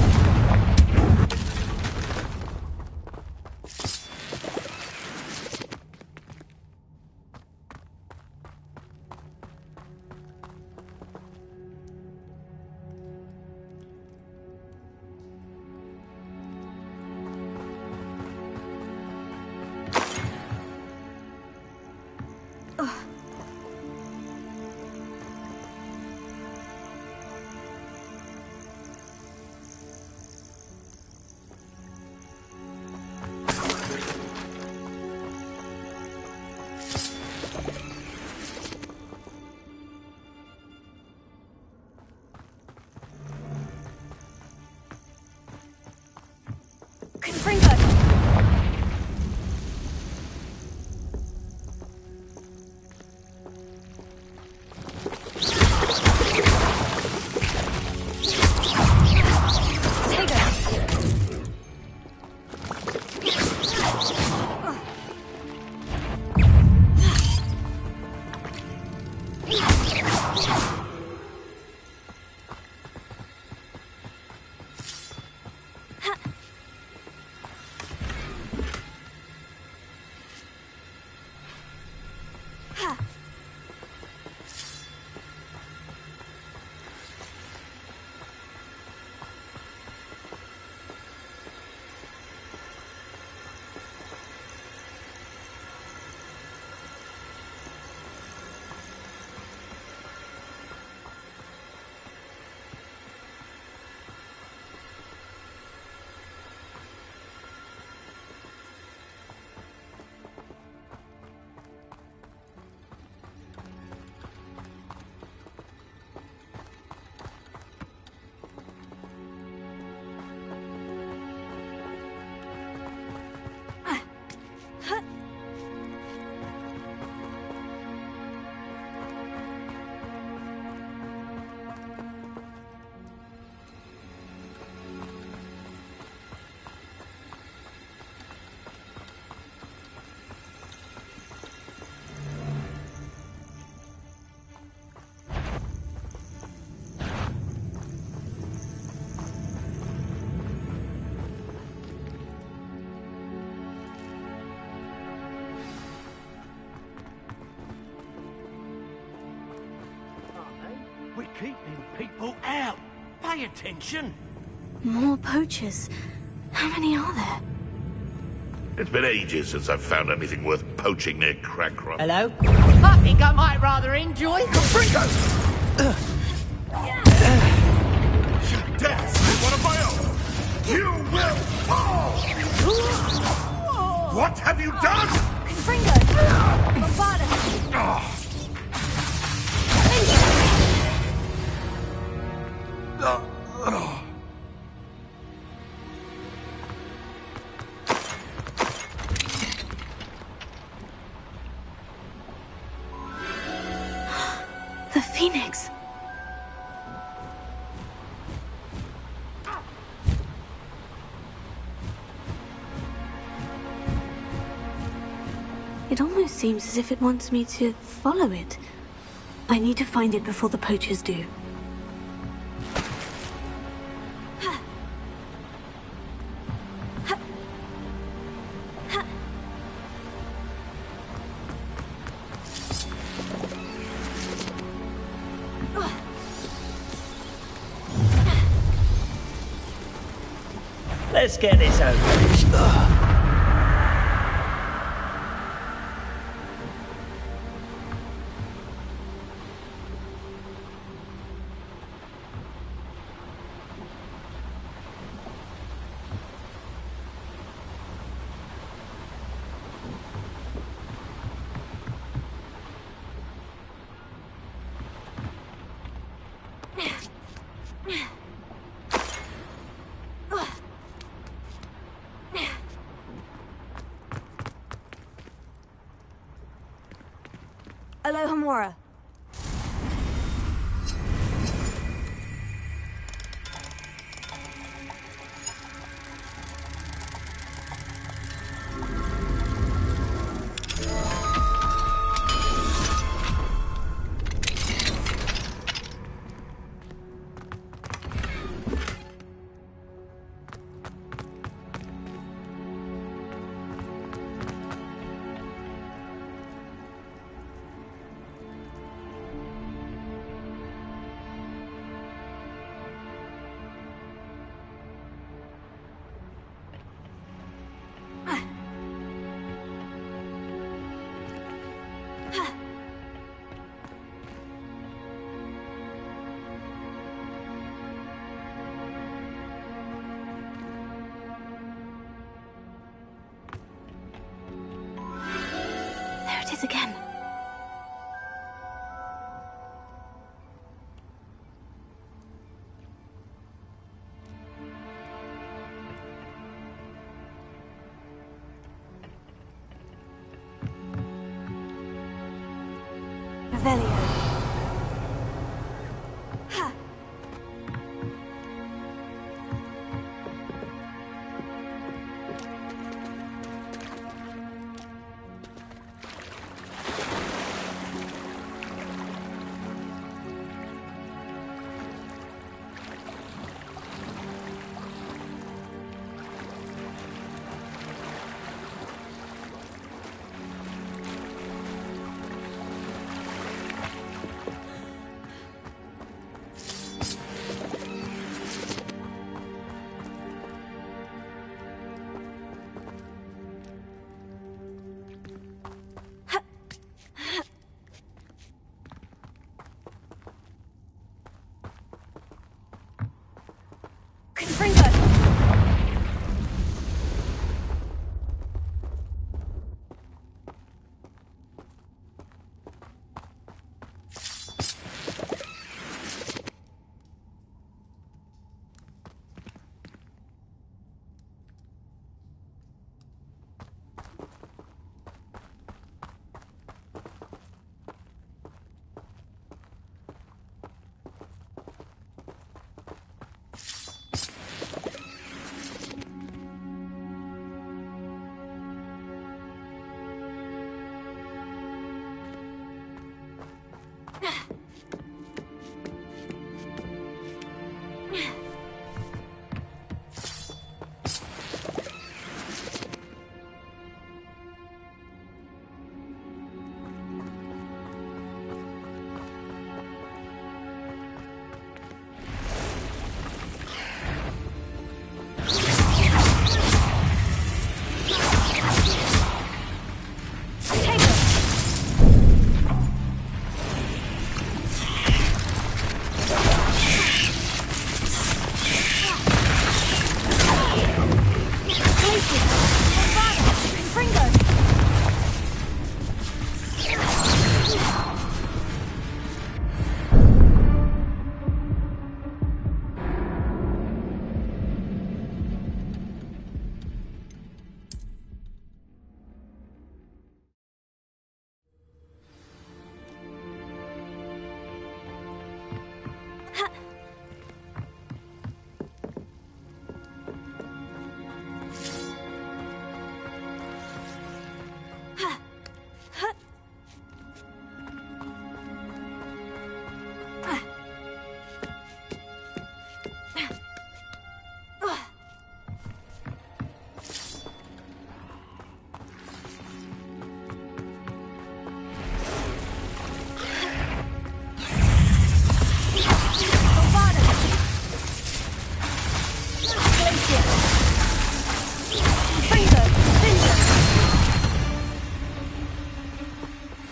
Speaker 18: We're keeping people out. Pay attention.
Speaker 2: More poachers. How many are there?
Speaker 19: It's been ages since I've found anything worth poaching near Crackrock.
Speaker 17: Hello? I think I might rather enjoy...
Speaker 19: Fringo! You dare see one of my own! You will fall! What have you done?
Speaker 3: Fringo! Bombada!
Speaker 2: The Phoenix. It almost seems as if it wants me to follow it. I need to find it before the poachers do.
Speaker 17: Let's get this over with.
Speaker 3: Alohomora.
Speaker 2: Again.
Speaker 3: Revelio.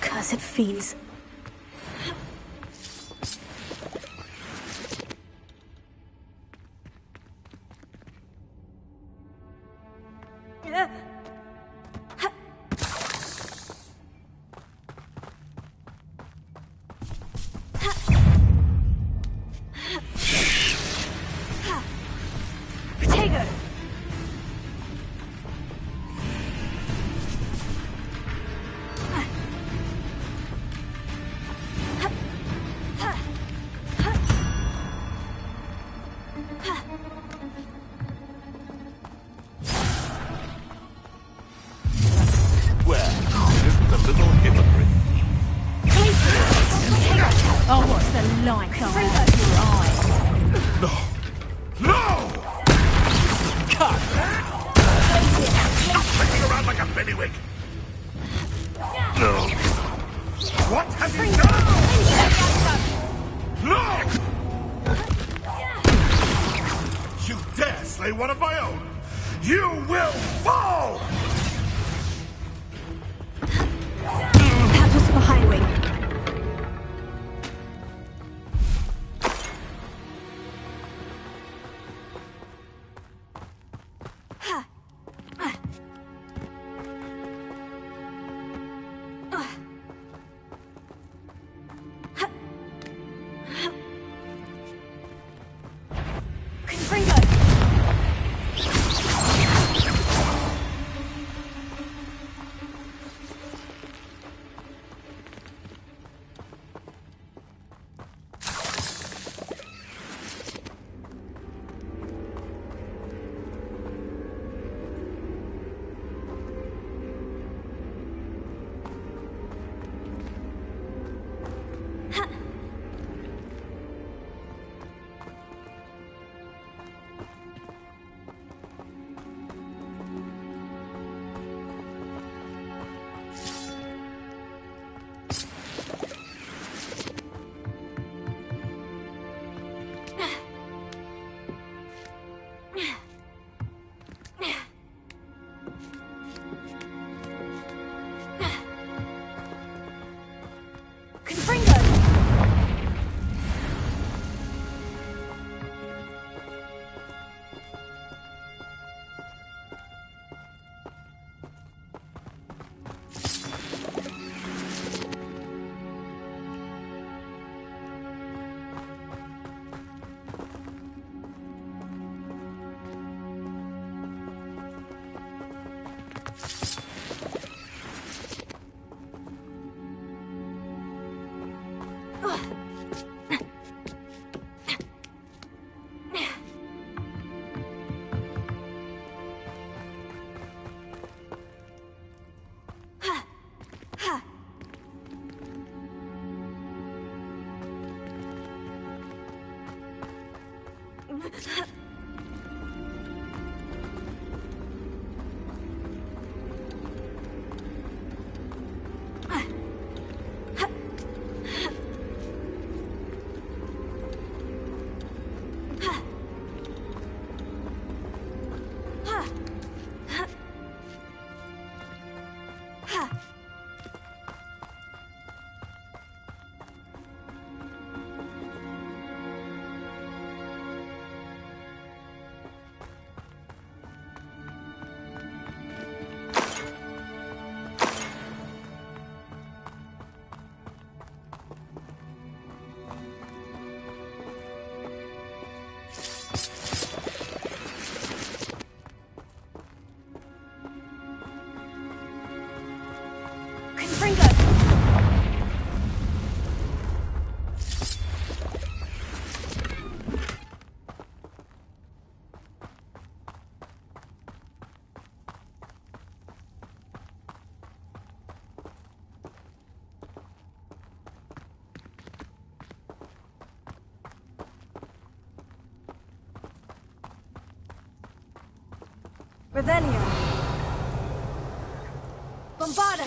Speaker 2: Cursed fiends.
Speaker 16: Oh, what's the light go out of your eyes?
Speaker 19: No! No!
Speaker 16: Cut!
Speaker 19: Stop flicking around like a bellywig! No! What have you done? No! You dare slay one of my own! You will fall!
Speaker 2: That was for Highwing.
Speaker 3: Revelio. Bombarda.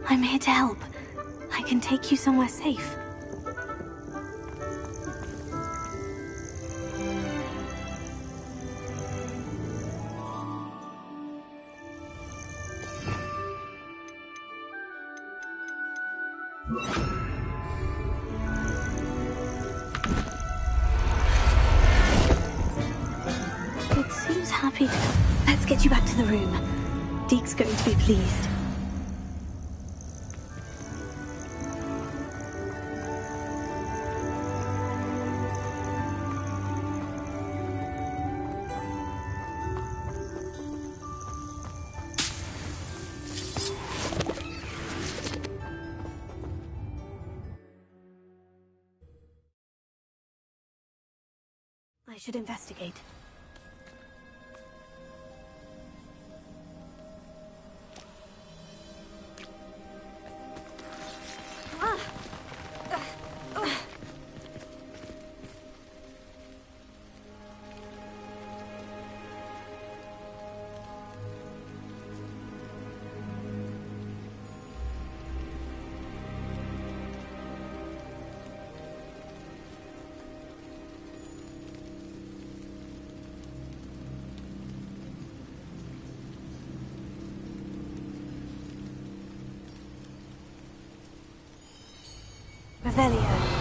Speaker 2: I'm here to help. I can take you somewhere safe. It seems happy. Let's get you back to the room. Deke's going to be pleased. I should investigate. Revelio.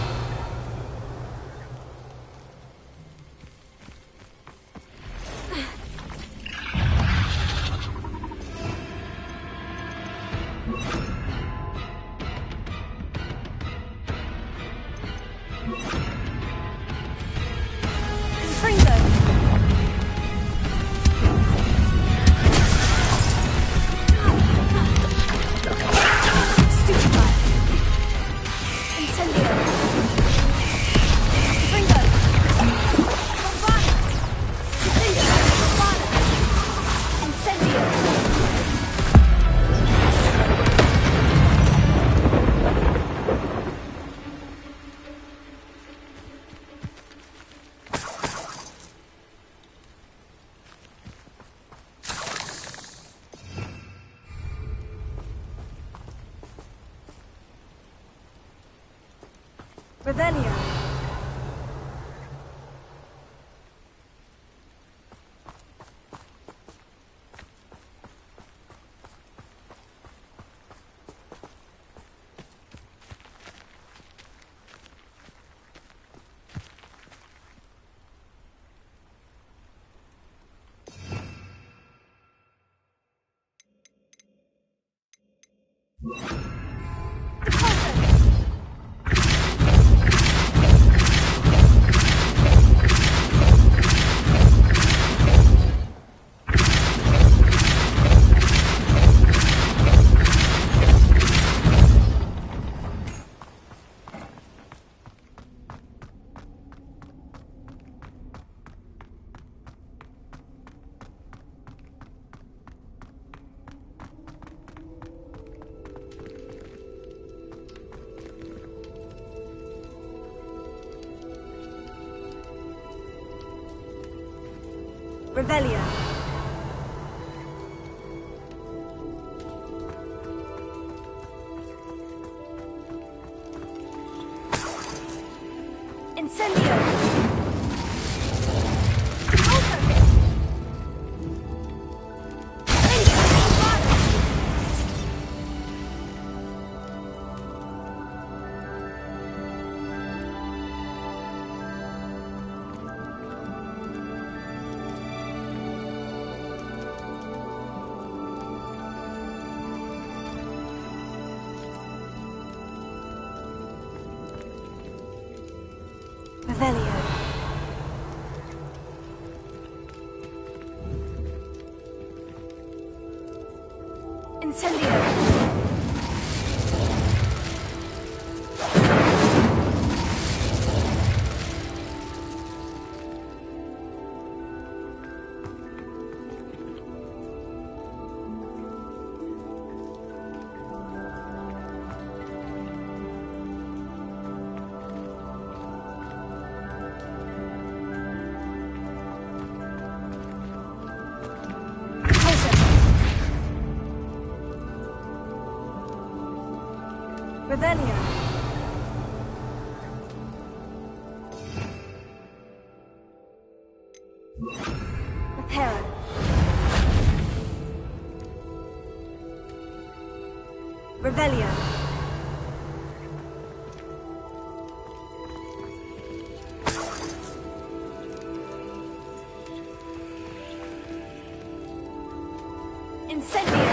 Speaker 2: Revelio.
Speaker 3: Revelio. Incendio. Revelio. Incendio. Revelio. Reparo. Revelio. Incendio.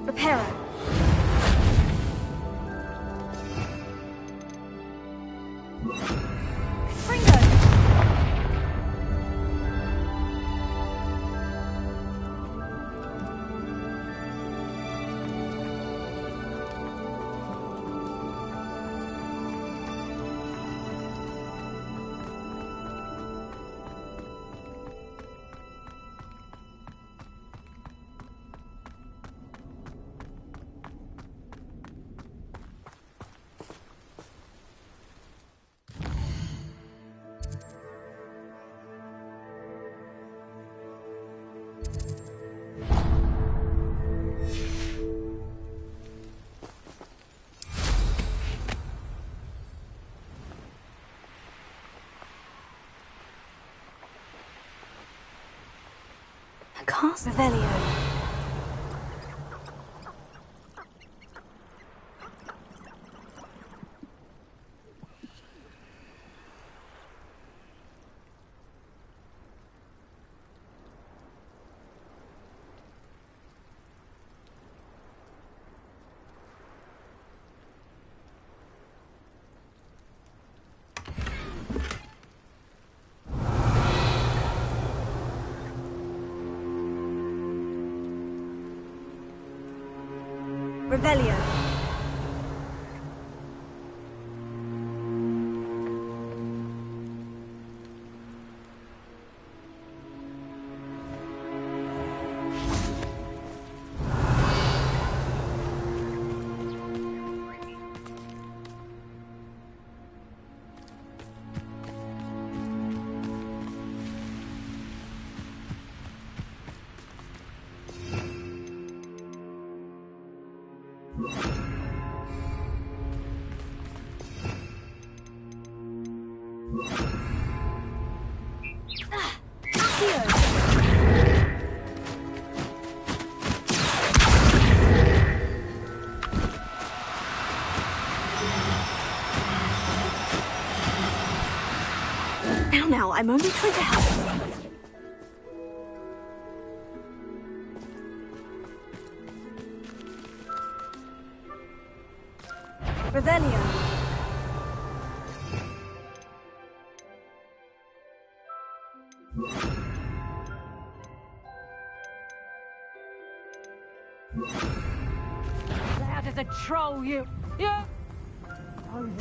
Speaker 3: Reparo. Fringo. Revelio. Revelio. Now, I'm only trying to help. Revelio.
Speaker 16: Loud as a troll, you. Yeah.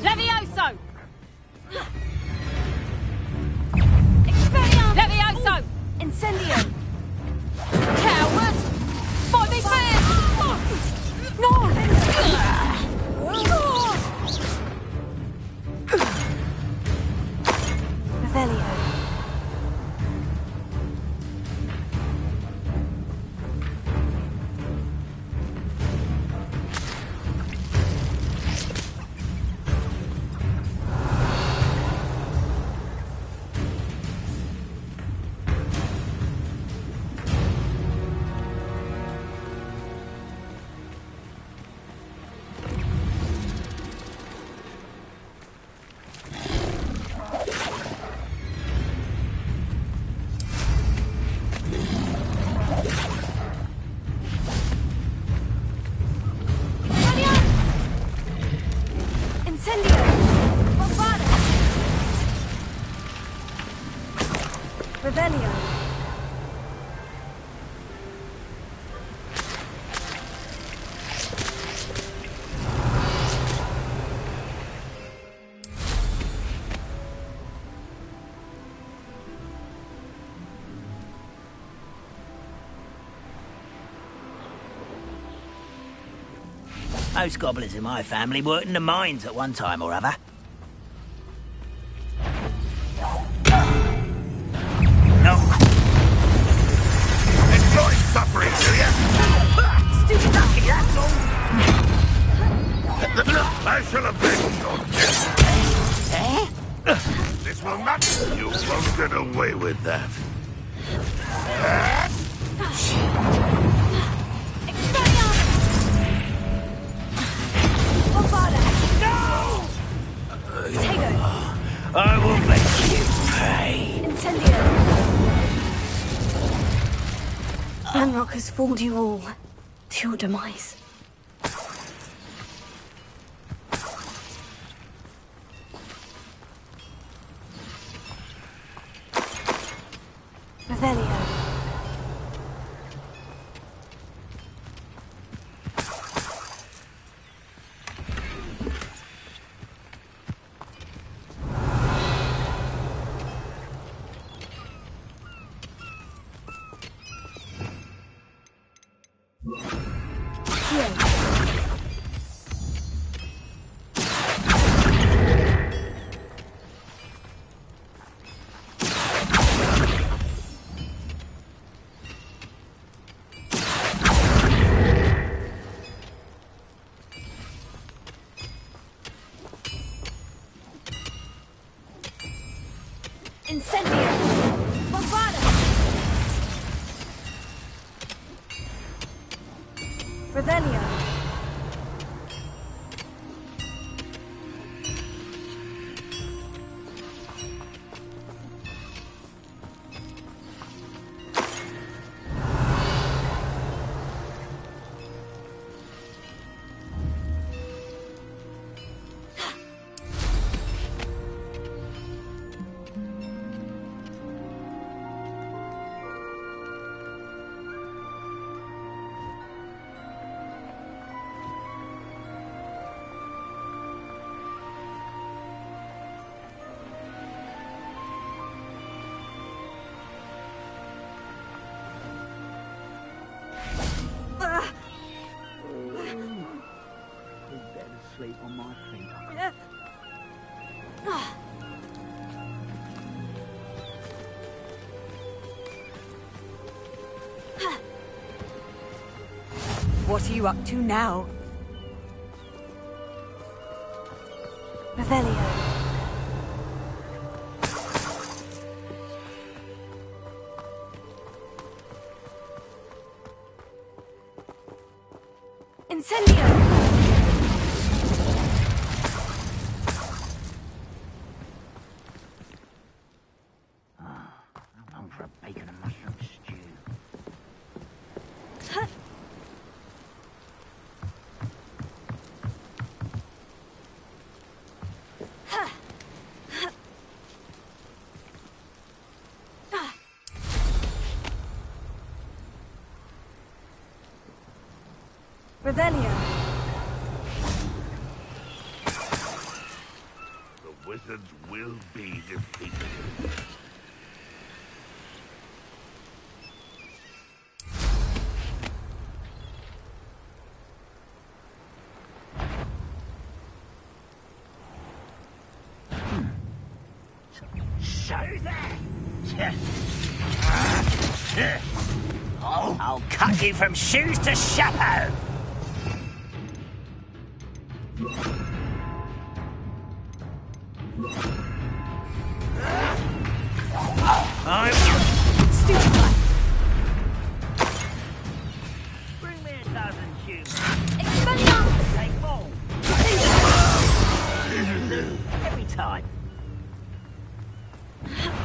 Speaker 16: Levioso! Levioso!
Speaker 3: Incendio!
Speaker 16: Coward! Fight me fair!
Speaker 3: No!
Speaker 14: Revelio.
Speaker 17: Most gobblers in my family worked in the mines at one time or other. No.
Speaker 19: Enjoy suffering, do you?
Speaker 17: Stupid lucky, that's all.
Speaker 19: I shall avenge your death.
Speaker 17: Eh?
Speaker 19: This will not... You won't get away with that.
Speaker 17: I will make you pay.
Speaker 14: Incendio! Ranrock has fooled you all to your demise. Revelio.
Speaker 17: Sleep on my feet.
Speaker 3: What are you up to now?
Speaker 14: Revelio. Incendio! Revelio.
Speaker 19: The wizards will be defeated.
Speaker 17: Who's there? I'll cut you from shoes to chapeau.
Speaker 3: Stupid one.
Speaker 17: Bring me a dozen shoes.
Speaker 3: Expelliarmus!
Speaker 17: Take more. Every time.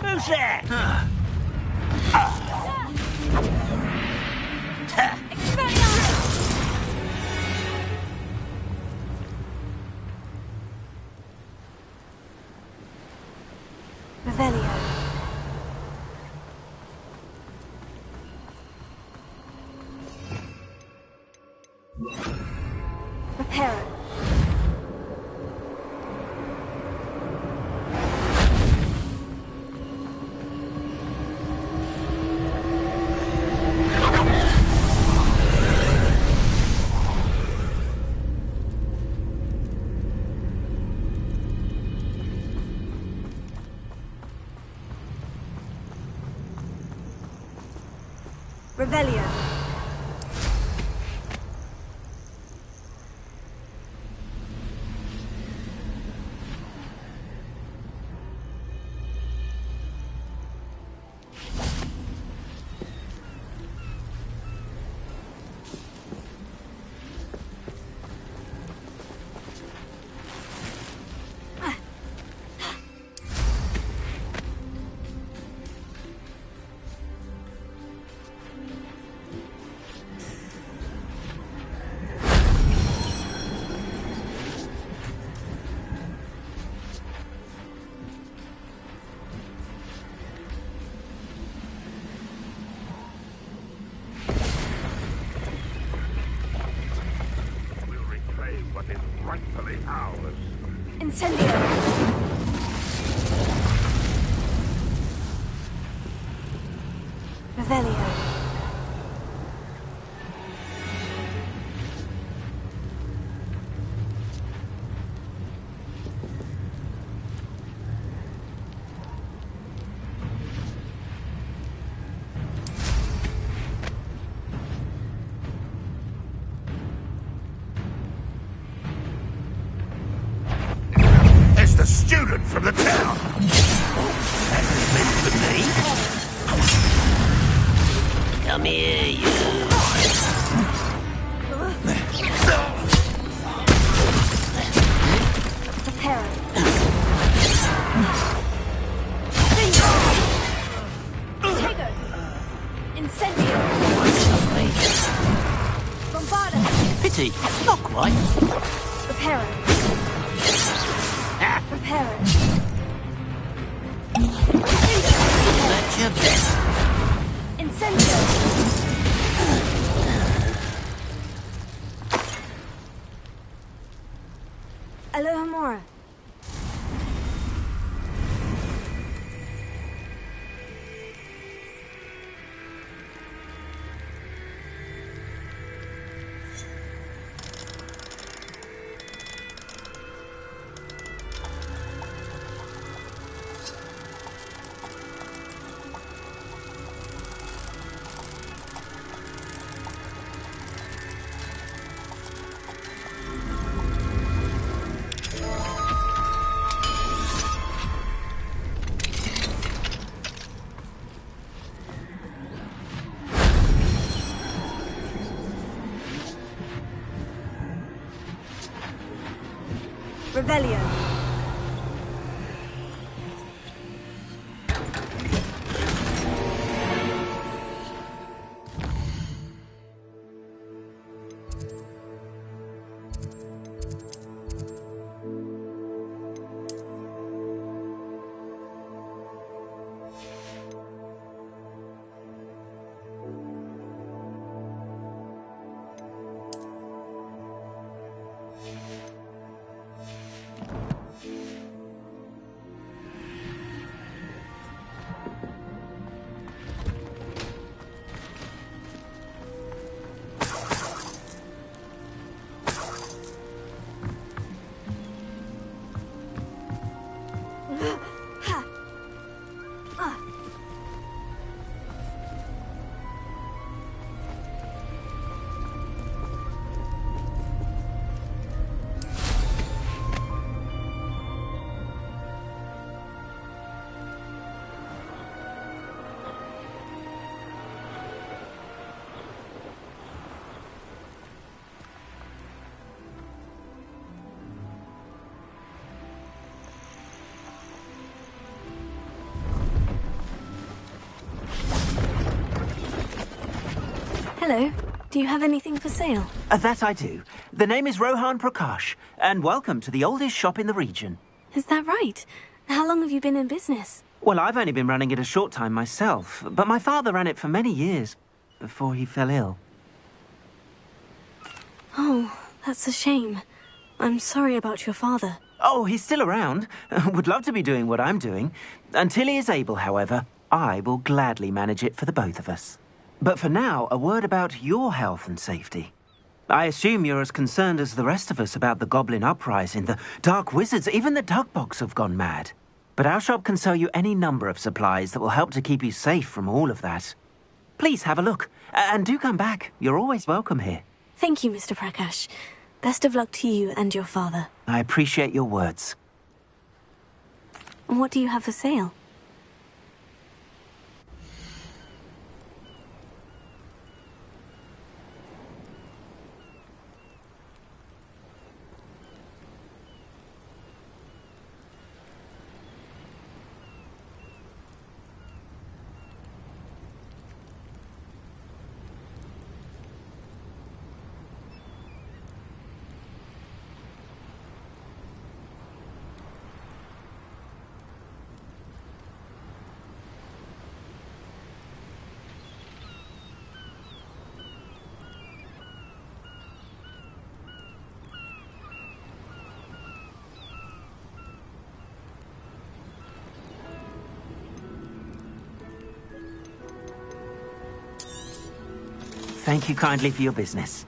Speaker 17: Who's there?
Speaker 14: Revelio. Reparo. Revelio.
Speaker 19: What is rightfully ours?
Speaker 3: Incendio.
Speaker 14: Revelio.
Speaker 19: It's the student from the town.
Speaker 17: That's meant for me. Come here, you.
Speaker 14: Reparo.
Speaker 3: Tego. Incendio. Bombarda.
Speaker 17: Pity, not quite.
Speaker 14: Reparo. Reparo.
Speaker 17: That's your best.
Speaker 3: Incendio.
Speaker 14: Alohomora. Revelio. Hello. Do you have anything for sale?
Speaker 10: That I do. The name is Rohan Prakash, and welcome to the oldest shop in the region.
Speaker 14: Is that right? How long have you been in business?
Speaker 10: Well, I've only been running it a short time myself, but my father ran it for many years before he fell ill.
Speaker 14: Oh, that's a shame. I'm sorry about your father.
Speaker 10: Oh, he's still around. Would love to be doing what I'm doing. Until he is able, however, I will gladly manage it for the both of us. But for now, a word about your health and safety. I assume you're as concerned as the rest of us about the Goblin Uprising, the Dark Wizards, even the Dugbogs have gone mad. But our shop can sell you any number of supplies that will help to keep you safe from all of that. Please have a look, and do come back. You're always welcome here.
Speaker 14: Thank you, Mr. Prakash. Best of luck to you and your father.
Speaker 10: I appreciate your words.
Speaker 14: And what do you have for sale?
Speaker 10: Thank you kindly for your business.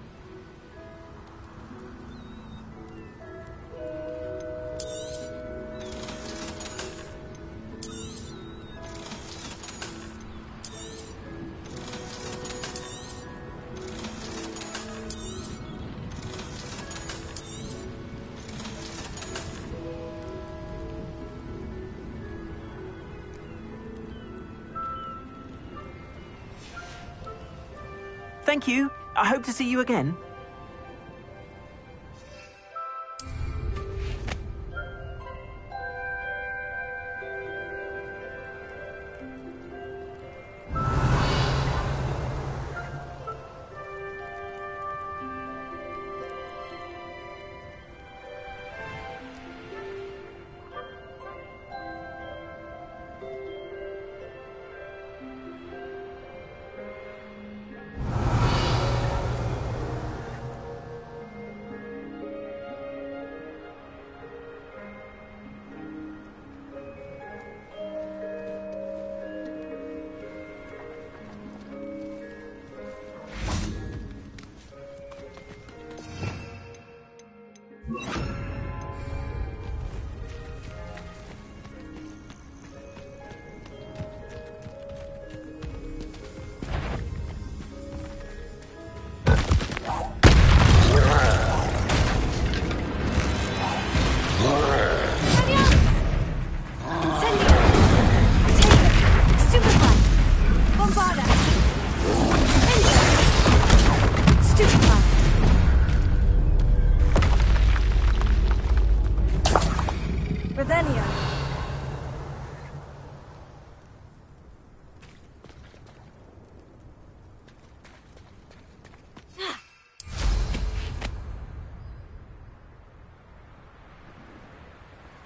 Speaker 10: Thank you. I hope to see you again.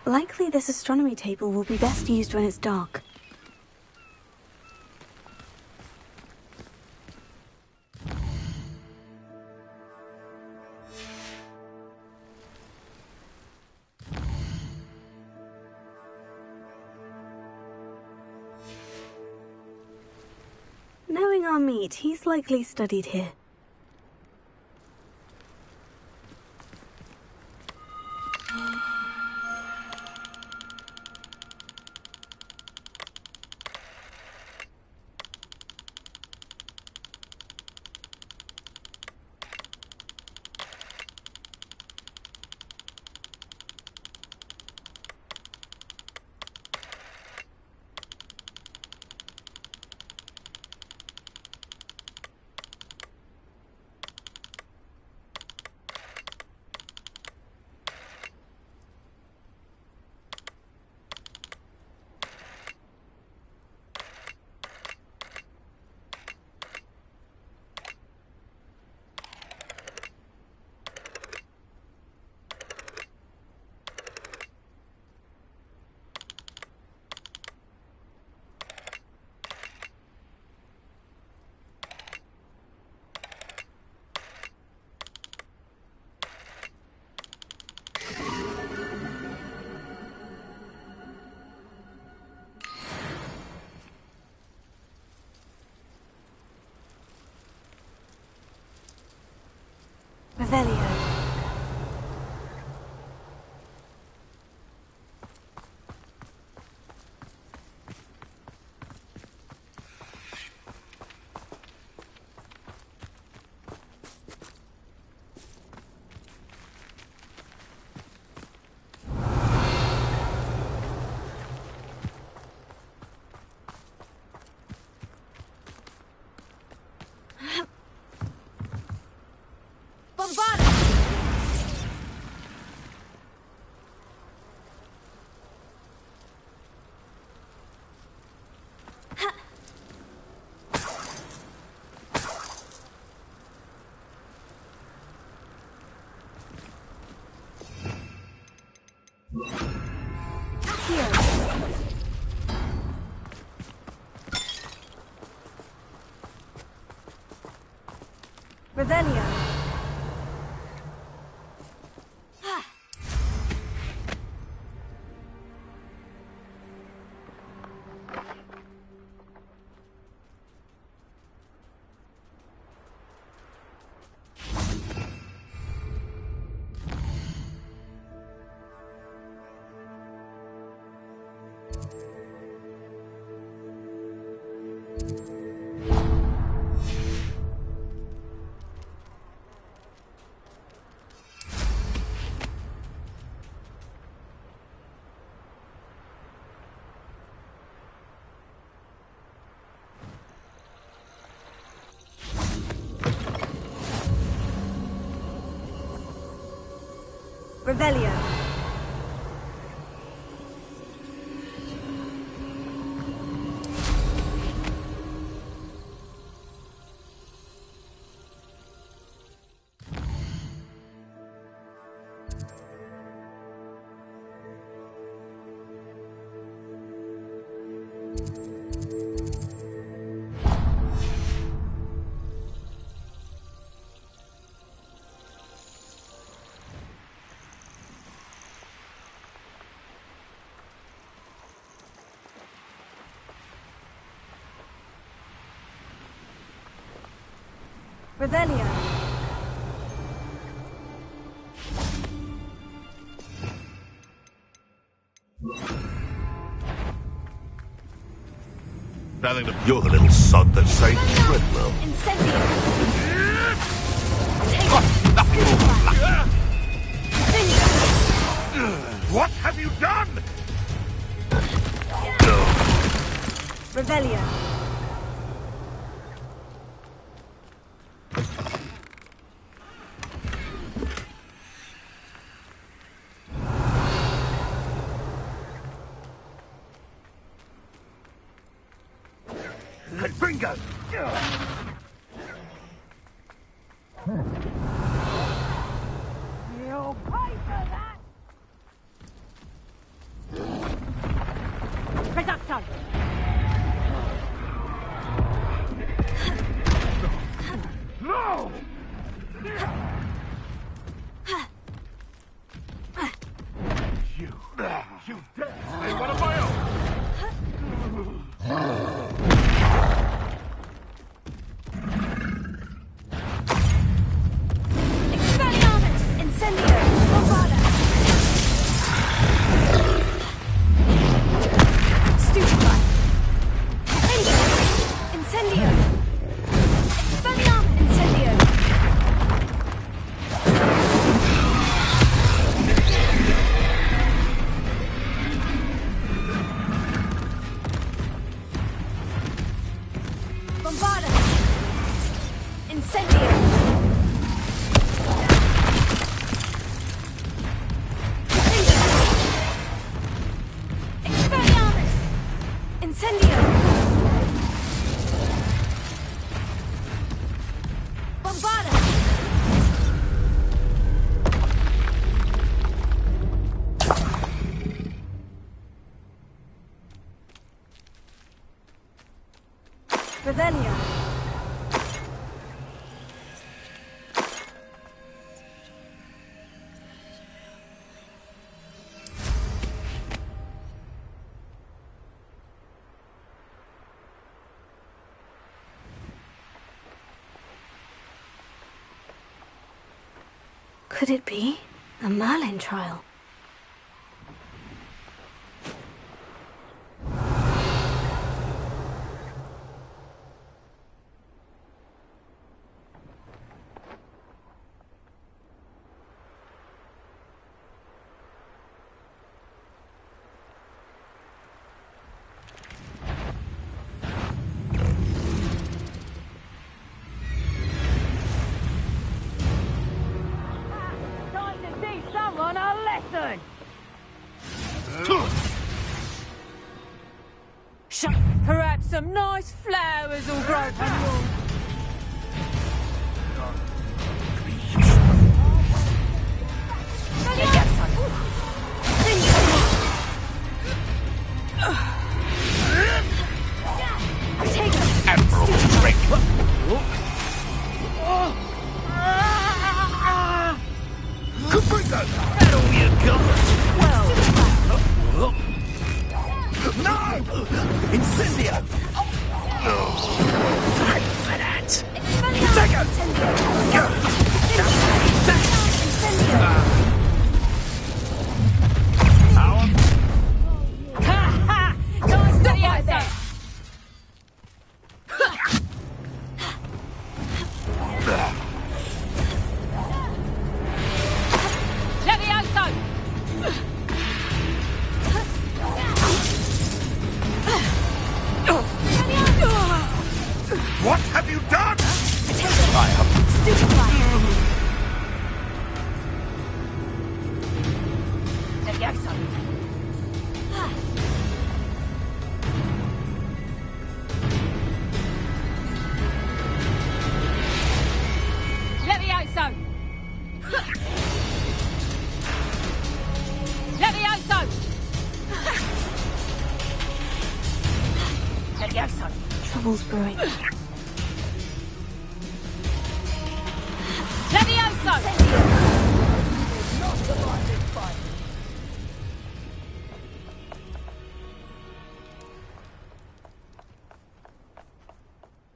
Speaker 14: Likely this astronomy table will be best used when it's dark. Knowing our meat, he's likely studied here. Revelio. Revelio. Revelio. Revelio.
Speaker 19: Nothing to... You're the little sod that saved Treadwell.
Speaker 14: Incendio.
Speaker 19: What have you done?
Speaker 14: Revelio.
Speaker 19: Bingo!
Speaker 3: You'll pay for that! Reducto!
Speaker 19: No! You dare slay one of my own!
Speaker 14: Revelio. Could it be a Merlin trial?
Speaker 16: Perhaps some nice flowers will grow from your...
Speaker 19: Admiral Drake! Caprica! That all you got? Well... No! Incendio! Fight for that! Take it! Go! What have you done? I have...
Speaker 14: Trouble's brewing.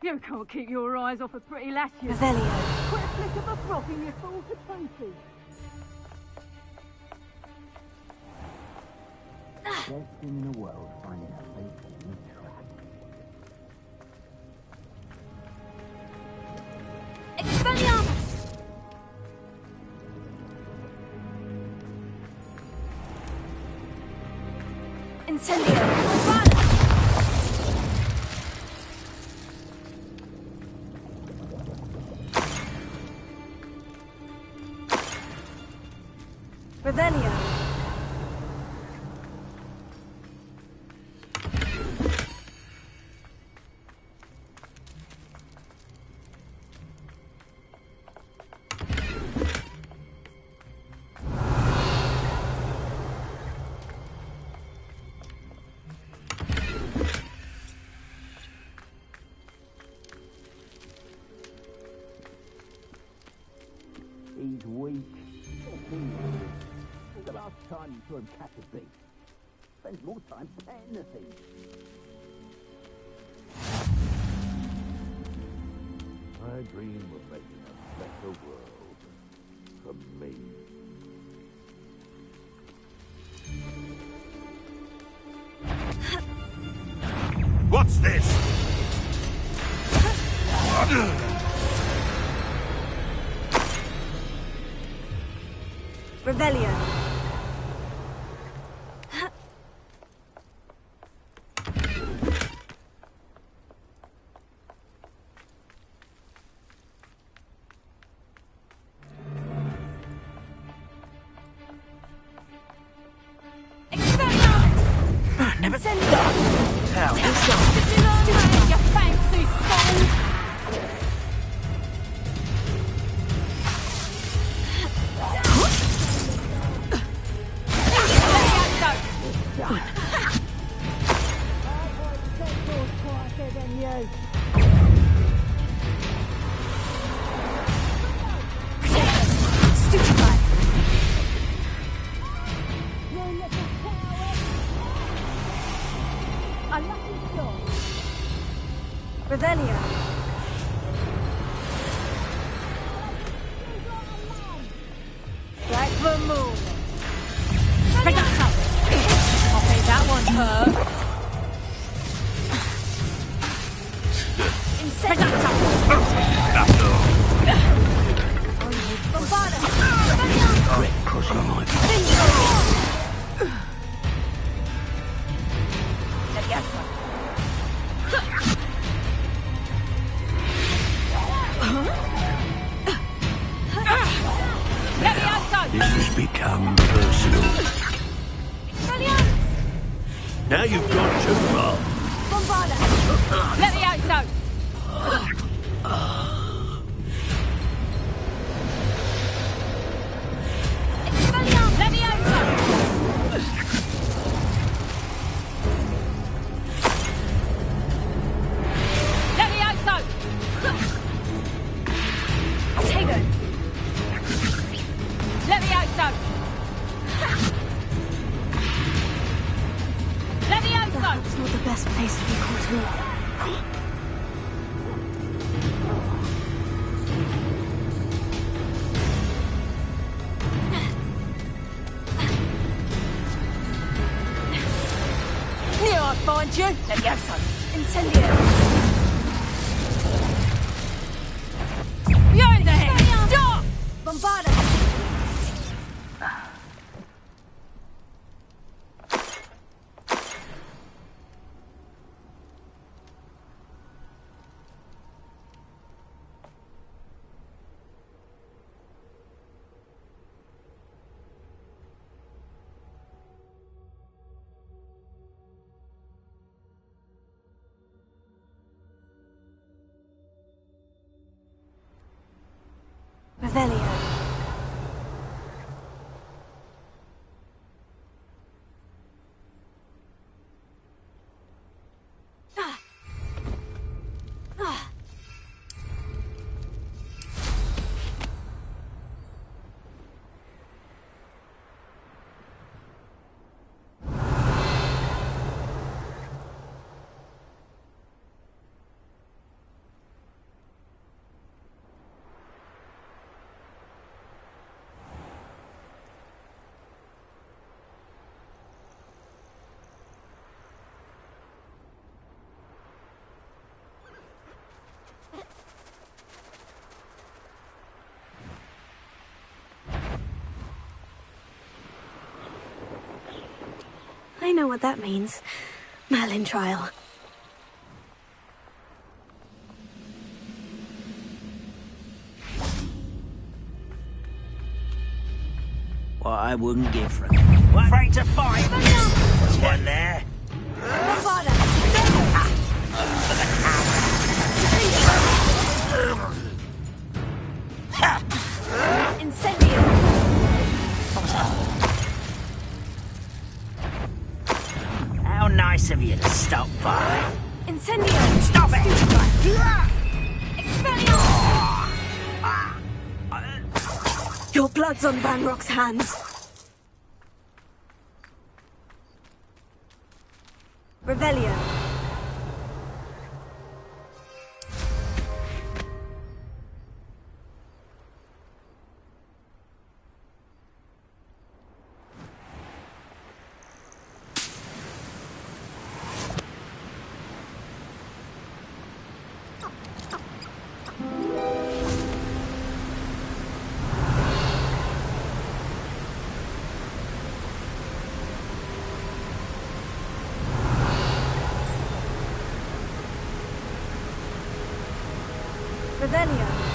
Speaker 16: You can't keep your eyes off a pretty lass, you.
Speaker 14: Revelio.
Speaker 16: Put a flick of a frock in your fool for Tracy.
Speaker 10: Best in the world finding a place in the trap.
Speaker 2: Expelliarmus! Incendio!
Speaker 14: Revelio.
Speaker 10: He's weak. The last time you saw him catch a beast, spends more time petting the thing.
Speaker 18: I dream of making a better world for me.
Speaker 19: What's this?
Speaker 14: Revelio.
Speaker 19: Never
Speaker 16: Send
Speaker 19: done. How?
Speaker 16: You fancy spawn!
Speaker 14: Revelio.
Speaker 18: Great pussy, my This has become personal. Now you've gone too far.
Speaker 16: Let me out, so. Let me out, Let me out, so. Take it. Let me out, so. Let me out, so.
Speaker 2: That's not the best place to be caught in.
Speaker 16: Here I find you. Let me out, so.
Speaker 2: Incendio.
Speaker 16: You're in the head. Stop!
Speaker 2: Bombarda. Revelio. I know what that means. Merlin trial.
Speaker 17: What I wouldn't give for it. Afraid to fight? One there.
Speaker 2: Incendio.
Speaker 17: How nice of you to stop by.
Speaker 2: Incendio.
Speaker 17: Stop it!
Speaker 2: Expelliarmus! Your blood's on Ranrock's hands. Revelio. Revelio.